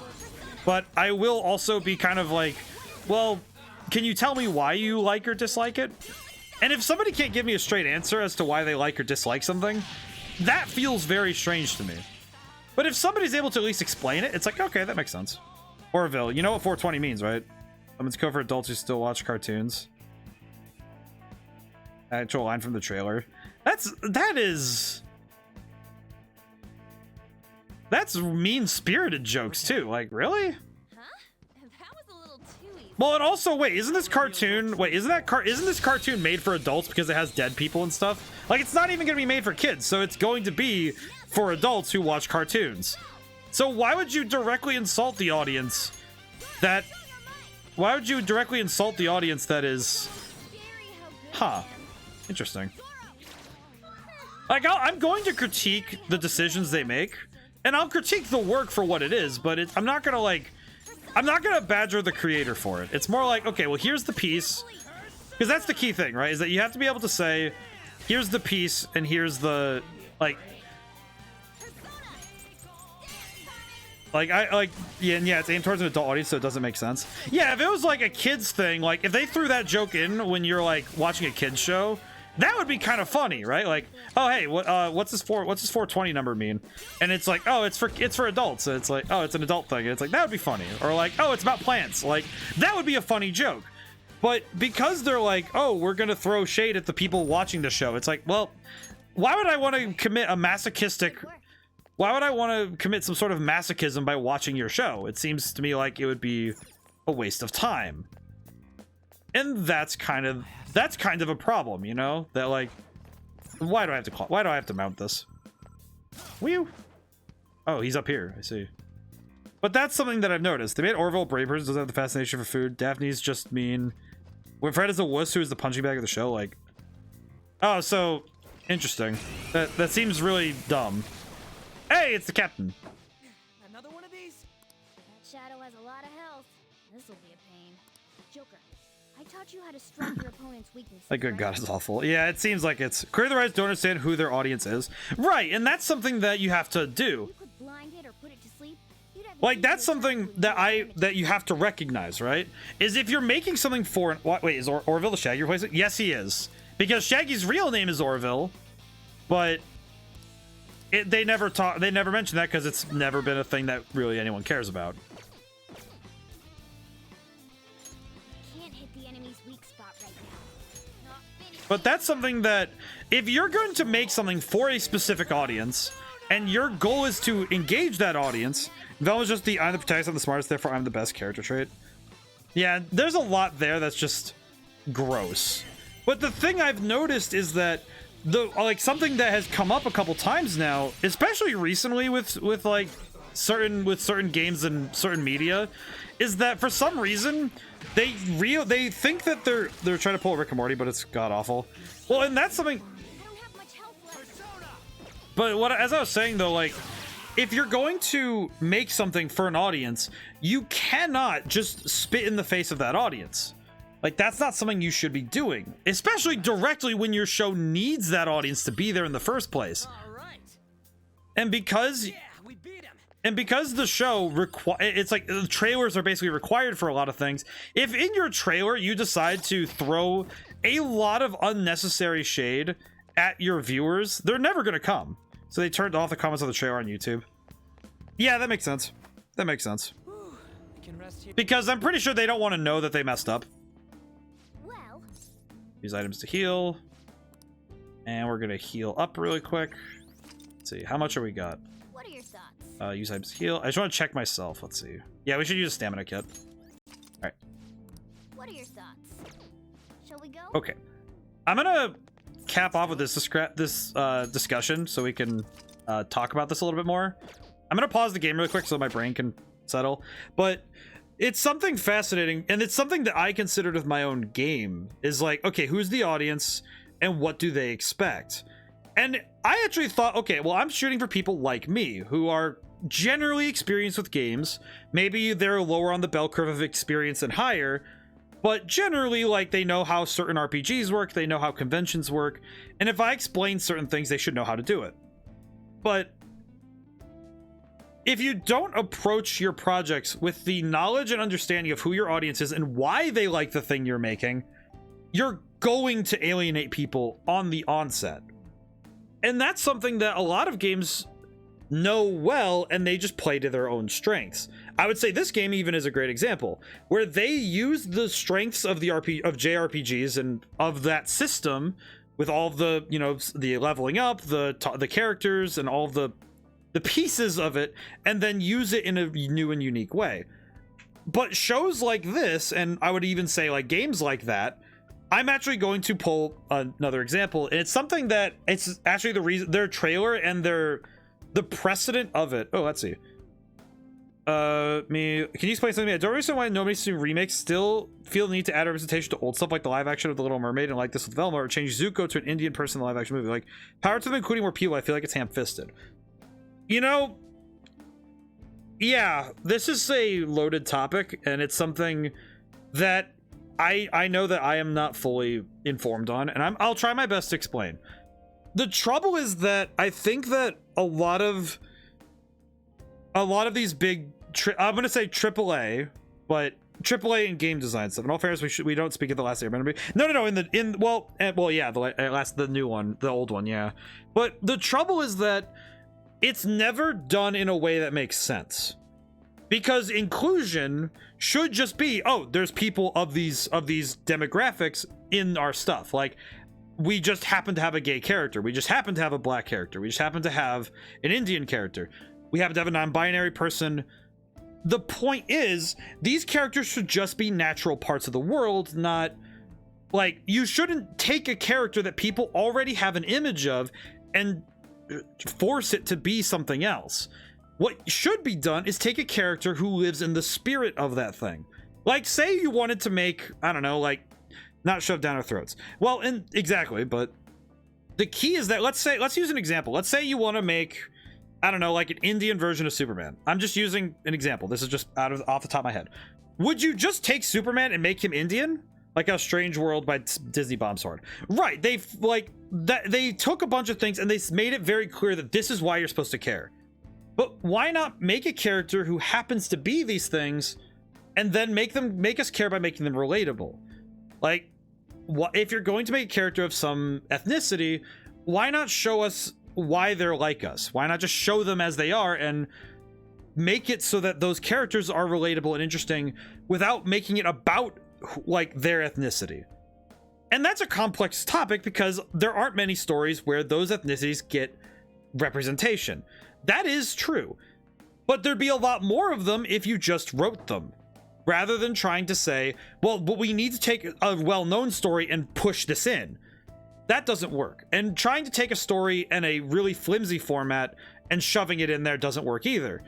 but I will also be kind of like, well, can you tell me why you like or dislike it? And if somebody can't give me a straight answer as to why they like or dislike something, that feels very strange to me. But if somebody's able to at least explain it, it's like, okay, that makes sense. Orville, you know what 420 means, right? It's code for adults who still watch cartoons. Actual line from the trailer. That's mean-spirited jokes too. Like, really? Well, and also, wait, isn't this cartoon made for adults because it has dead people and stuff? Like, it's not even gonna be made for kids, so it's going to be for adults who watch cartoons. So why would you directly insult the audience that is, huh? Interesting. Like, I'm going to critique the decisions they make, and I'll critique the work for what it is, but I'm not gonna badger the creator for it. It's more like, okay, well, here's the piece, because that's the key thing, right? Is that you have to be able to say, here's the piece, and here's the, yeah, it's aimed towards an adult audience, so it doesn't make sense. Yeah, if it was like a kid's thing, like if they threw that joke in when you're like watching a kid's show, that would be kind of funny, right? Like, oh hey, what's this 420 number mean? And it's like, oh, it's for adults. And it's like, oh, it's an adult thing. And it's like, that would be funny. Or like, oh, it's about plants. Like, that would be a funny joke. But because they're like, oh, we're gonna throw shade at the people watching the show, it's like, well, why would I want to commit some sort of masochism by watching your show? It seems to me like it would be a waste of time. And that's kind of a problem, you know? That, like, why do I have to mount this? Whew. Oh, he's up here, I see. But that's something that I've noticed. They made Orville brave person doesn't have the fascination for food. Daphne's just mean. When Fred is a wuss who is the punching bag of the show, like, oh, so interesting. That seems really dumb. Hey, it's the captain. Another one of these? That shadow has a lot of health. This'll be a pain. Joker, I taught you how to strike your opponent's weaknesses. Like, good God, it's awful. Yeah, it seems like it's clear the writers don't understand who their audience is. Right, and that's something that you have to do. You could blind it or put it to sleep. Like, that's something that you have to recognize, right? Is if you're making something for wait, is Orville the Shaggy replacement? Yes, he is. Because Shaggy's real name is Orville, but they never mention that because it's never been a thing that really anyone cares about. Can't hit the enemy's weak spot right now. But that's something that if you're going to make something for a specific audience and your goal is to engage that audience, that was just the I'm the protagonist, I'm the smartest, therefore I'm the best character trait. Yeah, there's a lot there that's just gross. But the thing I've noticed is that something that has come up a couple times now, especially recently with like certain games and certain media is that for some reason they think that they're trying to pull a Rick and Morty, but it's god awful. Well, and that's something. But as I was saying though, like, if you're going to make something for an audience, you cannot just spit in the face of that audience. Like, that's not something you should be doing, especially directly when your show needs that audience to be there in the first place. And because the show it's like the trailers are basically required for a lot of things. If in your trailer you decide to throw a lot of unnecessary shade at your viewers, they're never going to come. So they turned off the comments on the trailer on YouTube. Yeah, that makes sense. That makes sense. Because I'm pretty sure they don't want to know that they messed up. Use items to heal. And we're going to heal up really quick. Let's see. How much are we got? What are your thoughts? Use items to heal. I just want to check myself. Let's see. Yeah, we should use a stamina kit. Alright. What are your thoughts? Shall we go? Okay. I'm going to cap off with this discussion so we can talk about this a little bit more. I'm going to pause the game really quick so my brain can settle. But it's something fascinating, and it's something that I considered with my own game, is like, okay, who's the audience and what do they expect? And I actually thought, okay, well, I'm shooting for people like me who are generally experienced with games. Maybe they're lower on the bell curve of experience and higher, but generally, like, they know how certain RPGs work, they know how conventions work, and if I explain certain things, they should know how to do it. But if you don't approach your projects with the knowledge and understanding of who your audience is and why they like the thing you're making, you're going to alienate people on the onset. And that's something that a lot of games know well, and they just play to their own strengths. I would say this game even is a great example, where they use the strengths of the JRPGs and of that system with all the, you know, the leveling up, the characters, and all the pieces of it, and then use it in a new and unique way. But shows like this, and I would even say like games like that, I'm actually going to pull another example, and it's something that it's actually the reason their trailer and the precedent of it. Oh, let's see. Can you explain something to me? I don't understand why nobody's seen remakes still feel the need to add representation to old stuff like the live action of The Little Mermaid, and like this with Velma, or change Zuko to an Indian person in the live action movie. Like, power to them including more people. I feel like it's ham-fisted. You know, yeah, this is a loaded topic, and it's something that I know that I am not fully informed on, and I'll try my best to explain. The trouble is that I think that a lot of these big, I'm gonna say AAA, but AAA in game design stuff. In all fairness, we don't speak of the last Airbender. No, the new one, the old one, yeah. But the trouble is that it's never done in a way that makes sense, because inclusion should just be, oh, there's people of these demographics in our stuff. Like, we just happen to have a gay character, we just happen to have a black character, we just happen to have an Indian character, we happen to have a non-binary person. The point is, these characters should just be natural parts of the world, not like, you shouldn't take a character that people already have an image of and force it to be something else. What should be done is take a character who lives in the spirit of that thing. Like, say you wanted to make, I don't know, like, not shoved down our throats. Well, and exactly, but the key is that, let's use an example. Let's say you want to make, I don't know, like an Indian version of Superman. I'm just using an example. This is just off the top of my head. Would you just take Superman and make him Indian? Like a Strange World by Disney Bomb Sword. Right, they took a bunch of things and they made it very clear that this is why you're supposed to care. But why not make a character who happens to be these things and then make us care by making them relatable? Like, if you're going to make a character of some ethnicity, why not show us why they're like us? Why not just show them as they are and make it so that those characters are relatable and interesting without making it about like their ethnicity? And that's a complex topic because there aren't many stories where those ethnicities get representation. That is true, but there'd be a lot more of them if you just wrote them, rather than trying to say, well, but we need to take a well-known story and push this in. That doesn't work. And trying to take a story in a really flimsy format and shoving it in there doesn't work either.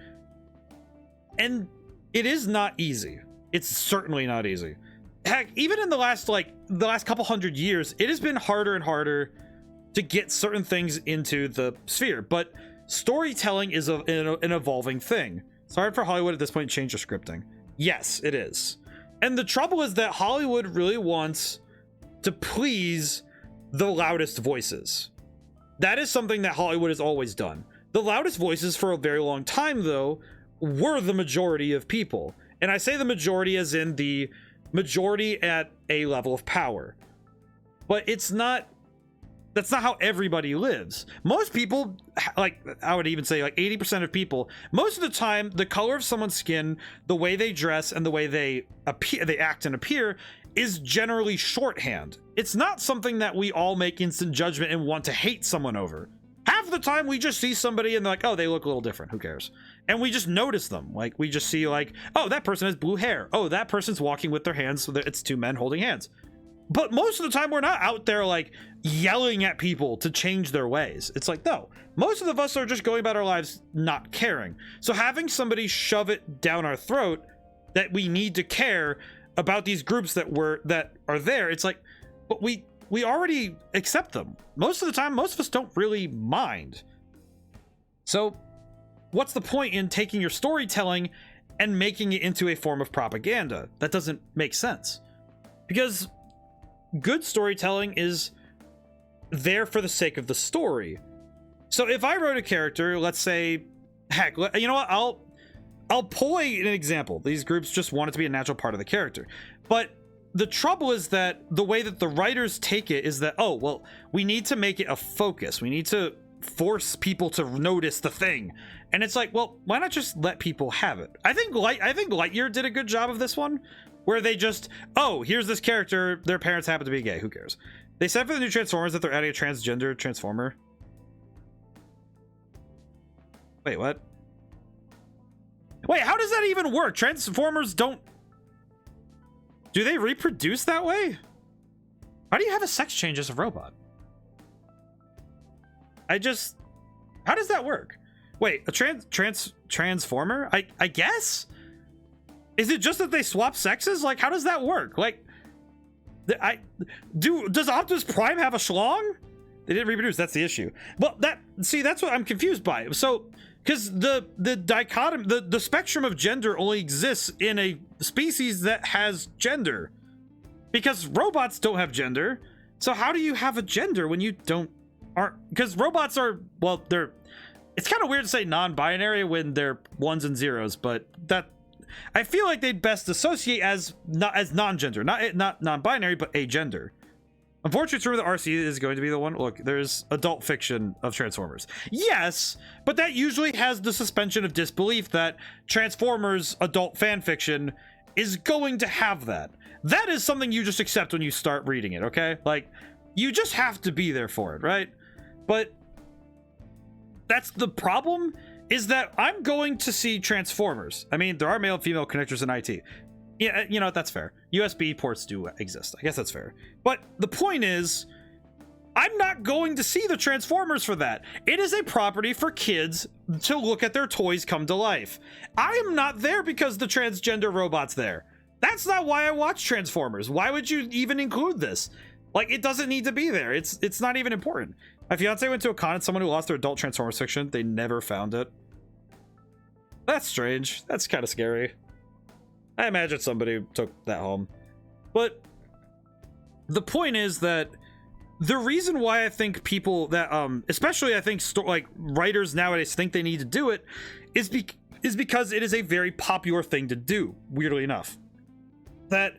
And it is not easy. It's certainly not easy. Heck, even in the last couple hundred years, it has been harder and harder to get certain things into the sphere. But storytelling is an evolving thing. It's hard for Hollywood at this point to change their scripting. Yes, it is. And the trouble is that Hollywood really wants to please the loudest voices. That is something that Hollywood has always done. The loudest voices for a very long time, though, were the majority of people. And I say the majority as in the majority at a level of power. But that's not how everybody lives. Most people, like I would even say like 80% of people, most of the time, the color of someone's skin, the way they dress, and the way they act and appear is generally shorthand. It's not something that we all make instant judgment and want to hate someone over. Half the time we just see somebody and they're like, oh, they look a little different, who cares? And we just notice them. Like, we just see like, oh, that person has blue hair. Oh, that person's walking with their hands, so it's two men holding hands. But most of the time we're not out there like yelling at people to change their ways. It's like, no, most of us are just going about our lives not caring. So having somebody shove it down our throat that we need to care about these groups that are there, it's like, but we already accept them. Most of the time, most of us don't really mind. So what's the point in taking your storytelling and making it into a form of propaganda? That doesn't make sense. Because good storytelling is there for the sake of the story. So if I wrote a character, let's say, heck, you know what? I'll pull an example. These groups just want it to be a natural part of the character. But the trouble is that the way that the writers take it is that, oh, well, we need to make it a focus. We need to force people to notice the thing. And it's like, well, why not just let people have it? I think Lightyear did a good job of this one, where they just, oh, here's this character, their parents happen to be gay, who cares? They said for the new Transformers that they're adding a transgender Transformer. Wait, what? Wait, how does that even work? Transformers don't... Do they reproduce that way? How do you have a sex change as a robot? How does that work? Wait, a Transformer? I guess? Is it just that they swap sexes? Like, how does that work? Like, does Optimus Prime have a schlong? They didn't reproduce, that's the issue. Well, that's what I'm confused by. So, because the dichotomy, the spectrum of gender only exists in a species that has gender. Because robots don't have gender. So how do you have a gender when you aren't, because robots are, well, it's kind of weird to say non-binary when they're ones and zeros, but I feel like they'd best associate as non-gender, not non-binary, but agender. Unfortunately, true, the RC is going to be the one. Look, there's adult fiction of Transformers. Yes, but that usually has the suspension of disbelief that Transformers adult fan fiction is going to have that. That is something you just accept when you start reading it, okay? Like, you just have to be there for it, right? But that's the problem, is that I'm going to see Transformers. I mean, there are male and female connectors in IT. Yeah, you know, that's fair. USB ports do exist. I guess that's fair. But the point is, I'm not going to see the Transformers for that. It is a property for kids to look at their toys come to life. I am not there because the transgender robot's there. That's not why I watch Transformers. Why would you even include this? Like, it doesn't need to be there. It's not even important. My fiance went to a con and someone who lost their adult Transformers fiction. They never found it. That's strange. That's kind of scary. I imagine somebody took that home. But the point is that the reason why I think people that, especially I think like writers nowadays think they need to do it is because it is a very popular thing to do, weirdly enough. That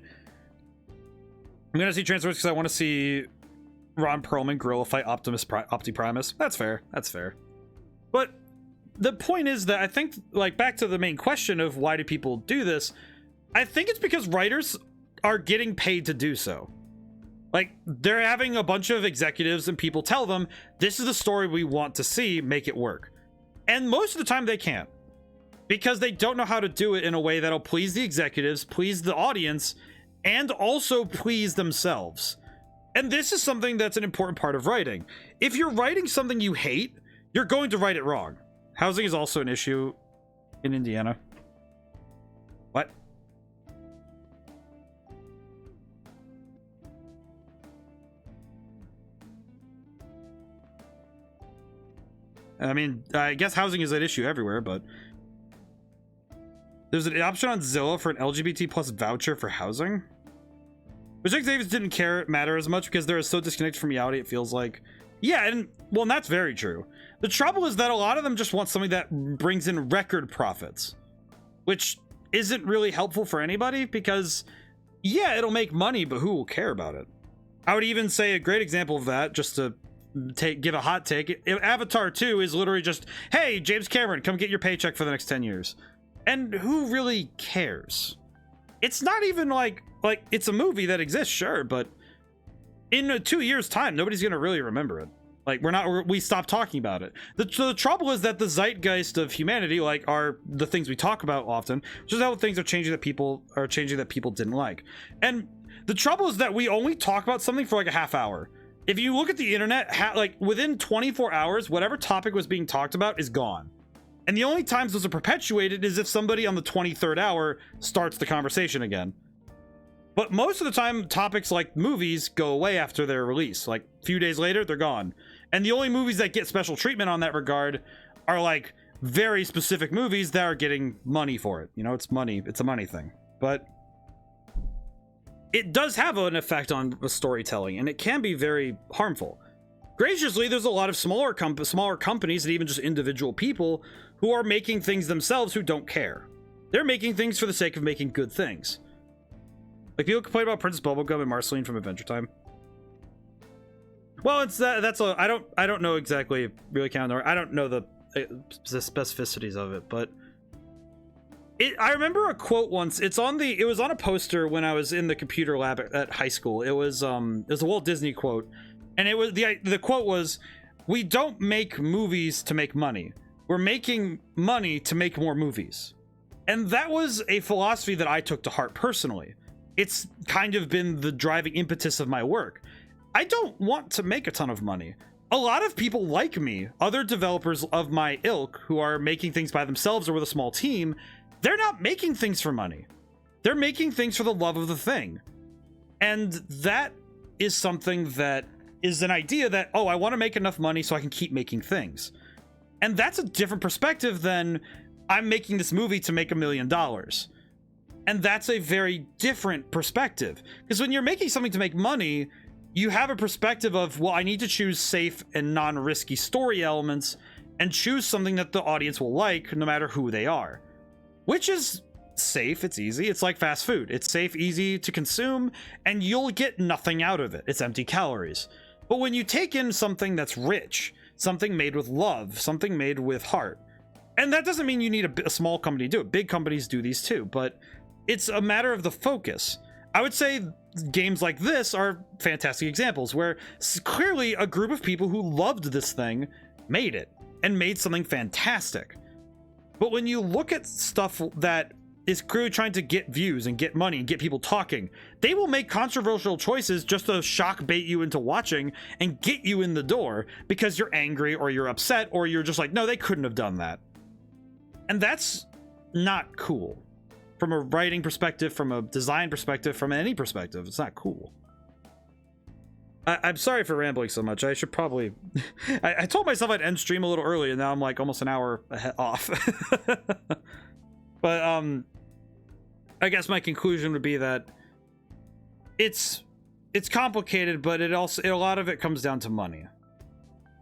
I'm going to see Transformers because I want to see Ron Perlman gorilla fight Optiprimus. That's fair. That's fair. But the point is that I think, like, back to the main question of why do people do this, I think it's because writers are getting paid to do so. Like, they're having a bunch of executives and people tell them, this is the story we want to see, make it work. And most of the time they can't. Because they don't know how to do it in a way that'll please the executives, please the audience, and also please themselves. And this is something that's an important part of writing. If you're writing something you hate, you're going to write it wrong. Housing is also an issue in Indiana. What? I mean, I guess housing is an issue everywhere, but there's an option on Zillow for an LGBT plus voucher for housing. Which Jake Davis didn't matter as much because they're so disconnected from reality, it feels like. Yeah, and that's very true. The trouble is that a lot of them just want something that brings in record profits, which isn't really helpful for anybody because, yeah, it'll make money, but who will care about it? I would even say a great example of that, just to give a hot take, Avatar 2 is literally just, hey, James Cameron, come get your paycheck for the next 10 years. And who really cares? It's not even like it's a movie that exists, sure, but in 2 years' time, nobody's gonna really remember it. Like, we stopped talking about it. The trouble is that the zeitgeist of humanity, like, are the things we talk about often, which is how things are changing that people didn't like. And the trouble is that we only talk about something for like a half hour. If you look at the internet, like within 24 hours, whatever topic was being talked about is gone. And the only times those are perpetuated is if somebody on the 23rd hour starts the conversation again. But most of the time, topics like movies go away after their release. Like a few days later, they're gone. And the only movies that get special treatment on that regard are like very specific movies that are getting money for it. You know, it's money. It's a money thing. But it does have an effect on the storytelling, and it can be very harmful. Graciously, there's a lot of smaller companies and even just individual people who are making things themselves who don't care. They're making things for the sake of making good things. Like, people complain about Princess Bubblegum and Marceline from Adventure Time. Well, it's I don't know exactly really I don't know the specificities of it, but I remember a quote once. It was on a poster when I was in the computer lab at high school. It was a Walt Disney quote, and it was the quote was, "We don't make movies to make money. We're making money to make more movies." And that was a philosophy that I took to heart personally. It's kind of been the driving impetus of my work. I don't want to make a ton of money. A lot of people like me, other developers of my ilk who are making things by themselves or with a small team, they're not making things for money. They're making things for the love of the thing. And that is something that is an idea that, oh, I want to make enough money so I can keep making things. And that's a different perspective than I'm making this movie to make $1 million. And that's a very different perspective. Because when you're making something to make money, you have a perspective of, well, I need to choose safe and non-risky story elements and choose something that the audience will like no matter who they are. Which is safe, it's easy, it's like fast food. It's safe, easy to consume, and you'll get nothing out of it. It's empty calories. But when you take in something that's rich, something made with love, something made with heart, and that doesn't mean you need a small company to do it. Big companies do these too, but it's a matter of the focus. I would say games like this are fantastic examples where clearly a group of people who loved this thing made it and made something fantastic. But when you look at stuff that is clearly trying to get views and get money and get people talking, they will make controversial choices just to shock bait you into watching and get you in the door because you're angry or you're upset or you're just like, no, they couldn't have done that. And that's not cool. From a writing perspective, from a design perspective, from any perspective, it's not cool. I'm sorry for rambling so much. I should probably... I told myself I'd end stream a little early, and now I'm like almost an hour off. But I guess my conclusion would be that it's complicated, but a lot of it comes down to money.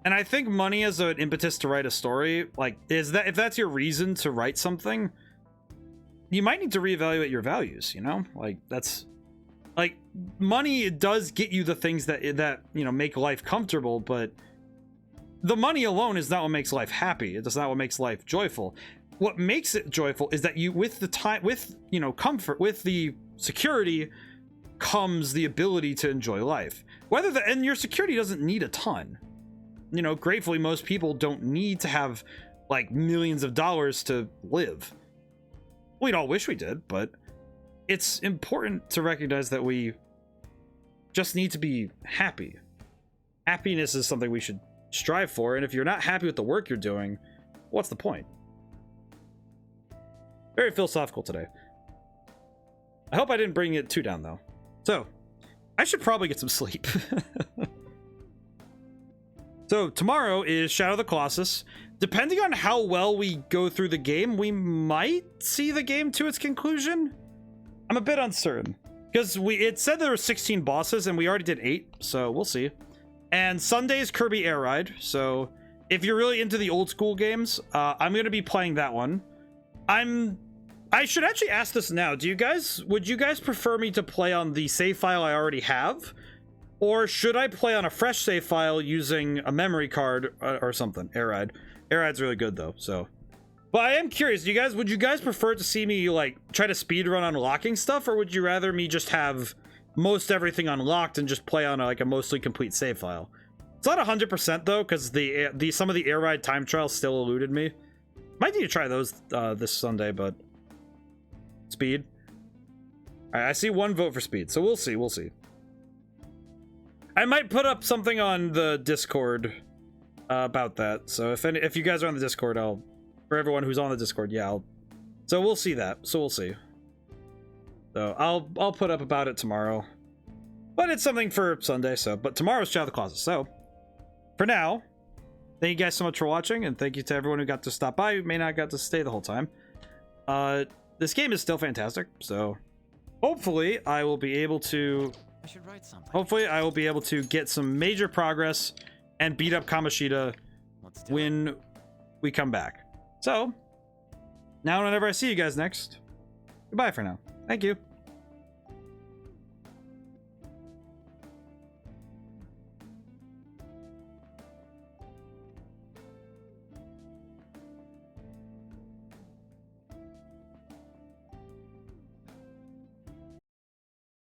And I think money as an impetus to write a story, like, if that's your reason to write something, you might need to reevaluate your values, you know? Like, that's... Like, money does get you the things that you know, make life comfortable, but the money alone is not what makes life happy. It's not what makes life joyful. What makes it joyful is that you, with the time, with, you know, comfort, with the security, comes the ability to enjoy life. And your security doesn't need a ton. You know, gratefully, most people don't need to have, like, millions of dollars to live. We'd all wish we did, but it's important to recognize that we just need to be happy. Happiness is something we should strive for, and if you're not happy with the work you're doing, what's the point? Very philosophical today. I hope I didn't bring it too down, though. So, I should probably get some sleep. So, tomorrow is Shadow of the Colossus. Depending on how well we go through the game, we might see the game to its conclusion. I'm a bit uncertain. Because it said there were 16 bosses, and we already did 8, so we'll see. And Sunday's Kirby Air Ride, so if you're really into the old school games, I'm going to be playing that one. I should actually ask this now. Would you guys prefer me to play on the save file I already have? Or should I play on a fresh save file using a memory card or something? Air Ride. Air Ride's really good though, so. But I am curious, would you guys prefer to see me like try to speedrun unlocking stuff, or would you rather me just have most everything unlocked and just play on like a mostly complete save file? It's not 100% though, because some of the Air Ride time trials still eluded me. Might need to try those this Sunday, but speed. All right, I see one vote for speed, so we'll see. We'll see. I might put up something on the Discord about that. So if you guys are on the Discord, for everyone who's on the Discord, yeah, so we'll see that. So we'll see. So I'll put up about it tomorrow. But it's something for Sunday, so but tomorrow's Shadow of the Colossus. So for now, thank you guys so much for watching, and thank you to everyone who got to stop by, who may not got to stay the whole time. This game is still fantastic, so hopefully I will be able to get some major progress and beat up Kamoshida when we come back. So, now whenever I see you guys next, goodbye for now. Thank you.